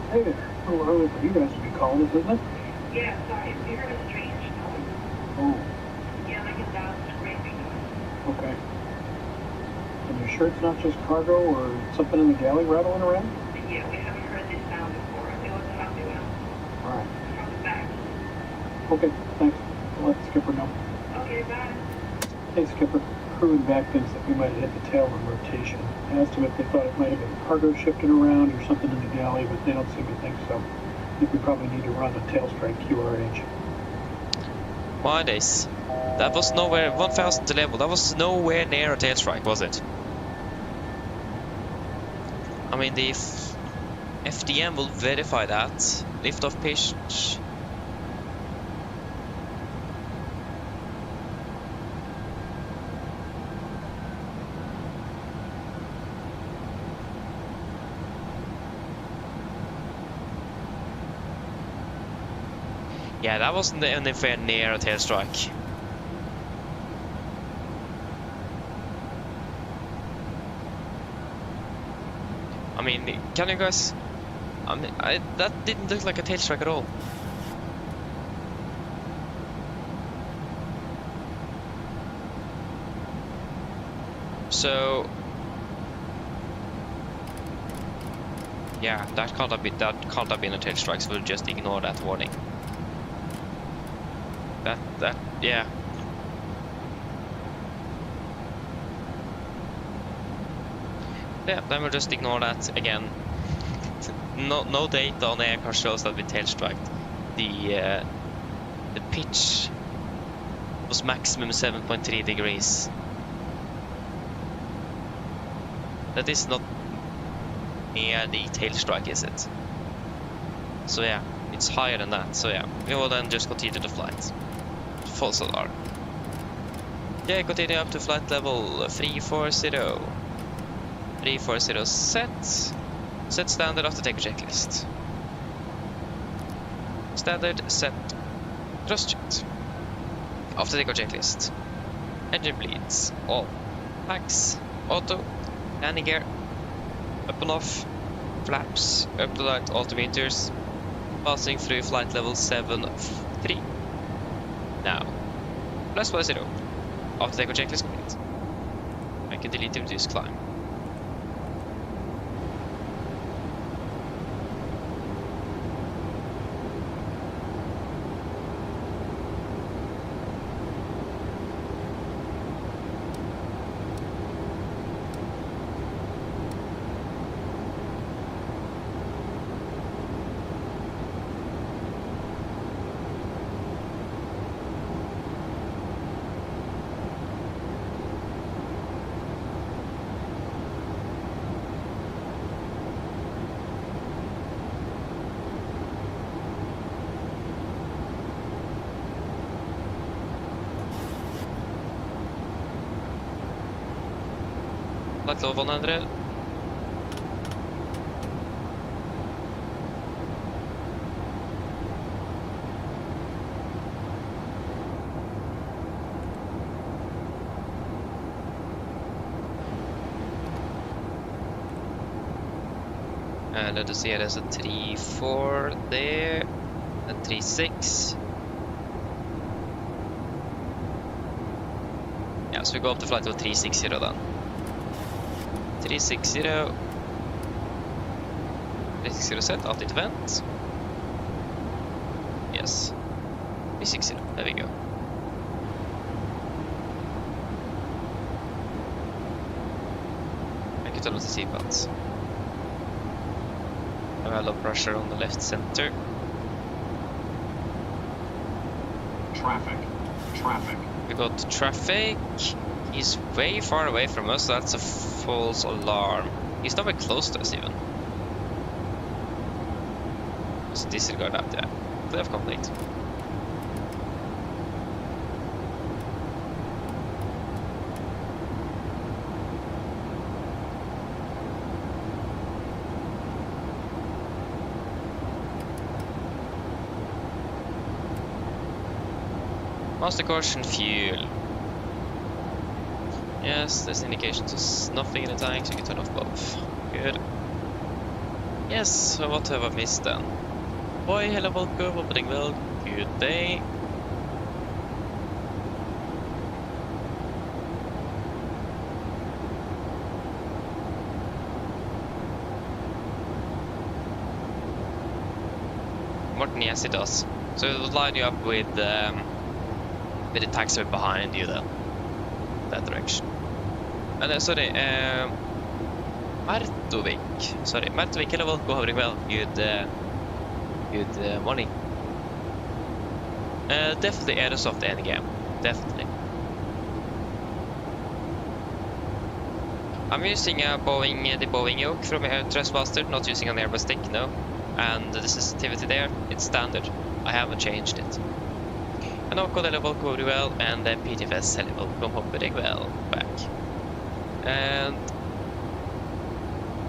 Hey there. A little early for you guys to be calling us, isn't it? Yeah, sorry. We heard a strange noise. Oh, Yeah, like a loud scraping noise. okay. And you're sure it's not just cargo or something in the galley rattling around? Yeah, we haven't heard this sound before. It was something else All right. from the back. Okay, thanks. I'll let Skipper know. Okay, bye. Hey, Skipper. Crew in back thinks that we might have hit the tail on rotation. I asked them if they thought it might have been cargo shifting around or something in the galley, but they don't seem to think so. I think we probably need to run a tail strike QRH. My days. That was nowhere, 1000 level, that was nowhere near a tail strike, was it? I mean, the FDM will verify that. Lift off pitch. Yeah, that wasn't anywhere near a tail strike. I mean, can you guys I mean, that didn't look like a tail strike at all. So yeah, that can't have been a tail strike, so we'll just ignore that warning. Yeah. Yeah, then we'll just ignore that again. No data on the aircraft shows that we tail striked. The pitch was maximum 7.3 degrees. That is not near the tail strike, is it? So yeah, it's higher than that. So yeah, we will then just continue the flight. False alarm. Yeah, continue up to flight level 340. 340 set. Set standard after takeoff checklist. Standard set. Thrust jet. After takeoff checklist. Engine bleeds. All. Max. Auto. Landing gear. Up and off. Flaps. Up to light altimeters. Passing through flight level 73. Now. Plus 50. After takeoff checklist complete. I can delete and reduce climb. Flight level 100. And let us see, there's a 3.4 there, and 3.6. Yeah, so we go up to flight level 360 then. 360. 360 set, out it went. Yes. 360, there we go. I can turn on the seatbelts. I have low pressure on the left center. Traffic. Traffic. We got traffic. He's way far away from us, so that's a false alarm. He's not very close to us even. Let's disregard that, yeah. Clear complete. Master caution, fuel. Yes, there's indications there's nothing in the tank, so you can turn off both. Good. Yes, so what have I missed then? Boy, hello, welcome, opening well. Good day. Martin, yes it does. So it will line you up with the taxi behind you then. That direction. And sorry, Martovik. Sorry, Martovik, hello, welcome, hovering well. Good morning. Definitely Aerosoft end game. Definitely. I'm using a the Boeing yoke from Trustmaster, not using an Airbus stick, no. And the sensitivity there, it's standard. I haven't changed it. And OK, hello, welcome very well, and then PTFS, hello, welcome, hovering well, back. And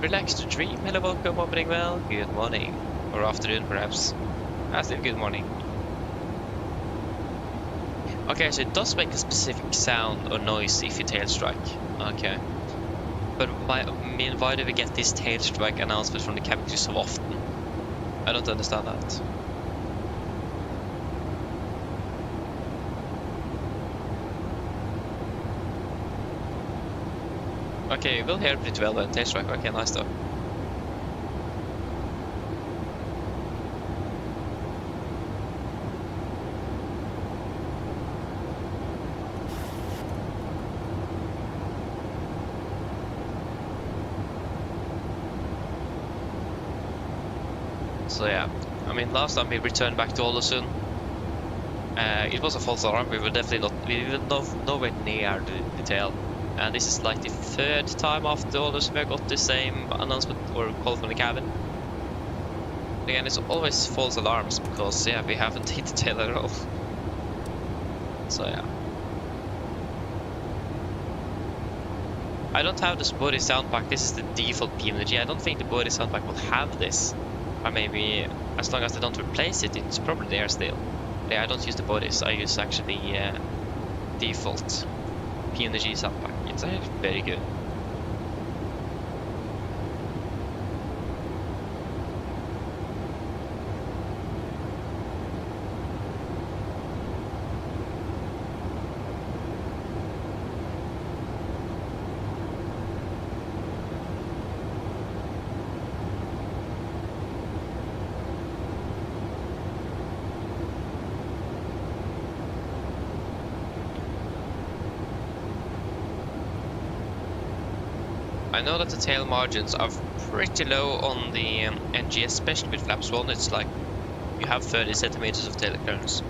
Relax to Dream, hello, welcome, hovering well, good morning. Or afternoon, perhaps. Still good morning. Okay, so it does make a specific sound or noise if you tail strike. Okay. But why do we get this tail strike announcement from the cabin crew so often? I don't understand that. Okay, we'll hear pretty well then. Tail strike. Okay, nice though. So yeah, I mean, last time we returned back to Ålesund, it was a false alarm. We were definitely not, we were nowhere near the tail. And this is like the third time after Ålesund we got the same announcement or call from the cabin. Again, it's always false alarms because yeah, we haven't hit the tail at all. So yeah. I don't have this body sound pack. This is the default PMDG. I don't think the body sound pack will have this. Or maybe as long as they don't replace it, it's probably there still. But yeah, I don't use the bodies. I use actually default PMDG sound pack. It's actually very good. I know that the tail margins are pretty low on the NG, especially with flaps 1. It's like you have 30 centimeters of tail clearance.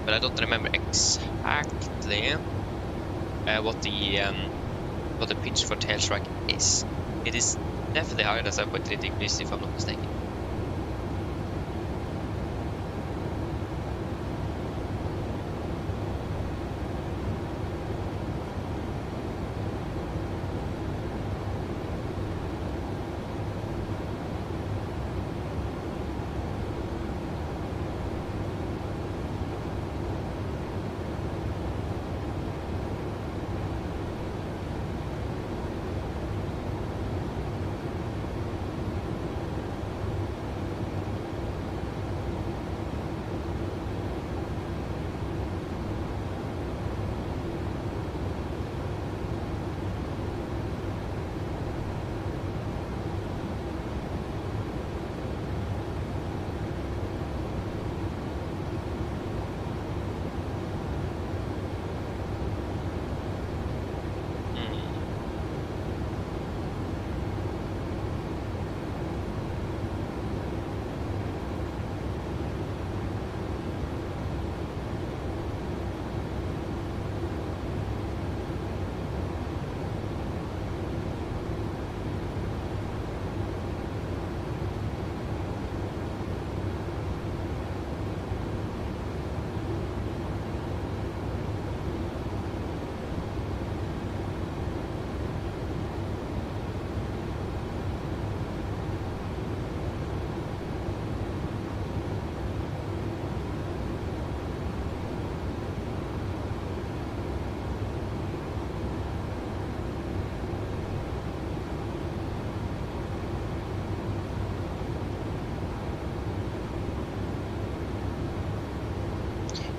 But I don't remember exactly what the pitch for tail strike is. It is definitely higher than 7.3 degrees if I'm not mistaken.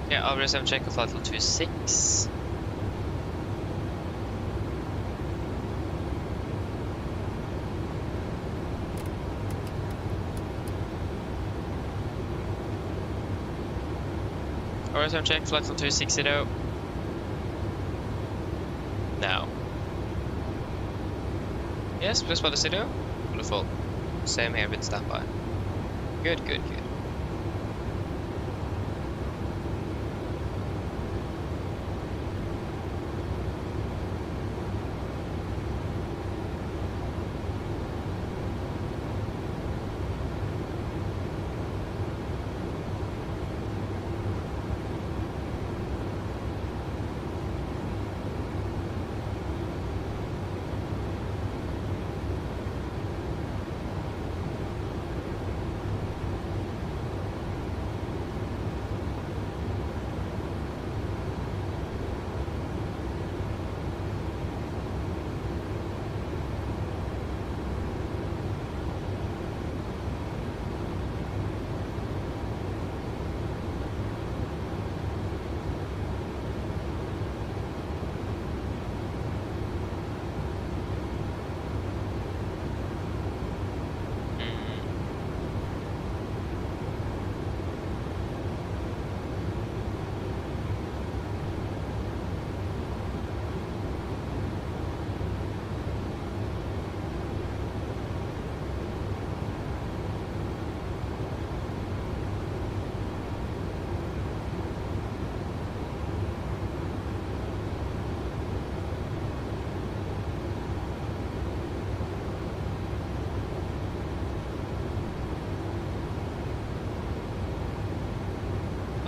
Yeah, I'll resume check of flight level 26. I'll resume check flight level 260 now. Yes, plus by the studio. Beautiful. Same here with standby. Good, good, good.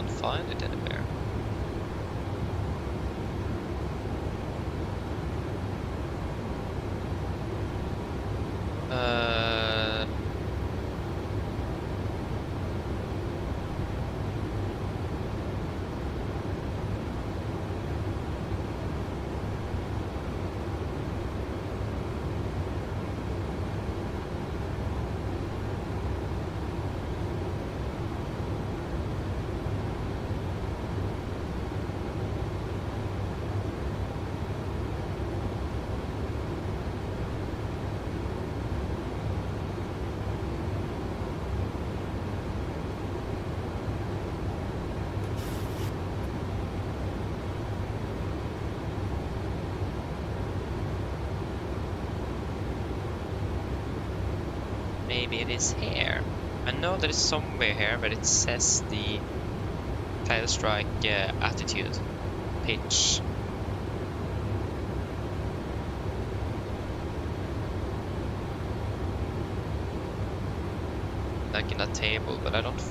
Can't find it anywhere. Maybe it is here. I know there is somewhere here where it says the tail strike attitude, pitch. Like in a table, but I don't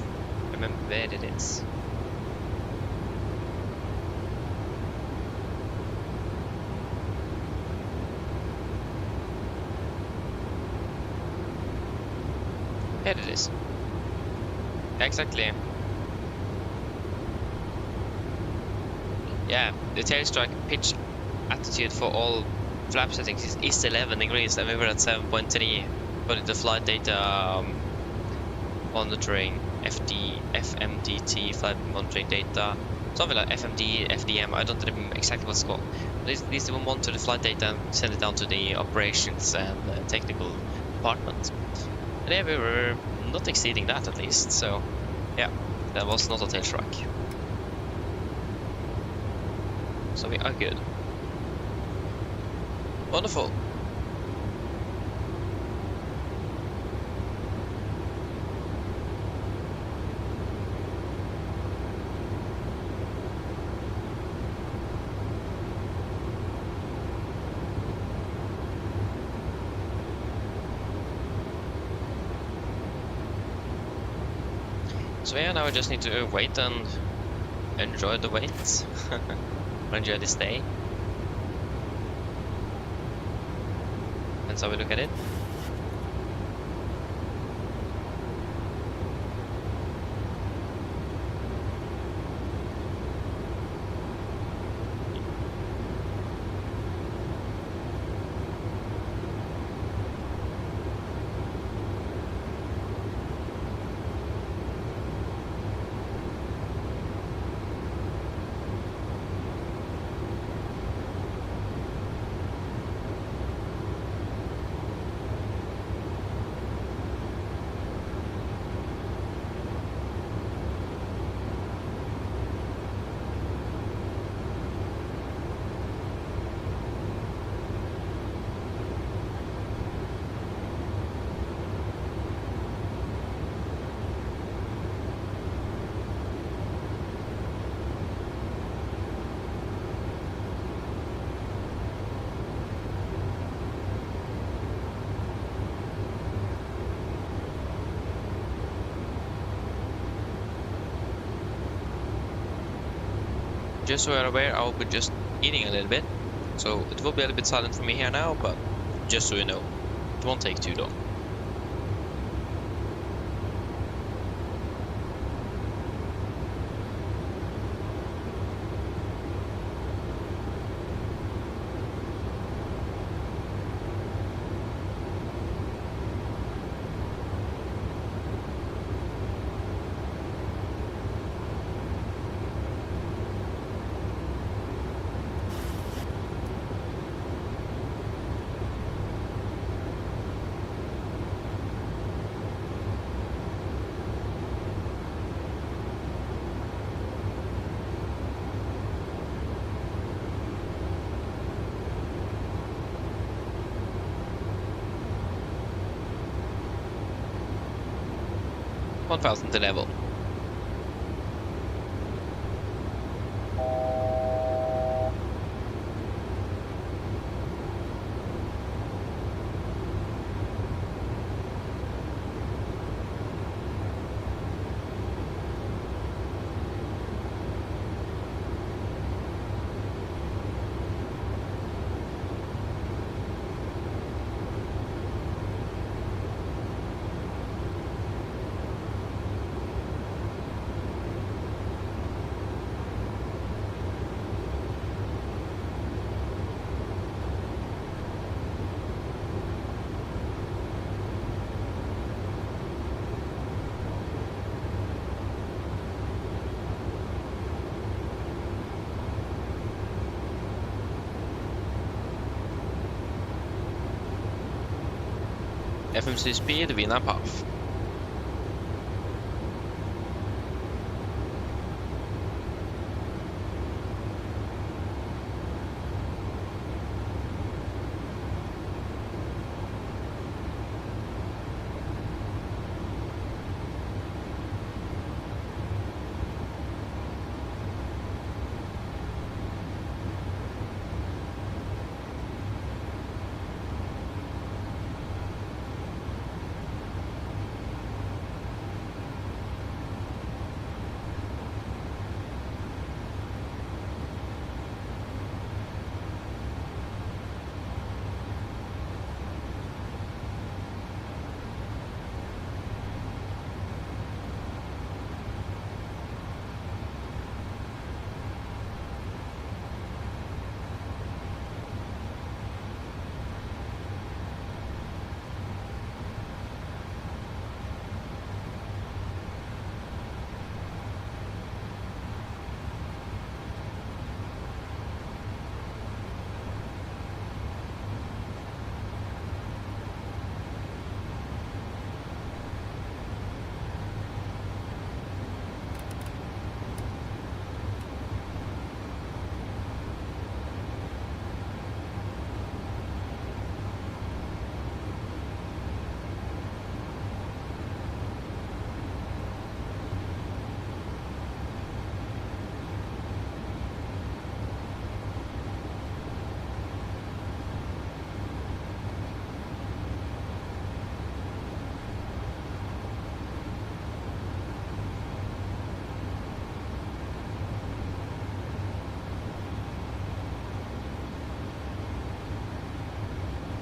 remember where it is. Here it is. Exactly. Yeah, the tail strike pitch attitude for all flap settings is 11 degrees, and we were at 7.3 according to flight data monitoring, FMDT flight monitoring data, something like FMD, FDM, I don't remember exactly what's called. At least they will monitor the flight data and send it down to the operations and technical department. And yeah, we were not exceeding that at least, so yeah, that was not a tail strike. So we are good. Wonderful. So yeah, now I just need to wait and enjoy the wait. Enjoy this day. That's how we look at it. Just so you're aware, I'll be just eating a little bit, so it will be a little bit silent for me here now, but just so you know, it won't take too long. $1,000 level. FMC speed, VNAV half.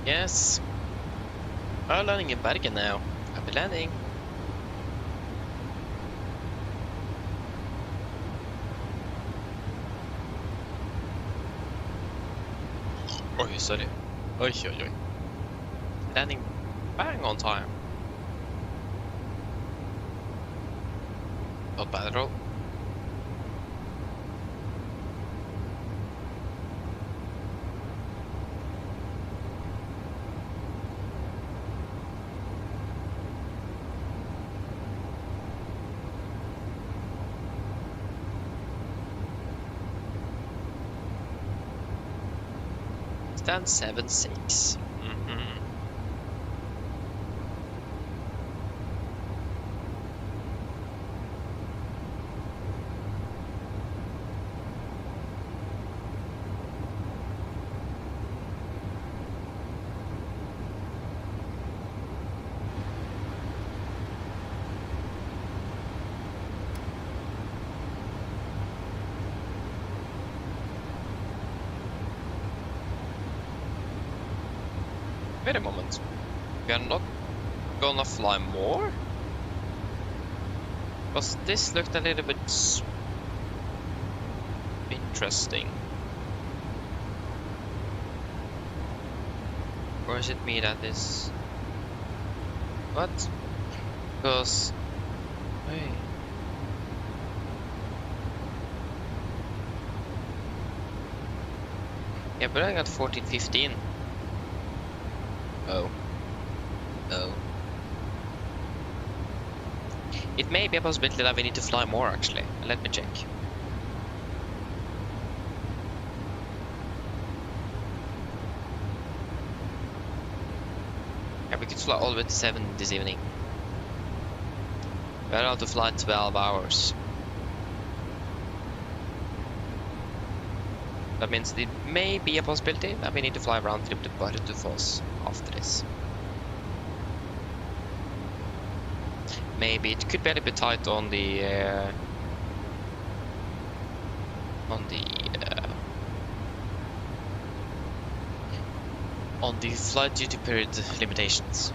Yes. I'm landing in Bergen now. I'll be landing. Oj, sorry. Oj, oj, oj. Landing bang on time. Not bad at all. Stand 7-6. Wait a moment. We are not gonna fly more? Because this looked a little bit interesting. Or is it me that is... What? Because... Hey. Yeah, but I got 14-15. Oh. Oh. It may be a possibility that we need to fly more, actually. Let me check. Yeah, we could fly all the way to 7 this evening. We're allowed to fly 12 hours. That means it may be a possibility that we need to fly around trip to Bordeaux after this. Maybe it could be a little bit tight on the flight duty period limitations.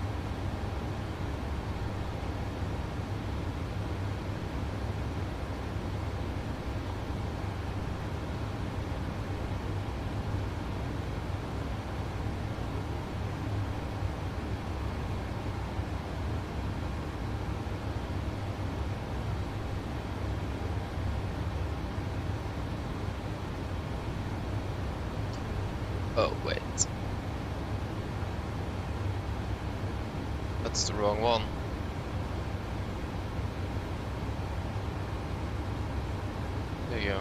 Oh, wait. that's the wrong one. There you go.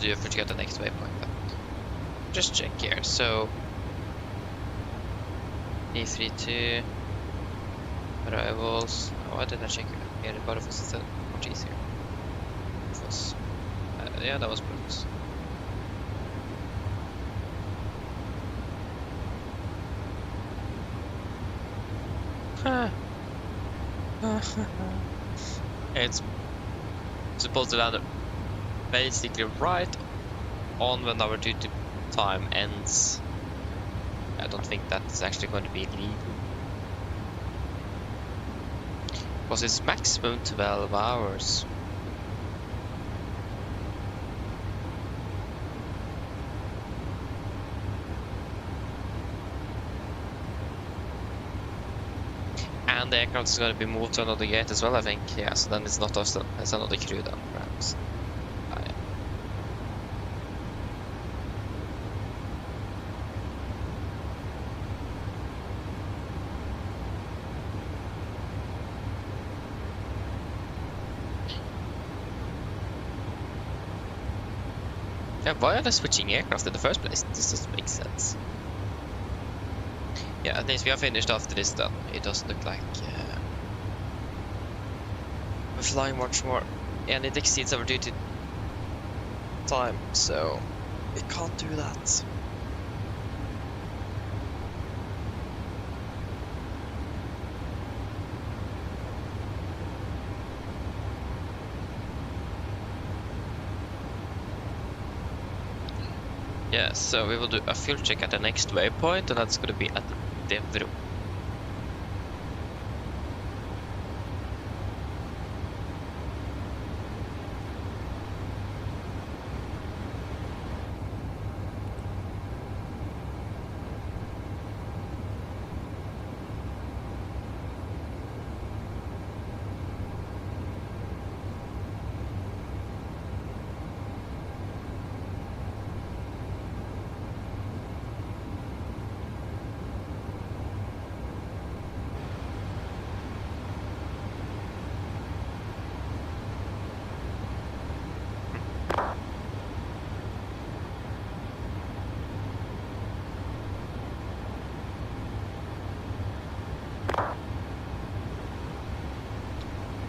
You forget the next waypoint. Just check here. So E32 arrivals. Oh, why did I check here? But it was much easier. It was, yeah, that was Boris. It's supposed to land basically right on when our duty time ends. I don't think that's actually going to be legal, because it's maximum 12 hours. And the aircraft is going to be moved to another gate as well, I think. Yeah, so then it's not us, it's another crew then, perhaps. Yeah, why are they switching aircraft in the first place? This doesn't make sense. Yeah, at least we are finished after this then. It doesn't look like we're flying much more, and it exceeds our duty time, so we can't do that. Yeah, so we will do a fuel check at the next waypoint, and that's going to be at Bordeaux.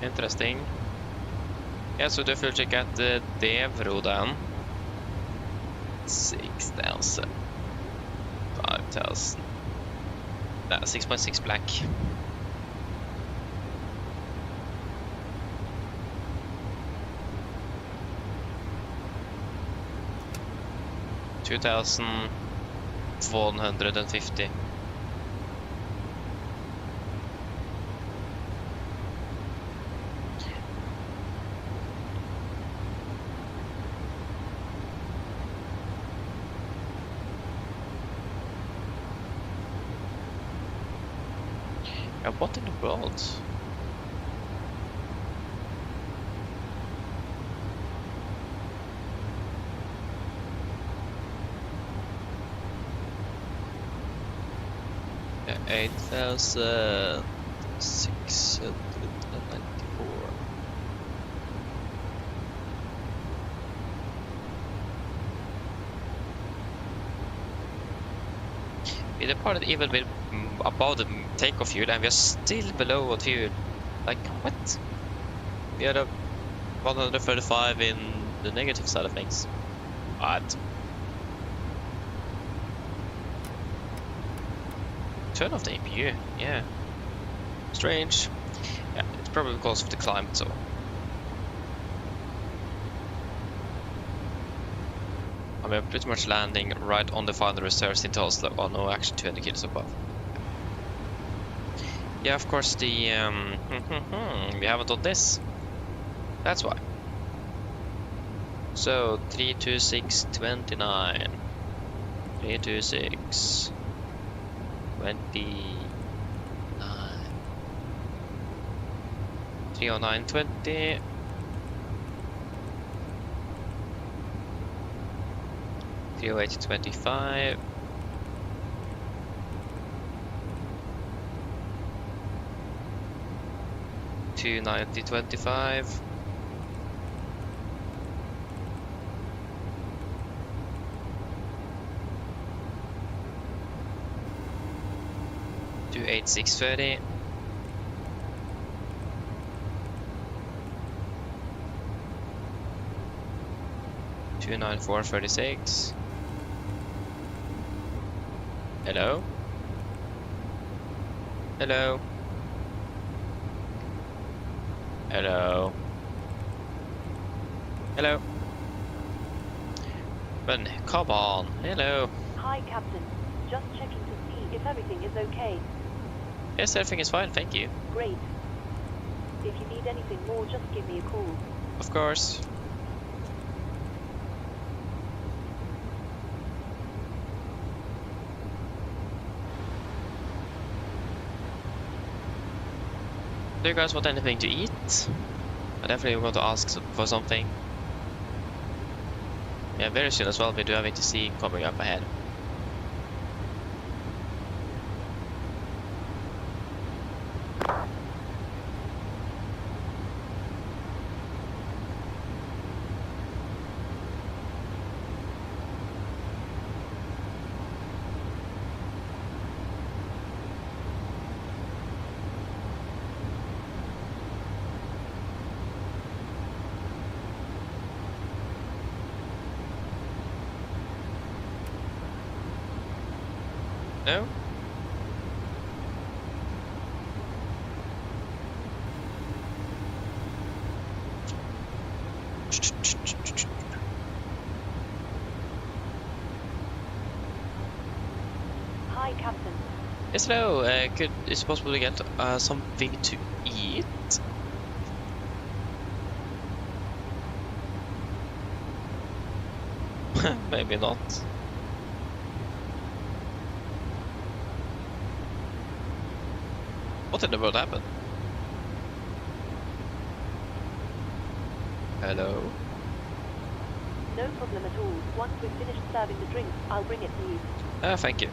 Interesting. Yeah, so the fuel check at the Bordeaux then. 6,000. 5,000. 6.6 black. $2,150. What in the world? Yeah, 8,694. We departed even with above the takeoff fuel, and we are still below on fuel. Like, what? We are 135 in the negative side of things. What? Turn off the APU, yeah. Strange. Yeah, it's probably because of the climate, so. We're pretty much landing right on the final reserves into Oslo. Oh no, actually 200 kilos above. Yeah, of course the we haven't done this. That's why. So 326.29. 326.29. 309.20. 308.25. $290.25. $286.30. $294.36. Hello? Hello? Hello? Hello? But come on, hello? Hi, Captain. Just checking to see if everything is okay. Yes, everything is fine, thank you. Great. If you need anything more, just give me a call. Of course. Do you guys want anything to eat? I definitely want to ask for something. Yeah, very soon as well, we do have ATC coming up ahead. No? Hi, Captain. Yes, hello. Is it possible to get something to eat? Maybe not. What in the world happened? Hello? No problem at all. Once we've finished serving the drinks, I'll bring it to you. Thank you.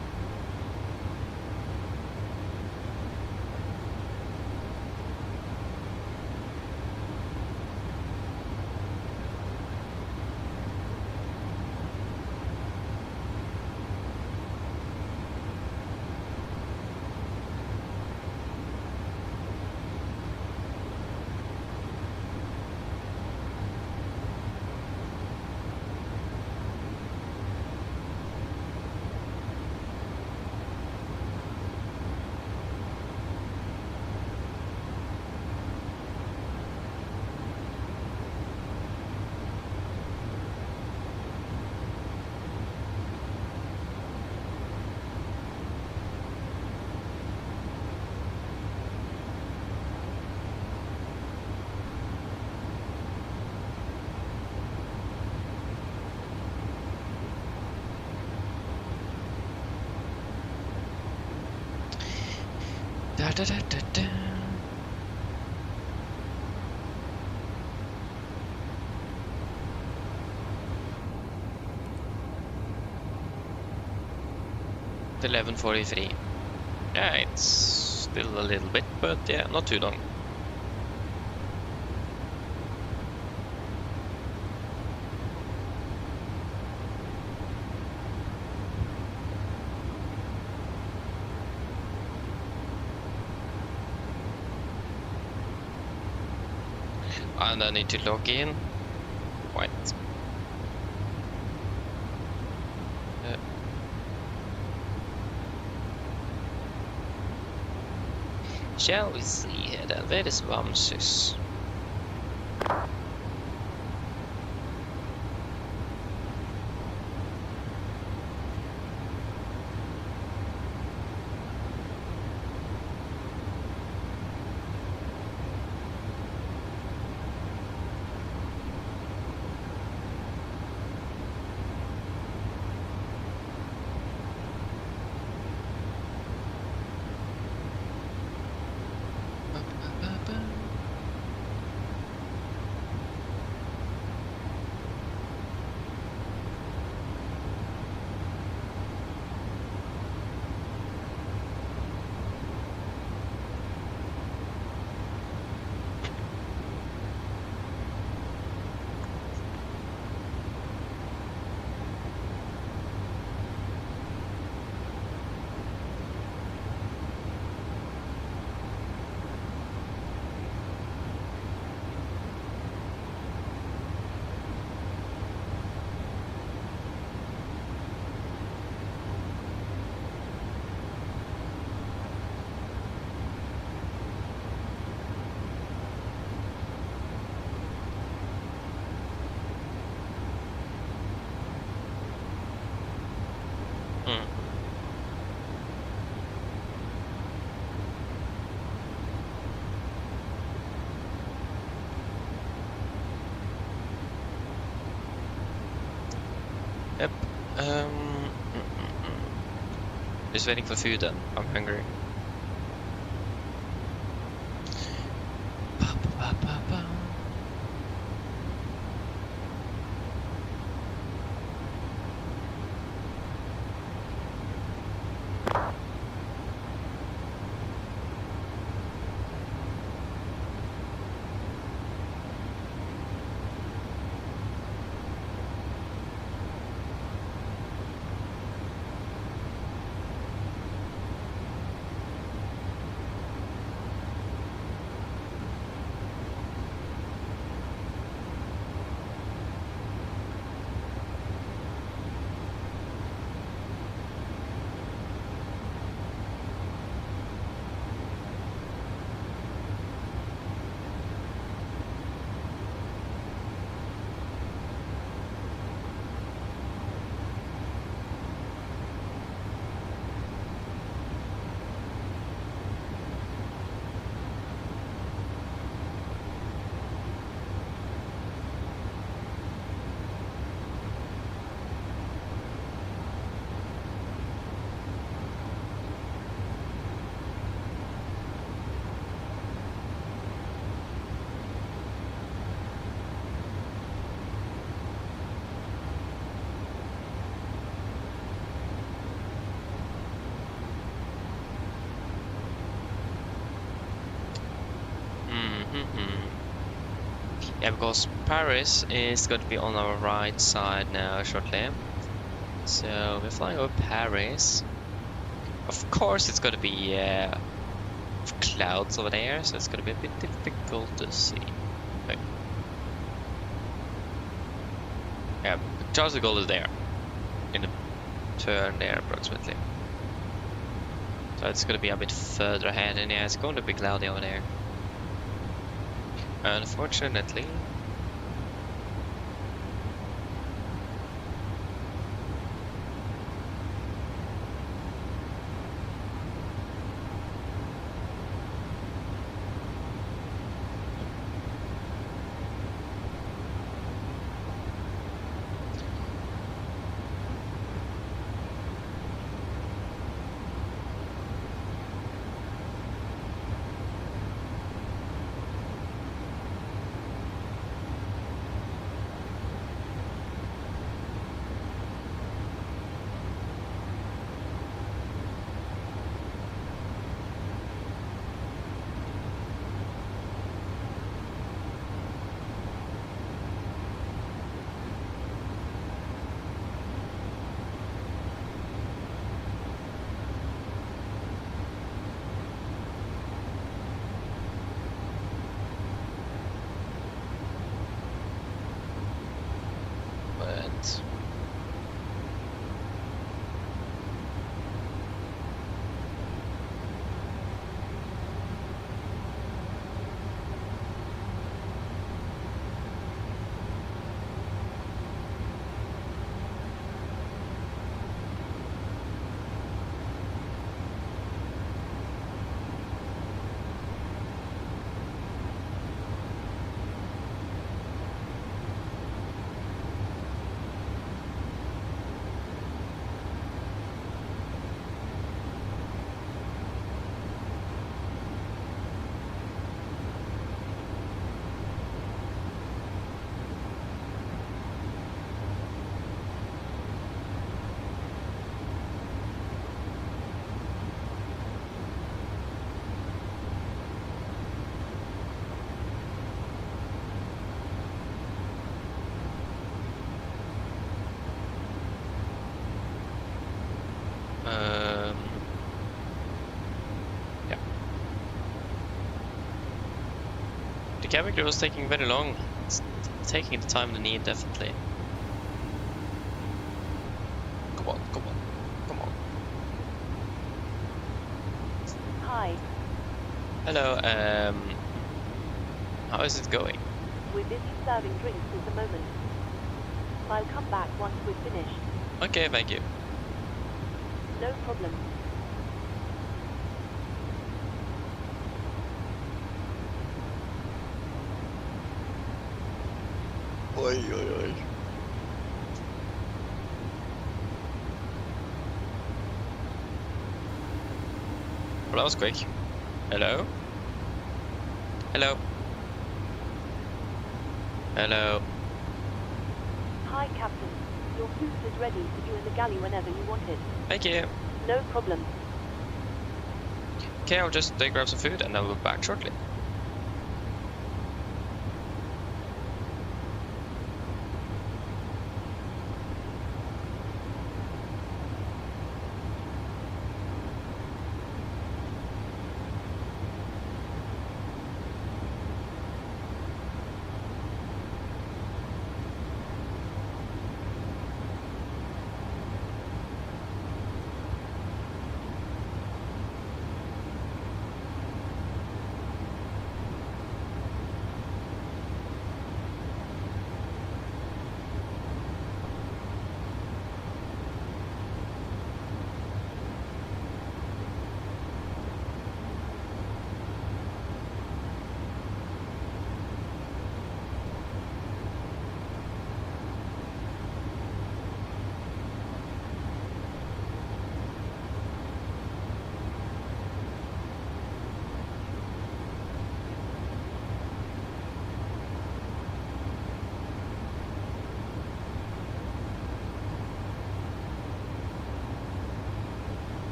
Da, da, da, da, da. At 11:43. Yeah, it's still a little bit, but yeah, not too long. And I need to log in. Wait. Shall we see here then? Where is Vamsus? Just waiting for food then. I'm hungry. Yeah, because Paris is going to be on our right side now shortly. So we're flying over Paris. Of course it's going to be clouds over there, so it's going to be a bit difficult to see. Okay. Yeah, Charles de Gaulle is there. In the turn there approximately. So it's going to be a bit further ahead, and yeah, it's going to be cloudy over there. Unfortunately. Yeah. The cabin crew was taking very long. It's taking the time they need, definitely. Come on, come on, come on. Hi, Hello, how is it going? we're busy serving drinks at the moment. I'll come back once we're finished. Okay, thank you. No problem. Oi, oi, oi. Well, that was quick. Hello? Hello? Hello? Hi, Captain. Your food is ready for you in the galley whenever you want it. Thank you. No problem. Okay, I'll just grab some food and I'll be back shortly.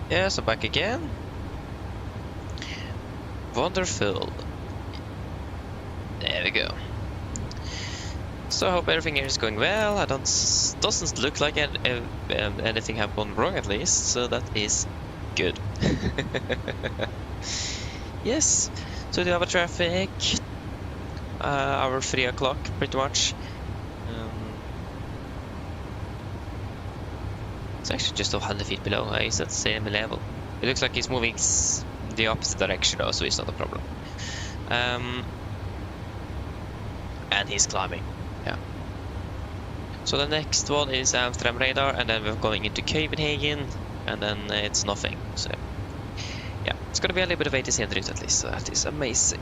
Yeah, so back again. Wonderful. There we go. So I hope everything here is going well. I doesn't look like anything have gone wrong at least, so that is good. Yes, so we have a traffic. Our 3 o'clock pretty much. It's actually just 100 feet below. He's at the same level. It looks like he's moving the opposite direction though, so it's not a problem. And he's climbing. Yeah. So the next one is Amsterdam radar, and then we're going into Copenhagen, and then it's nothing. So yeah, it's gonna be a little bit of ATC en route at least, so that is amazing.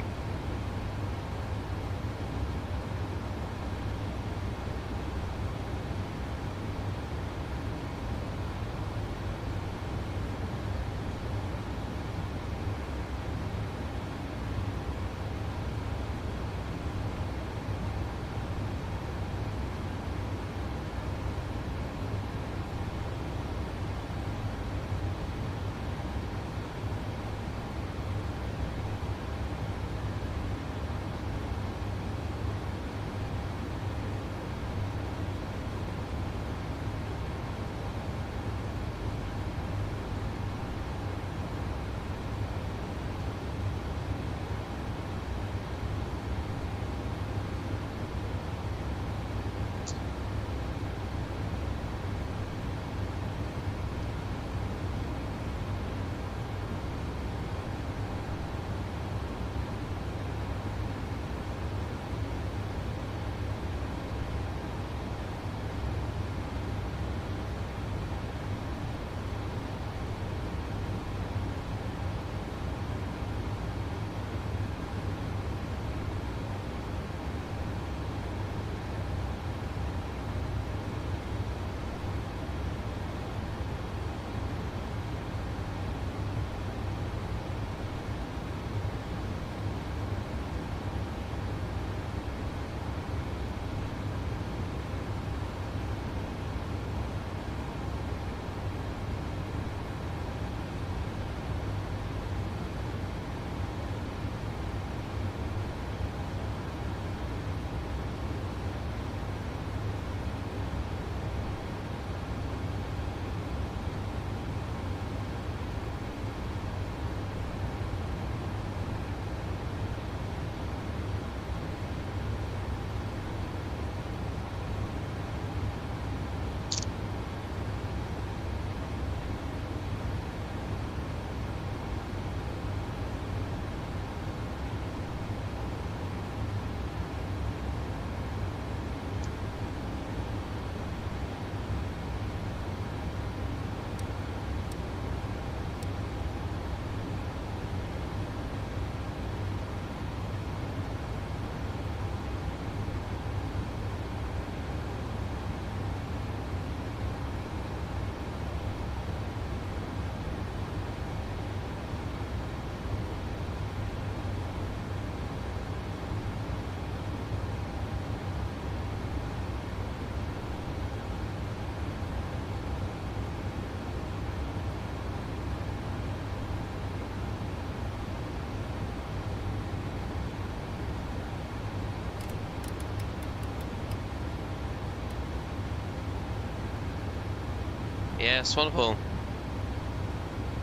Yes, wonderful.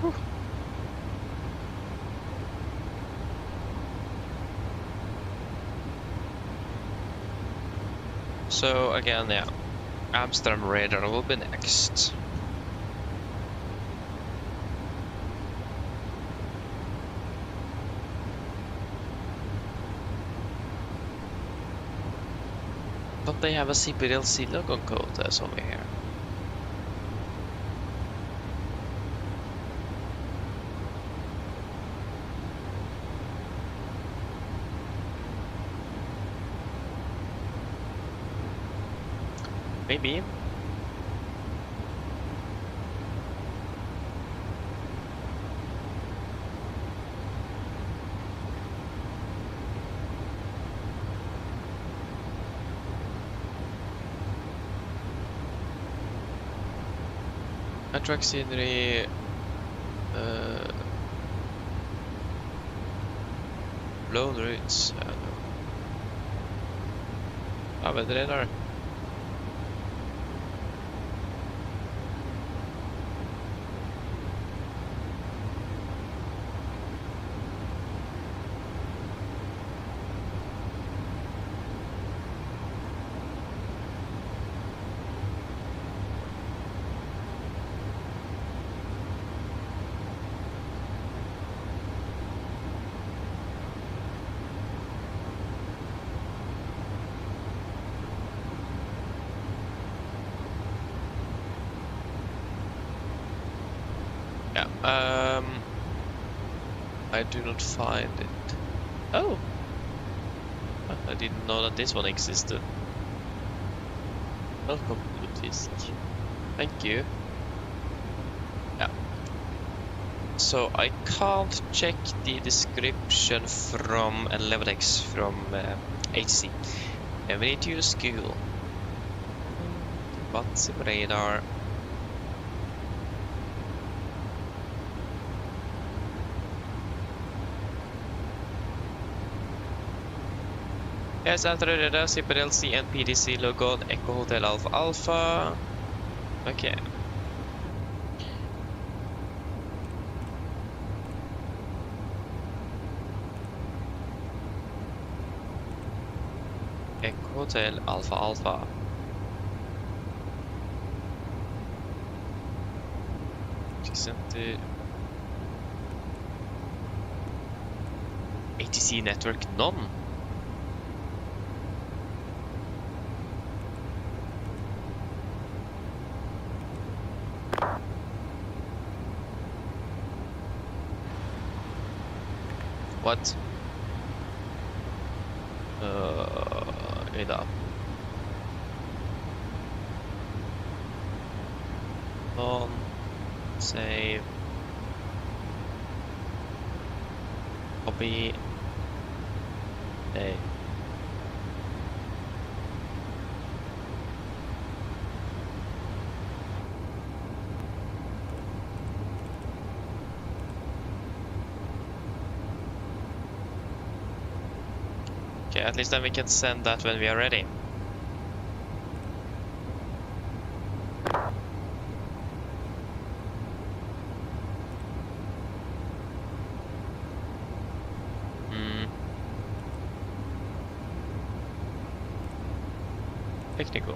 Whew. So again, yeah, Amsterdam radar will be next. Don't they have a CPLC logo code that's over here? Maybe. A track scenery Blown routes. Ja, men det där. Yeah, I do not find it. Oh! I didn't know that this one existed. Welcome to disk. Thank you. Yeah. So I can't check the description from Elevatex from HC. And we need to use Google. What's the radar? Yes, after the radar, CPLC and PDC logo, Echo Hotel Alpha Alpha. Okay. Echo Hotel Alpha Alpha. Isn't it ATC network none? What? Idag. On. Save. Copy. A. Okay, at least then we can send that when we are ready. Technical.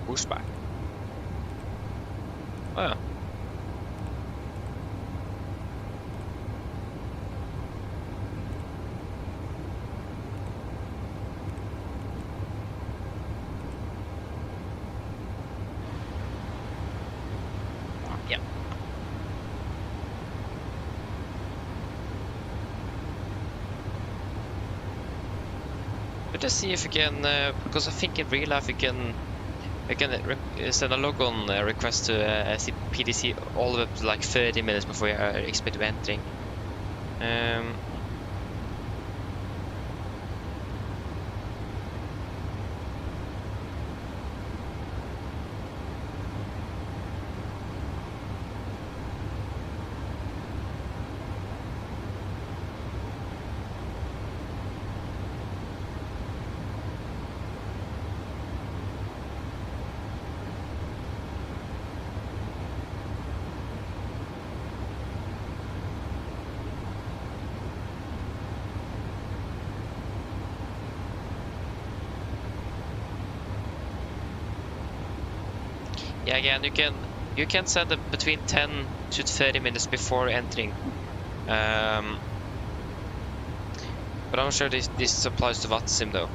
Pushback. Oh ja. Yeah. Let us see if we can, because I think in real life we can send a logon request to PDC all the way up to like 30 minutes before you expect to be entering. Yeah, again, you can send it between 10 to 30 minutes before entering. But I'm sure this applies to VATSIM though.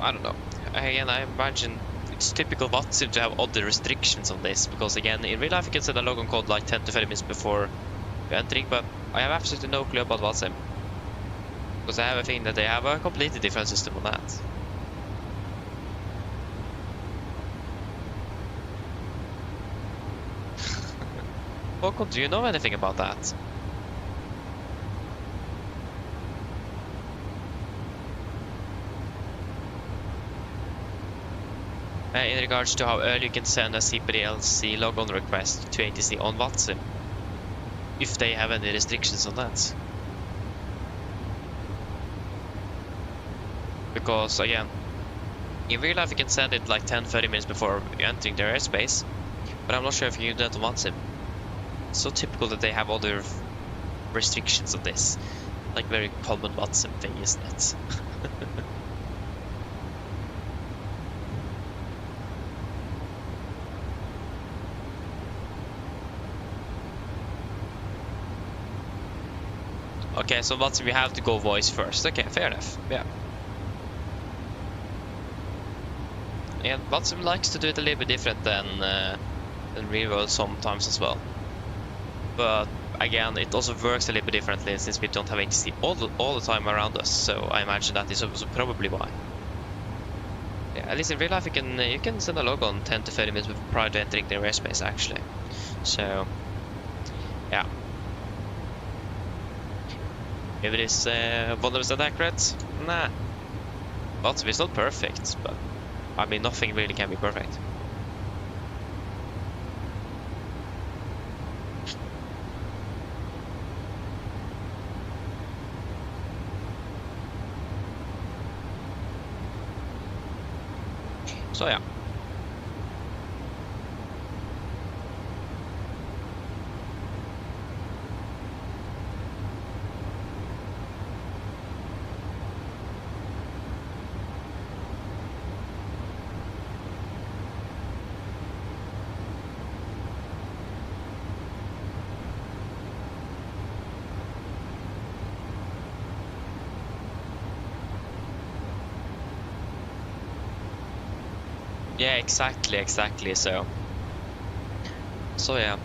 I don't know. Again, I imagine it's typical VATSIM to have other restrictions on this, because again, in real life you can set a login code like 10 to 30 minutes before you're entering, but I have absolutely no clue about VATSIM. Because I have a feeling that they have a completely different system on that. Håkon, do you know anything about that? In regards to how early you can send a CPDLC logon request to ATC on VATSIM, if they have any restrictions on that. Because again, in real life you can send it like 10-30 minutes before entering their airspace, but I'm not sure if you can do that on VATSIM. It's so typical that they have other restrictions on this, like very common VATSIM thing, isn't it? Okay, so VATSIM we have to go voice first. Okay, fair enough. Yeah. And VATSIM likes to do it a little bit different than real world sometimes as well. But again, it also works a little bit differently since we don't have ATC all the time around us. So I imagine that is also probably why. Yeah, at least in real life you can send a logon 10 to 30 minutes prior to entering their airspace actually. So yeah. If it is 100% accurate, nah. VATSIM is not perfect, but I mean nothing really can be perfect. So yeah. Yeah, exactly. So yeah.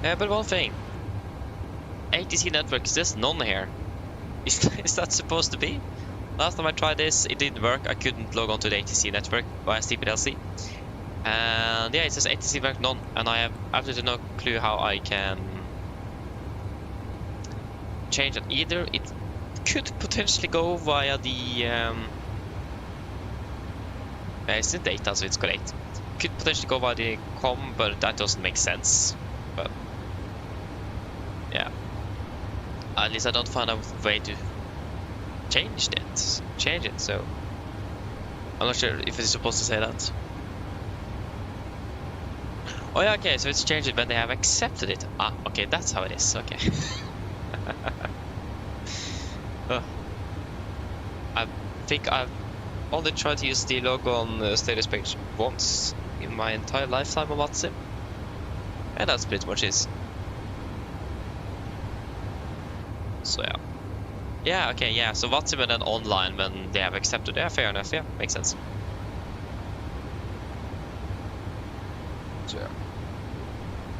Yeah, but one thing. ATC network, is this none here? Is that supposed to be? Last time I tried this, it didn't work. I couldn't log on to the ATC network via CPDLC. And yeah, it says ATC network none, and I have absolutely no clue how I can change it. Either it could potentially go via the it's in data, so it's correct. Could potentially go via the com, but that doesn't make sense. But yeah, at least I don't find a way to change it. So I'm not sure if it's supposed to say that. Oh yeah, okay, so it's changed it when they have accepted it. Ah, okay, that's how it is. Okay. I think I've only tried to use the logo on status page once in my entire lifetime of VATSIM, and that's pretty much it. So yeah, okay, yeah. So VATSIM and then online when they have accepted. Yeah, fair enough. Yeah, makes sense. So yeah.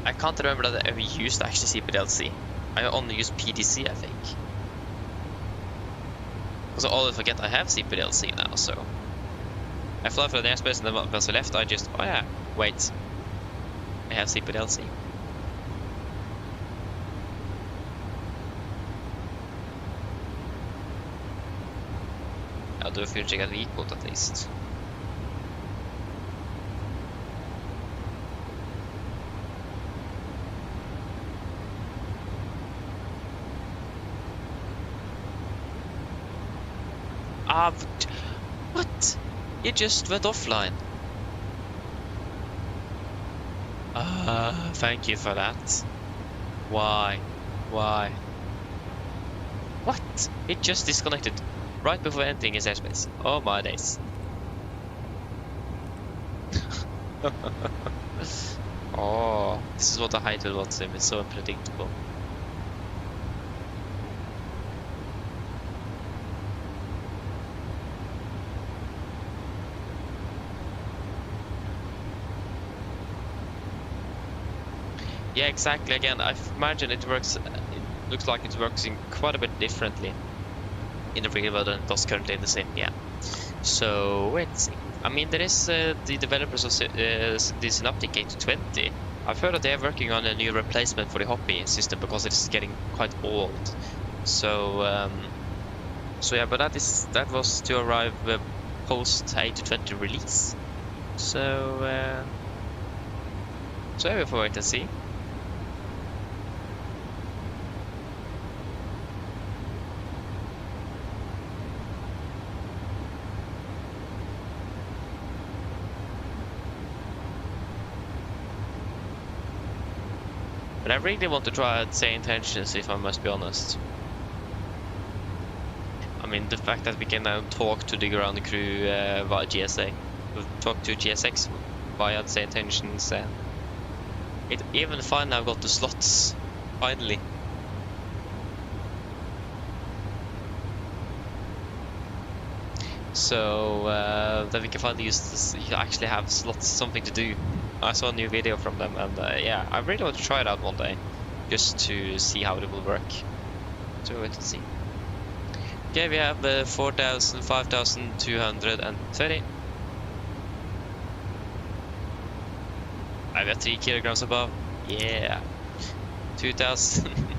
I can't remember that I ever used actually CPDLC. I only used PDC, I think. Because I always forget I have CPDLC now, so I fly for the airspace and then once I left, I just, oh yeah, wait, I have CPDLC. I'll do a fuel check at V-code at least. What? You just went offline. Thank you for that. Why? What? It just disconnected right before entering his airspace. Oh my days. Oh, this is what I hate with VATSIM. It's so unpredictable. Yeah, exactly. Again, I imagine it works. It looks like it works in quite a bit differently in the real world than it does currently in the sim. Yeah. So let's see. I mean, there is the developers of the Synaptic 820. I've heard that they're working on a new replacement for the Hoppy system because it's getting quite old. So so yeah, but that was to arrive post 820 release. So so yeah, we'll wait and see. But I really want to try out Say Intentions, if I must be honest. I mean, the fact that we can now talk to the ground crew via GSA, talk to GSX via Say Intentions, and it even finally I've got the slots, finally. So that we can finally use this, you actually have slots, something to do. I saw a new video from them, and yeah, I really want to try it out one day, just to see how it will work. So wait and see. Okay, we have 4,000, 5,230. I've got 3 kilograms above. Yeah. 2,000,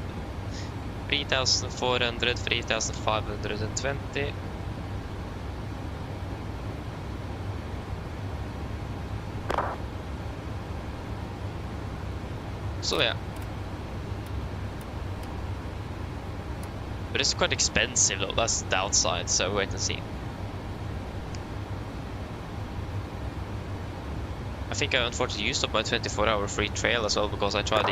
3,400, 3,520. So yeah, but it's quite expensive though, that's the downside, so wait and see. I think I unfortunately used up my 24-hour free trial as well, because I tried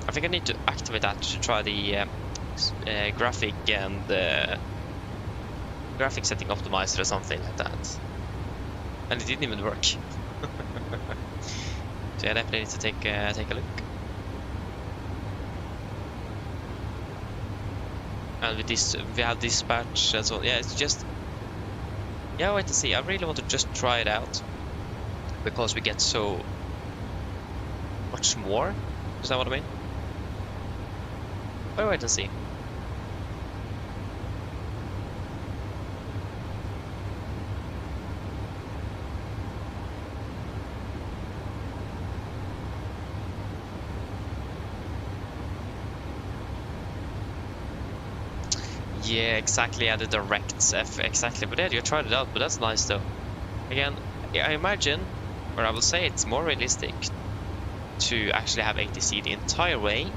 I think I need to activate that to try the graphic and graphic setting optimizer or something like that, and it didn't even work. So yeah, definitely need to take a look. And with this, we have dispatch and so on. Yeah, it's just, yeah, wait to see. I really want to just try it out because we get so much more. Is that what I mean? But wait and see. Yeah, exactly. Yeah, the direct exactly. But yeah, you tried it out. But that's nice though. Again, I imagine, or I will say, it's more realistic to actually have ATC the entire way,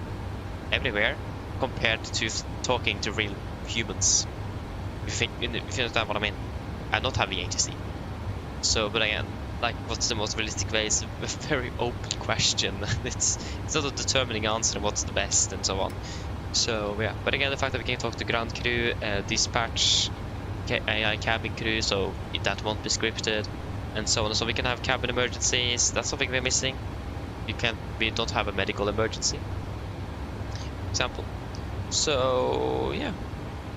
everywhere, compared to talking to real humans. If you understand what I mean, and not having ATC. So, but again, like, what's the most realistic way is a very open question. It's not a determining answer. What's the best and so on. So yeah, but again, the fact that we can talk to ground crew, dispatch, AI cabin crew, so that won't be scripted, and so on. So we can have cabin emergencies. That's something we're missing. We don't have a medical emergency, example. So yeah,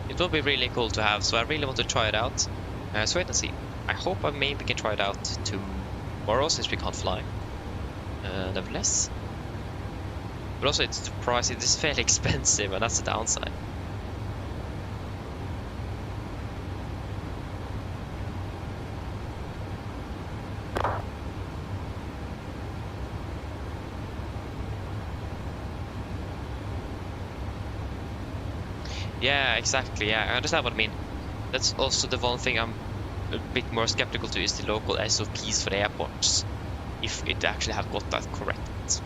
it will be really cool to have. So I really want to try it out. So wait and see. I hope I maybe can try it out tomorrow since we can't fly. Nevertheless. But also, it's the price. It is fairly expensive, and that's the downside. Yeah, exactly. Yeah, I understand what I mean. That's also the one thing I'm a bit more skeptical to, is the local SOPs for the airports, if it actually have got that correct.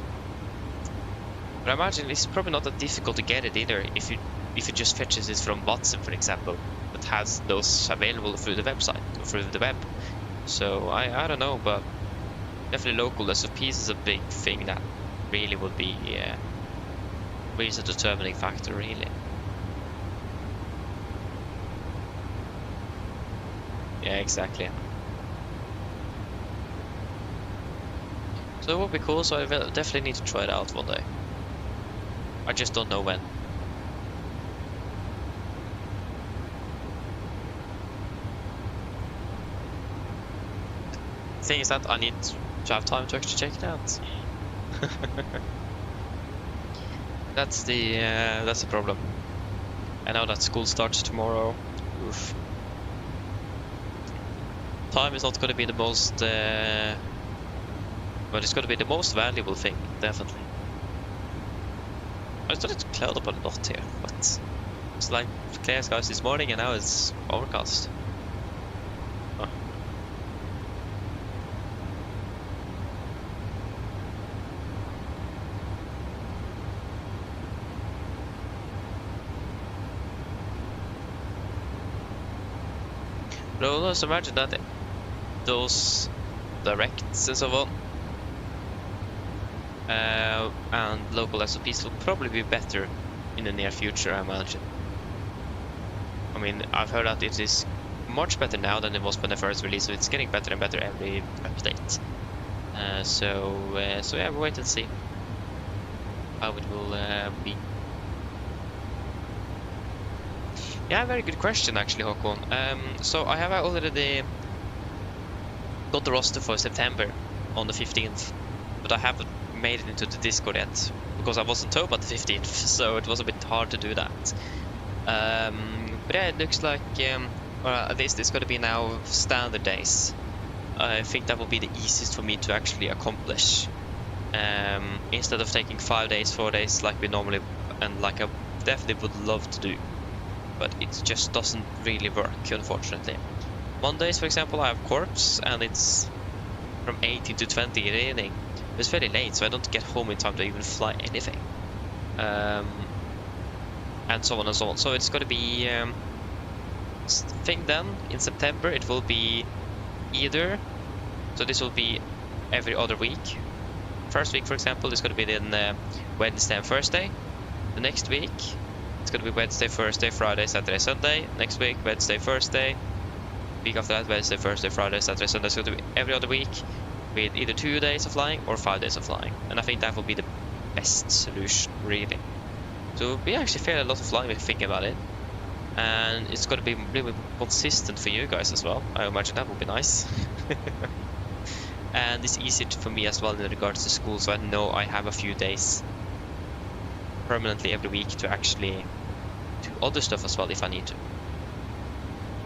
But I imagine it's probably not that difficult to get it either if it just fetches it from Watson, for example, that has those available through the website or through the web. So I don't know, but definitely local SOPs is a big thing that really would be really a determining factor, really. Yeah, exactly. So it would be cool. So I definitely need to try it out one day. I just don't know when. The thing is that I need to have time to actually check it out. That's the problem. I know that school starts tomorrow. Oof. Time is not going to be the most, but it's going to be the most valuable thing, definitely. I started to cloud up a lot here, but it's like clear skies this morning and now it's overcast. Oh. But I always imagine that those directs and so on and local SOPs will probably be better in the near future, I imagine. I mean, I've heard that it is much better now than it was when they first released, so it's getting better and better every update. So yeah, we'll wait and see how it will be. Yeah, very good question actually, Håkon. So I have already got the roster for September on the 15th, but I haven't made it into the Discord yet because I wasn't told about the 15th, so it was a bit hard to do that. But yeah, it looks like, or at least it's going to be now standard days. I think that will be the easiest for me to actually accomplish, instead of taking 5 days, 4 days like we normally, and like I definitely would love to do, but it just doesn't really work, unfortunately. Mondays, for example, I have corps and it's from 18 to 20 in the evening. It's very late, so I don't get home in time to even fly anything, and so on and so on. So it's going to be thing then in September. It will be either, so this will be every other week. First week, for example, is going to be then Wednesday and Thursday. The next week it's going to be Wednesday, Thursday, Friday, Saturday, Sunday. Next week Wednesday, Thursday. Week after that Wednesday, Thursday, Friday, Saturday, Sunday. It's going to be every other week with either 2 days of flying or 5 days of flying, and I think that will be the best solution, really. So it will be actually fairly a lot of flying if you think about it, and it's going to be really consistent for you guys as well. I imagine that will be nice. And it's easier for me as well in regards to school, so I know I have a few days permanently every week to actually do other stuff as well if I need to.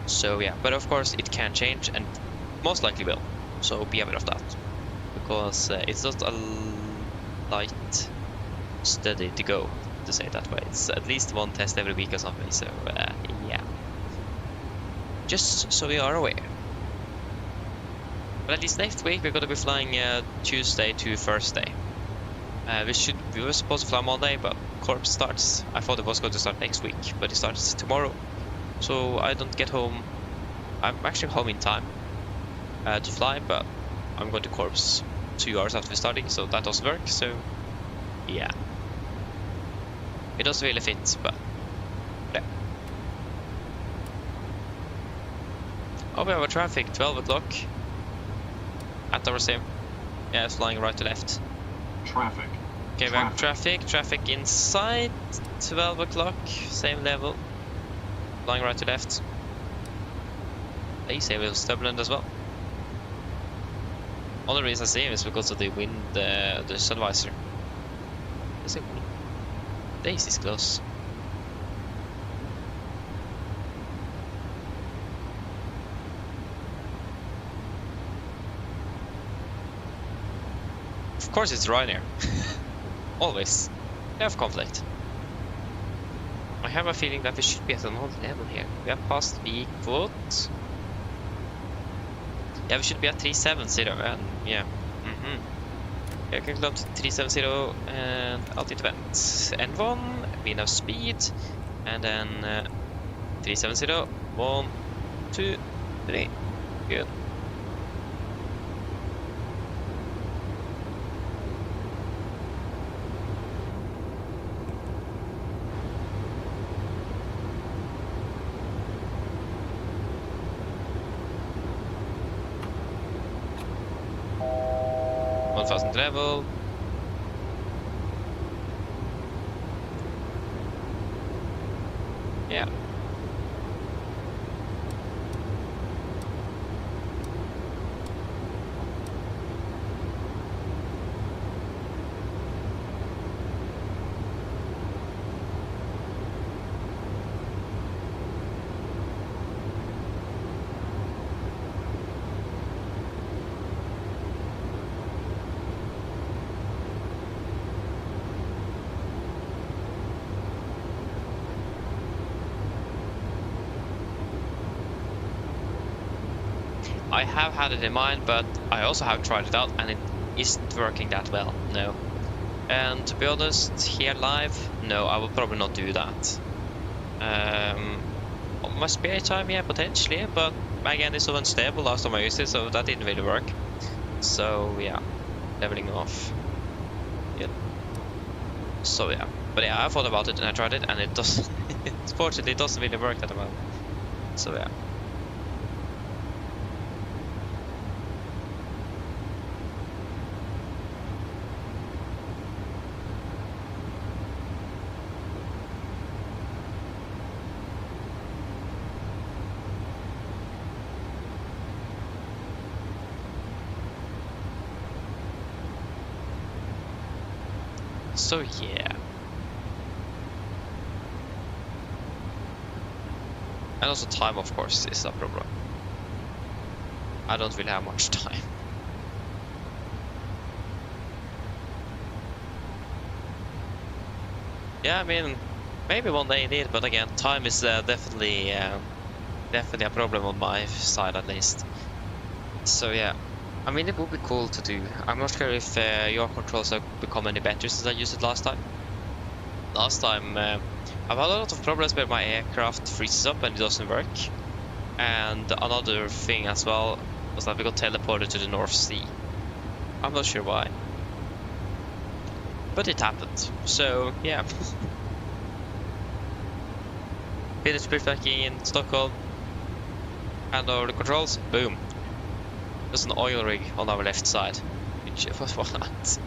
So yeah, but of course it can change and most likely will. So be aware of that, because it's not a light study to go, to say it that way. It's at least one test every week or something, so yeah. Just so we are aware. But at least next week we're going to be flying Tuesday to Thursday. We were supposed to fly Monday, but Corps starts. I thought it was going to start next week, but it starts tomorrow. So I don't get home. I'm actually home in time to fly, but I'm going to Corps 2 hours after starting, so that doesn't work. So yeah, it doesn't really fit, but yeah. Oh, we have a traffic 12 o'clock at our sim. Yeah, it's flying right to left. Traffic. Okay, we have traffic inside 12 o'clock, same level, flying right to left. They say it was turbulent as well. Only reason I see him is because of the wind, the sun visor. Is it? Days is close. Of course it's Ryanair. Always. We have conflict. I have a feeling that we should be at another level here. We have passed the quote. Yeah, we should be at 370 and yeah. Yeah, we can climb to 370 and altitude event. N1, we now speed, and then 370, 1, 2, 3, good. Level. Yeah. I have had it in mind, but I also have tried it out, and it isn't working that well. No. And to be honest, here live, no, I will probably not do that. On my spare time, yeah, potentially, but again, it's so unstable last time I used it, so that didn't really work. So yeah, leveling off. Yeah. So yeah, but yeah, I thought about it and I tried it, and it doesn't. Unfortunately, it doesn't really work that well. So yeah. So yeah. And also time, of course, is a problem. I don't really have much time. Yeah, I mean, maybe one day indeed, but again, time is definitely a problem on my side at least. So yeah. I mean, it would be cool to do. I'm not sure if your controls have become any better since I used it last time. Last time, I've had a lot of problems where my aircraft freezes up and it doesn't work. And another thing as well was that we got teleported to the North Sea. I'm not sure why. But it happened. So, yeah. Finished pre-packing in Stockholm. Hand over the controls. Boom. There's an oil rig on our left side. What?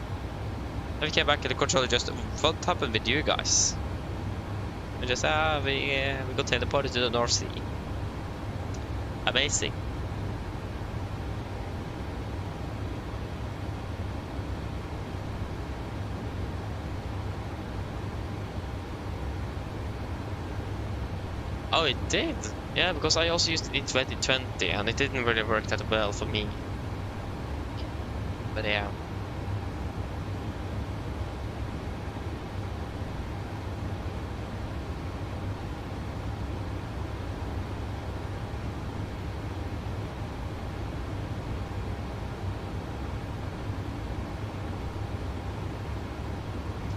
Then we came back and the controller just, what happened with you guys? We just, we got teleported to the North Sea. Amazing. Oh, it did? Yeah, because I also used it in 2020 and it didn't really work that well for me. But yeah.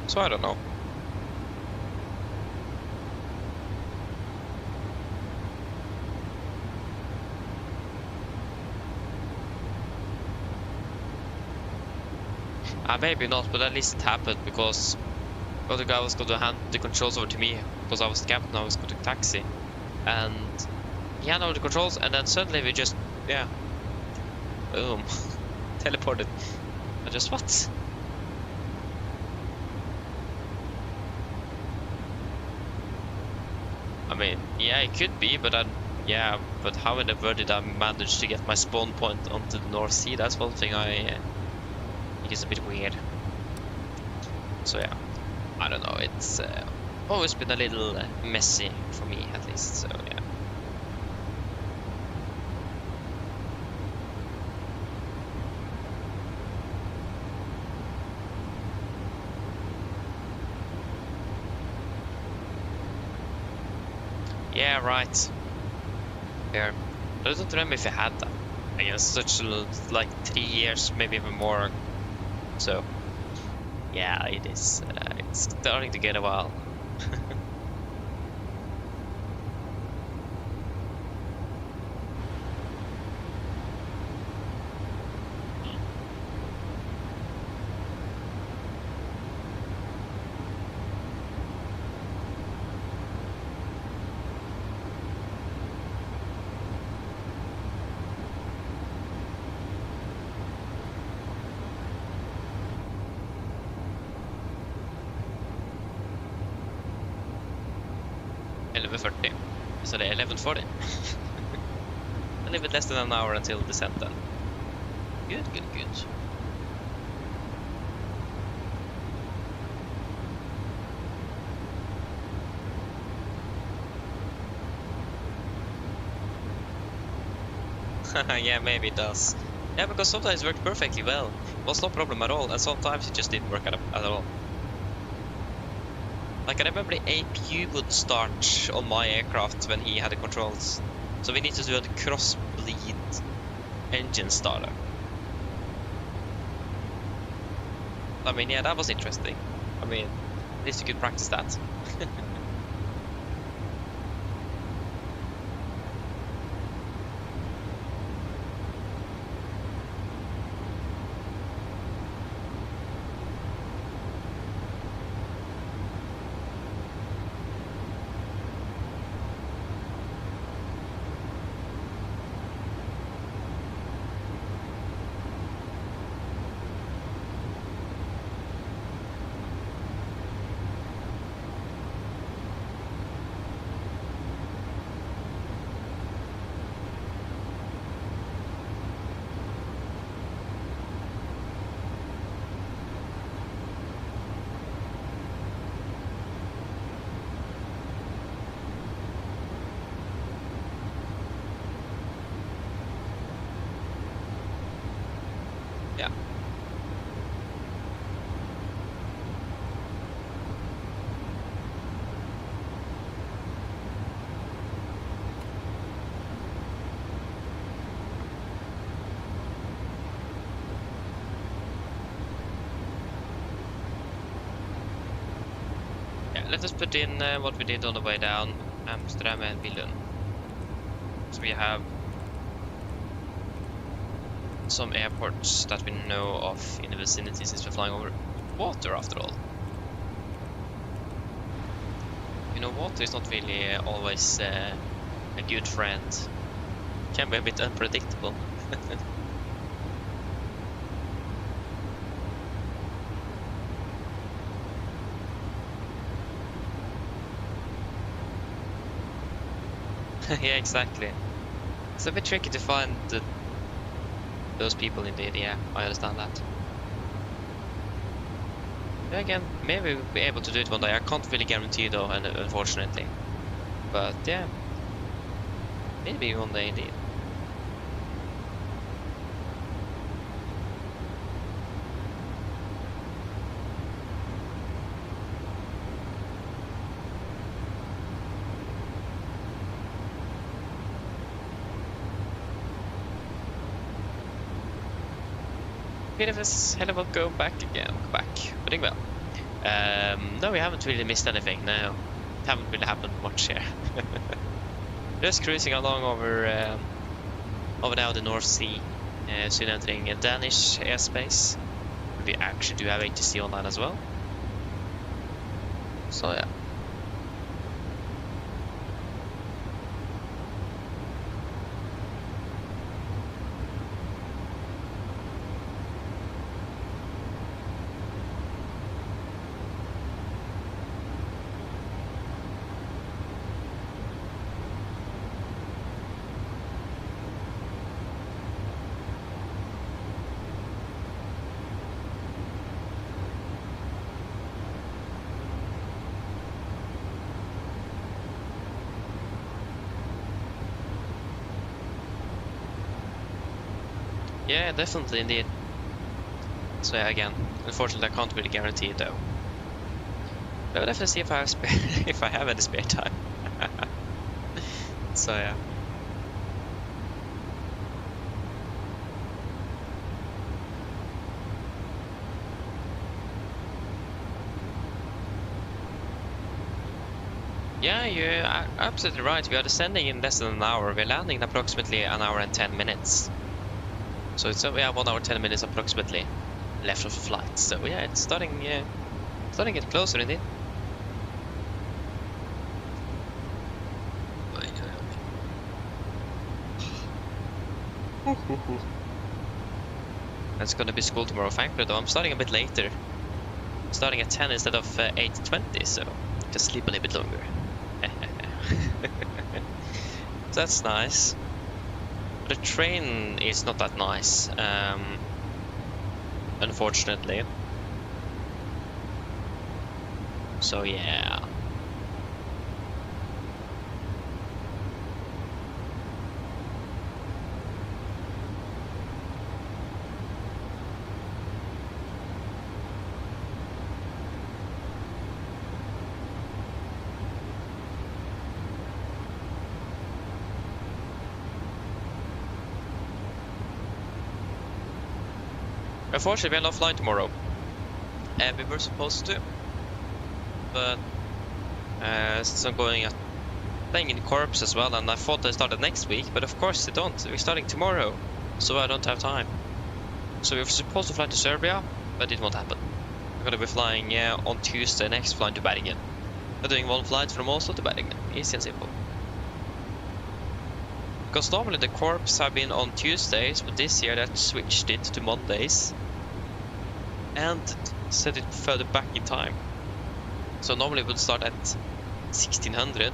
So I don't know. Maybe not, but at least it happened because the other guy was going to hand the controls over to me because I was the captain. I was going to taxi, and he handed over the controls, and then suddenly we just, yeah, boom, teleported. I just, what? I mean, yeah, it could be, but yeah, but how in the world did I manage to get my spawn point onto the North Sea? That's one thing I think is a bit weird. So yeah, I don't know. It's always been a little messy for me, at least. So yeah. Yeah, right. There. I don't remember if I had that. I guess such like 3 years, maybe even more. So, yeah, it is. It's starting to get a while. So det är 11:40. A little bit less than an hour until descent then. Good, good, good. Yeah, maybe it does. Yeah, because sometimes it worked perfectly well. It was no problem at all, and sometimes it just didn't work at all. Like, I remember the APU would start on my aircraft when he had the controls. So we need to do a cross bleed engine startup. I mean, yeah, that was interesting. I mean, at least you could practice that. Yeah. Yeah, let us put in what we did on the way down Amsterdam and Billund. So we have some airports that we know of in the vicinity since we're flying over water after all. You know, water is not really always a good friend. It can be a bit unpredictable. Yeah, exactly. It's a bit tricky to find those people indeed, yeah, I understand that. Yeah, again, maybe we'll be able to do it one day. I can't really guarantee though, and unfortunately. But yeah, maybe one day indeed. PFS, hello, we'll go back again. Go back. We're doing well. No, we haven't really missed anything. No, it haven't really happened much here. Just cruising along over now the North Sea, soon entering a Danish airspace. We actually do have ATC online as well. So yeah. Yeah, definitely, indeed. So yeah, again, unfortunately, I can't really guarantee it though. But I'll definitely see if I have if I have any spare time. So yeah. Yeah, you're absolutely right. We are descending in less than an hour. We're landing in approximately an hour and 10 minutes. So it's yeah, 1 hour 10 minutes approximately left of the flight. So yeah, it's starting to get closer indeed. It's gonna be school tomorrow, thankfully though. I'm starting a bit later. I'm starting at 10 instead of 8:20, so just sleep a little bit longer. That's nice. The train is not that nice, unfortunately. So yeah. Unfortunately, we're not flying tomorrow. We were supposed to, but since I'm playing in the corps as well, and I thought I started next week, but of course they don't. We're starting tomorrow, so I don't have time. So we were supposed to fly to Serbia, but it won't happen. We're gonna be flying on Tuesday next, flying to Bergen. We're doing one flight from Oslo to Bergen, easy and simple. Because normally the corps have been on Tuesdays, but this year that switched it to Mondays and set it further back in time. So normally it would start at 1600,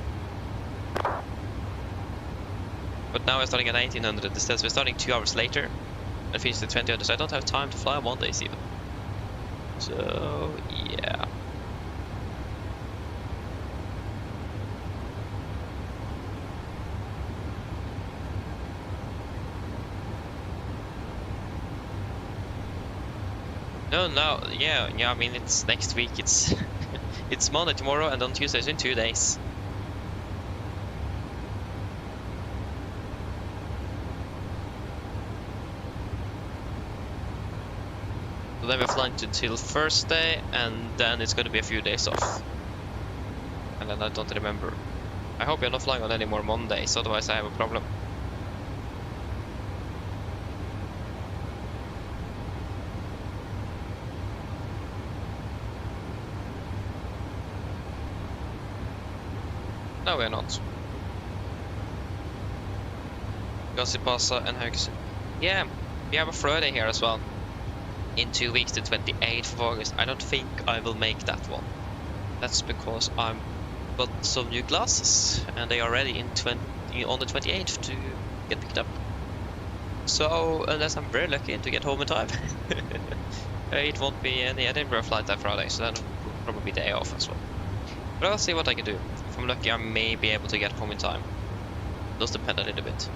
but now we're starting at 1900 instead, so we're starting 2 hours later and finish at 2000, so I don't have time to fly on Mondays even. So yeah. No, yeah, I mean, it's next week, it's it's Monday tomorrow, and on Tuesday it's in 2 days. So then we're flying until Thursday, and then it's gonna be a few days off. And then I don't remember. I hope you're not flying on any more Mondays, otherwise I have a problem. No, we're not. Gossipasa and Haugesund. Yeah, we have a Friday here as well. In 2 weeks, the 28th of August. I don't think I will make that one. That's because I'm got some new glasses, and they are ready on the 28th to get picked up. So, unless I'm very lucky to get home in time, it won't be any Edinburgh flight that Friday, so that will probably be day off as well. But I'll see what I can do. If I'm lucky, I may be able to get home in time. It does depend a little bit.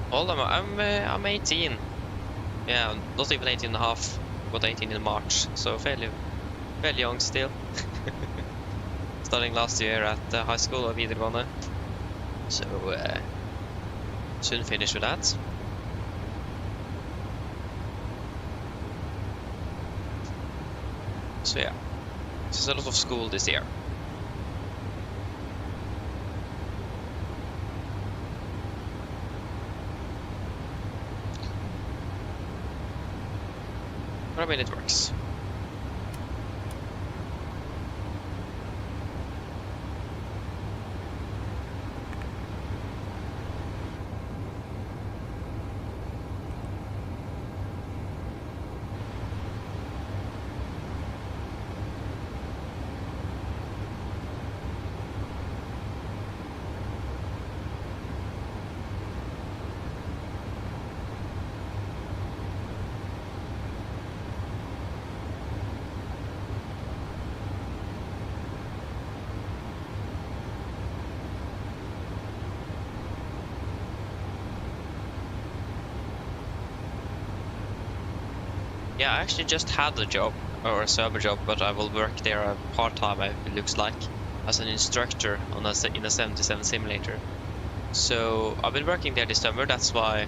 I'm 18. Yeah, not even 18 and a half, but 18 in March, so fairly young still. Starting last year at high school or videregående, so soon finish with that. So yeah, there's a lot of school this year. But I mean, it works. Yeah, I actually just had a job, or a server job, but I will work there part-time, it looks like, as an instructor in a 77 simulator. So I've been working there this summer, that's why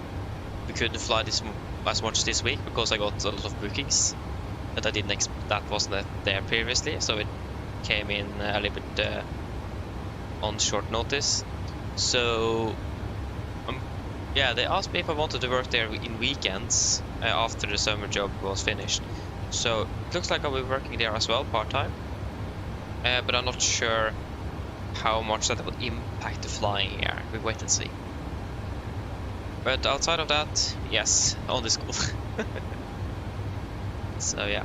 we couldn't fly as much this week, because I got a lot of bookings that I didn't expect, that wasn't there previously, so it came in a little bit on short notice. So yeah, they asked me if I wanted to work there in weekends after the summer job was finished. So it looks like I'll be working there as well, part-time. But I'm not sure how much that will impact the flying here. We'll wait and see. But outside of that, yes, only school. So yeah.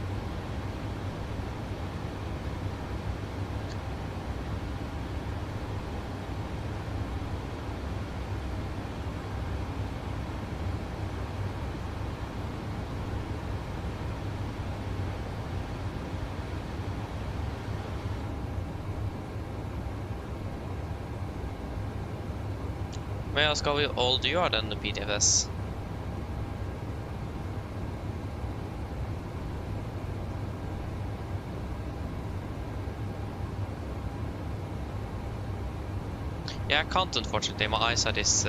Men jag ska vi old göra den PDFS. Yeah, I can't unfortunately. My eyesight is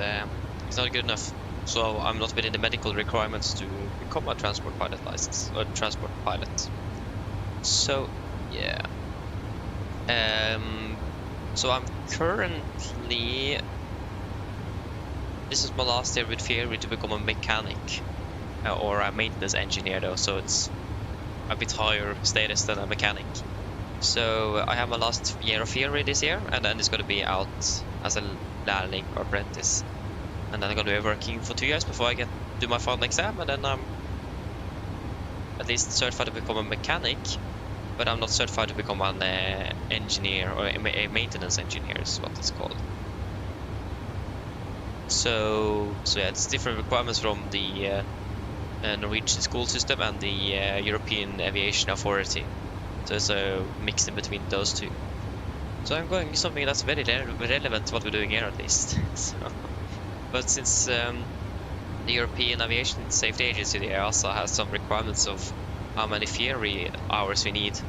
not good enough, so I'm not within the medical requirements to become a transport pilot license or transport pilot. So yeah. So I'm currently. This is my last year with theory to become a mechanic or a maintenance engineer, though. So it's a bit higher status than a mechanic. So I have my last year of theory this year, and then it's going to be out as a lärling or apprentice, and then I'm going to be working for 2 years before I do my final exam, and then I'm at least certified to become a mechanic, but I'm not certified to become an engineer or a maintenance engineer is what it's called. So yeah, it's different requirements from the Norwegian school system and the European Aviation Authority. So it's a mix in between those two. So I'm going something that's very relevant to what we're doing here at least. So, but since the European Aviation Safety Agency, the EASA, has some requirements of how many theory hours we need,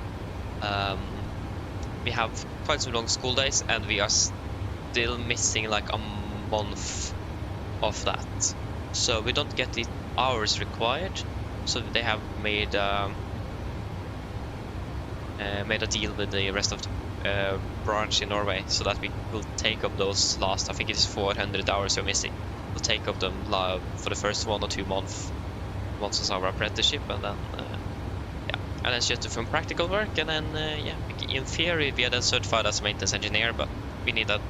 we have quite some long school days, and we are still missing like a month of that. So we don't get the hours required. So they have made a deal with the rest of the branch in Norway, so that we will take up those last, I think it is 400 hours we're missing. We'll take up them for the first 1 or 2 months of our apprenticeship, and then yeah, and it's just some practical work, and then yeah, in theory we are then certified as a maintenance engineer, but we need a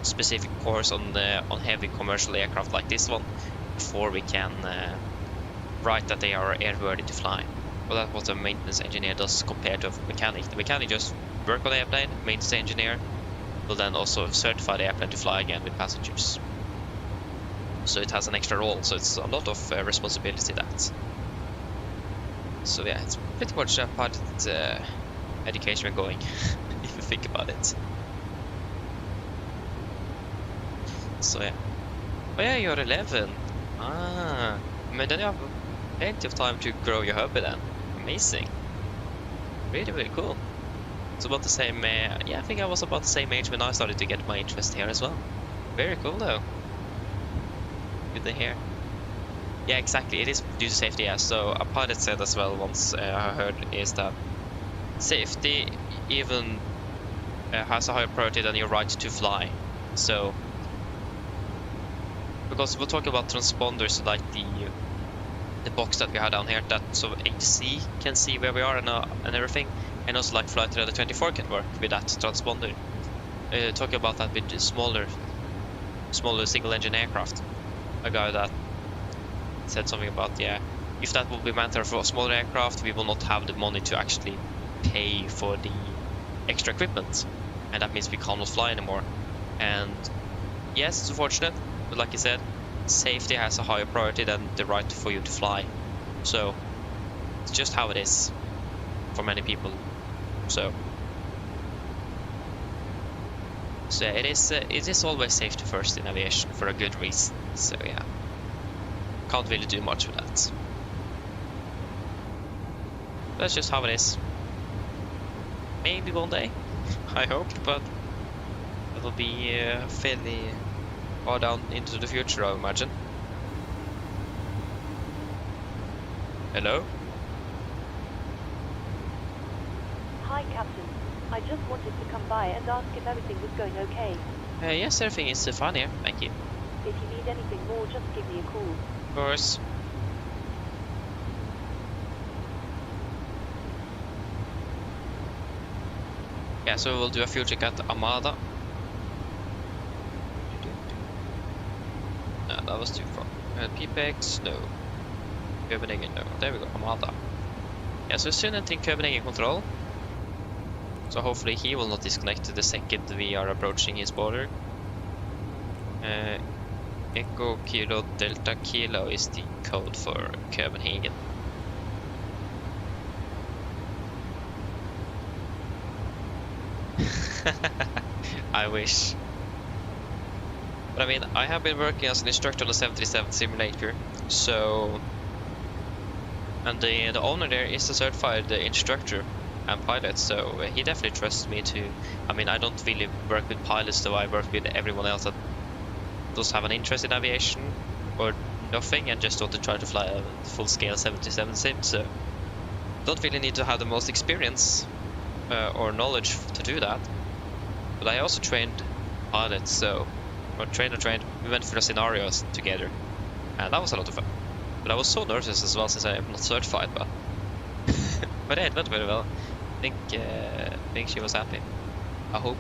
specific course on heavy commercial aircraft like this one before we can write that they are airworthy to fly. Well, that's what a maintenance engineer does compared to a mechanic. The mechanic just work on the airplane. Maintenance engineer will then also certify the airplane to fly again with passengers. So it has an extra role. So it's a lot of responsibility that. So yeah, it's pretty much a part of the education we're going, if you think about it. So yeah. Oh yeah, you're 11. Ah, men then you have plenty of time to grow your hobby then. Amazing. Really, really cool. It's about the same, yeah, I think I was about the same age when I started to get my interest here as well. Very cool though. Good to hear. Yeah, exactly, it is due to safety, yeah. So a pilot said as well once, I heard, is that safety even has a higher priority than your right to fly. So, because we're talking about transponders like the box that we have down here, that so HC can see where we are and everything, and also like Flight Radar 24 can work with that transponder. Talking about that with the smaller single engine aircraft. A guy that said something about, yeah, if that will be matter for a smaller aircraft, we will not have the money to actually pay for the extra equipment, and that means we cannot fly anymore. And yes, it's unfortunate, but like I said, safety has a higher priority than the right for you to fly. So it's just how it is for many people. So yeah, it is always safety first in aviation for a good reason. So yeah, can't really do much with that. That's just how it is. Maybe one day, I hope, but it'll be fairly far down into the future, I imagine. Hello? Hi, Captain. I just wanted to come by and ask if everything was going okay. Yes, everything is fine here, thank you. If you need anything more, just give me a call. Of course. Yeah, so we'll do a fuel check at Armada. No, that was too far. PPX, no. Copenhagen, no. There we go, Armada. Yeah, so soon entering Copenhagen control. So hopefully he will not disconnect the second we are approaching his border. Echo Kilo Delta Kilo is the code for Copenhagen. I wish. But I mean, I have been working as an instructor on the 737 simulator, so... And the owner there is a certified instructor and pilot, so he definitely trusts me to... I mean, I don't really work with pilots, though I work with everyone else that does have an interest in aviation or nothing and just want to try to fly a full-scale 737 sim, so... Don't really need to have the most experience or knowledge to do that. But I also trained pilots, so... Or trained, we went through the scenarios together. And that was a lot of fun. But I was so nervous as well since I am not certified, but... but yeah, it went very well. I think she was happy. I hope.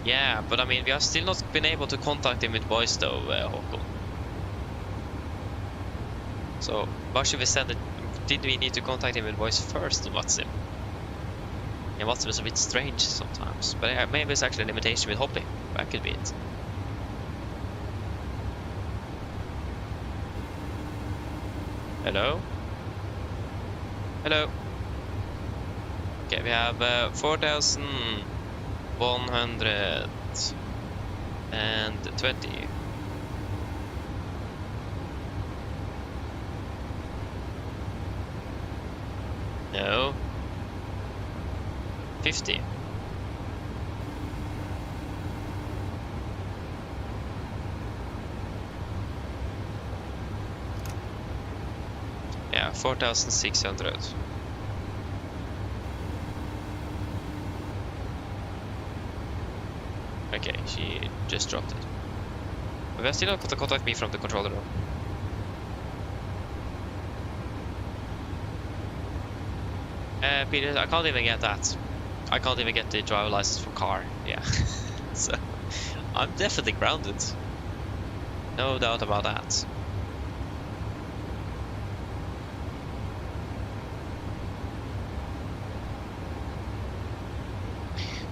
Yeah, but I mean, we have still not been able to contact him with voice though, Håkon. So, why should we send it? Did we need to contact him with voice first on WhatsApp? Yeah, WhatsApp is a bit strange sometimes, but yeah, maybe it's actually a limitation with Hoppy. That could be it. Hello? Hello? Okay, we have 4,120. No. 50. Yeah, 4,600. Okay, she just dropped it. But we still not got to contact me from the controller room. Peter, I can't even get that. I can't even get the driver license for car. Yeah. So, I'm definitely grounded. No doubt about that.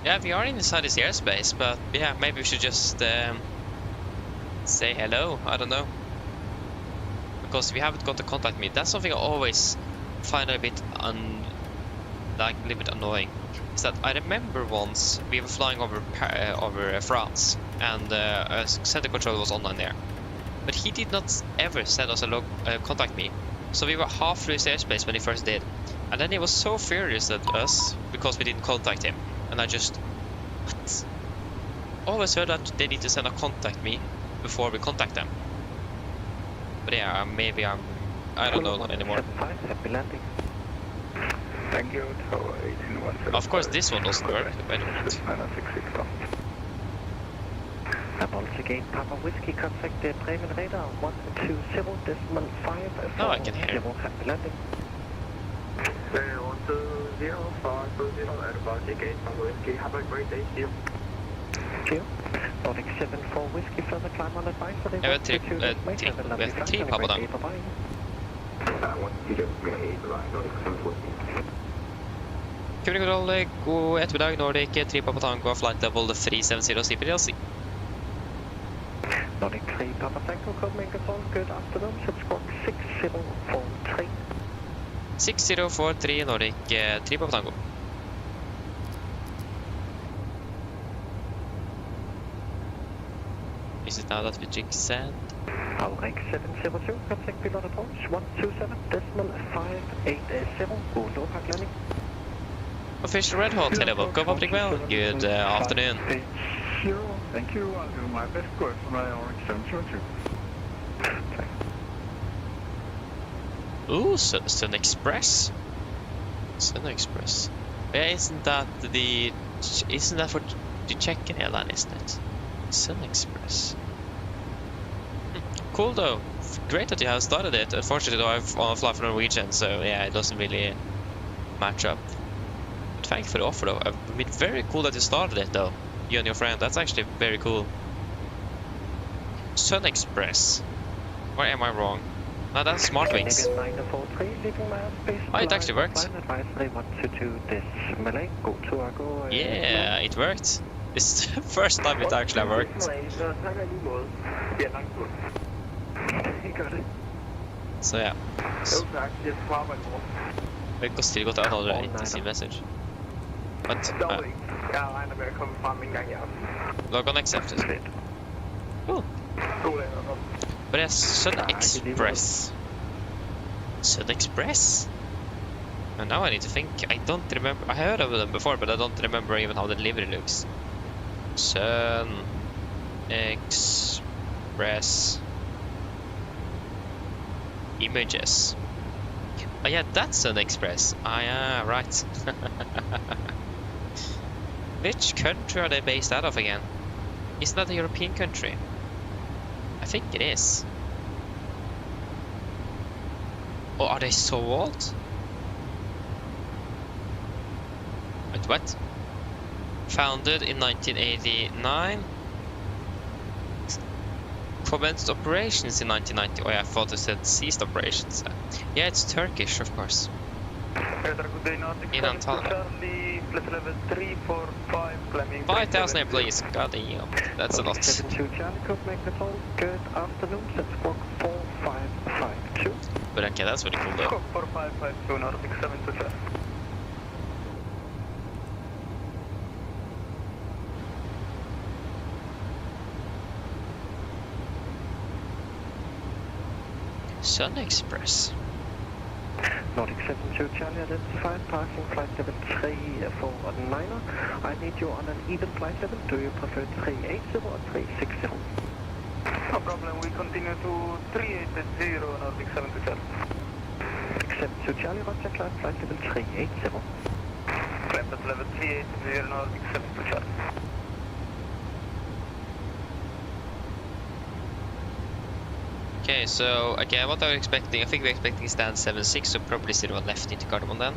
Yeah, we are inside this airspace, but yeah, maybe we should just say hello. I don't know. Because we haven't got to contact me. That's something I always find a bit a little bit annoying. Is that I remember once we were flying over France, and center control was online there, but he did not ever send us a contact me. So we were half through his airspace when he first did, and then he was so furious at us because we didn't contact him. And I just always heard that they need to send a contact me before we contact them. But yeah, maybe I don't know anymore. Thank you. Of course, this one doesn't work. Wait a minute. Again, Papa Whiskey, contact the Bremen radar 120.5. No, I can hear. Happy landing. 120.5 again, Papa Whiskey. Have a great day. See you. Nordic 74 Whiskey, further climb on advisory. We have three Papa down. Kul kontroll, god ettermiddag, Nordic 3 Papa Tango, flight level 370 CPDLC. Nordic 3 Papa Tango, coming control, good afternoon, subscribe 6043. 6043, Nordic 3 Papa Tango. Is it now that we jig sand? RX 702, contact pilot approach 127.587, Bordeaux, hard landing. Official Red Hot, hello, welcome up well. Good afternoon. Thank you. I'll do my best work for my RX 702. Ooh, Sun Express. Sun Express. Yeah, isn't that for the check-in airline, isn't it? Sun Express. Cool though. Great that you have started it. Unfortunately though, I fly for Norwegian, so yeah, it doesn't really match up. But thank you for the offer though. I mean, very cool that you started it though. You and your friend. That's actually very cool. Sun Express. Or am I wrong? No, that's Smart Wings. Oh, it actually worked. Yeah, it worked. This is the first time it actually worked. So yeah. We could still got another ATC message. What? Ja, Ryanair kommer fram en gang igen. Log on accepted. Cool. But yes, Sun Express. Sun Express? And now I need to think. I don't remember. I heard of them before, but I don't remember even how the livery looks. Sun Express images. Oh yeah, that's Sun Express. Ah yeah, right. Which country are they based out of again? Isn't that a European country? I think it is. Oh, are they so old? Wait, what? Founded in 1989. Commenced operations in 1990. Oh yeah, I thought it said ceased operations. Yeah, it's Turkish, of course. In Antalya. 5,000 employees. God damn, that's a lot. 72 Charlie, Copenhagen Control. Good afternoon. Let's squawk 4552. But okay, that's really cool though. 4552 Nordic 72 Charlie. Sun Express. Nordic 72 Charlie, identified passing flight level 349er. I need you on an even flight level. Do you prefer 380 or 360? No problem, we continue to 380 Nordic 72 Charlie. 72 Charlie, roger, climb flight level 380. Climb at level 380 Nordic 72 Charlie. Okay, so again, what are we expecting? I think we're expecting stand 76, so probably 01 left into Cardamom then.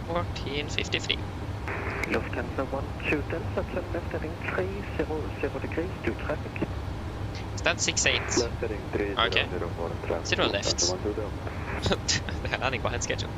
1453. Lufthansa 12 Delta, turn left heading 300 degrees, do traffic. Stand 68. Okay. 0 left. Det här landning var helt schedule.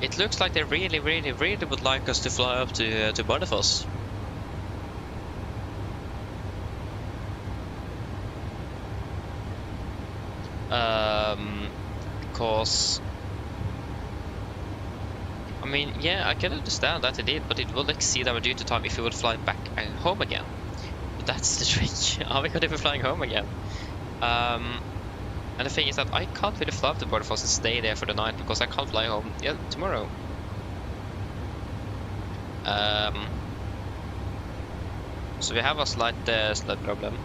It looks like they really would like us to fly up to Bordeaux. Because I mean, yeah, I can understand that it did, but it will exceed our duty time if we would fly back home again. But that's the trick. Are we gonna be flying home again? And the thing is that I can't really fly up to Bordeaux and stay there for the night because I can't fly home tomorrow. So we have a slight problem.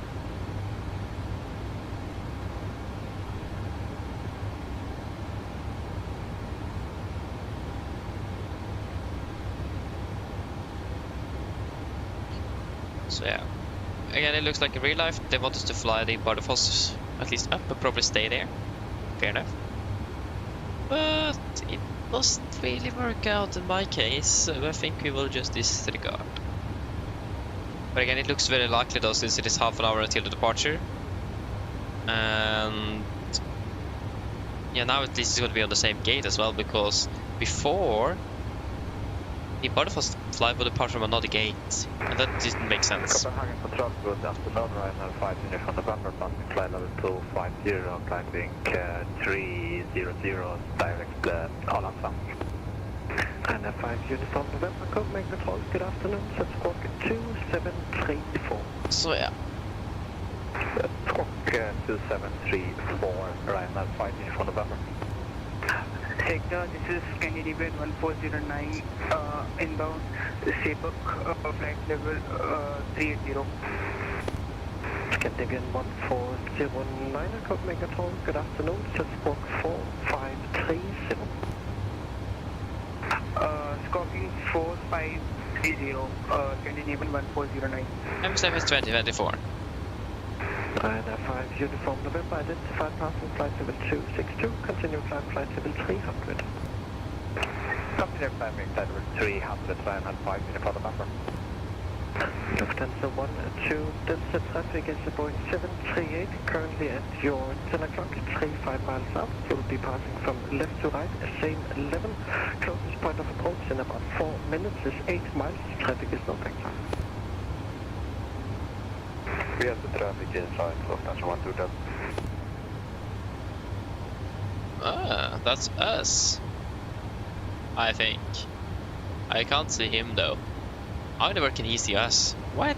So yeah, again, it looks like in real life they want us to fly the Bordeaux at least up, but probably stay there. Fair enough. But it doesn't really work out in my case, so I think we will just disregard. But again, it looks very likely though, since it is half an hour until the departure. And yeah, now at least it's going to be on the same gate as well, because before the Bordeaux flight would depart from another gate, and that didn't make sense. Copenhagen Control, good afternoon, Ryanair 50 from November, passing flight level 250, climbing 300, direct Arlanda. And a 5 uniform November, Copenhagen Control, good afternoon, set squawk 2734. So yeah. Squawk 2734, Ryanair 50 from November. Sector, this is Scandinavian 1409 inbound, Sebuk, flight level 380. Scandinavian 1409, Copenhagen Control, good afternoon, set squawk 4530. Squawking 4530, Scandinavian 1409. MSFS2024. And a 5 uniform November, identified passing flight level 262, continue climb flight level 300. Continue climbing flight level 300, Ryanair 5 uniform November. Lufthansa 1-2 Delta traffic is the Boeing 738, currently at your 10 o'clock, 35 miles out. You'll be passing from left to right, same level. Closest point of approach in about 4 minutes is 8 miles. Traffic is no factor. We have the traffic inside Lufthansa 1-2 Delta. Ah, that's us. I think. I can't see him though. How never can he see us? What?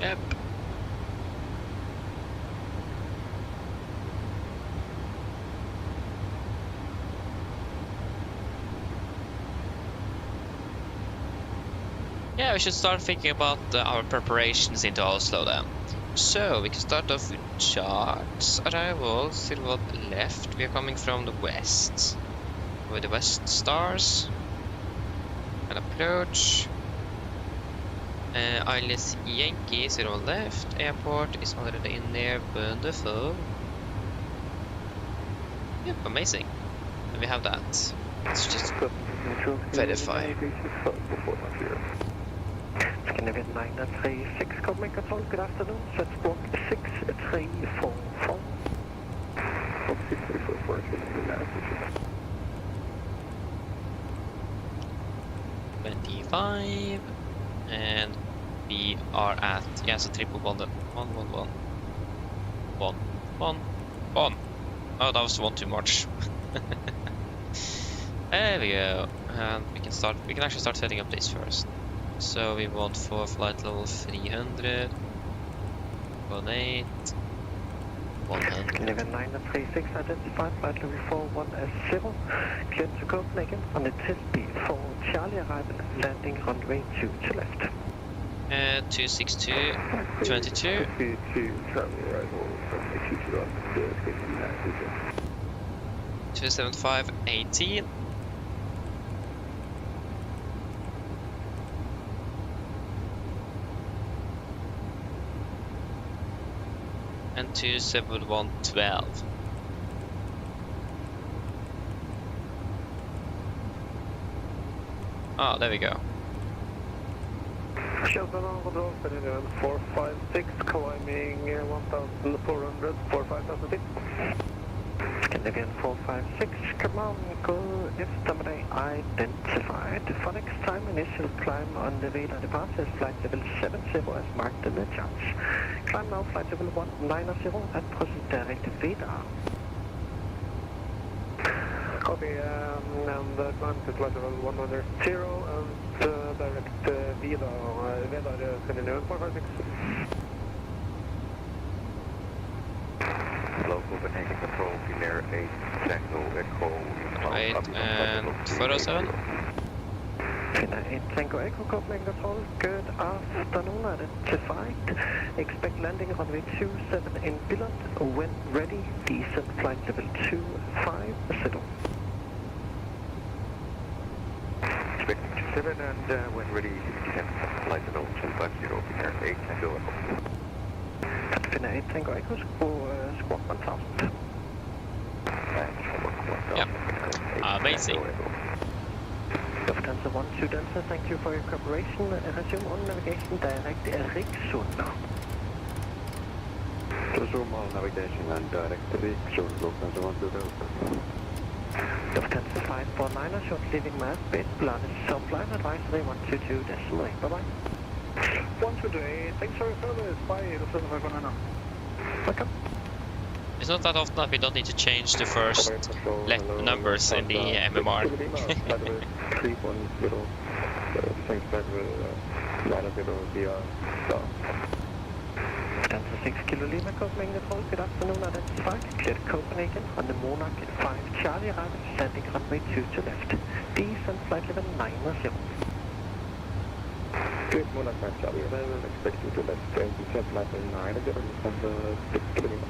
Yep. Yeah, we should start thinking about our preparations into Oslo then. So, we can start off with charts, arrivals, silhouette left. We are coming from the west. With the west stars. And approach. ILS Yankee, 0 left. Airport is already in there. Wonderful. Yep, amazing. And we have that. Let's just verify. Scandinavian 936, Copenhagen Control, good afternoon. Set block 6344. 25. And we are at, yeah, so triple bond 111. 1. Oh, that was one too much. There we go. And we can actually start setting up this first. So we want for flight level 300, 18, 100. Scandinavian 936, identified flight level 410, cleared to Copenhagen on the test beat for Charlie arrival, landing runway 2 to left. 262, 22. 275, 18. And 271, 12. Oh, there we go. Shelton on control, 456, climbing 1,400, 4,500 feet. Scandinavian 456, come on, go estimate identified. For next time, initial climb on the radar departure is flight level 70 as marked in the charts. Climb now flight level 190 and proceed direct to radar. Copy, and climb to flight level 110 and direct radar Scandinavian 456. Hello, Copenhagen Control, Finnair 8, Tango Echo. 8 and 407. Finnair 8, Tango Echo, Copenhagen Control, good afternoon, identified. Expect landing runway 27 in Billund. When ready, descend flight level 250. Expecting 27 and when ready, descend flight level 250, Finnair 8, Tango Echo. Finnair 8, Tango Echo, squawk 1000. Yep. Amazing. Lufthansa 1-2 Delta, thank you for your cooperation. Resume on navigation direct Eriksund. Resume all navigation and direct to the shore Lufthansa 120. Lufthansa 549, short leaving mass, base plan is self-line, advisory 122 decimal 8, bye-bye. 128, thanks for your service, bye, Lufthansa 549. Welcome. It's not that often that we don't need to change the first numbers in the MMR. 310, thanks back with 90 VR. Lufthansa 6 Kilo Lima, Copenhagen, good afternoon, identified, cleared Copenhagen, on the Monarch 5 Charlie, arriving, standing runway 2 to left, descent flight level 90. Good Monarch 5 Charlie, arrival, expecting to left, descent flight level 90, Lufthansa 6 Kilo Lima.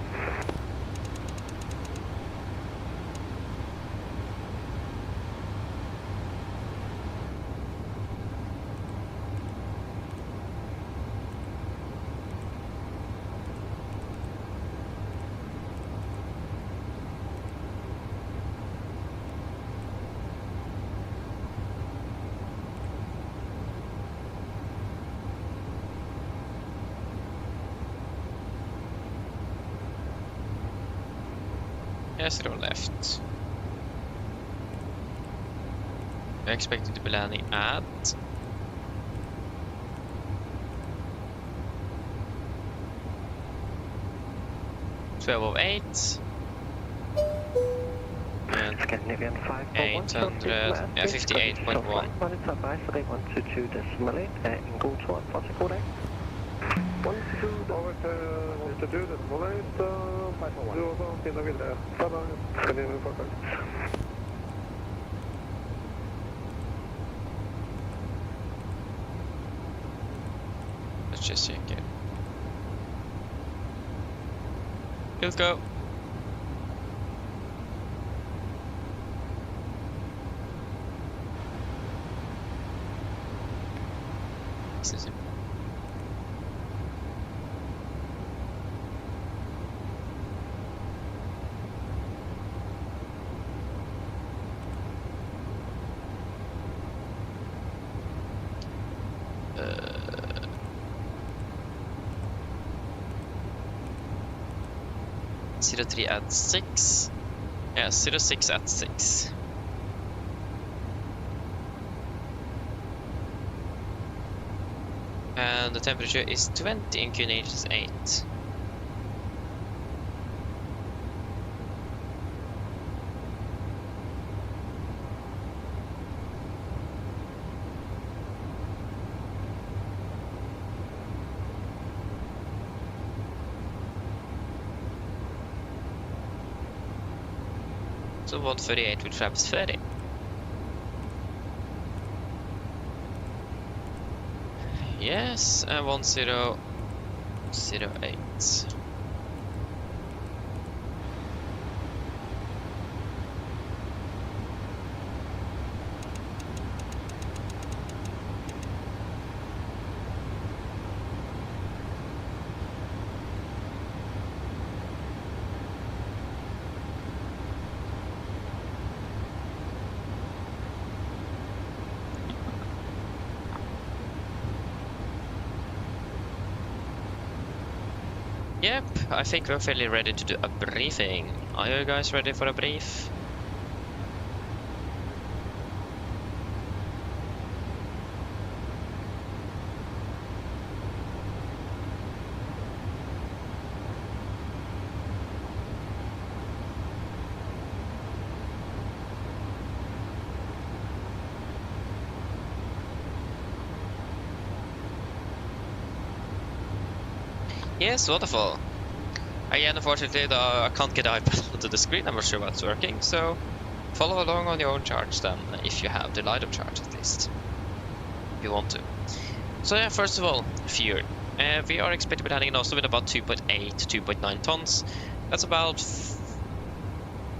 Yes, they're left. We're expecting to be landing at 12:08 and Scandinavian 800, yeah, 58.1. Monitor advisory 122 decimal 8, en god tur, fortsat god dag. 122 over to 122 decimal 8, 541. Du også finner videre. Bye bye. Scandinavian 456. Let's just check it. Let's go. This is it. Zero 03 at 6. Yeah, 06 at 6. And the temperature is 20 in QNH 8. So 138 with flaps 30. Yes, and 1008. Yep, I think we're fairly ready to do a briefing. Are you guys ready for a brief? Yes, wonderful. Again, unfortunately, I can't get the iPad onto the screen. I'm not sure what's working, so follow along on your own charge then, if you have the light up charge at least, if you want to. So yeah, first of all, fuel. We are expected to be landing in Oslo with about 2.8 to 2.9 tons. That's about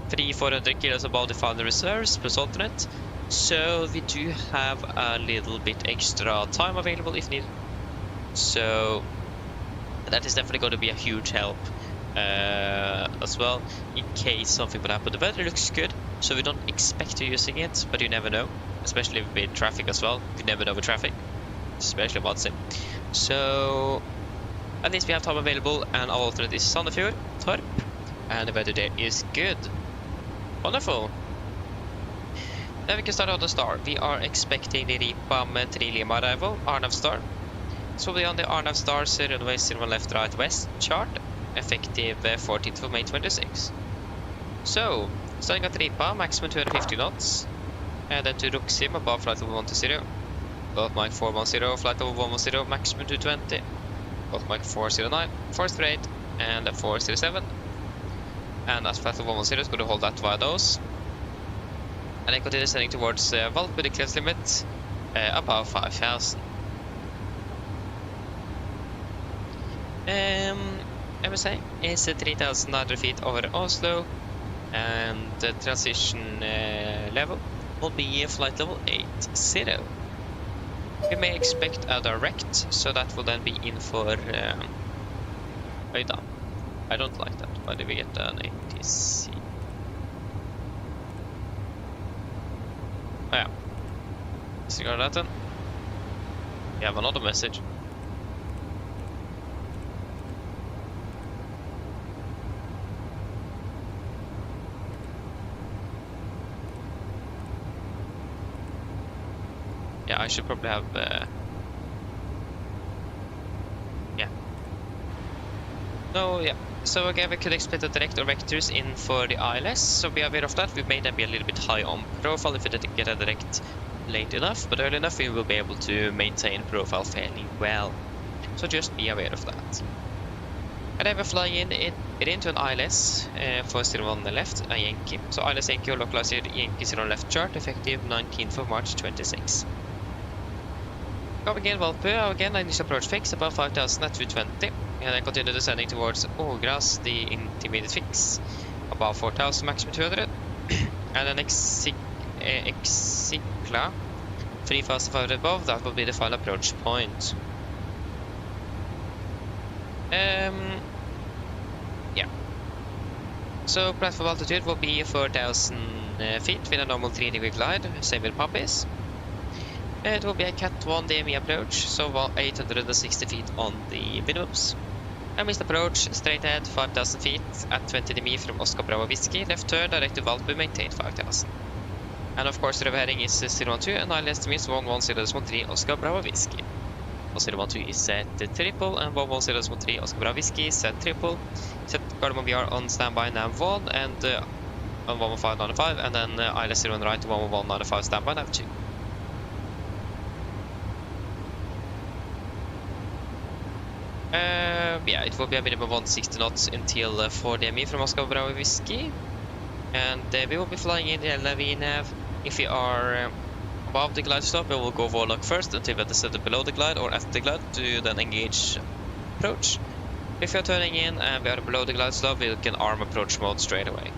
300-400 kilos above the final reserves plus alternate. So we do have a little bit extra time available if needed. So that is definitely going to be a huge help as well, in case something would happen. The weather looks good, so we don't expect to using it, but you never know, especially with traffic as well. You never know with traffic, especially about it. So At least we have time available, and our alternate is Sandefjord, Torp, and the weather there is good. Wonderful. Then we can start on the star. We are expecting the Ripam 3 Lima arrival, Arnav star. So we'll be on the Arnav star, runway 01 left, right, west chart, effective 14th of May 26. So, starting at Ripa, maximum 250 knots, and then to Ruxim, above flight level 120, both Mike 410, flight level 110, maximum 220, both Mike 409, 438, and 407, and as flight level 110 is going to hold that via those, and then continue descending towards Valp with the clearance limit above 5,000. MSA is 3,900 feet over Oslo, and the transition level will be flight level 80. We may expect a direct, so that will then be in for Øyda. I don't like that. Why did we get an ATC? Oh yeah. Disregard that then. We have another message. Yeah, I should probably have, yeah. No, yeah. So again, we could expect the direct or vectors in for the ILS, so be aware of that. We may then be a little bit high on profile if we didn't get a direct late enough, but early enough we will be able to maintain profile fairly well. So just be aware of that. And then we're flying it into an ILS for 01 left, a Yankee. So ILS Yankee or localizer Yankee 01 left chart, effective 19th of March 26. Coming in Valpø, again initial approach fix above 5,000 at 220, and then continue descending towards Ågras, the intermediate fix above 4,000, maximum 200, and then Exicla 3,500 above. That will be the final approach point. Yeah. So platform altitude will be 4,000 feet with a normal 3-degree glide, same with puppies. It will be a Cat 1 DME approach, so 860 feet on the minimums. And missed approach, straight ahead, 5,000 feet at 20 dmi from Oscar Bravo Whiskey, left turn, direct to Valpø, maintain 5,000. And of course the heading is 012, and IL estimates 110.3 Oscar Bravo Whiskey. 012 is set triple, and 110.3 Oscar Bravo Whiskey is set triple. Set Gardermoen VR on standby nav 1, and on 115.95, and then ILS 01 right to 111.95 standby nav 2. Yeah, it will be a minimum of 160 knots until 4 DME from Oscar Bravo Whiskey, and we will be flying in the LNAV nav. If we are above the glide stop, we will go Warlock first until we are descended below the glide or at the glide to then engage approach. If we are turning in and we are below the glide stop, we can arm approach mode straight away.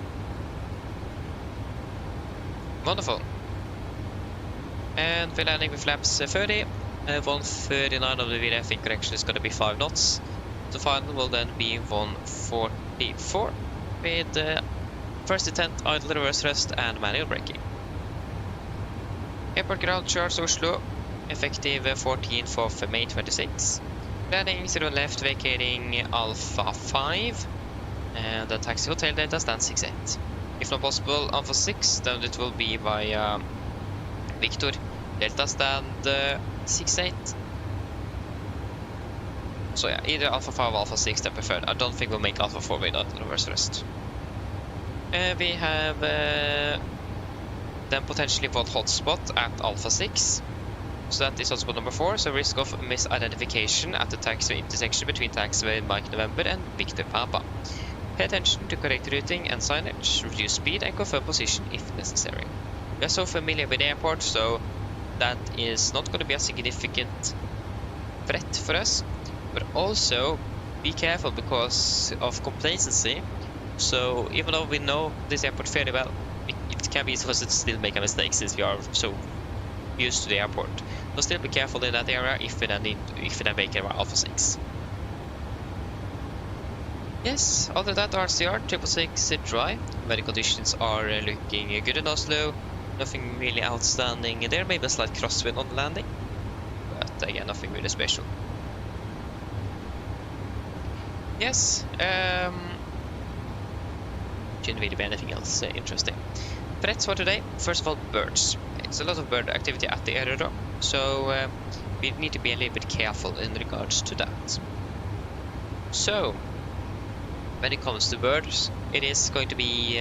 Wonderful. And we're landing with flaps 30. 139 of the VRF correction is going to be 5 knots. The final will then be 144 with first intent, idle reverse thrust and manual braking. Airport ground charge Oslo, effective 14th of May 26. Landing 0 left, vacating Alpha 5, and the taxi hotel data stands 68. If not possible, Alpha 6, then it will be via Victor. Delta stand 68. So yeah, either Alpha 5 or Alpha 6 are preferred. I don't think we'll make Alpha 4 without the reverse thrust. We have then potentially one hotspot at Alpha 6. So that is hotspot number 4, so risk of misidentification at the taxiway intersection between taxiway Mike November and Victor Papa. Pay attention to correct routing and signage, reduce speed and confirm position if necessary. We are so familiar with the airport, so that is not going to be a significant threat for us, but also be careful because of complacency. So even though we know this airport fairly well, it can be easy for us to still make a mistake since we are so used to the airport. So still be careful in that area if we then make it Alpha 6. Yes, other than that, RCR 666 dry. Weather conditions are looking good in Oslo. Nothing really outstanding. There may be a slight crosswind on the landing, but again, nothing really special. Yes. Shouldn't really be anything else interesting. Threats for today. First of all, birds. It's a lot of bird activity at the area, so we need to be a little bit careful in regards to that. So, when it comes to birds, it is going to be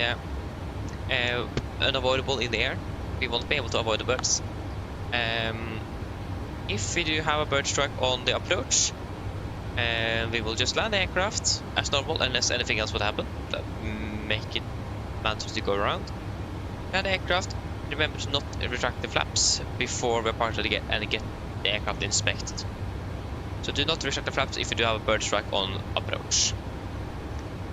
unavoidable in the air. We won't be able to avoid the birds. If we do have a bird strike on the approach, we will just land the aircraft as normal, unless anything else would happen that make it manage to go around. Land the aircraft. Remember to not retract the flaps before we're part of the gate and get the aircraft inspected. So do not retract the flaps if you do have a bird strike on approach.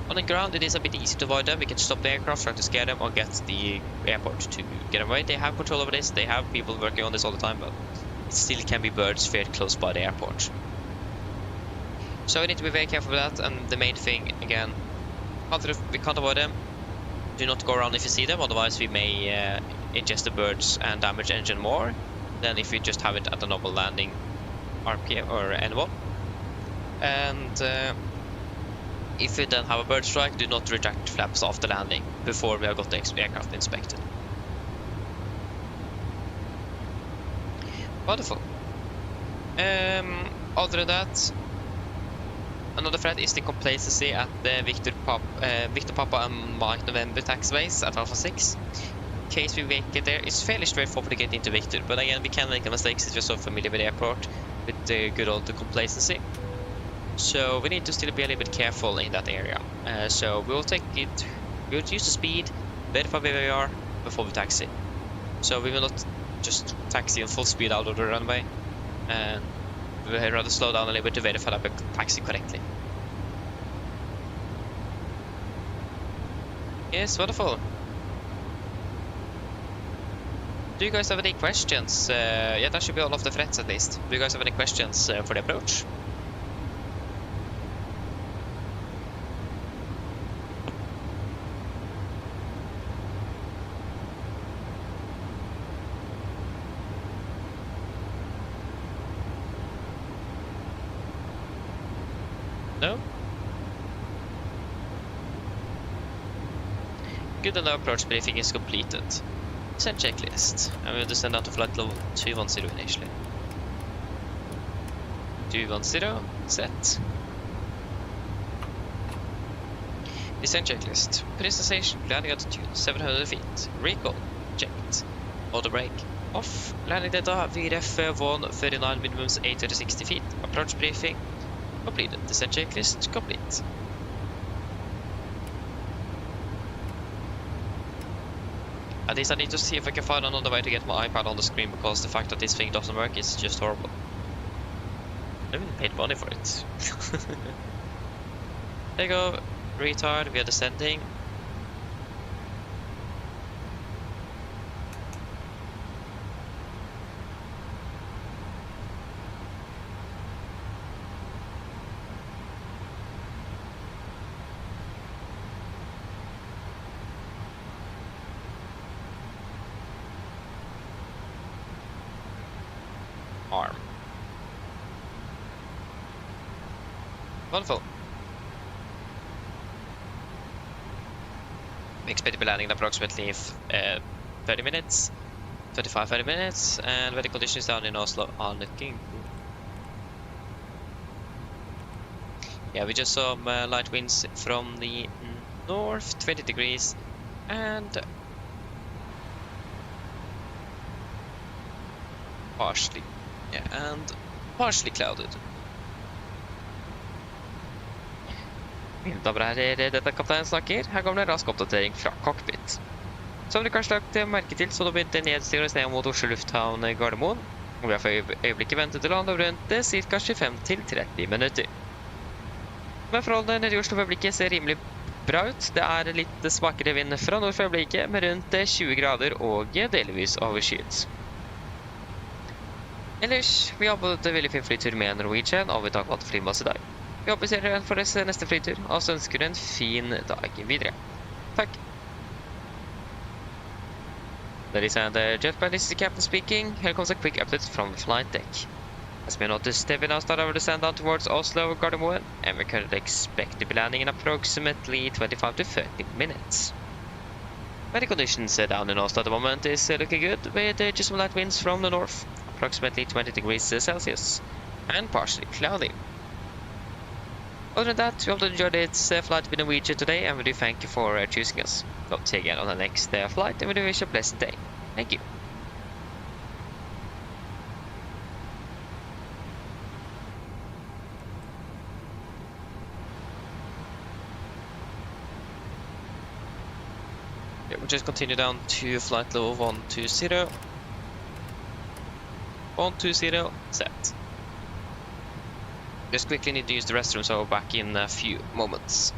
On the ground, it is a bit easy to avoid them. We can stop the aircraft, try to scare them, or get the airport to get them away. They have control over this. They have people working on this all the time, but it still can be birds fairly close by the airport. So we need to be very careful with that. And the main thing, again, we can't avoid them. Do not go around if you see them, otherwise we may ingest the birds and damage the engine more than if we just have it at a normal landing RPM or N1. And if we then have a bird strike, do not retract flaps after landing before we have got the aircraft inspected. Wonderful. Other than that, another threat is the complacency at the Victor Papa and Mike November taxiways at Alpha 6. In case we make it there, it's fairly straightforward to get into Victor, but again, we can make a mistake since we're so familiar with the airport with the good old complacency. So we need to still be a little bit careful in that area. So we'll use the speed, verify where we are before we taxi. So we will not just taxi on full speed out of the runway, and we'll rather slow down a little bit to verify that we taxi correctly. Yes, wonderful. Do you guys have any questions? Yeah, that should be all of the threats at least. Do you guys have any questions for the approach? No? Good, and the approach briefing is completed. Send checklist. And we'll descend down to flight level 210 initially. 210, set. Descent checklist. Present station, landing altitude 700 feet. Recall, checked. Auto brake, off. Landing data, VRF 139, minimums 860 feet. Approach briefing, completed. Descent checklist, complete. At least I need to see if I can find another way to get my iPad on the screen, because the fact that this thing doesn't work is just horrible. I even paid money for it. There you go, retard, we are descending. Arm. Wonderful. We expect to be landing in approximately 30 minutes, 30 minutes, and weather conditions down in Oslo are looking good. Yeah, we just saw light winds from the north, 20 degrees, and partially clouded. Mine damer og herrer, dette kapteinen snakker. Her kommer en rask oppdatering fra cockpit. Som dere kanskje lagt merke til, så det begynte nedstigende ned mot Oslo lufthavn Gardermoen. Og vi har for øyeblikket ventet til å lande rundt ca. 25-30 minutter. Men forholdene nede i Oslo for øyeblikket ser rimelig bra ut. Det er litt svakere vind fra nord for øyeblikket, med rundt 20 grader og delvis overskyet. Ellers, vi har både veldig fin flytur med Norwegian, og vi tar valgt flymasse i dag. Vi håper vi ser dere for neste flytur, og så ønsker en fin dag videre. Takk. Ladies and gentlemen, this is the captain speaking. Here comes a quick update from the flight deck. As we noticed, we now start our descent down towards Oslo Gardermoen, and we currently expect to be landing in approximately 25 to 30 minutes. Weather conditions down in Oslo at the moment is looking good, with just some light winds from the north, approximately 20 degrees Celsius, and partially cloudy. Other than that, we hope you enjoyed this flight with Norwegian today, and we do thank you for choosing us. We'll see you again on the next flight, and we do wish you a pleasant day. Thank you. We'll just continue down to flight level 120. 120, set. Just quickly need to use the restroom, so I'll be back in a few moments.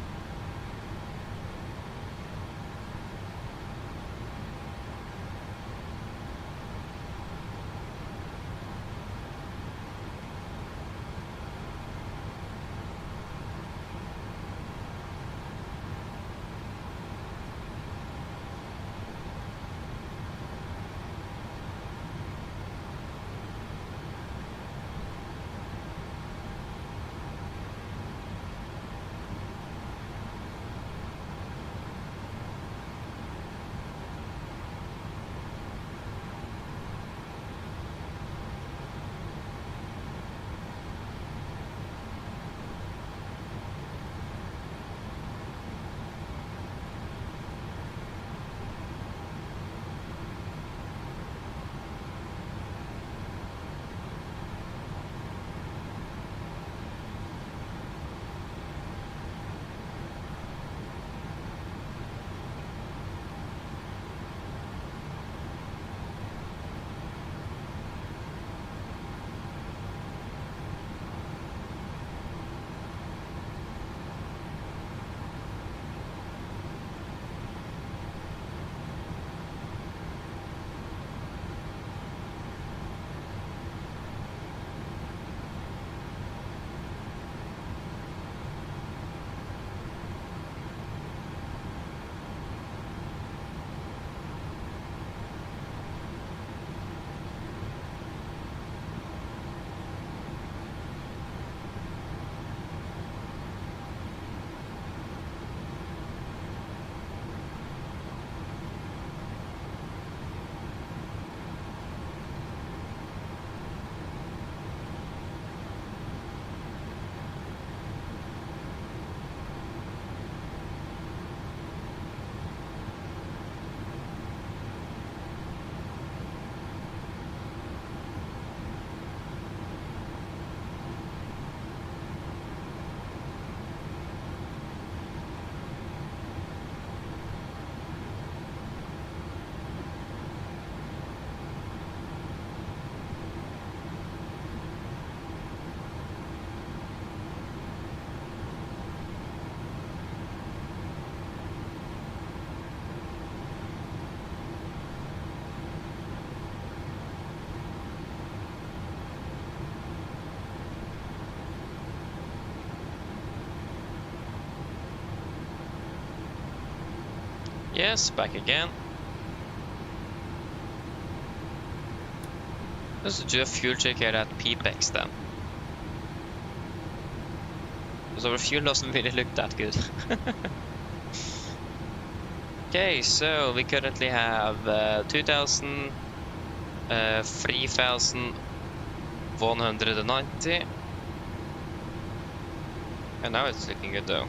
Yes, back again. Let's do a fuel check here at PPEX then. Because our fuel doesn't really look that good. Okay, so we currently have 2,000, 3,190. And now it's looking good though.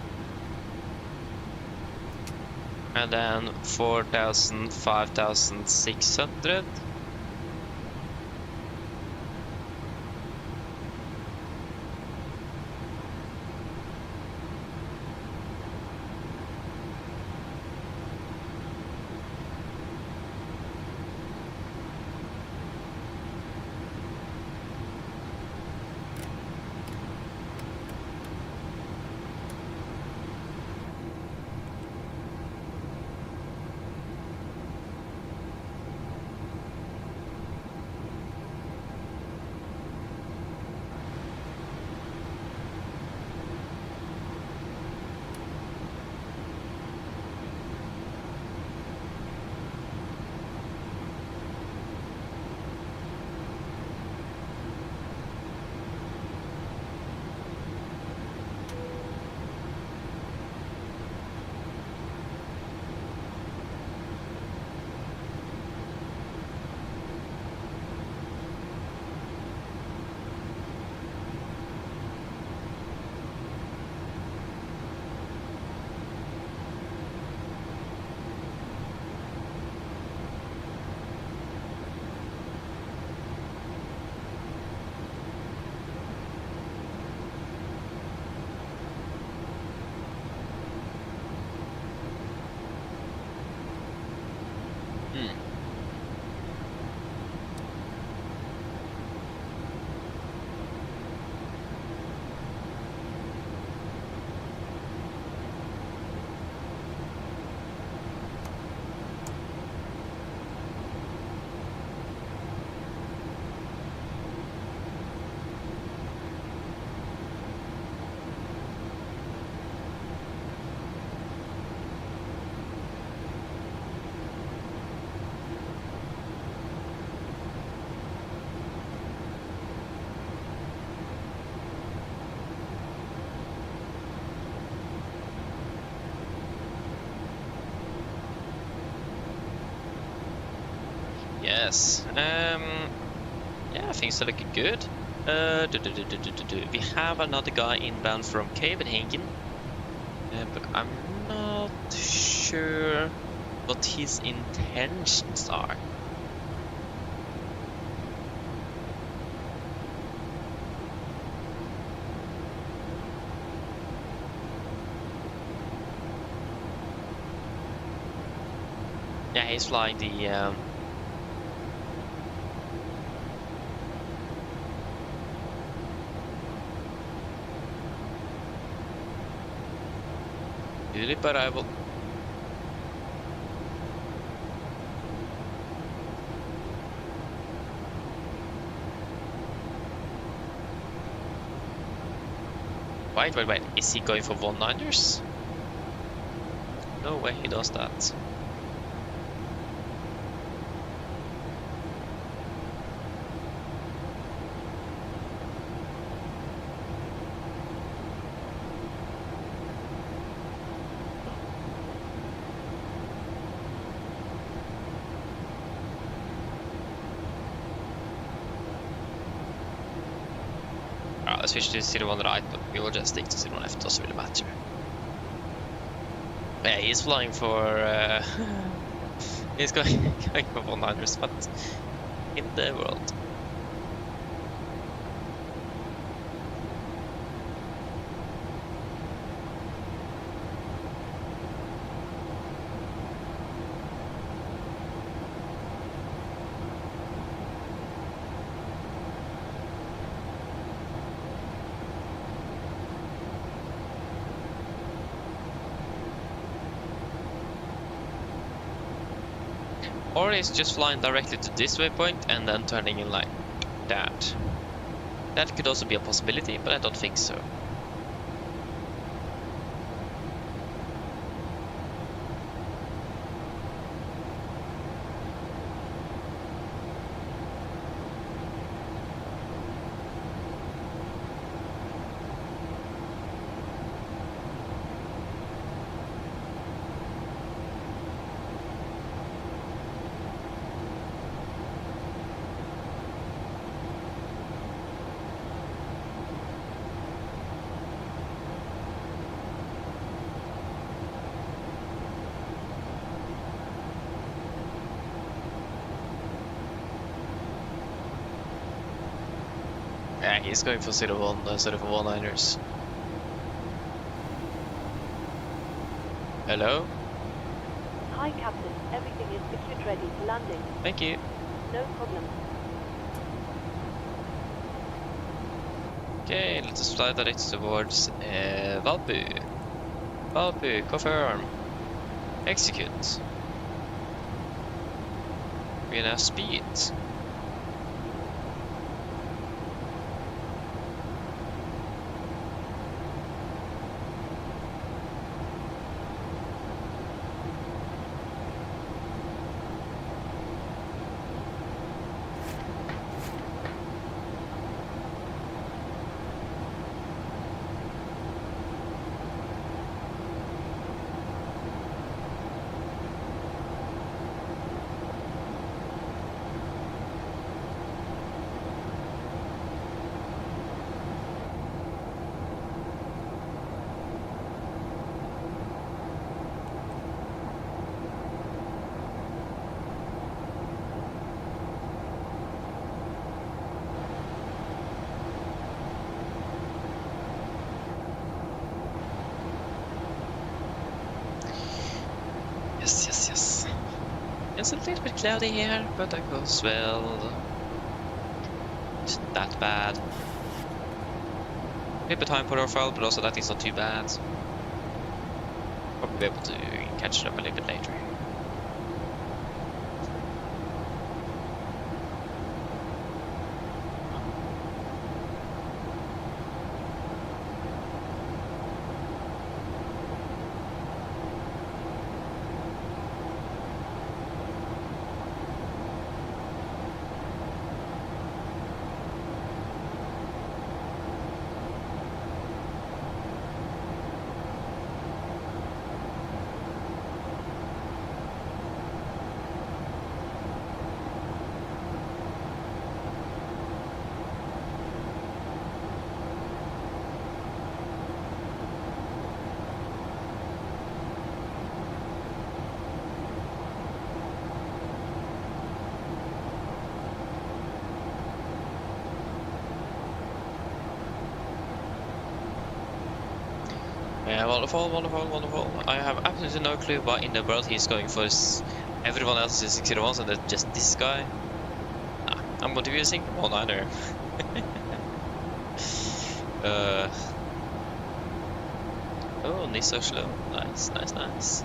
And then 4,000, 5,600. Yes. Yeah, things are looking good. We have another guy inbound from Copenhagen, but I'm not sure what his intentions are. Yeah, he's flying the Tulip arrival. Wait. Is he going for one-liners? No way he does that. Let's switch to 01 right, but we will just stick to 01 left, doesn't really matter. Yeah, he's flying for he's going for one-liners, but in the world. Or he's just flying directly to this waypoint and then turning in like that. That could also be a possibility, but I don't think so. Yeah, he's going for 01 sort of one-liners. Hello? Hi, Captain. Everything is secured, ready for landing. Thank you. No problem. Okay, let us fly direct towards Valby. Valby, confirm. Execute. We're now speed. It's a little bit cloudy here, but that goes well. It's not that bad. A bit time profile, but also that is not too bad. Probably be able to catch it up a little bit later. Yeah, wonderful, wonderful, wonderful. I have absolutely no clue what in the world he's going for. Everyone else is 601s and it's just this guy. Nah, I'm going to be using one either. Oh, he's so slow. Nice, nice, nice.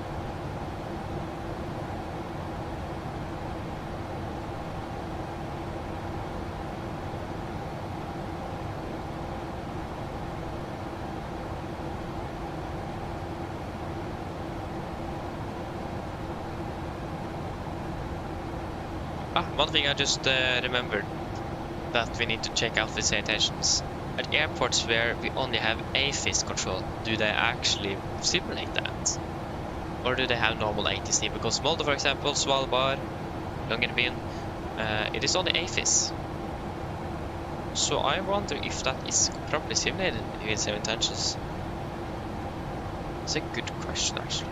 One thing I just remembered that we need to check out with citations. At airports where we only have AFIS control, do they actually simulate that? Or do they have normal ATC? Because Molde, for example, Svalbard, Longyearbyen, it is only AFIS. So I wonder if that is properly simulated with 7 touches. It's a good question actually.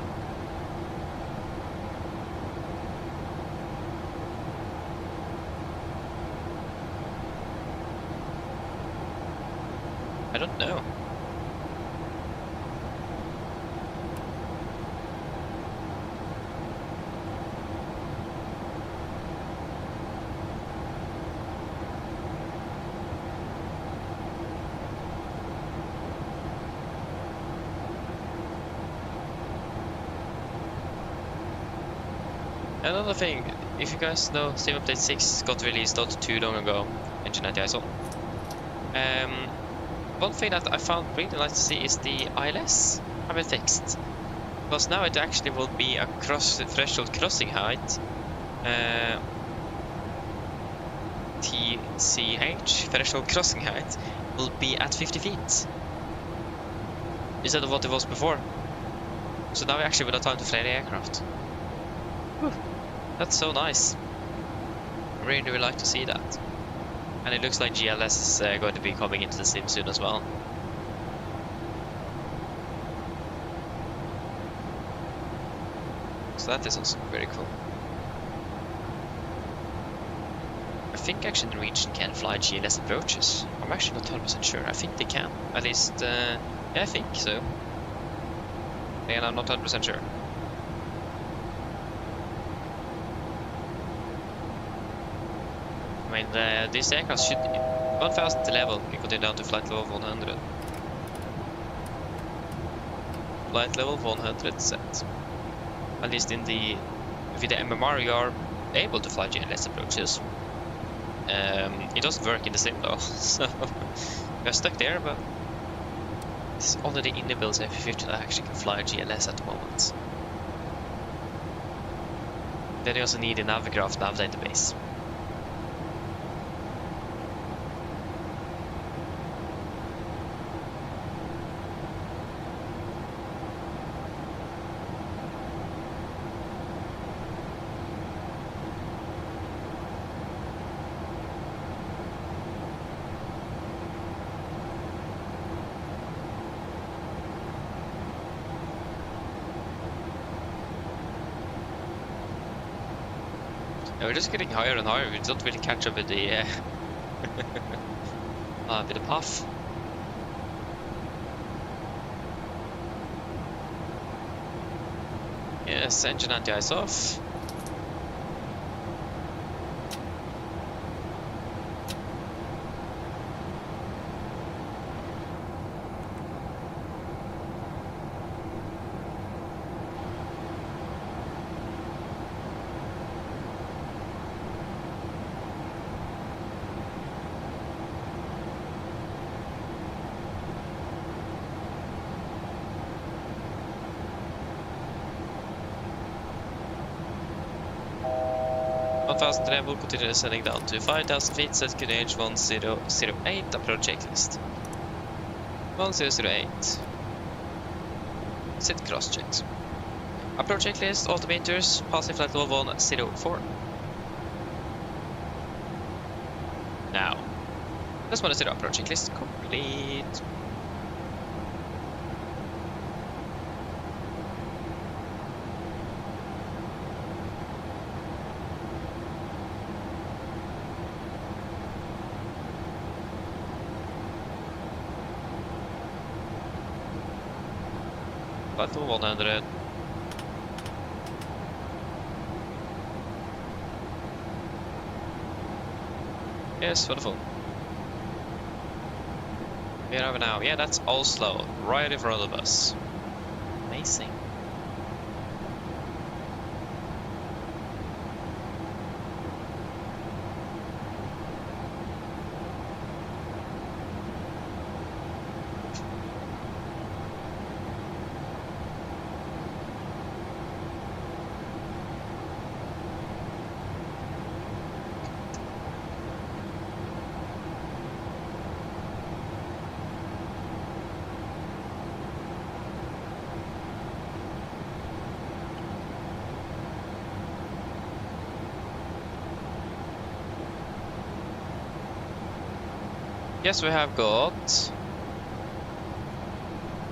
I don't know. Another thing, if you guys know, Steam Update 6 got released not too long ago, engine at the ISO. One thing that I found really nice to see is the ILS have been fixed. Because now it actually will be a threshold crossing height. TCH, threshold crossing height, will be at 50 feet. Instead of what it was before. So now we actually will have time to fly the aircraft. Whew. That's so nice. I really would like to see that. And it looks like GLS is going to be coming into the sim soon as well. So that is also very cool. I think actually the region can fly GLS approaches. I'm actually not 100% sure. I think they can. At least, yeah, I think so. And I'm not 100% sure. I mean, this aircraft should 1000 level, you continue down to flight level 100. Flight level 100 set. At least in the with the MMR you are able to fly GLS approaches. It doesn't work in the sim though, so we are stuck there, but it's only the inbuilt F50 that actually can fly GLS at the moment. Then you also need a Navigraph nav database. We're just getting higher and higher. We don't really catch up with the with the path. Yes, engine anti-ice off. 1000 level, continue descending down to 5000 feet, set QNH 1008, approach checklist. 1008. Set cross checks. Approach checklist, altimeters, passing flight level 104. Now, let's monitor the approach checklist complete. Flight level 100. Yes, wonderful. Where are we now? Yeah, that's Oslo, right in front of us. Amazing. Yes, we have got...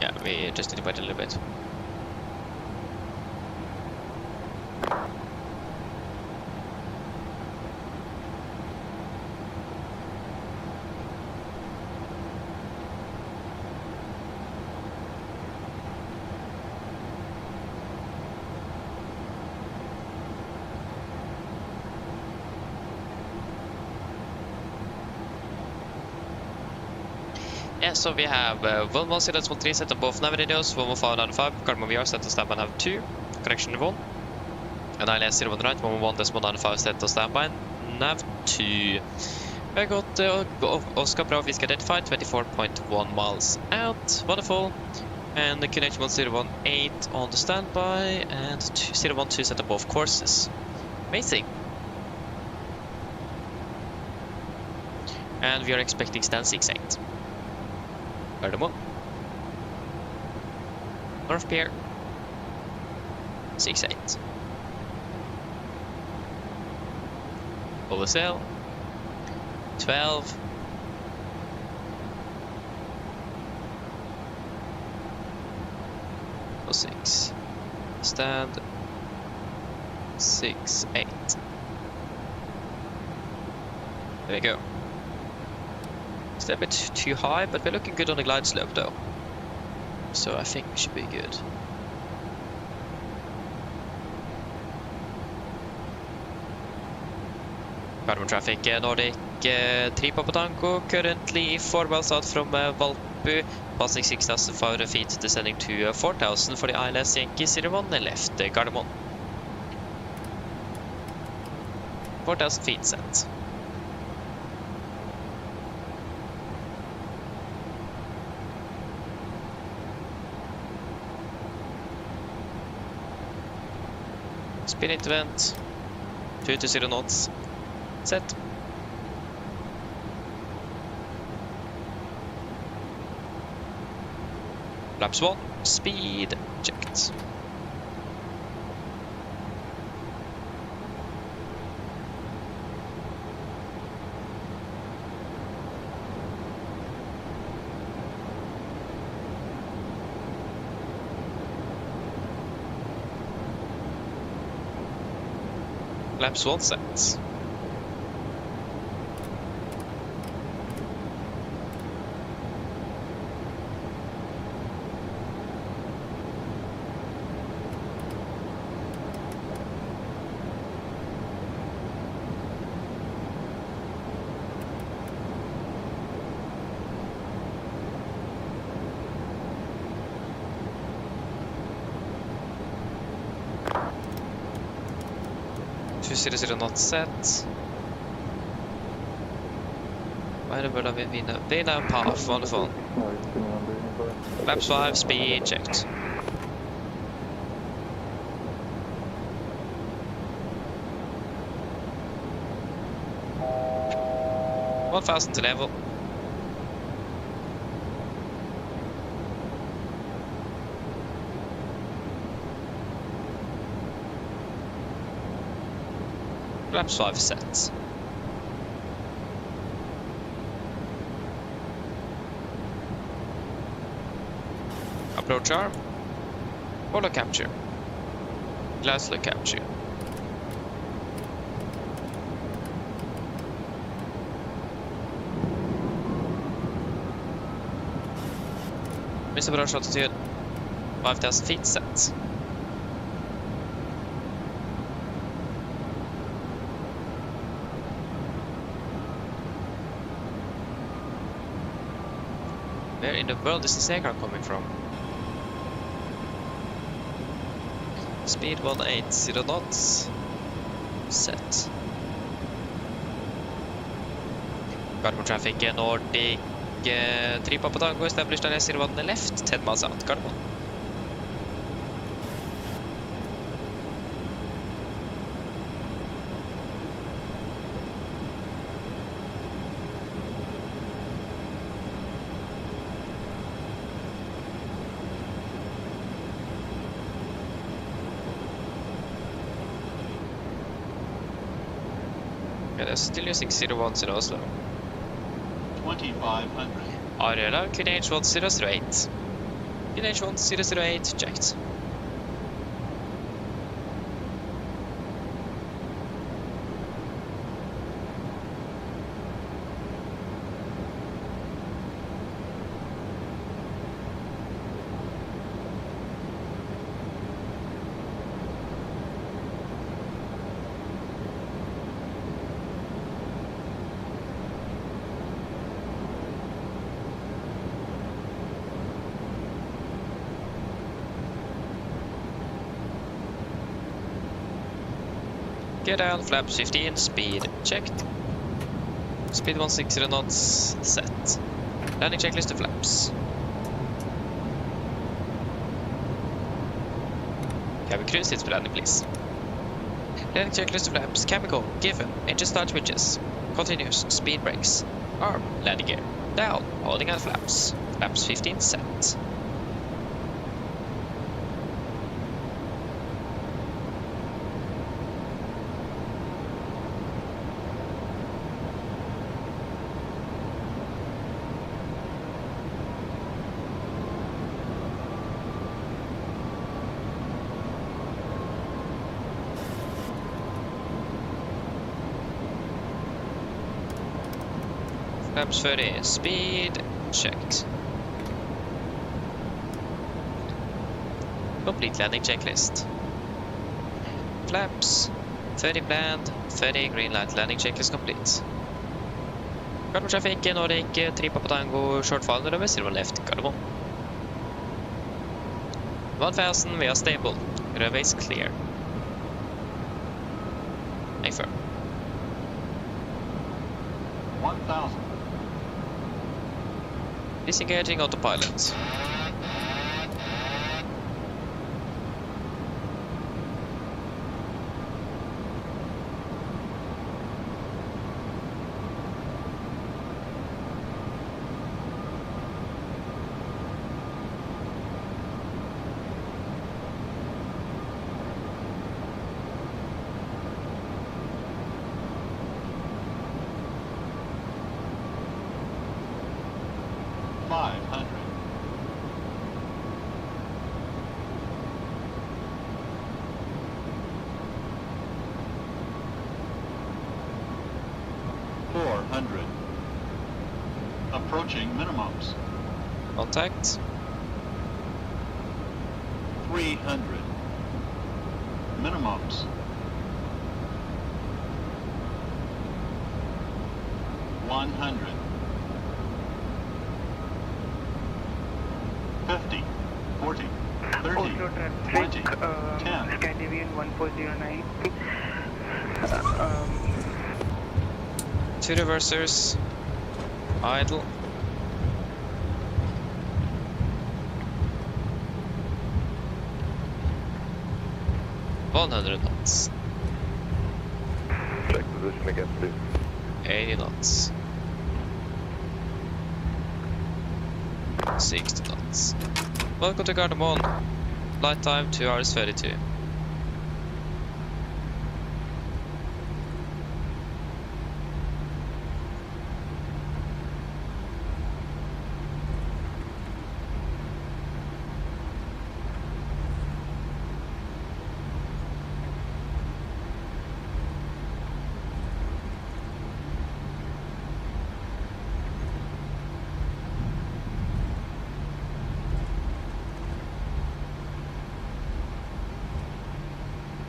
Yeah, we just need to wait a little bit. Yeah, so we have 110.3 set on both nav radios, 115.95, Garmin VR set on standby nav 2, connection 1, and ILS 01 right, 111.95 set on standby nav 2. We have got Oscar Bravo Whiskey identified, 24.1 miles out, wonderful, and the connection 1018 on the standby, and 012 set on both courses. Amazing. And we are expecting stand 68. Perfermance. North Pier. 68. OSL. 12. Oh, 6. Stand 68. There we go. It's a bit too high, but we're looking good on the glide slope though. So I think we should be good. Perfermance traffic, Nordic 3 Papa Tango, currently 4 miles out from Valpu, passing 6,500 feet, descending to 4,000 for the ILS Yankee 01 left Gardermoen. 4,000 feet set. Spin it vent, 220 knots, set. Flaps 1, speed checked. Flaps 1 set. Not set. Why the world are we vinna path? Wonderful. Flaps 5, speed checked. 1,000 to level. Flaps 5 sets. Approach arm. Follow capture. Glass look capture. Missed approach altitude 5,000 feet set. Where in the world is this aircraft coming from? Speed 180 knots. Set. Cardamom traffic Nordic 3 Papa Tango established on S01 on the left, 10 miles out. Cardamom. Yeah, they're still using 01s in Oslo. 2,500. Arela, QNH1008. QNH1008 checked. Get down, flaps 15, speed checked. Speed 160 knots set. Landing checklist to flaps. Cabin crew sits for landing, please. Landing checklist to flaps. Chemical given. Engine start switches. Continuous. Speed brakes. Arm. Landing gear. Down. Holding out flaps. Flaps 15 set. Flaps 30, speed checked. Complete landing checklist. Flaps 30 planned, 30 green light landing checklist complete. Cardamom traffic Nordic 3 Papa Tango short fall runway 0 left Cardamom. 1,000 we are stable. Runway is clear. Hang firm. 1,000. Disengaging autopilot. Approaching minimums. Contact. 300. Minimums. 100. 50. 40. 30. Oslo 20. traffic, 10. Scandinavian 1409. 2 reversers. Idle. $100 knots. Check position again, please. 80 knots. 60 knots. Welcome to Gardermoen. Flight time 2 hours 32.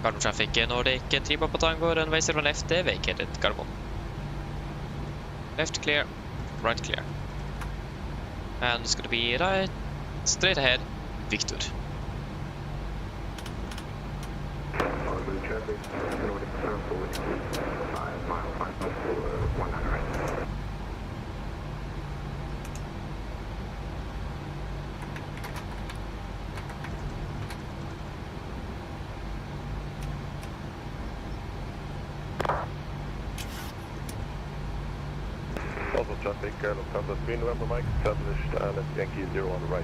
Gardermoen traffic, Nordic, 3 Papa Tango, runway 0 left, vacated, Gardermoen. Left clear, right clear. And it's gonna be right, straight ahead, Victor. Oslo traffic, Lufthansa 3 November Mike established, left Yankee 0 on the right.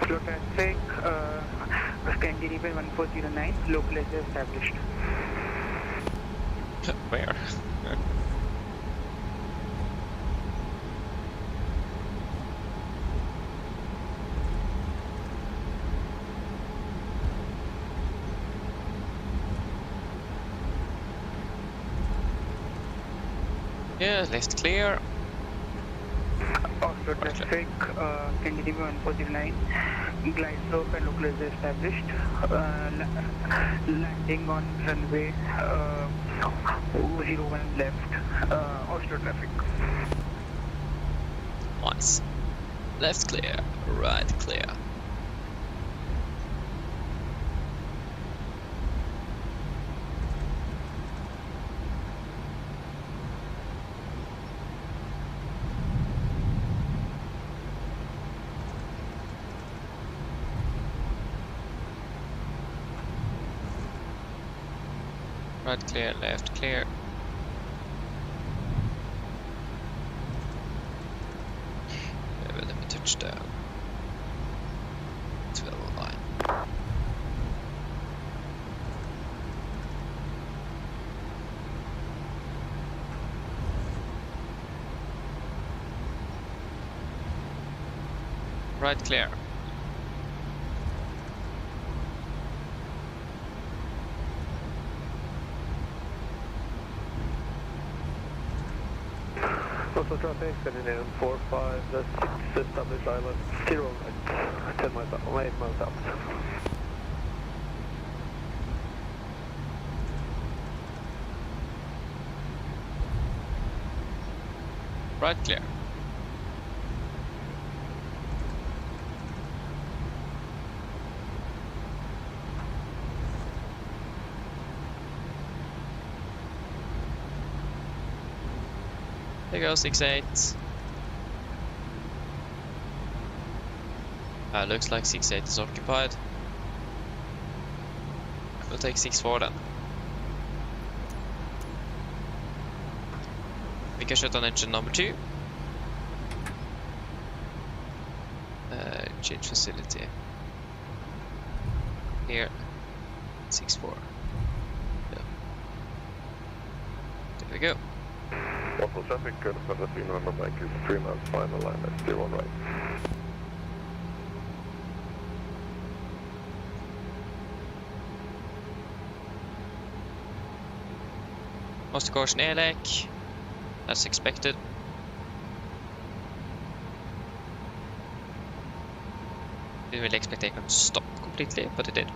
Oslo traffic, Scandinavian 1409, localizer established. Where? Yeah, left clear. Oslo traffic, Scandinavian 1409, glide slope and localizer established. Landing on runway 01 left, Oslo traffic. Nice. Left clear, right clear. Right clear, left clear. Let me touch down. 1209. Right clear. Oslo traffic, Scandinavian 456, established island 0 right, 10 miles out, 8 miles out. Right clear. There you go, 68. Looks like 68 is occupied. We'll take 64 then. We can shut on engine number 2. Change facility. Here. 64. Yeah. There we go. Oslo traffic, Lufthansa 3 November Mike is 3 miles final line at 0 on right. Master caution ALEC. That's expected. Didn't really expect it to stop completely, but it did.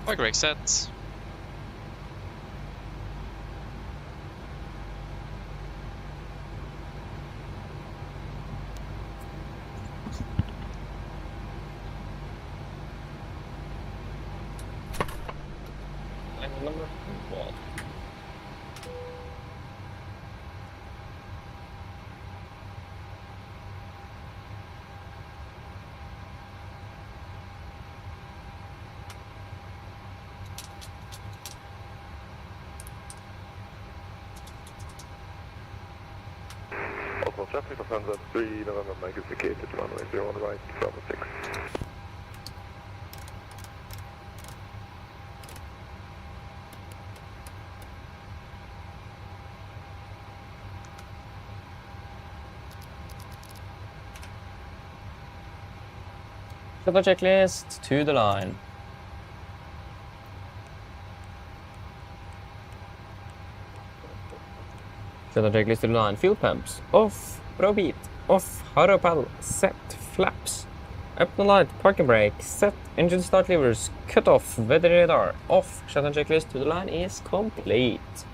Bike brake set. Number 1. Oslo traffic of 103 November Mike is vacated, runway 01 right, Bravo 6. Shuttle checklist to the line. Shuttle checklist to the line. Fuel pumps off. Probeat off. Haro paddle set. Flaps. Up the light. Parking brake set. Engine start levers cut off. Weather radar off. Shuttle checklist to the line is complete.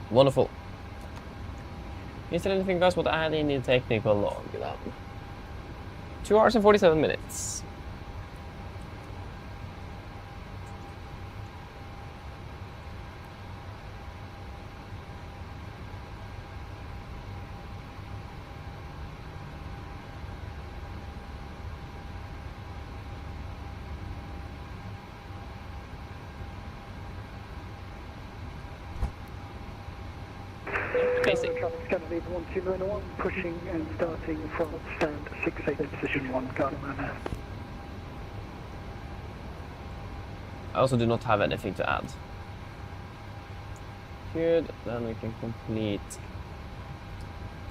Wonderful. Is there anything guys want to add in the technical log then? 2 hours and 47 minutes. Basic. Scandinavia 1291, pushing and starting from stand 68 position 1, Gardaman. I also do not have anything to add. Good, then we can complete.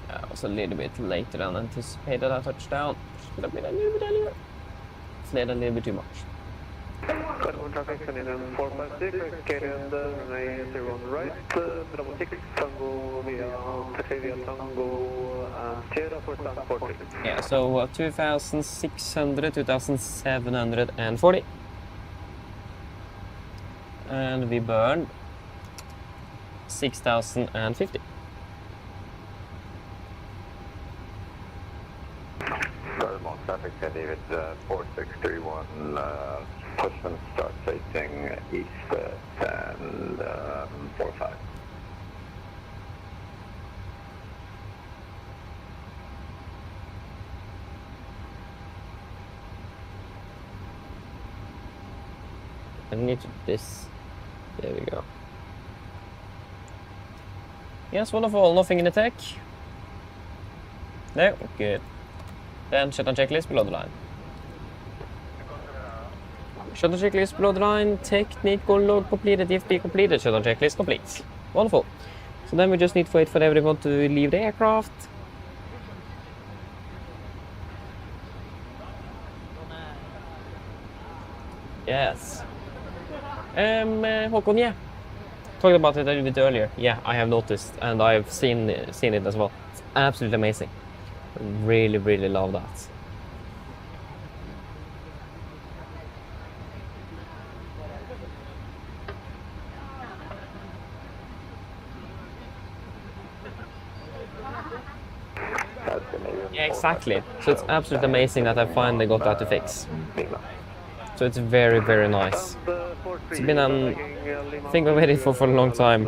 I was a little bit later than anticipated our touchdown. Should have been a little bit earlier. Slid a little bit too much. Code traffic, Scandinavian 456, carrying the runway 01 right, Bravo 6, Tango via taxi via Tango, Sierra for stand 40. Yeah, so 2,600, 2,740. And we burned 6,050. Gardermoen traffic, David 4631, push and start facing east and 45. I need to this. There we go. Yes, wonderful. Nothing in the tech. No, good. Then shutdown checklist below the line. Shutdown checklist below the line. Technical log completed. TFP completed. Shutdown checklist complete. Wonderful. So then we just need to wait for everyone to leave the aircraft. Yes. Håkon, yeah. Talked about it a little bit earlier. Yeah, I have noticed and I've seen it as well. It's absolutely amazing. Really, really love that. Yeah, exactly. So it's absolutely amazing that I finally got that to fix. So it's very, very nice. It's been a thing I've waited for a long time.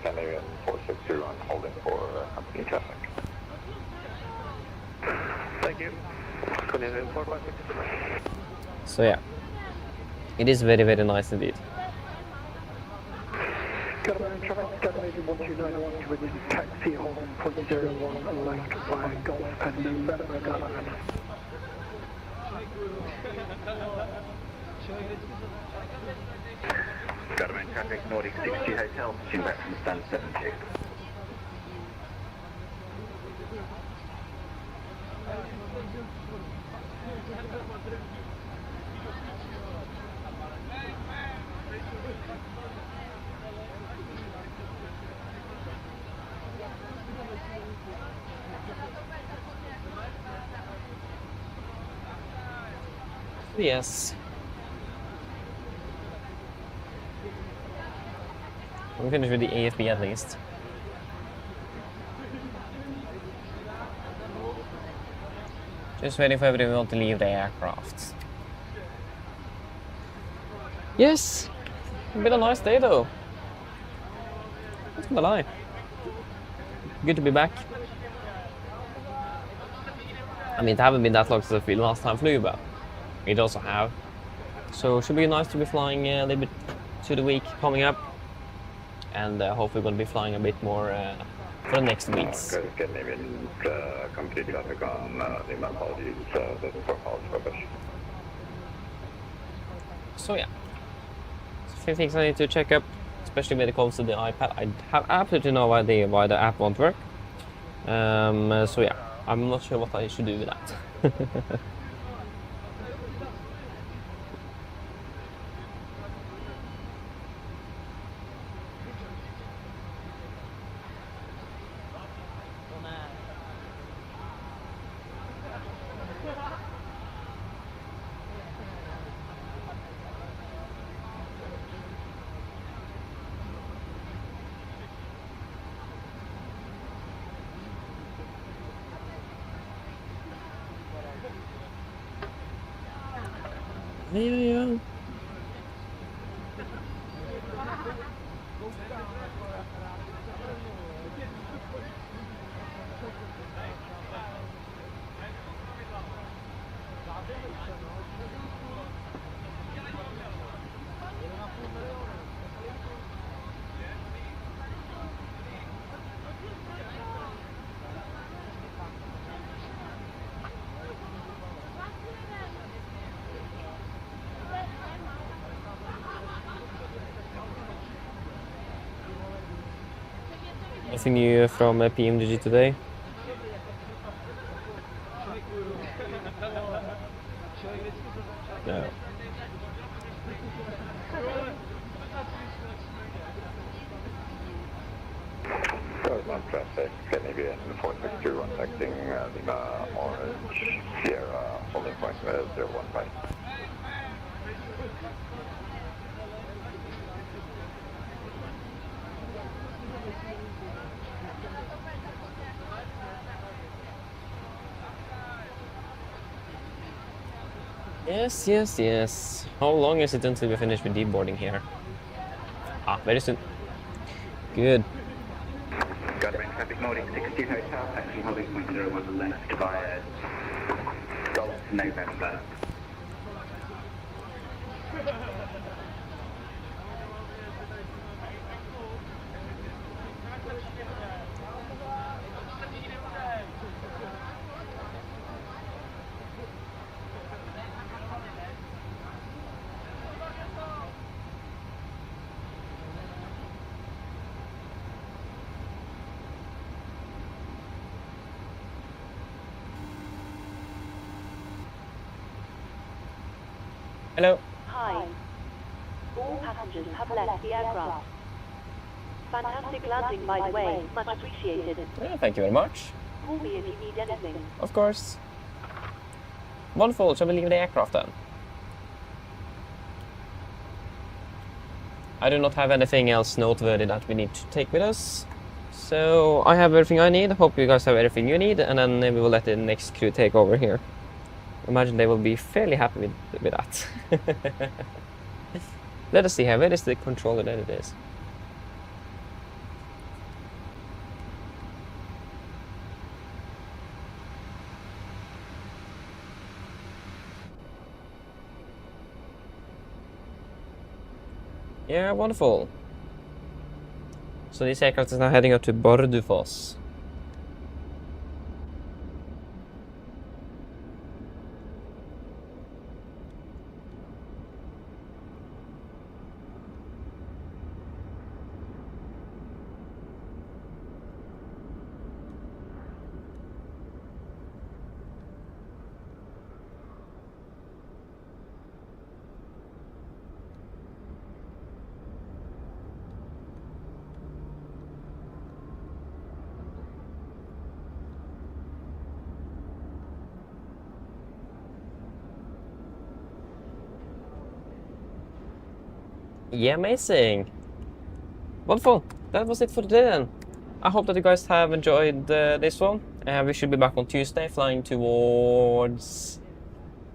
Scandinavian 460 on holding for company traffic. Thank you. Scandinavian 456. So yeah, it is very, very nice indeed. Gardaman traffic, Scandinavian 1291, with taxi holding point 01, left by Golf and November, Gardaman. Gardermoen traffic, Nordic 60 Hotel, pushing back from stand 70. Yes. We finish with the AFB at least. Just waiting for everyone to leave the aircraft. Yes! It's been a nice day though. Not gonna lie. Good to be back. I mean, it haven't been that long since I last time flew, but it also have. So it should be nice to be flying a little bit to the week coming up. And hopefully we're going to be flying a bit more for the next weeks. So yeah. A few things I need to check up, especially when it comes to the iPad. I have absolutely no idea why the app won't work. So yeah, I'm not sure what I should do with that. Yeah. Anything new from PMDG today? No. Southbound traffic, Canadian 462 contacting Lima Orange Sierra, holding point 015. Yes. How long is it until we finish with deboarding here? Ah, very soon. Good. Got range traffic loading 60 hotel, taxi holding point 01 left via Golf November. Hello. Hi. All passengers have left the aircraft. Fantastic landing, by the way. Much appreciated. Yeah, thank you very much. Call me if you need anything. Of course. Wonderful. Shall we leave the aircraft then? I do not have anything else noteworthy that we need to take with us. So I have everything I need. Hope you guys have everything you need, and then we will let the next crew take over here. Imagine they will be fairly happy with that. Let us see here. Where is the controller? There it is. Yeah, wonderful. So this aircraft is now heading up to Bordeaux. Yeah, amazing. Wonderful. That was it for today then. I hope that you guys have enjoyed this one. We should be back on Tuesday, flying towards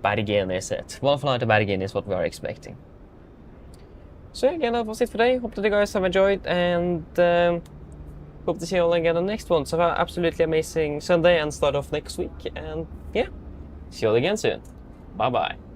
Bergen, is it? One flight to Bergen is what we are expecting. So again, that was it for today. Hope that you guys have enjoyed, and hope to see you all again on the next one. So have an absolutely amazing Sunday and start off next week. And yeah, see you all again soon. Bye bye.